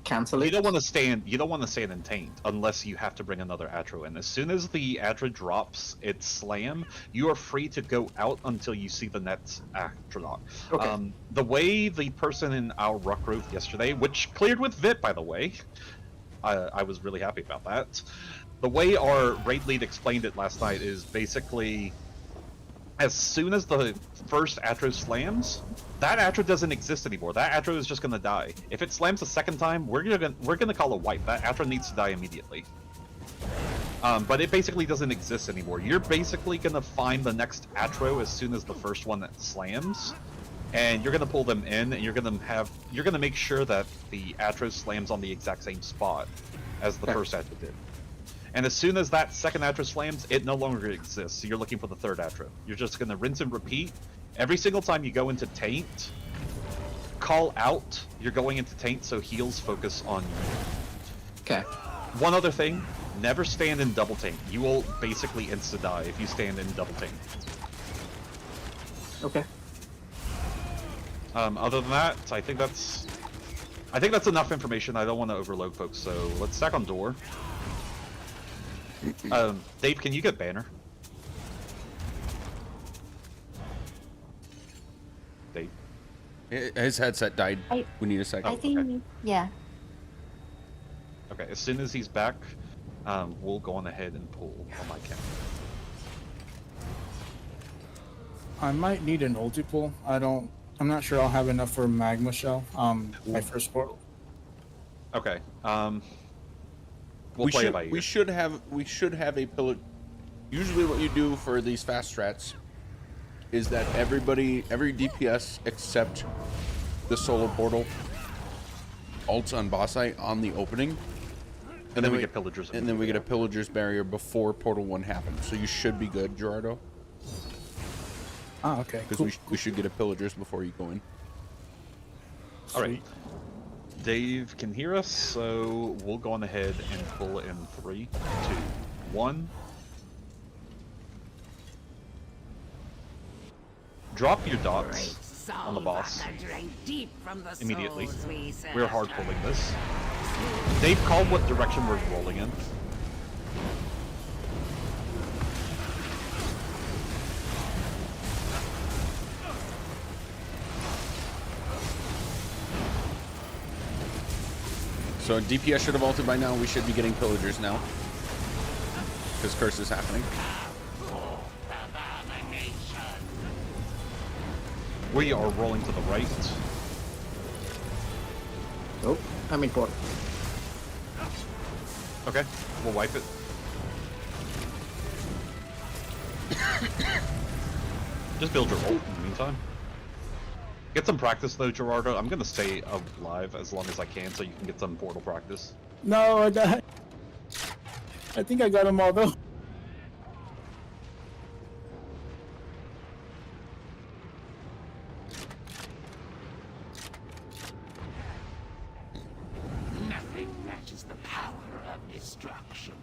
cancel it. You don't want to stand in Taint unless you have to bring another Atro in. As soon as the Atro drops its slam, you are free to go out until you see the next Atronach. Okay. The way the person in our ruck growth yesterday, which cleared with Vit by the way, I was really happy about that. The way our raid lead explained it last night is basically, as soon as the first Atro slams, that Atro doesn't exist anymore. That Atro is just gonna die. If it slams a second time, we're gonna call a wipe. That Atro needs to die immediately. But it basically doesn't exist anymore. You're basically gonna find the next Atro as soon as the first one that slams, and you're gonna pull them in, and you're gonna make sure that the Atro slams on the exact same spot as the first Atro did. And as soon as that second Atro slams, it no longer exists. So you're looking for the third Atro. You're just gonna rinse and repeat. Every single time you go into Taint, call out you're going into Taint so heals focus on you. Okay. One other thing, never stand in double Taint. You will basically insta-die if you stand in double Taint. Okay. Other than that, I think that's enough information. I don't want to overload folks, so let's stack on door. Dave, can you get banner? Dave? His headset died. We need a second. I think, yeah. Okay, as soon as he's back, we'll go on ahead and pull on my count. I might need an ulti pull. I'm not sure I'll have enough for Magma Shell. My first portal. Okay. We'll play it by ear. We should have a pillar. Usually, what you do for these fast strats is that every DPS except the solo portal ults on boss eye on the opening, and then we get pillagers. And then we get a pillager's barrier before portal 1 happens. So you should be good, Gerardo. Ah, okay. Because we should get a pillagers before you go in. All right. Dave can hear us, so we'll go on ahead and pull in 3, 2, 1. Drop your dots on the boss immediately. We're hard pulling this. Dave, call what direction we're rolling in. So DPS should have ulted by now. We should be getting pillagers now. Because curse is happening. We are rolling to the right. Oh, I'm in portal. Okay, we'll wipe it. Just build your ult in the meantime. Get some practice though, Gerardo. I'm gonna stay alive as long as I can so you can get some portal practice. No, I died. I think I got them all though. Nothing matches the power of destruction.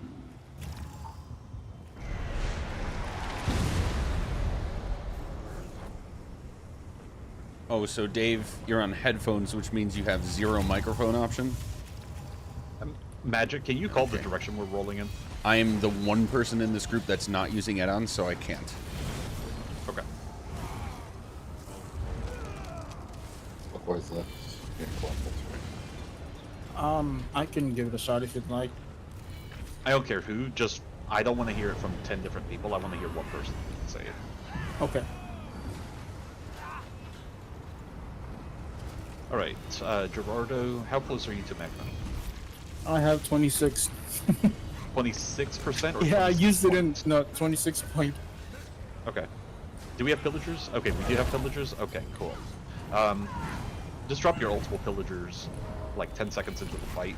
Oh, so Dave, you're on headphones, which means you have 0 microphone option? Magic, can you call the direction we're rolling in? I am the one person in this group that's not using add-ons, so I can't. Okay. I can give it a shot if you'd like. I don't care who, just I don't want to hear it from 10 different people. I want to hear one person say it. Okay. Alright, Gerardo, how close are you to Magma? I have 26. 26% or Yeah, I 26? used it in 26 point. Okay. Do we have pillagers? Okay, we do have pillagers? Okay, cool. Just drop your ultimate pillagers like 10 seconds into the fight.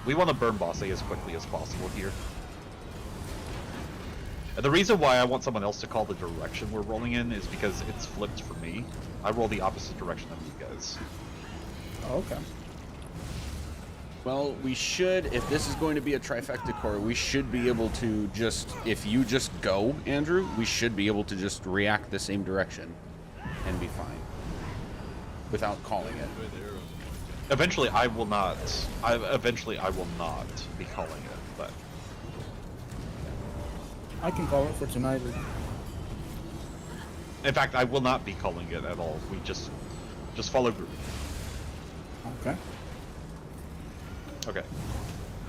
We want to burn Boss A as quickly as possible here. And the reason why I want someone else to call the direction we're rolling in is because it's flipped for me. I roll the opposite direction of you guys. Oh, okay. Well, we should, if this is going to be a trifecta core, we should be able to just, if you just go, Andrew, we should be able to just react the same direction and be fine without calling it. Eventually, I will not be calling it, but I can call it for tonight. in fact, I will not be calling it at all. We just follow group. Okay. Okay.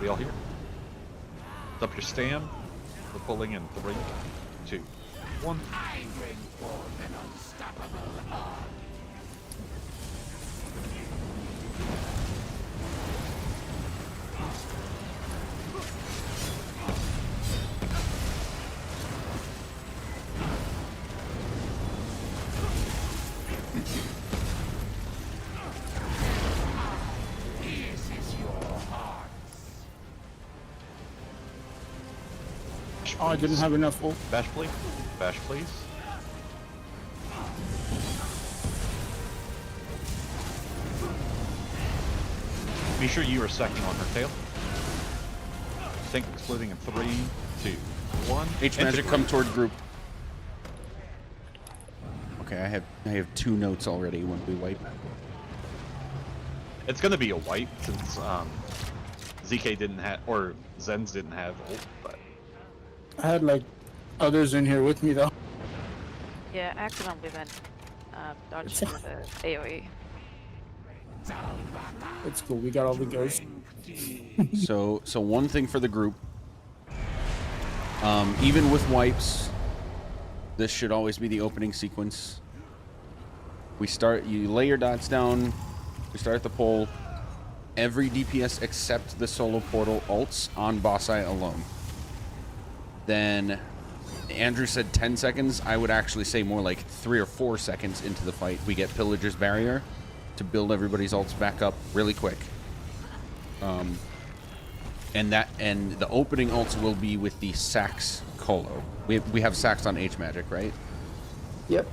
We all here? Up your stand. We're pulling in 3, 2, 1. I bring forth an unstoppable arm. Oh, I didn't have enough ult. Bash, please. Bash, please. Be sure you are stacking on her tail. Tank exploding in 3, 2, 1. H-Magic, come toward group. Okay, I have 2 notes already when we wipe. It's gonna be a wipe since ZK didn't have, or Zens didn't have ult, but I had like others in here with me though. Yeah, accidentally then dodged into the AoE. It's cool. We got all the ghosts. So one thing for the group. Even with wipes, this should always be the opening sequence. You lay your dots down. We start the pull. Every DPS except the solo portal ults on Boss Eye alone. Then Andrew said 10 seconds. I would actually say more like 3 or 4 seconds into the fight, we get Pillager's Barrier to build everybody's ults back up really quick. And the opening ults will be with the Sax Colo. We have Sax on H-Magic, right? Yep.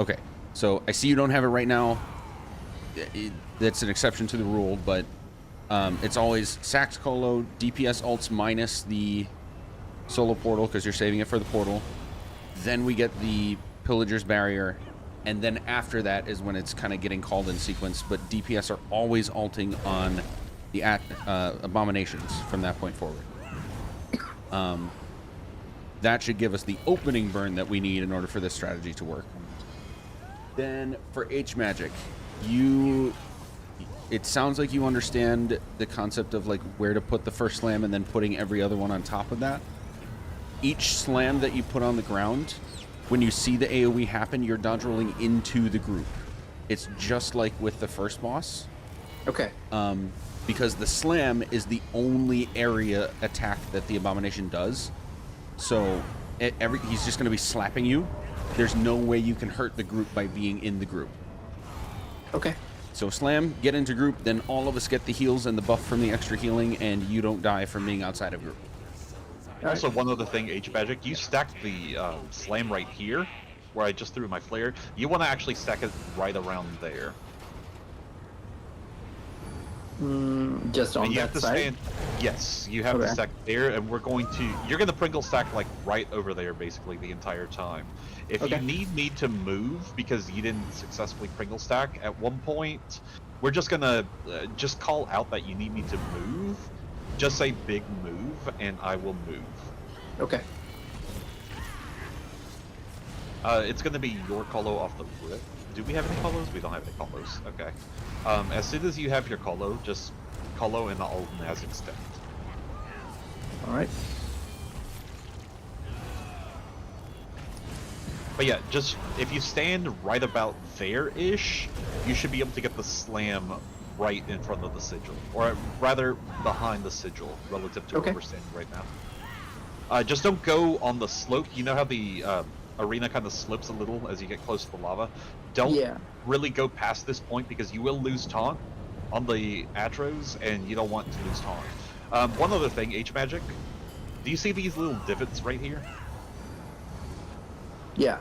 Okay. So I see you don't have it right now. That's an exception to the rule, but it's always Sax Colo, DPS ults minus the solo portal because you're saving it for the portal. Then we get the Pillager's Barrier, and then after that is when it's kind of getting called in sequence. But DPS are always alting on the abominations from that point forward. That should give us the opening burn that we need in order for this strategy to work. Then for H magic, it sounds like you understand the concept of like where to put the first slam and then putting every other one on top of that. Each slam that you put on the ground, when you see the AoE happen, you're dodge rolling into the group. It's just like with the first boss. Okay. Because the slam is the only area attack that the abomination does. So he's just going to be slapping you. There's no way you can hurt the group by being in the group. Okay. So slam, get into group, then all of us get the heals and the buff from the extra healing, and you don't die from being outside of group. Also, one other thing, H magic, you stack the slam right here, where I just threw my flare. You want to actually stack it right around there. Just on and you that have to side? stand. Yes, you have to stack there, and you're going to Pringle stack like right over there basically the entire time. If you need me to move because you didn't successfully Pringle stack at one point, we're just gonna just call out that you need me to move. Just say big move, and I will move. Okay. It's gonna be your colo off the rip. Do we have any colos? We don't have any colos. Okay. As soon as you have your colo, just colo and I'll Naz extend. Alright. But yeah, just if you stand right about there-ish, you should be able to get the slam right in front of the sigil. Or rather, behind the sigil, relative to where we're standing right now. Just don't go on the slope. You know how the arena kind of slopes a little as you get close to the lava? Don't really go past this point because you will lose taunt on the Atros, and you don't want to lose taunt. One other thing, H magic. Do you see these little divots right here? Yeah.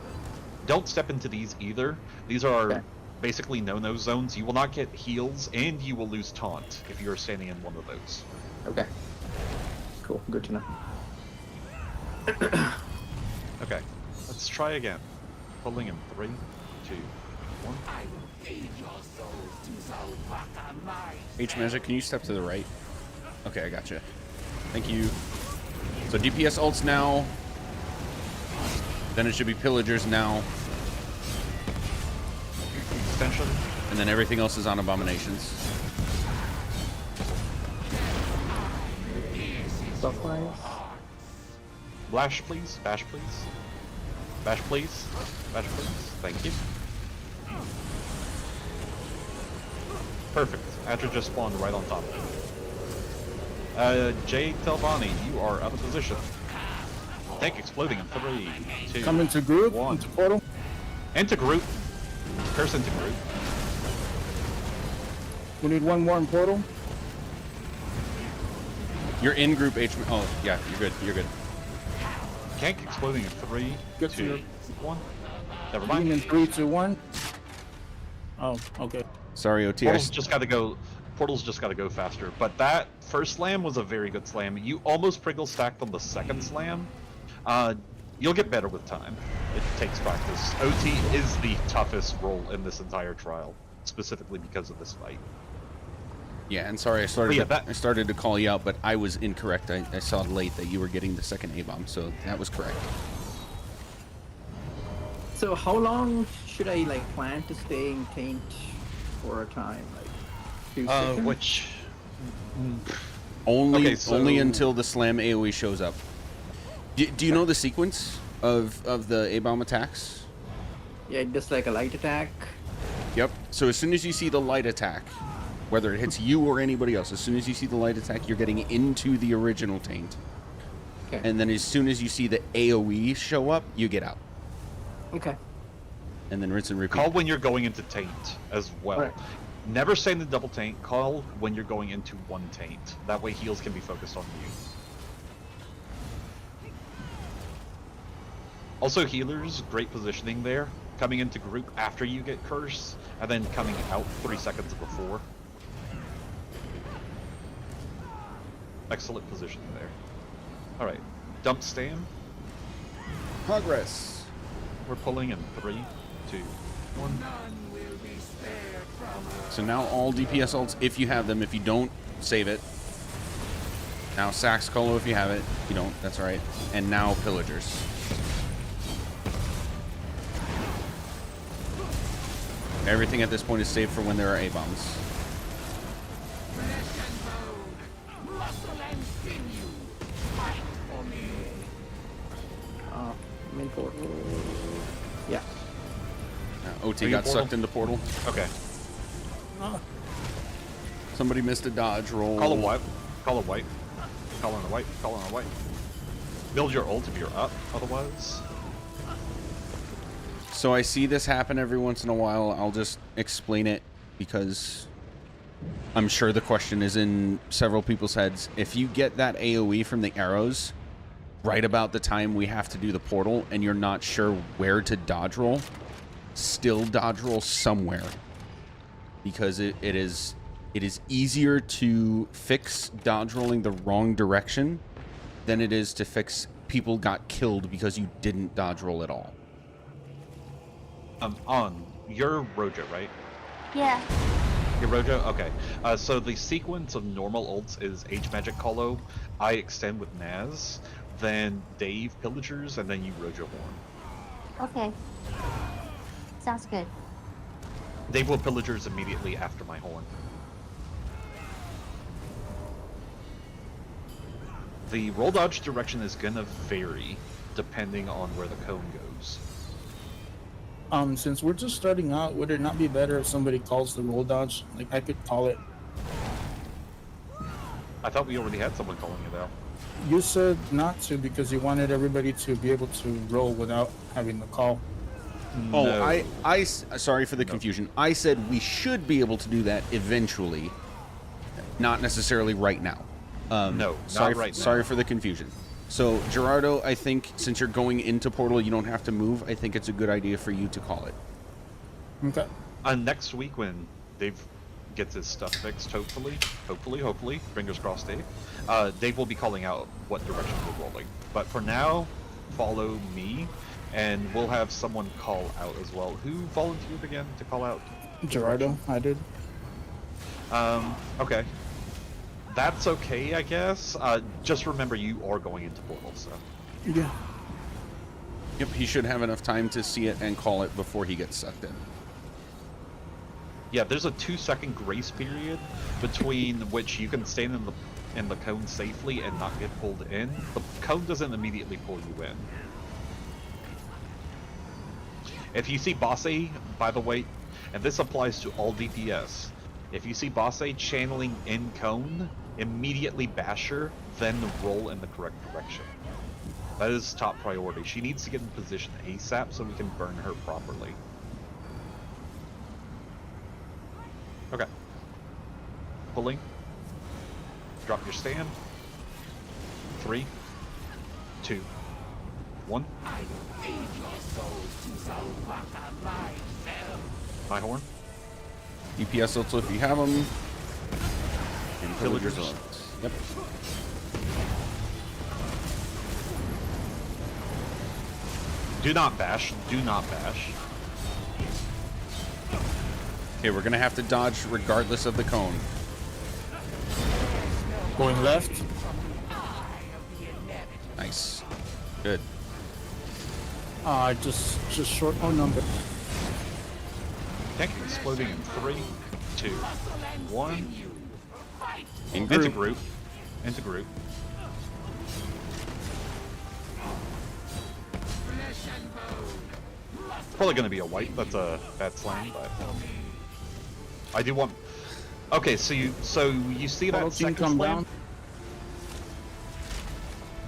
Don't step into these either. These are basically no-no zones. You will not get heals, and you will lose taunt if you are standing in one of those. Okay. Cool. Good to know. Okay. Let's try again. Pulling in 3, 2, 1. H magic, can you step to the right? Okay, I gotcha. Thank you. So DPS ults now. Then it should be pillagers now. Extension. And then everything else is on abominations. Stopwise. Bash, please. Bash, please. Bash, please. Bash, please. Thank you. Perfect. Atro just spawned right on top. Jay Telvani, you are out of position. Tank exploding in 3, 2, Come into group, 1. into portal. Into group. Curse into group. We need one more in portal. You're in group H. Oh, yeah, you're good. You're good. Tank exploding in 3, Good 2, to 1. Never Being mind. in 3, 2, 1. Oh, okay. Sorry, OT. Portal's just got to go. Portal's just got to go faster. But that first slam was a very good slam. You almost Pringle stacked on the second slam. You'll get better with time. It takes practice. OT is the toughest role in this entire trial, specifically because of this fight. Yeah, and sorry, I started to call you out, but I was incorrect. I saw late that you were getting the second A-bomb, so that was correct. So how long should I plan to stay in Taint for a time? Few seconds? Which only Okay, so- only until the slam AoE shows up. Do you know the sequence of the A-bomb attacks? Yeah, just like a light attack. Yep. So as soon as you see the light attack, whether it hits you or anybody else, as soon as you see the light attack, you're getting into the original taint. Okay. And then as soon as you see the AoE show up, you get out. Okay. And then rinse and repeat. call when you're going into taint as well. Right. Never stay in the double taint. Call when you're going into one taint. That way heals can be focused on you. Also healers, great positioning there. Coming into group after you get curse, and then coming out 3 seconds before. Excellent positioning there. Alright, dump stand. Progress. We're pulling in 3, 2, one. So now all DPS ults, if you have them. If you don't, save it. Now Sax Colo if you have it. If you don't, that's all right. And now Pillagers. Everything at this point is saved for when there are A-bombs. Main portal. Yeah. OT got sucked into portal. Okay. Somebody missed a dodge roll. Call a white. Call a white. Call on a white. Call on a white. Build your ult if you're up, otherwise. So I see this happen every once in a while. I'll just explain it because I'm sure the question is in several people's heads. If you get that AoE from the arrows right about the time we have to do the portal and you're not sure where to dodge roll, still dodge roll somewhere. Because it is easier to fix dodge rolling the wrong direction than it is to fix people got killed because you didn't dodge roll at all. You're Rojo, right? Yeah. You're Rojo? Okay. So the sequence of normal ults is H-Magic Colo, I extend with Naz, then Dave Pillagers, and then you Rojo Horn. Okay. Sounds good. Dave will Pillagers immediately after my horn. The roll dodge direction is gonna vary depending on where the cone goes. Since we're just starting out, would it not be better if somebody calls the roll dodge? Like I could call it. I thought we already had someone calling it out. You said not to because you wanted everybody to be able to roll without having the call. Oh, No. Sorry for the confusion. I said we should be able to do that eventually, not necessarily right now. No, sorry, not right now. Sorry for the confusion. So, Gerardo, I think since you're going into Portal, you don't have to move. I think it's a good idea for you to call it. Okay. Next week when Dave gets his stuff fixed, hopefully, fingers crossed, Dave, Dave will be calling out what direction we're rolling. But for now, follow me, and we'll have someone call out as well. Who volunteered again to call out? Gerardo, I did. Okay. That's okay, I guess. Just remember you are going into Portal, so. Yeah. Yep, he should have enough time to see it and call it before he gets sucked in. Yeah, there's a 2-second grace period between which you can stand in the cone safely and not get pulled in. The cone doesn't immediately pull you in. If you see Bosse, by the way, and this applies to all DPS, if you see Bosse channeling in cone, immediately bash her, then roll in the correct direction. That is top priority. She needs to get in position ASAP so we can burn her properly. Okay. Pulling. Drop your stand. 3, 2, 1. My horn. DPS ults if you have them. And Pillagers. ults. Yep. Do not bash. Do not bash. Okay, we're gonna have to dodge regardless of the cone. Going left. Nice. Good. Just short on number. Tank exploding in 3, 2, 1. Into group. Into group. Probably gonna be a white. That's a bad slam, but I do want. Okay, so you see that second slam?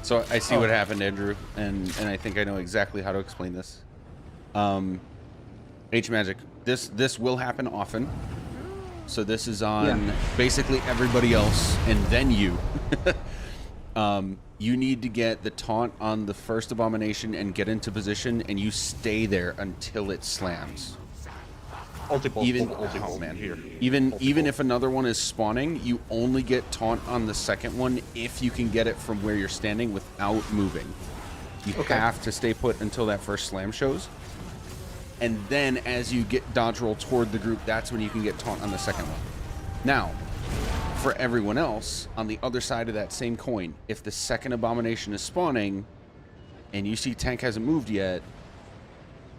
So I see what happened, Andrew, and I think I know exactly how to explain this. H-Magic, this will happen often. So this is on basically everybody else, and then you. You need to get the taunt on the first abomination and get into position, and you stay there until it slams. Even if another one is spawning, you only get taunt on the second one if you can get it from where you're standing without moving. You have to stay put until that first slam shows. and then as you get dodge roll toward the group, that's when you can get taunt on the second one. Now, for everyone else, on the other side of that same coin, if the second abomination is spawning, and you see tank hasn't moved yet,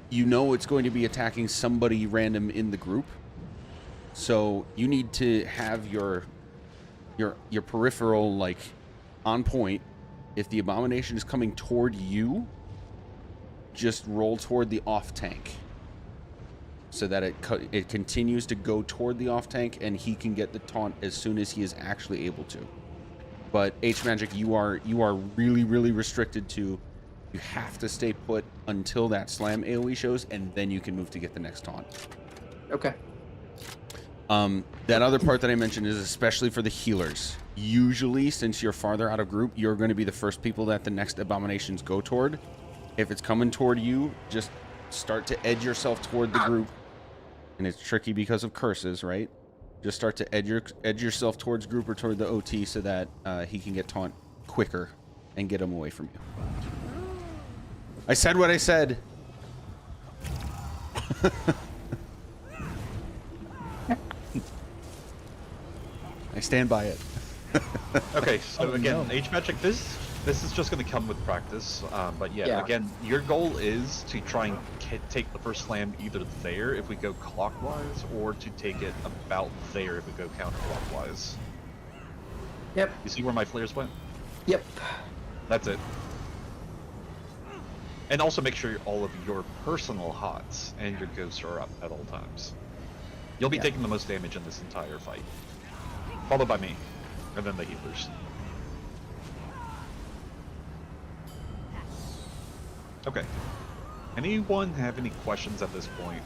you know it's going to be attacking somebody random in the group. So you need to have your peripheral like on point. If the abomination is coming toward you, just roll toward the off tank, so that it continues to go toward the off tank, and he can get the taunt as soon as he is actually able to. But H Magic, you are really restricted to. You have to stay put until that slam AoE shows, and then you can move to get the next taunt. Okay. That other part that I mentioned is especially for the healers. Usually, since you're farther out of group, you're going to be the first people that the next abominations go toward. If it's coming toward you, just start to edge yourself toward the group. And it's tricky because of curses, right? Just start to edge yourself towards group or toward the OT so that he can get taunt quicker and get him away from you. I said what I said. I stand by it. Okay, so again, H Magic, this is just going to come with practice. But yeah, again, your goal is to try and take the first slam either there if we go clockwise, or to take it about there if we go counterclockwise. Yep. You see where my flares went? Yep. That's it. And also make sure all of your personal hots and your ghosts are up at all times. You'll be taking the most damage in this entire fight. Followed by me, and then the healers. Okay. Anyone have any questions at this point?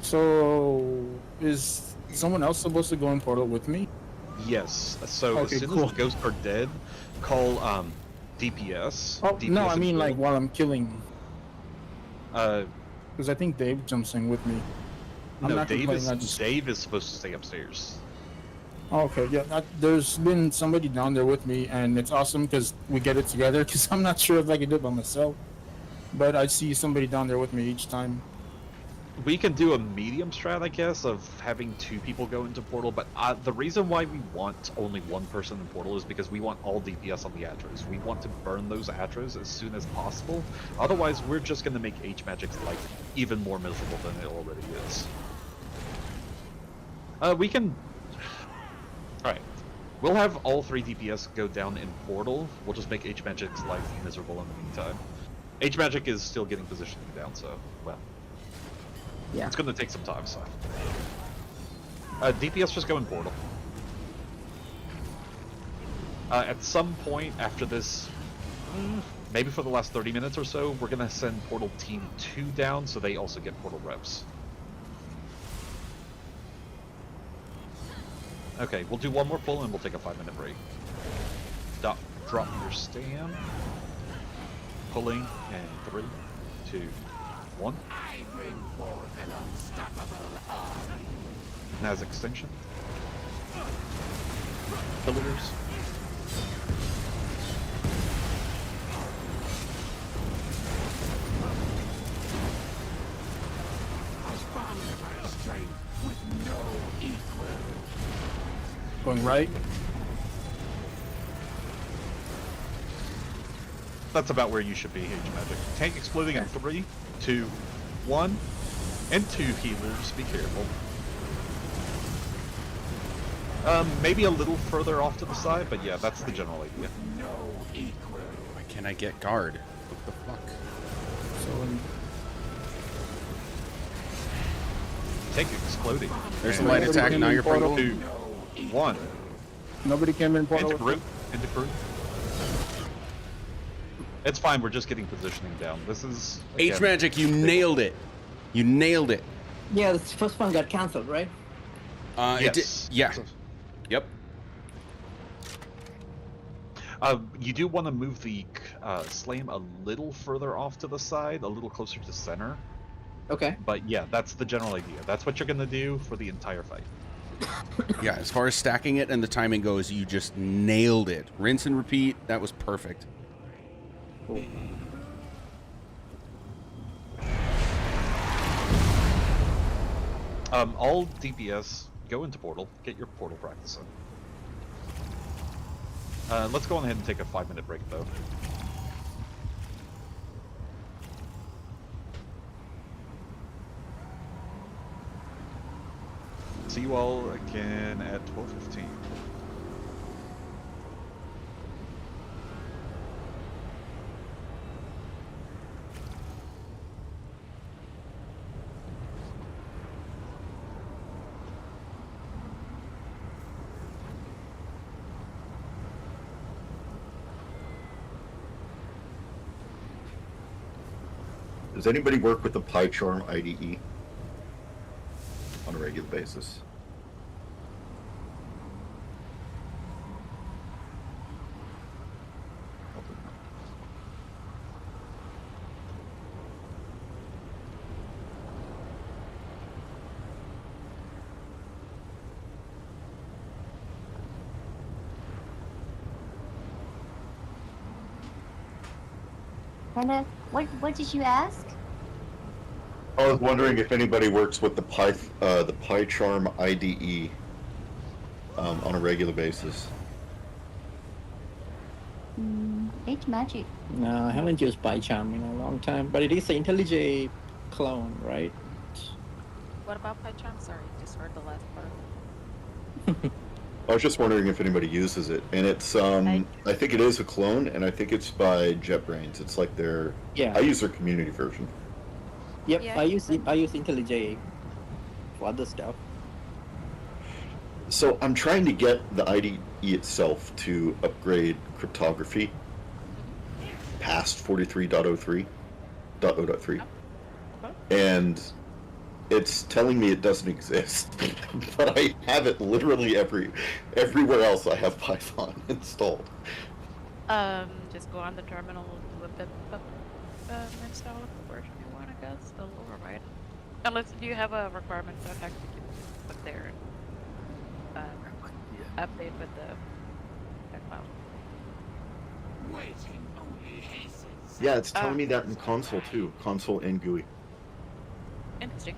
So is someone else supposed to go in portal with me? Yes. So Okay, as soon cool. as the ghosts are dead, call DPS. Oh, DPS no, I and mean like Will. while I'm killing. Uh, Because I think Dave jumps in with me. I'm no, not Dave complaining, is I just- Dave is supposed to stay upstairs. Oh, okay, yeah. There's been somebody down there with me, and it's awesome because we get it together. Because I'm not sure if I can do it by myself, but I see somebody down there with me each time. We can do a medium strat, I guess, of having 2 people go into portal, but the reason why we want only 1 person in portal is because we want all DPS on the Atros. We want to burn those Atros as soon as possible. Otherwise, we're just going to make H Magic's life even more miserable than it already is. We can... Alright. We'll have all 3 DPS go down in portal. We'll just make H Magic's life miserable in the meantime. H Magic is still getting positioning down, so, well... Yeah. It's gonna take some time, so. DPS just go in portal. At some point after this, maybe for the last 30 minutes or so, we're gonna send portal team 2 down so they also get portal reps. Okay, we'll do one more pull and we'll take a 5-minute break. Drop your stam. Pulling, and 3, 2, 1. Nas extinction. Pillars. Going right. That's about where you should be, H Magic. Tank exploding in 3, 2, 1, and 2 healers. Be careful. Maybe a little further off to the side, but yeah, that's the general idea. Why can't I get guard? What the fuck? Tank exploding. There's a light attack, now you're portal. Pringle. 2, 1. Nobody came in portal. Into group. Into group. It's fine, we're just getting positioning down. This is... H again, Magic, you nailed it. You nailed it. Yeah, the first one got cancelled, right? Yes. Yeah. Yep. You do want to move the slam a little further off to the side, a little closer to center. Okay. But yeah, that's the general idea. That's what you're going to do for the entire fight. Yeah, as far as stacking it and the timing goes, you just nailed it. Rinse and repeat. That was perfect. Cool. All DPS, go into portal. Get your portal practice in. Let's go ahead and take a 5-minute break, though. See you all again at 12:15. Does anybody work with the PyCharm IDE on a regular basis? Kenneth, what did you ask? I was wondering if anybody works with the PyCharm IDE on a regular basis. H Magic. No, I haven't used PyCharm in a long time, but it is an IntelliJ clone, right? What about PyCharm? Sorry, just heard the last part. I was just wondering if anybody uses it, and it's I think it is a clone, and I think it's by JetBrains. It's like their I use their community version. Yep, I use IntelliJ for other stuff. So I'm trying to get the IDE itself to upgrade cryptography past 43.03, and it's telling me it doesn't exist. But I have it literally everywhere else. I have Python installed. Just go on the terminal, do a pip install of the version you want, I guess. They'll override. Unless you have a requirement that has to put there update with the file. Waiting only hastens. Yeah, it's telling me that in console too. Console and GUI. Interesting.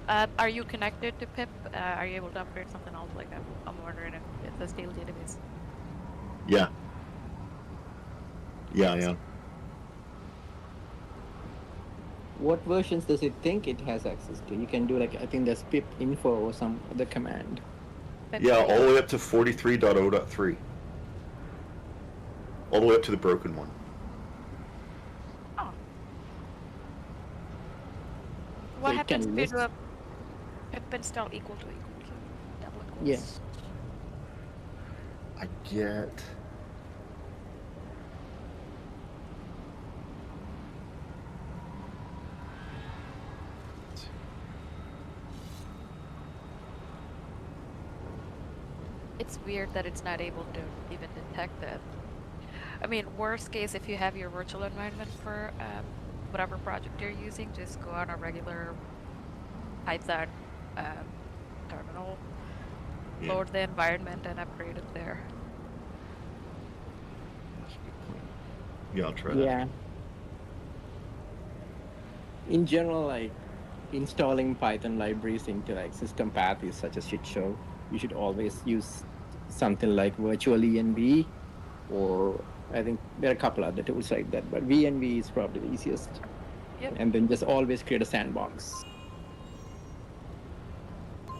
Are you connected to pip? Are you able to upgrade something else? Like I'm wondering if it's a stale database. Yeah. Yeah, I am. What versions does it think it has access to? You can do like, I think there's pip info or some other command. Yeah, all the way up to 43.0.3. All the way up to the broken one. Oh. What happens if you do a pip install equal to double equals? Yes. I get. It's weird that it's not able to even detect that. I mean, worst case, if you have your virtual environment for whatever project you're using, just go on a regular Python terminal, load the environment, and upgrade it there. Yeah, I'll try that. Yeah. In general, like installing Python libraries into like system path is such a shit show. You should always use something like virtual env, or I think there are a couple other tools like that, but VNV is probably the easiest. Yep. And then just always create a sandbox.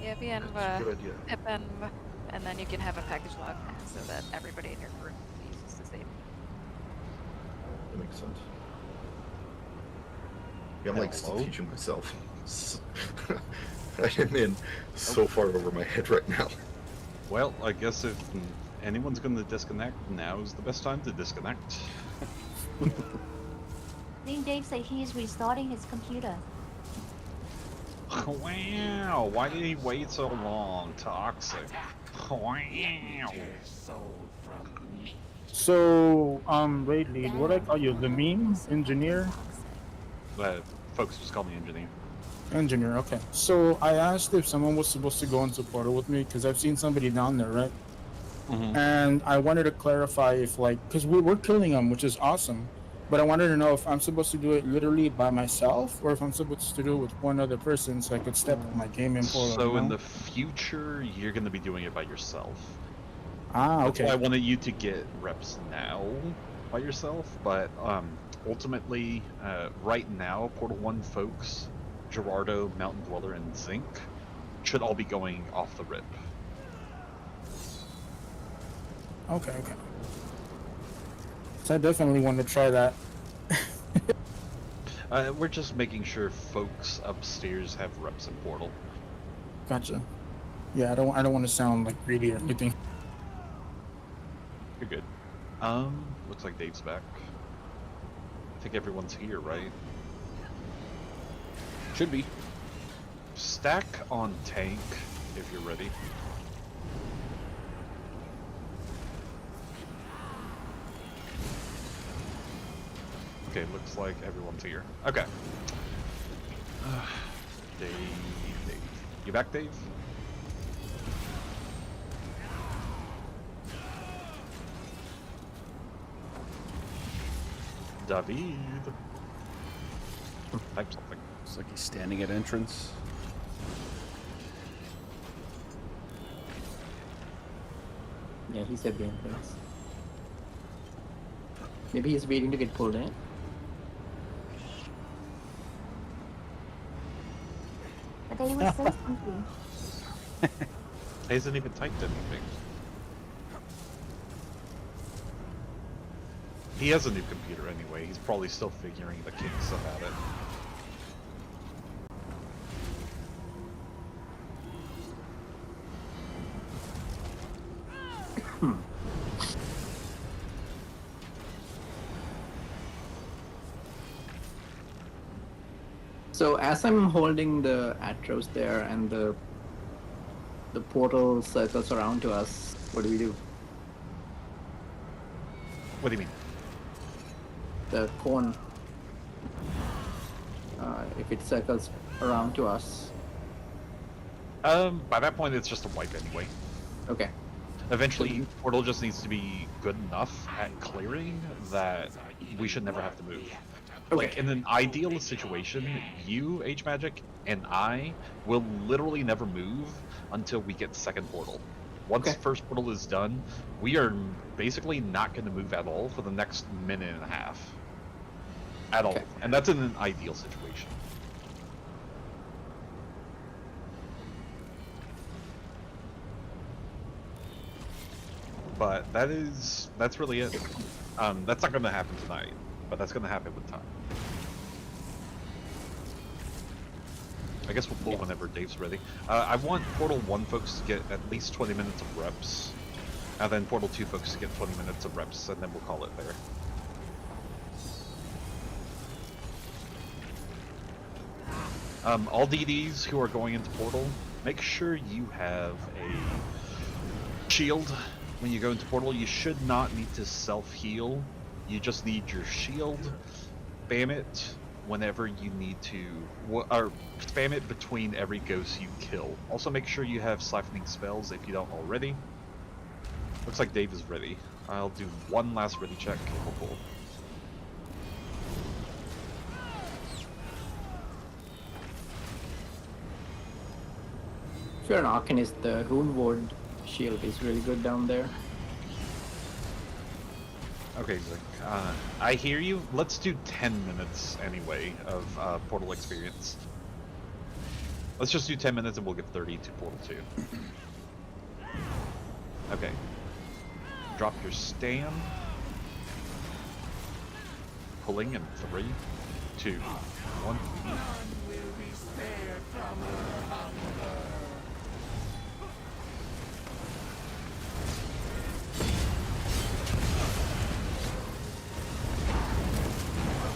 Yeah, That's a good idea. pipenv, and then you can have a package log so that everybody in your group uses the same. That makes sense. Yeah, I'm like Hello? still teaching myself. I am in so far over my head right now. Well, I guess if anyone's going to disconnect, now's the best time to disconnect. I think Dave said he is restarting his computer. Wow, why did he wait so long? Toxic. Wow. So, raid lead, what I call you? The meme engineer? Folks just call me engineer. Engineer, okay. So I asked if someone was supposed to go into portal with me because I've seen somebody down there, right? Mm-hmm. And I wanted to clarify if, like, because we're killing them, which is awesome. But I wanted to know if I'm supposed to do it literally by myself, or if I'm supposed to do it with one other person, so I could step my game in portal. So you in know? the future, you're going to be doing it by yourself. Ah, That's okay. why I wanted you to get reps now by yourself, but ultimately, right now, Portal 1 folks, Gerardo, Mountain Dweller, and Zinc should all be going off the rip. Okay, okay. So I definitely want to try that. We're just making sure folks upstairs have reps in Portal. Gotcha. Yeah, I don't want to sound like greedy or anything. You're good. Looks like Dave's back. I think everyone's here, right? Should be. Stack on tank if you're ready. Okay, looks like everyone's here. Okay. Dave. You back, Dave? David. Type something. It's like he's standing at entrance. Yeah, he said the entrance. Maybe he's waiting to get pulled in. But they would say something. He hasn't even typed anything. He has a new computer anyway. He's probably still figuring the kinks about it. So as I'm holding the Atros there and the portal circles around to us, what do we do? What do you mean? The cone. If it circles around to us. By that point, it's just a wipe anyway. Okay. Eventually, Portal just needs to be good enough at clearing that we should never have to move. Like, in an ideal situation, you, H-Magic, and I will literally never move until we get second portal. Once first portal is done, we are basically not going to move at all for the next minute and a half. At all. And that's in an ideal situation. But that's really it. That's not going to happen tonight, but that's going to happen with time. I guess we'll pull whenever Dave's ready. I want Portal 1 folks to get at least 20 minutes of reps, and then Portal 2 folks to get 20 minutes of reps, and then we'll call it there. All DDs who are going into Portal, make sure you have a shield when you go into Portal. You should not need to self-heal. You just need your shield. Spam it whenever you need to, or spam it between every ghost you kill. Also make sure you have siphoning spells if you don't already. Looks like Dave is ready. I'll do one last ready check and we'll pull. If you're an Arcanist, the Rune Ward shield is really good down there. Okay, Zik. I hear you. Let's do 10 minutes anyway of Portal experience. Let's just do 10 minutes and we'll give 30 to Portal 2. Okay. Drop your stand. Pulling in 3, 2, 1.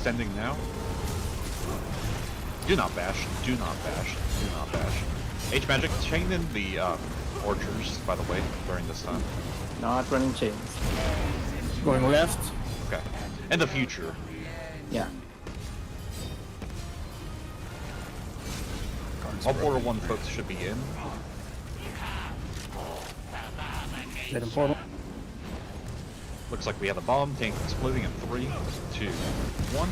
Sending now. Do not bash. Do not bash. Do not bash. H-Magic, chain in the Orchers, by the way, during this time. Not running chains. Going left. Okay. In the future. Yeah. All Portal 1 folks should be in. Get him portal. Looks like we have a bomb. Tank exploding in 3, 2, 1.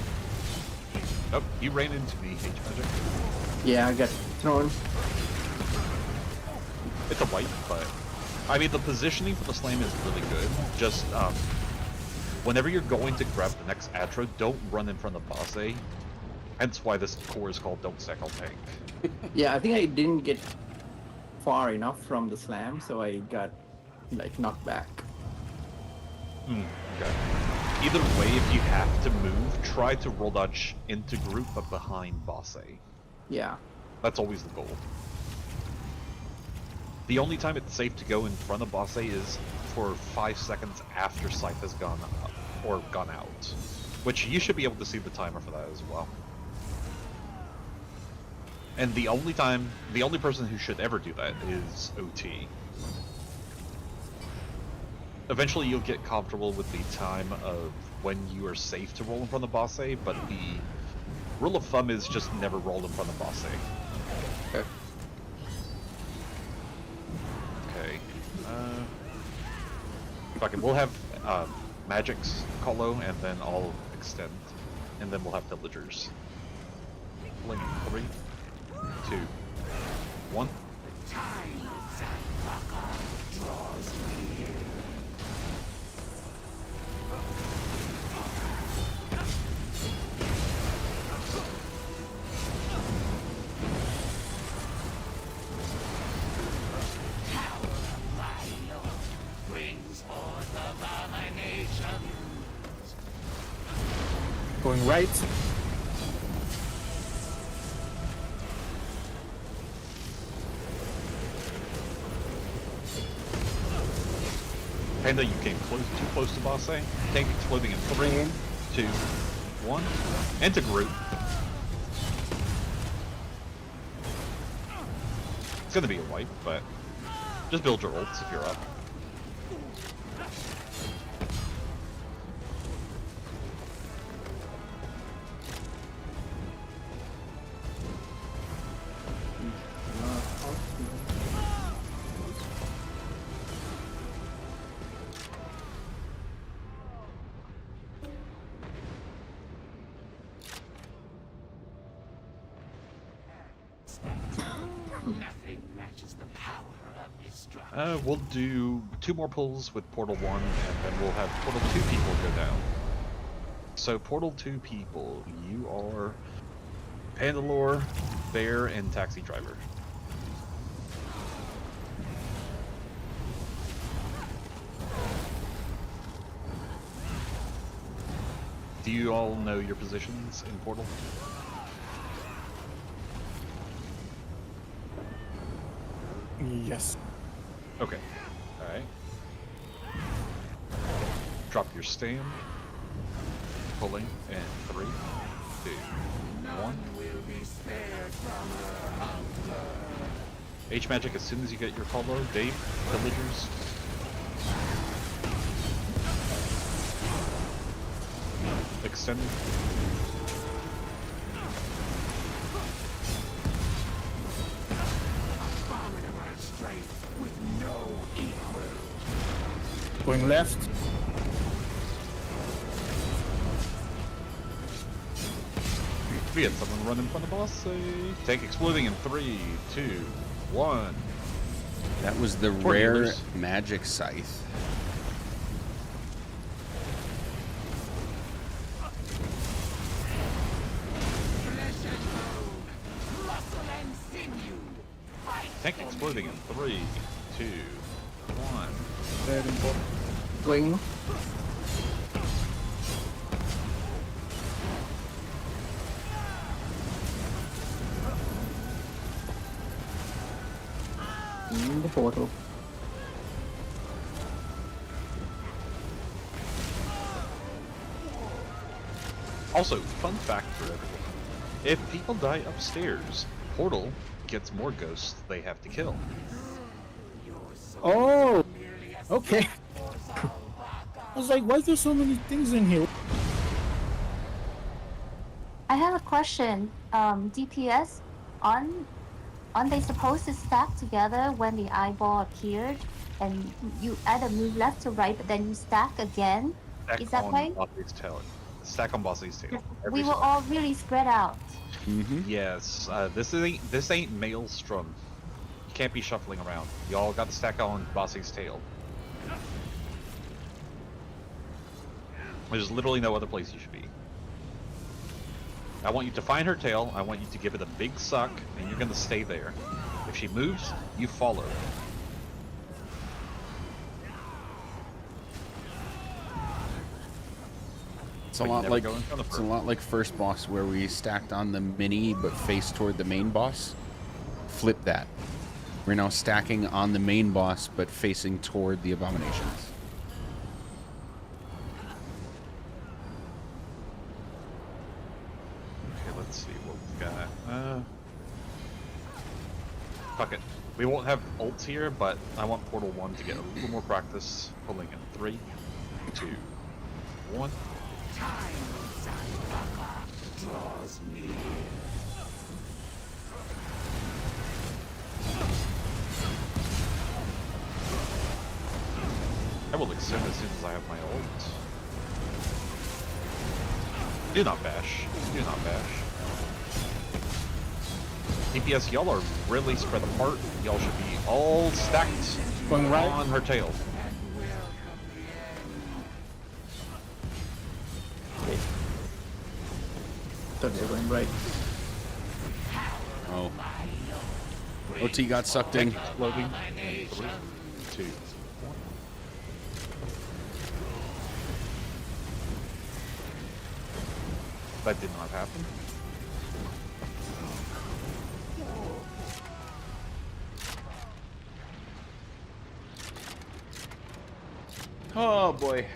Oh, you ran into the H-Magic. Yeah, I got thrown. It's a wipe, but I mean the positioning for the slam is really good. Just whenever you're going to grab the next Atro, don't run in front of boss A. Hence why this core is called Don't Stack on Tank. Yeah, I think I didn't get far enough from the slam, so I got like knocked back. Okay. Either way, if you have to move, try to roll dodge into group but behind boss A. Yeah. That's always the goal. The only time it's safe to go in front of boss A is for 5 seconds after Scythe has gone up or gone out, which you should be able to see the timer for that as well. And the only person who should ever do that is OT. Eventually you'll get comfortable with the time of when you are safe to roll in front of boss A, but the rule of thumb is just never roll in front of boss A. Okay. Okay. Fucking, we'll have Magic's Colo, and then I'll extend, and then we'll have Villagers. Link 3, 2, 1. Going right. Panda, you came too close to boss A. Tank exploding in 3, 2, 1. Enter group. It's gonna be a wipe, but just build your ults if you're up. We'll do 2 more pulls with Portal 1, and then we'll have Portal 2 people go down. So Portal 2 people, you are Pandalore, Bear, and Taxi Driver. Do you all know your positions in Portal? Yes. Okay. Alright. Drop your stand. Pulling in 3, 2, 1. H-Magic as soon as you get your Colo. Dave, Villagers. Extend. Going left. We had someone run in front of boss. Tank exploding in 3, 2, 1. That was the Poor rare healers. magic scythe. Tank exploding in 3, 2, 1. Very important. Going. In the portal. Also, fun fact for everyone. If people die upstairs, Portal gets more ghosts they have to kill. Oh, okay. I was like, why is there so many things in here? I have a question. DPS, aren't they supposed to stack together when the eyeball appeared? and you either move left to right, but then you stack again. Stack Is that on right? Bossy's tail. Stack on Bossy's tail. We were all really spread out. Yes, this ain't Maelstrom. You can't be shuffling around. Y'all got to stack on Bossy's tail. There's literally no other place you should be. I want you to find her tail. I want you to give it a big suck, and you're gonna stay there. If she moves, you follow. It's a lot like first boss where we stacked on the mini but faced toward the main boss. Flip that. We're now stacking on the main boss but facing toward the abominations. Okay, let's see what we've got. Fuck it. We won't have ults here, but I want Portal 1 to get a little more practice. Pulling in 3, 2, 1. I will extend as soon as I have my ult. Do not bash. Do not bash. DPS, y'all are really spread apart. Y'all should be all stacked Going right on her tail. Thought they were going right. Oh. OT got sucked in. Loading. 3, 2, 1. That did not happen. Oh boy.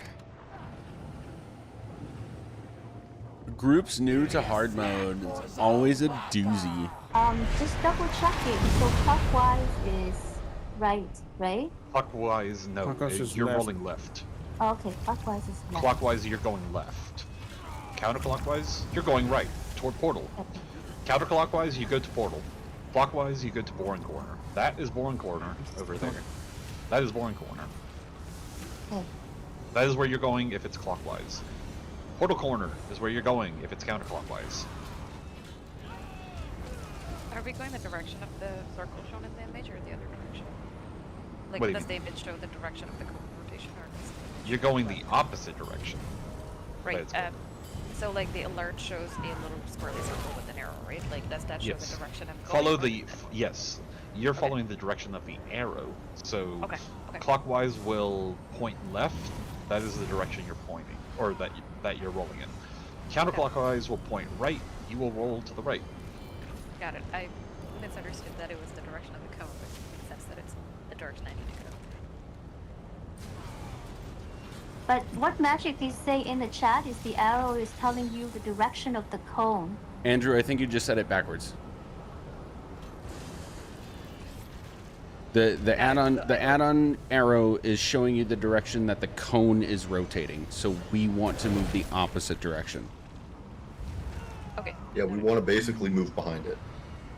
Groups new to hard mode. It's always a doozy. Just double checking. So clockwise is right? Clockwise, no. Clockwise is You're left. rolling left. Okay, clockwise is left. Clockwise, you're going left. Counterclockwise, you're going right, toward Portal. Counterclockwise, you go to Portal. Clockwise, you go to Boring Corner. That is Boring Corner over there. That is Boring Corner. Okay. That is where you're going if it's clockwise. Portal Corner is where you're going if it's counterclockwise. Are we going the direction of the circle shown in the image or the other direction? Like, What do you does the mean? image show the direction of the rotation or does the You're going the opposite direction. Right. But it's- So like the alert shows a little squirrely circle with an arrow, right? Like does that show Yes. the direction I'm going? Follow or- the yes. You're following the direction of the arrow. So Okay, okay. clockwise will point left. That is the direction you're pointing, or that you're rolling in. Counterclockwise will point right. You will roll to the right. Got it. I misunderstood that it was the direction of the cone, but it makes sense that it's the direction I need to go. But what magic is say in the chat is the arrow is telling you the direction of the cone. Andrew, I think you just said it backwards. The add-on arrow is showing you the direction that the cone is rotating. So we want to move the opposite direction. Okay. Yeah, we want to basically move behind it.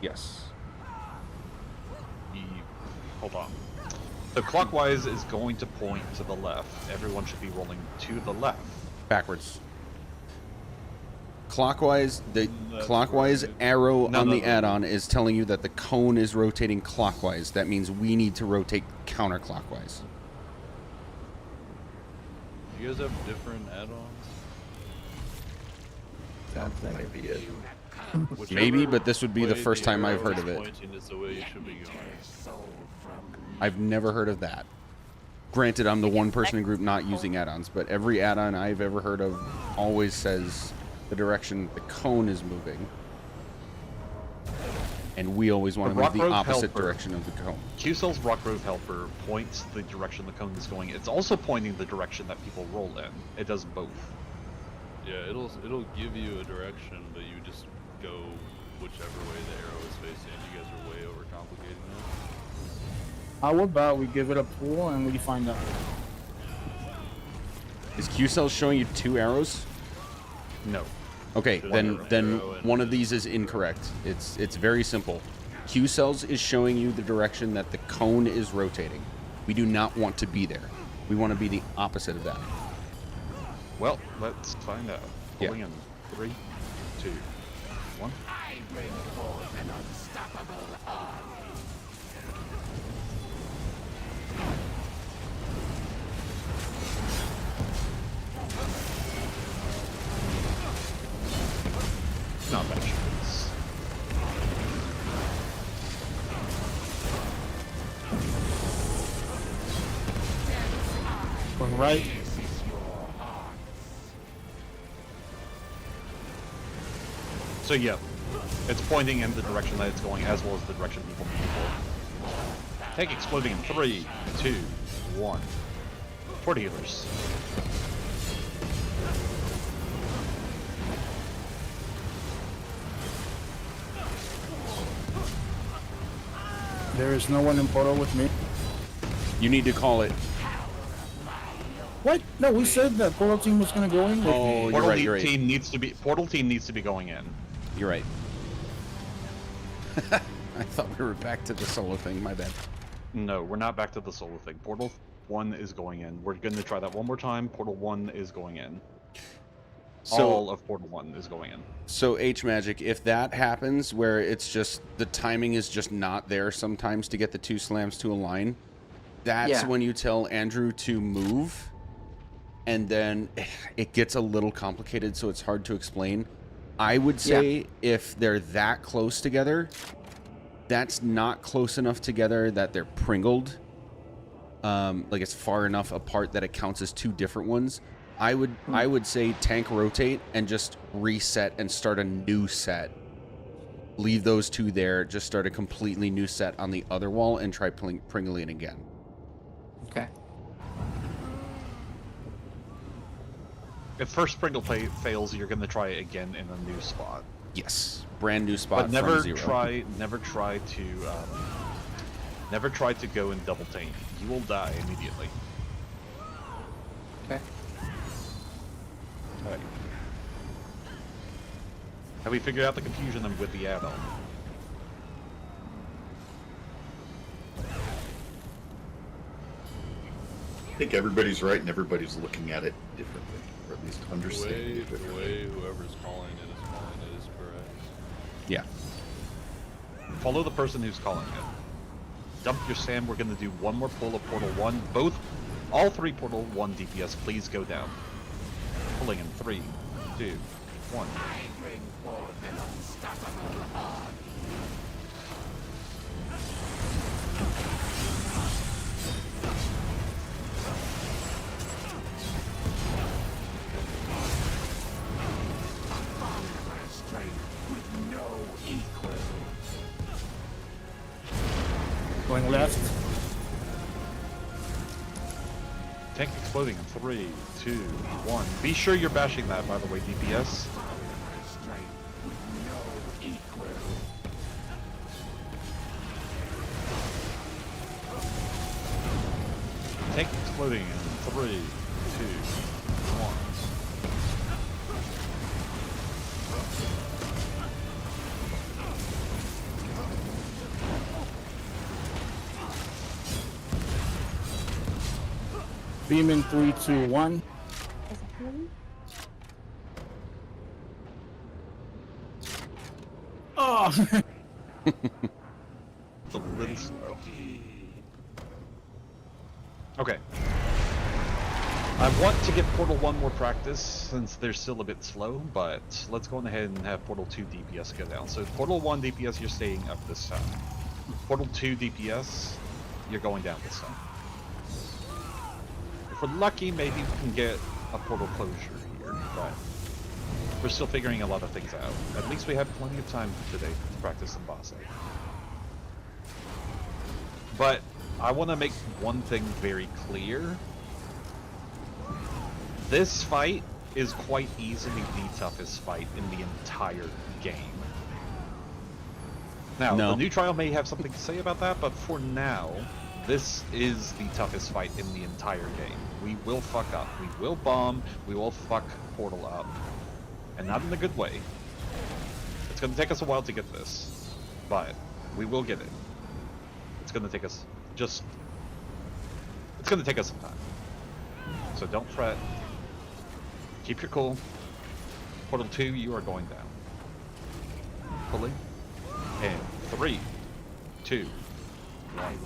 Yes. Hold on. So clockwise is going to point to the left. Everyone should be rolling to the left. Backwards. Clockwise, the That's clockwise right. arrow No, on no, the no. add-on is telling you that the cone is rotating clockwise. That means we need to rotate counterclockwise. You guys have different add-ons? That might be it. Maybe, but this would be the way first time I've arrow heard is of it. pointing is the way you should be going. I've never heard of that. Granted, I'm the one person in the group not using add-ons, but every add-on I've ever heard of always says the direction the cone is moving. And we always want to move the Rockgrove opposite Helper. direction of the cone. Q-Cell's Rockgrove Helper points the direction the cone is going. It's also pointing the direction that people roll in. It does both. Yeah, it'll give you a direction, but you just go whichever way the arrow is facing. You guys are way overcomplicating it. How about we give it a pull and we find out? Is Q-Cell showing you two arrows? No. Okay, One then arrow and one of these is incorrect. It's very simple. Q-Cells is showing you the direction that the cone is rotating. We do not want to be there. We want to be the opposite of that. Well, let's find out. Yeah. Pulling in 3, 2, 1. Not bad chance. Going right. So yeah, it's pointing in the direction that it's going, as well as the direction people move for. Tank exploding in 3, 2, 1. Toward healers. There is no one in portal with me. You need to call it. What? No, we said that portal team was gonna go in with Oh, me. you're right. You're right. Team needs to be Portal team needs to be going in. You're right. I thought we were back to the solo thing. My bad. No, we're not back to the solo thing. Portal 1 is going in. We're going to try that one more time. Portal 1 is going in. So, all of Portal 1 is going in. So H Magic, if that happens where it's just the timing is just not there sometimes to get the 2 slams to align, that's when you tell Andrew to move, and then it gets a little complicated, so it's hard to explain. I would say if they're that close together, that's not close enough together that they're pringled. Like it's far enough apart that it counts as 2 different ones. I would say tank rotate and just reset and start a new set. Leave those 2 there, just start a completely new set on the other wall and try pringling again. Okay. If first Pringle fails, you're going to try it again in a new spot. Yes, brand new spot. But never from 0. never try to go in double tank. You will die immediately. Okay. Alright. Have we figured out the confusion with the add-on? I think everybody's right and everybody's looking at it differently, or at least understanding it The differently. way whoever's calling it is correct. Yeah. Follow the person who's calling it. Dump your SAM. We're going to do one more pull of Portal 1. All 3 Portal 1 DPS, please go down. Pulling in 3, 2, 1. Going left. Tank exploding in 3, 2, 1. Be sure you're bashing that, by the way, DPS. Tank exploding in 3, 2, 1. Beam in 3, 2, 1. Oh! It's a little slow. Okay. I want to give Portal 1 more practice since they're still a bit slow, but let's go ahead and have Portal 2 DPS go down. So Portal 1 DPS, you're staying up this time. Portal 2 DPS, you're going down this time. If we're lucky, maybe we can get a portal closure here, but we're still figuring a lot of things out. At least we have plenty of time today to practice some boss fight. But I want to make one thing very clear. This fight is quite easily the toughest fight in the entire game. Now, the new trial may have something to say about that, but for now, this is the toughest fight in the entire game. We will fuck up. We will bomb. We will fuck Portal up. And not in a good way. It's going to take us a while to get this. But we will get it. It's going to take us just It's gonna take us some time. So don't fret. Keep your cool. Portal 2, you are going down. Pulling. And 3, 2, 1.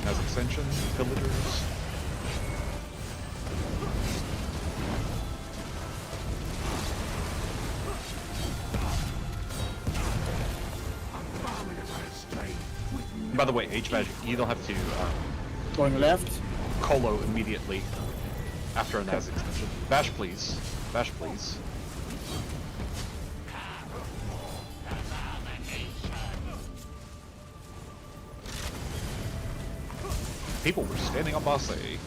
As extension, pillagers. By the way, H-Magic, you don't have to Going left. Colo immediately after an as extension. Bash please. Bash please. People were standing on boss A.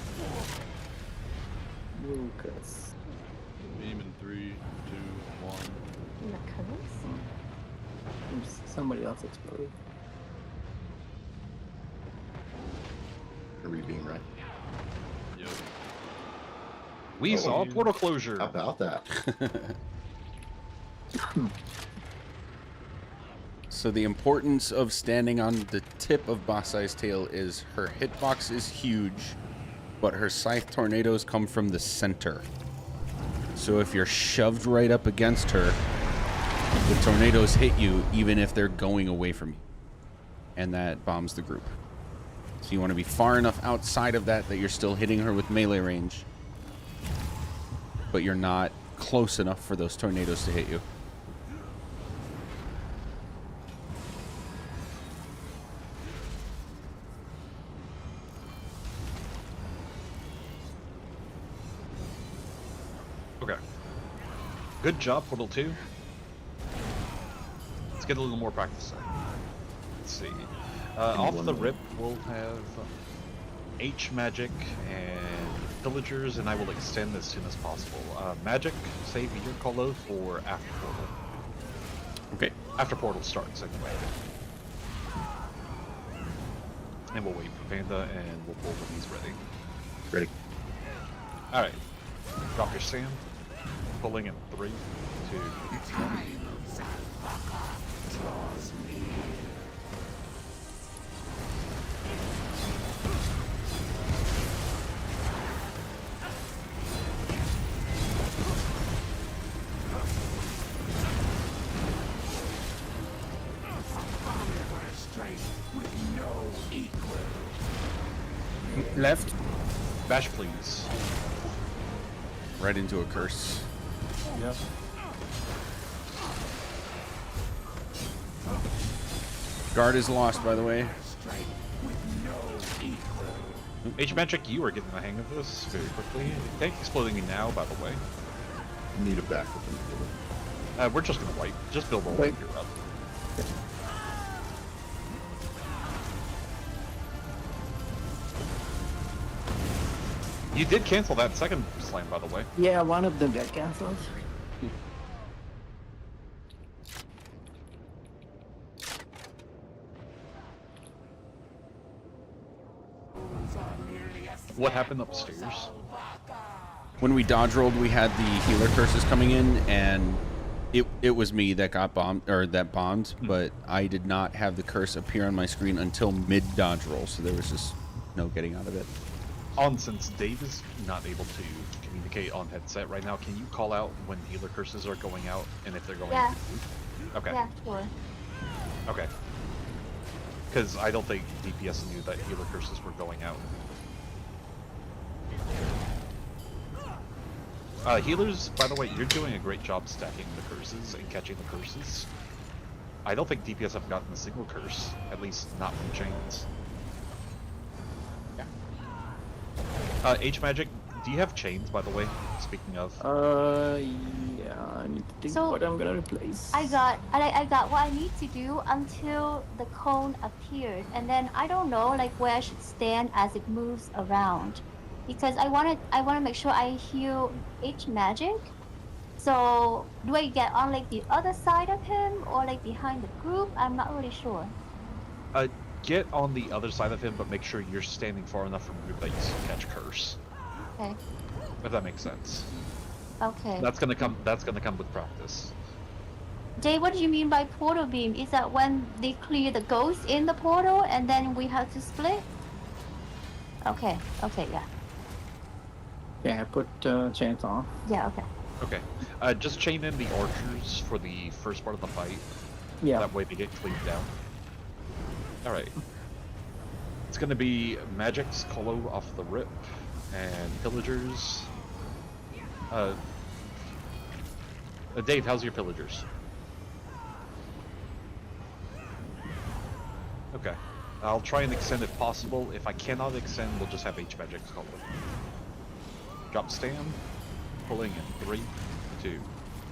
Lucas. Beam in 3, 2, 1. Oops, somebody else exploded. A rebeam, right? Yep. We saw portal closure. How about that? So the importance of standing on the tip of Basai's tail is her hitbox is huge, but her scythe tornadoes come from the center. So if you're shoved right up against her, the tornadoes hit you even if they're going away from you. And that bombs the group. So you want to be far enough outside of that that you're still hitting her with melee range, but you're not close enough for those tornadoes to hit you. Okay. Good job, Portal 2. Let's get a little more practice in. Let's see. Off the rip, we'll have H-Magic and Pillagers, and I will extend as soon as possible. Magic, save your colo for after Portal. Okay. After Portal starts, anyway. And we'll wait for Panda, and we'll pull when he's ready. Ready. Alright. Drop your sand. Pulling in 3, 2, 1. Left. Bash, please. Right into a curse. Yep. Guard is lost, by the way. H-Magic, you are getting the hang of this very quickly. Tank exploding me now, by the way. Need a backup. We're just gonna wipe. Just build a Wait. here up. You did cancel that second slam, by the way. Yeah, one of them got cancelled. What happened upstairs? When we dodge rolled, we had the healer curses coming in, and it was me that got bombed, or that bombed, but I did not have the curse appear on my screen until mid dodge roll, so there was just no getting out of it. Since Dave is not able to communicate on headset right now, can you call out when healer curses are going out and if they're going Yeah. Okay. Yeah, sure. Okay. Because I don't think DPS knew that healer curses were going out. Healers, by the way, you're doing a great job stacking the curses and catching the curses. I don't think DPS have gotten a single curse, at least not from chains. H-Magic, do you have chains, by the way? Speaking of. Yeah, I need to think So, what I'm gonna replace. I got what I need to do until the cone appeared, and then I don't know like where I should stand as it moves around, because I want to make sure I heal H-Magic. So do I get on like the other side of him or like behind the group? I'm not really sure. Get on the other side of him, but make sure you're standing far enough from group that you still catch curse. Okay. If that makes sense. Okay. That's gonna come with practice. Jay, what do you mean by portal beam? Is that when they clear the ghost in the portal and then we have to split? Okay, yeah. Yeah, I put chance off. Yeah, okay. Okay. Just chain in the archers for the first part of the fight. Yeah. That way they get cleaved down. Alright. It's gonna be Magic's Colo off the rip, and Pillagers. Dave, how's your Pillagers? Okay. I'll try and extend if possible. If I cannot extend, we'll just have H-Magic's Colo. Drop stand. Pulling in 3, 2,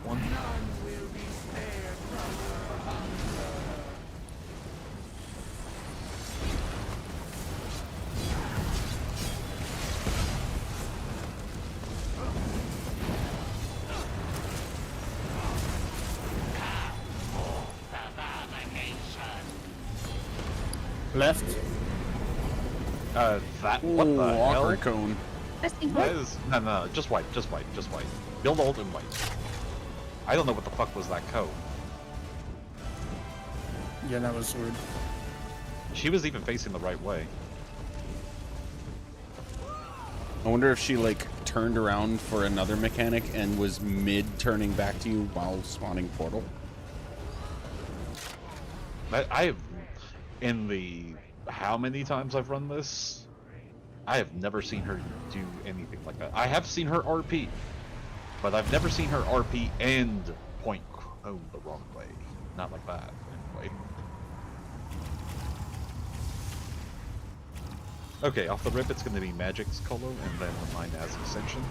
1. Left. What the hell? Walker cone. That is no, just white. Build ult and white. I don't know what the fuck was that code. Yeah, that was weird. She was even facing the right way. I wonder if she like turned around for another mechanic and was mid turning back to you while spawning portal. I've in the how many times I've run this, I have never seen her do anything like that. I have seen her RP, but I've never seen her RP and point home the wrong way. Not like that, anyway. Okay, off the rip, it's going to be Magic's Colo and then mine as Ascension.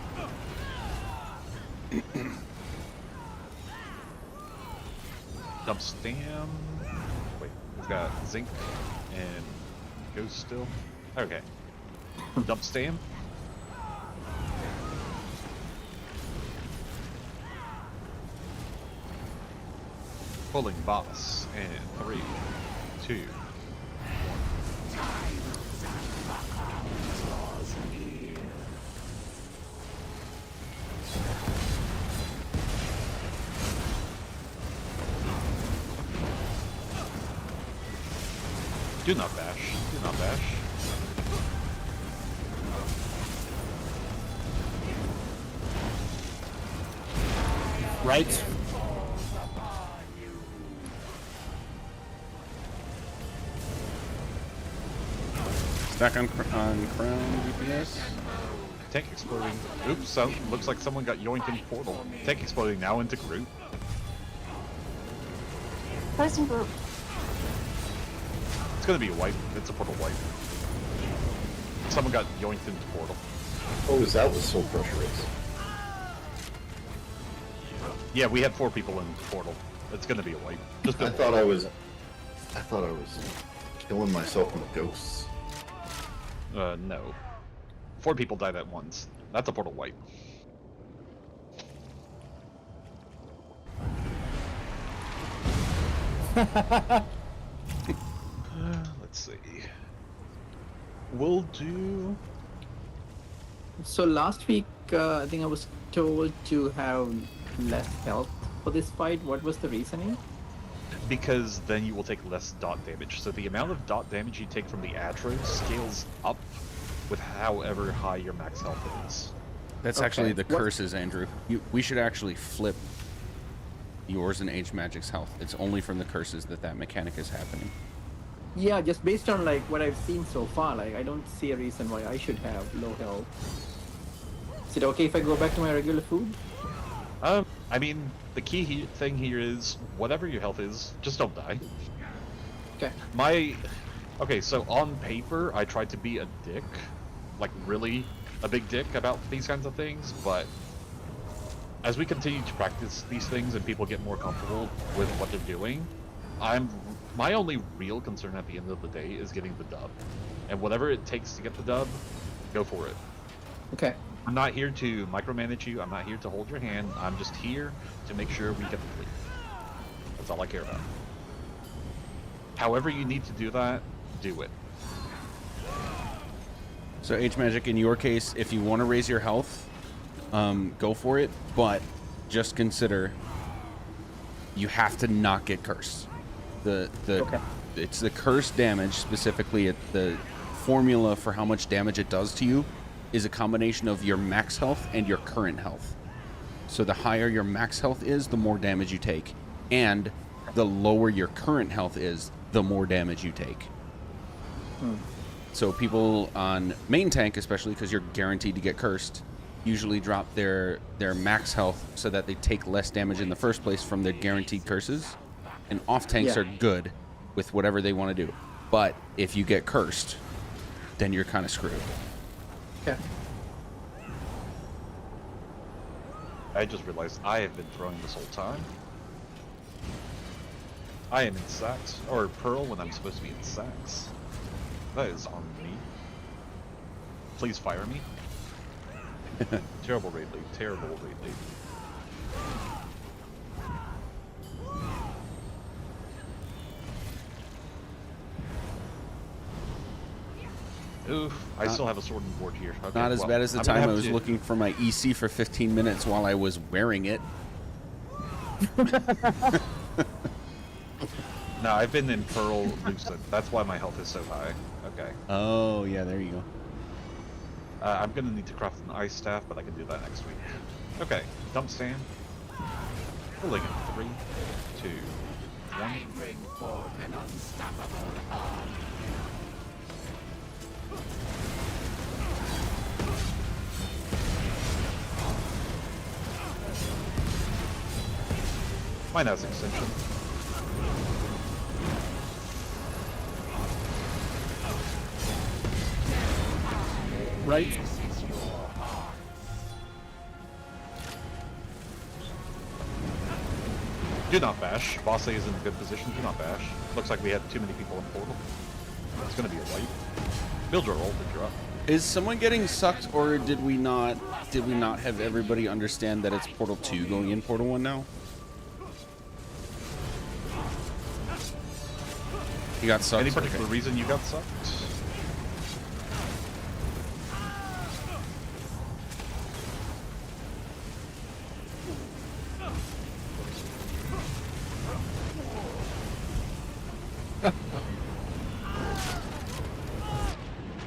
Dump Stam. Wait, we've got Zinc and Ghost still. Okay. Dump Stam. Pulling Boss in 3, 2, 1. Do not bash. Do not bash. Right. Stack on crown DPS. Tank exploding. Oops, so looks like someone got yoinked in portal. Tank exploding now into group. Person group. It's gonna be a wipe. It's a portal wipe. Someone got yoinked into portal. Oh, is that what Soul Crusher is? Yeah, we had 4 people in portal. It's gonna be a wipe. Just I thought I was killing myself with ghosts. No. 4 people died at once. That's a portal wipe. Let's see. We'll do... So last week, I think I was told to have less health for this fight. What was the reasoning? Because then you will take less dot damage. So the amount of dot damage you take from the Atro scales up with however high your max health is. That's actually the curses, Andrew. We should actually flip yours and H-Magic's health. It's only from the curses that mechanic is happening. Yeah, just based on like what I've seen so far, like I don't see a reason why I should have low health. Is it okay if I go back to my regular food? I mean, the key thing here is whatever your health is, just don't die. Okay. Okay, so on paper, I tried to be a dick, like really a big dick about these kinds of things, but as we continue to practice these things and people get more comfortable with what they're doing, my only real concern at the end of the day is getting the dub. And whatever it takes to get the dub, go for it. Okay. I'm not here to micromanage you, I'm not here to hold your hand, I'm just here to make sure we get the clear. That's all I care about. However you need to do that, do it. So H-Magic, in your case, if you want to raise your health, go for it, but just consider you have to not get cursed. Okay. It's the curse damage specifically. The formula for how much damage it does to you is a combination of your max health and your current health. So the higher your max health is, the more damage you take, and the lower your current health is, the more damage you take. So people on main tank, especially because you're guaranteed to get cursed, usually drop their max health so that they take less damage in the first place from their guaranteed curses. And off tanks Yeah. are good with whatever they want to do. But if you get cursed, then you're kind of screwed. Okay. I just realized I have been throwing this whole time. I am in Sax, or Pearl when I'm supposed to be in Sax. That is on me. Please fire me. Terrible raid lead, terrible raid lead. Oof, I still have a sword and board here. Okay, Not as well, bad as the I'm gonna time I have was to- looking for my EC for 15 minutes while I was wearing it. No, I've been in Pearl Lucid. That's why my health is so high. Okay. Oh, yeah, there you go. I'm gonna need to craft an ice staff, but I can do that next week. Okay, dump stand. Pulling in 3, 2, 1. Mine has extension. Right. Do not bash. Boss A is in a good position. Do not bash. Looks like we had too many people in portal. It's gonna be a wipe. Build your ult if you're up. Is someone getting sucked, or did we not have everybody understand that it's Portal 2 going in Portal 1 now? You got sucked? Any particular Okay. reason you got sucked?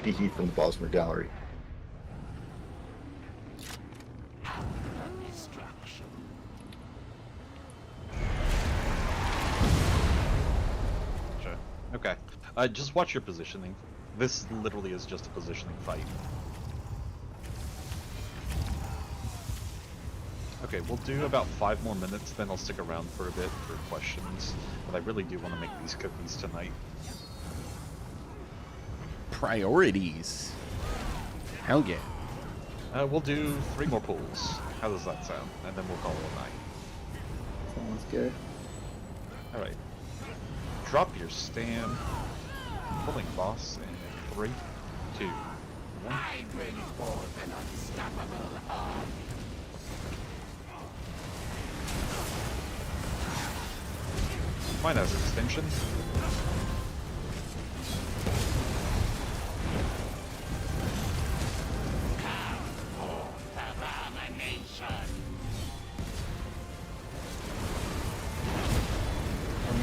Hee from the Bosmer Gallery. Sure. Okay. Just watch your positioning. This literally is just a positioning fight. Okay, we'll do about 5 more minutes, then I'll stick around for a bit for questions. But I really do want to make these cookies tonight. Priorities. Hell yeah. We'll do 3 more pulls. How does that sound? And then we'll call it a night. Sounds good. Alright. Drop your stand. Pulling boss in 3, 2, 1. Mine has extension.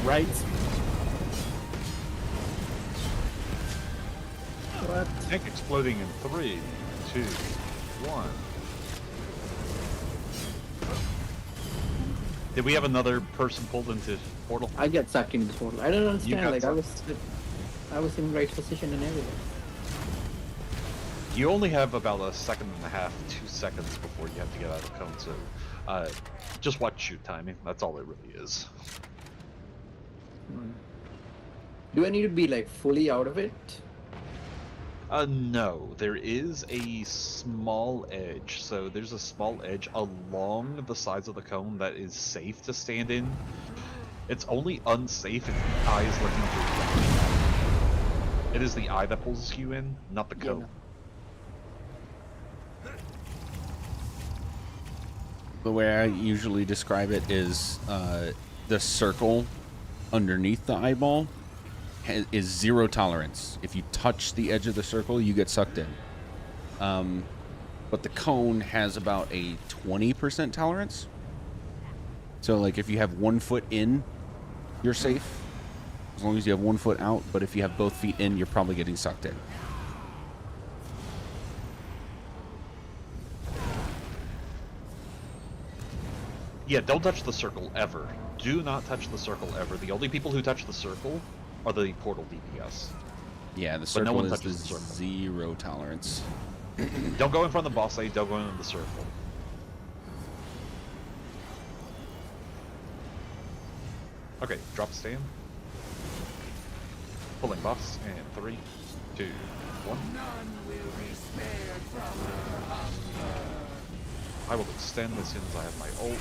Right. What? Tank exploding in 3, 2, 1. Did we have another person pulled into portal? I get sucked into the portal. I don't understand. got Like sucked. I was in right position and everything. You only have about a second and a half, 2 seconds before you have to get out of the cone, so just watch shoot timing. That's all it really is. Do I need to be like fully out of it? No, there is a small edge. So there's a small edge along the sides of the cone that is safe to stand in. It's only unsafe if the eye is looking through. It is the eye that pulls you in, not the cone. The way I usually describe it is the circle underneath the eyeball is 0 tolerance. If you touch the edge of the circle, you get sucked in. But the cone has about a 20% tolerance. So like if you have 1 foot in, you're safe. As long as you have 1 foot out, but if you have both feet in, you're probably getting sucked in. Yeah, don't touch the circle ever. Do not touch the circle ever. The only people who touch the circle are the portal DPS. Yeah, the But circle no one is the touches the circle. 0 tolerance. Don't go in front of the boss lane, don't go in the circle. Okay, drop stand. Pulling boss, and 3, 2, 1. I will extend as soon as I have my ult.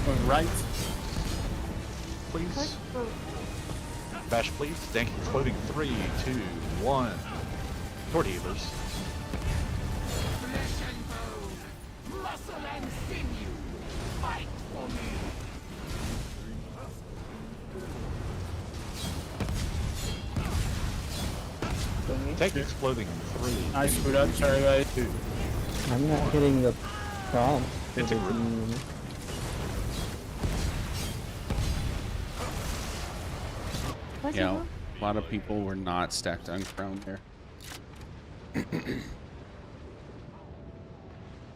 Going right. Please. Bash, please. Dank exploding. 3, 2, 1. Toward healers. Muscle and sinew, fight for me. Tank exploding. 3. Nice food up, sorry guys. 2. I'm not hitting the prompt. It's a group. Yeah, a lot of people were not stacked on crown there.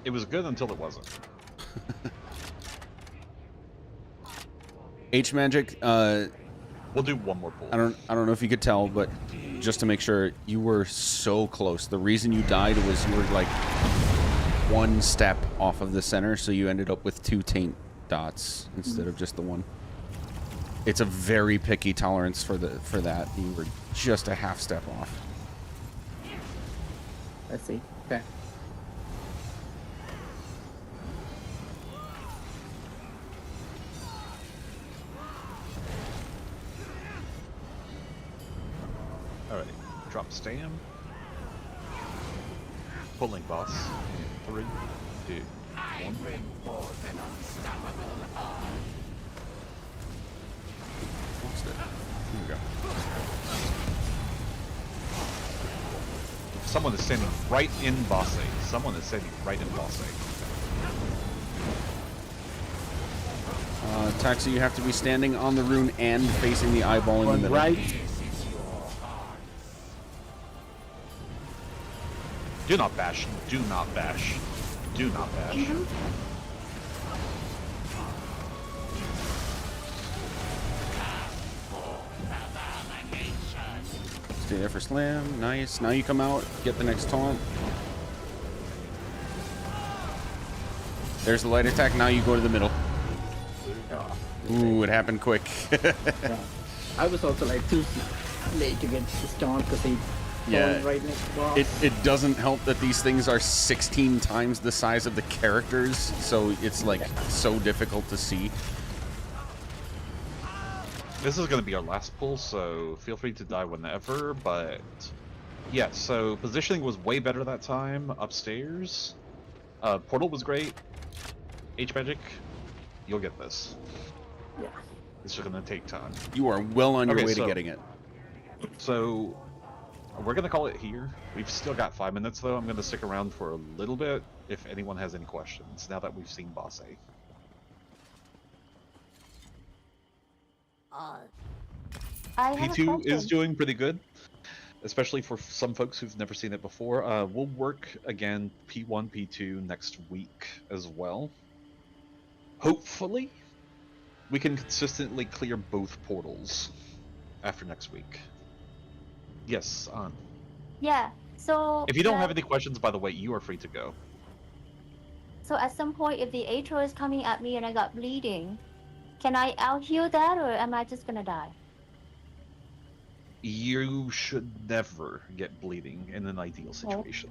It was good until it wasn't. H Magic, we'll do one more pull. I don't know if you could tell, but just to make sure, you were so close. The reason you died was you were like 1 step off of the center, so you ended up with 2 taint dots instead of just the 1. It's a very picky tolerance for that. You were just a half step off. I see. Okay. Alright, drop stam. Pulling boss. 3, 2, 1. Lost it. Here we go. Someone is standing right in boss A. Someone is standing right in boss A. Taxi, you have to be standing on the rune and facing the eyeball in the middle. Right. Do not bash. Do not bash. Do not bash. Stay there for slam. Nice. Now you come out, get the next taunt. There's the light attack. Now you go to the middle. Ooh, it happened quick. I was also like too late to get the stone because he Yeah, right next to the boss. it doesn't help that these things are 16 times the size of the characters, so it's like so difficult to see. This is going to be our last pull, so feel free to die whenever, but yeah, so positioning was way better that time upstairs. Portal was great. H-Magic, you'll get this. Yeah. It's just going to take time. You are well on your Okay, way so- to getting it. So we're going to call it here. We've still got 5 minutes, though. I'm going to stick around for a little bit if anyone has any questions, now that we've seen Boss A. I have a P2 is question. doing pretty good, especially for some folks who've never seen it before. We'll work again P1, P2 next week as well. Hopefully, we can consistently clear both portals after next week. Yes, on. Yeah. So If you don't have any questions, by the way, you are free to go. So at some point, if the Atro is coming at me and I got bleeding, can I out heal that, or am I just gonna die? You should never get bleeding in an ideal situation.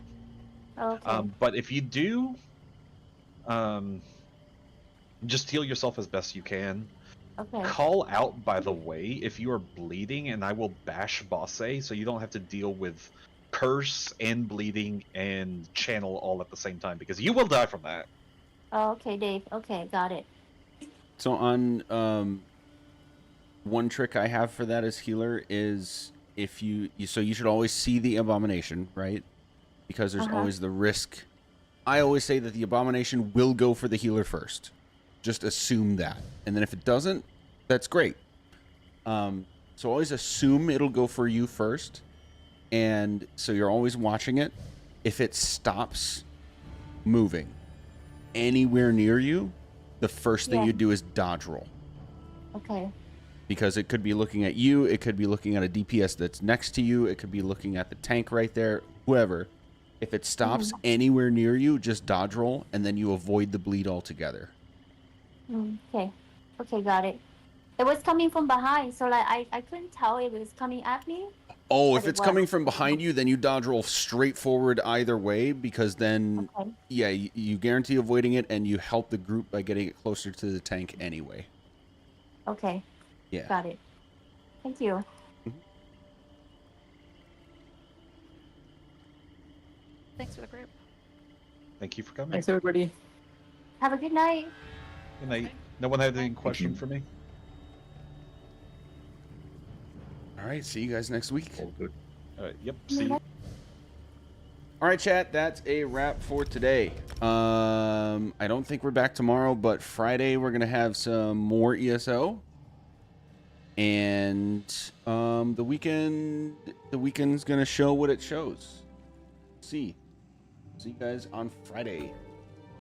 Okay. But if you do, just heal yourself as best you can. Okay. Call out, by the way, if you are bleeding, and I will bash Boss A, so you don't have to deal with curse and bleeding and channel all at the same time, because you will die from that. Oh, okay, Dave. Okay, got it. So on one trick I have for that as healer is if you should always see the abomination, right? Because there's always the risk. I always say that the abomination will go for the healer first. Just assume that. And then if it doesn't, that's great. So always assume it'll go for you first. And so you're always watching it. If it stops moving anywhere near you, the first thing you do is dodge roll. Okay. Because it could be looking at you, it could be looking at a DPS that's next to you, it could be looking at the tank right there, whoever. If it stops anywhere near you, just dodge roll, and then you avoid the bleed altogether. Okay. Okay, got it. It was coming from behind, so like I couldn't tell if it was coming at me. Oh, if it's coming from behind you, then you dodge roll straight forward either way, because then, yeah, you guarantee avoiding it, and you help the group by getting it closer to the tank anyway. Okay. Yeah. Got it. Thank you. Thanks for the group. Thank you for coming. Thanks, everybody. Have a good night. Good night. No one had any question for me? All right, see you guys next week. All good. All right, yep, see you. All right, chat, that's a wrap for today. I don't think we're back tomorrow, but Friday we're going to have some more ESO. And the weekend's going to show what it shows. See you guys on Friday.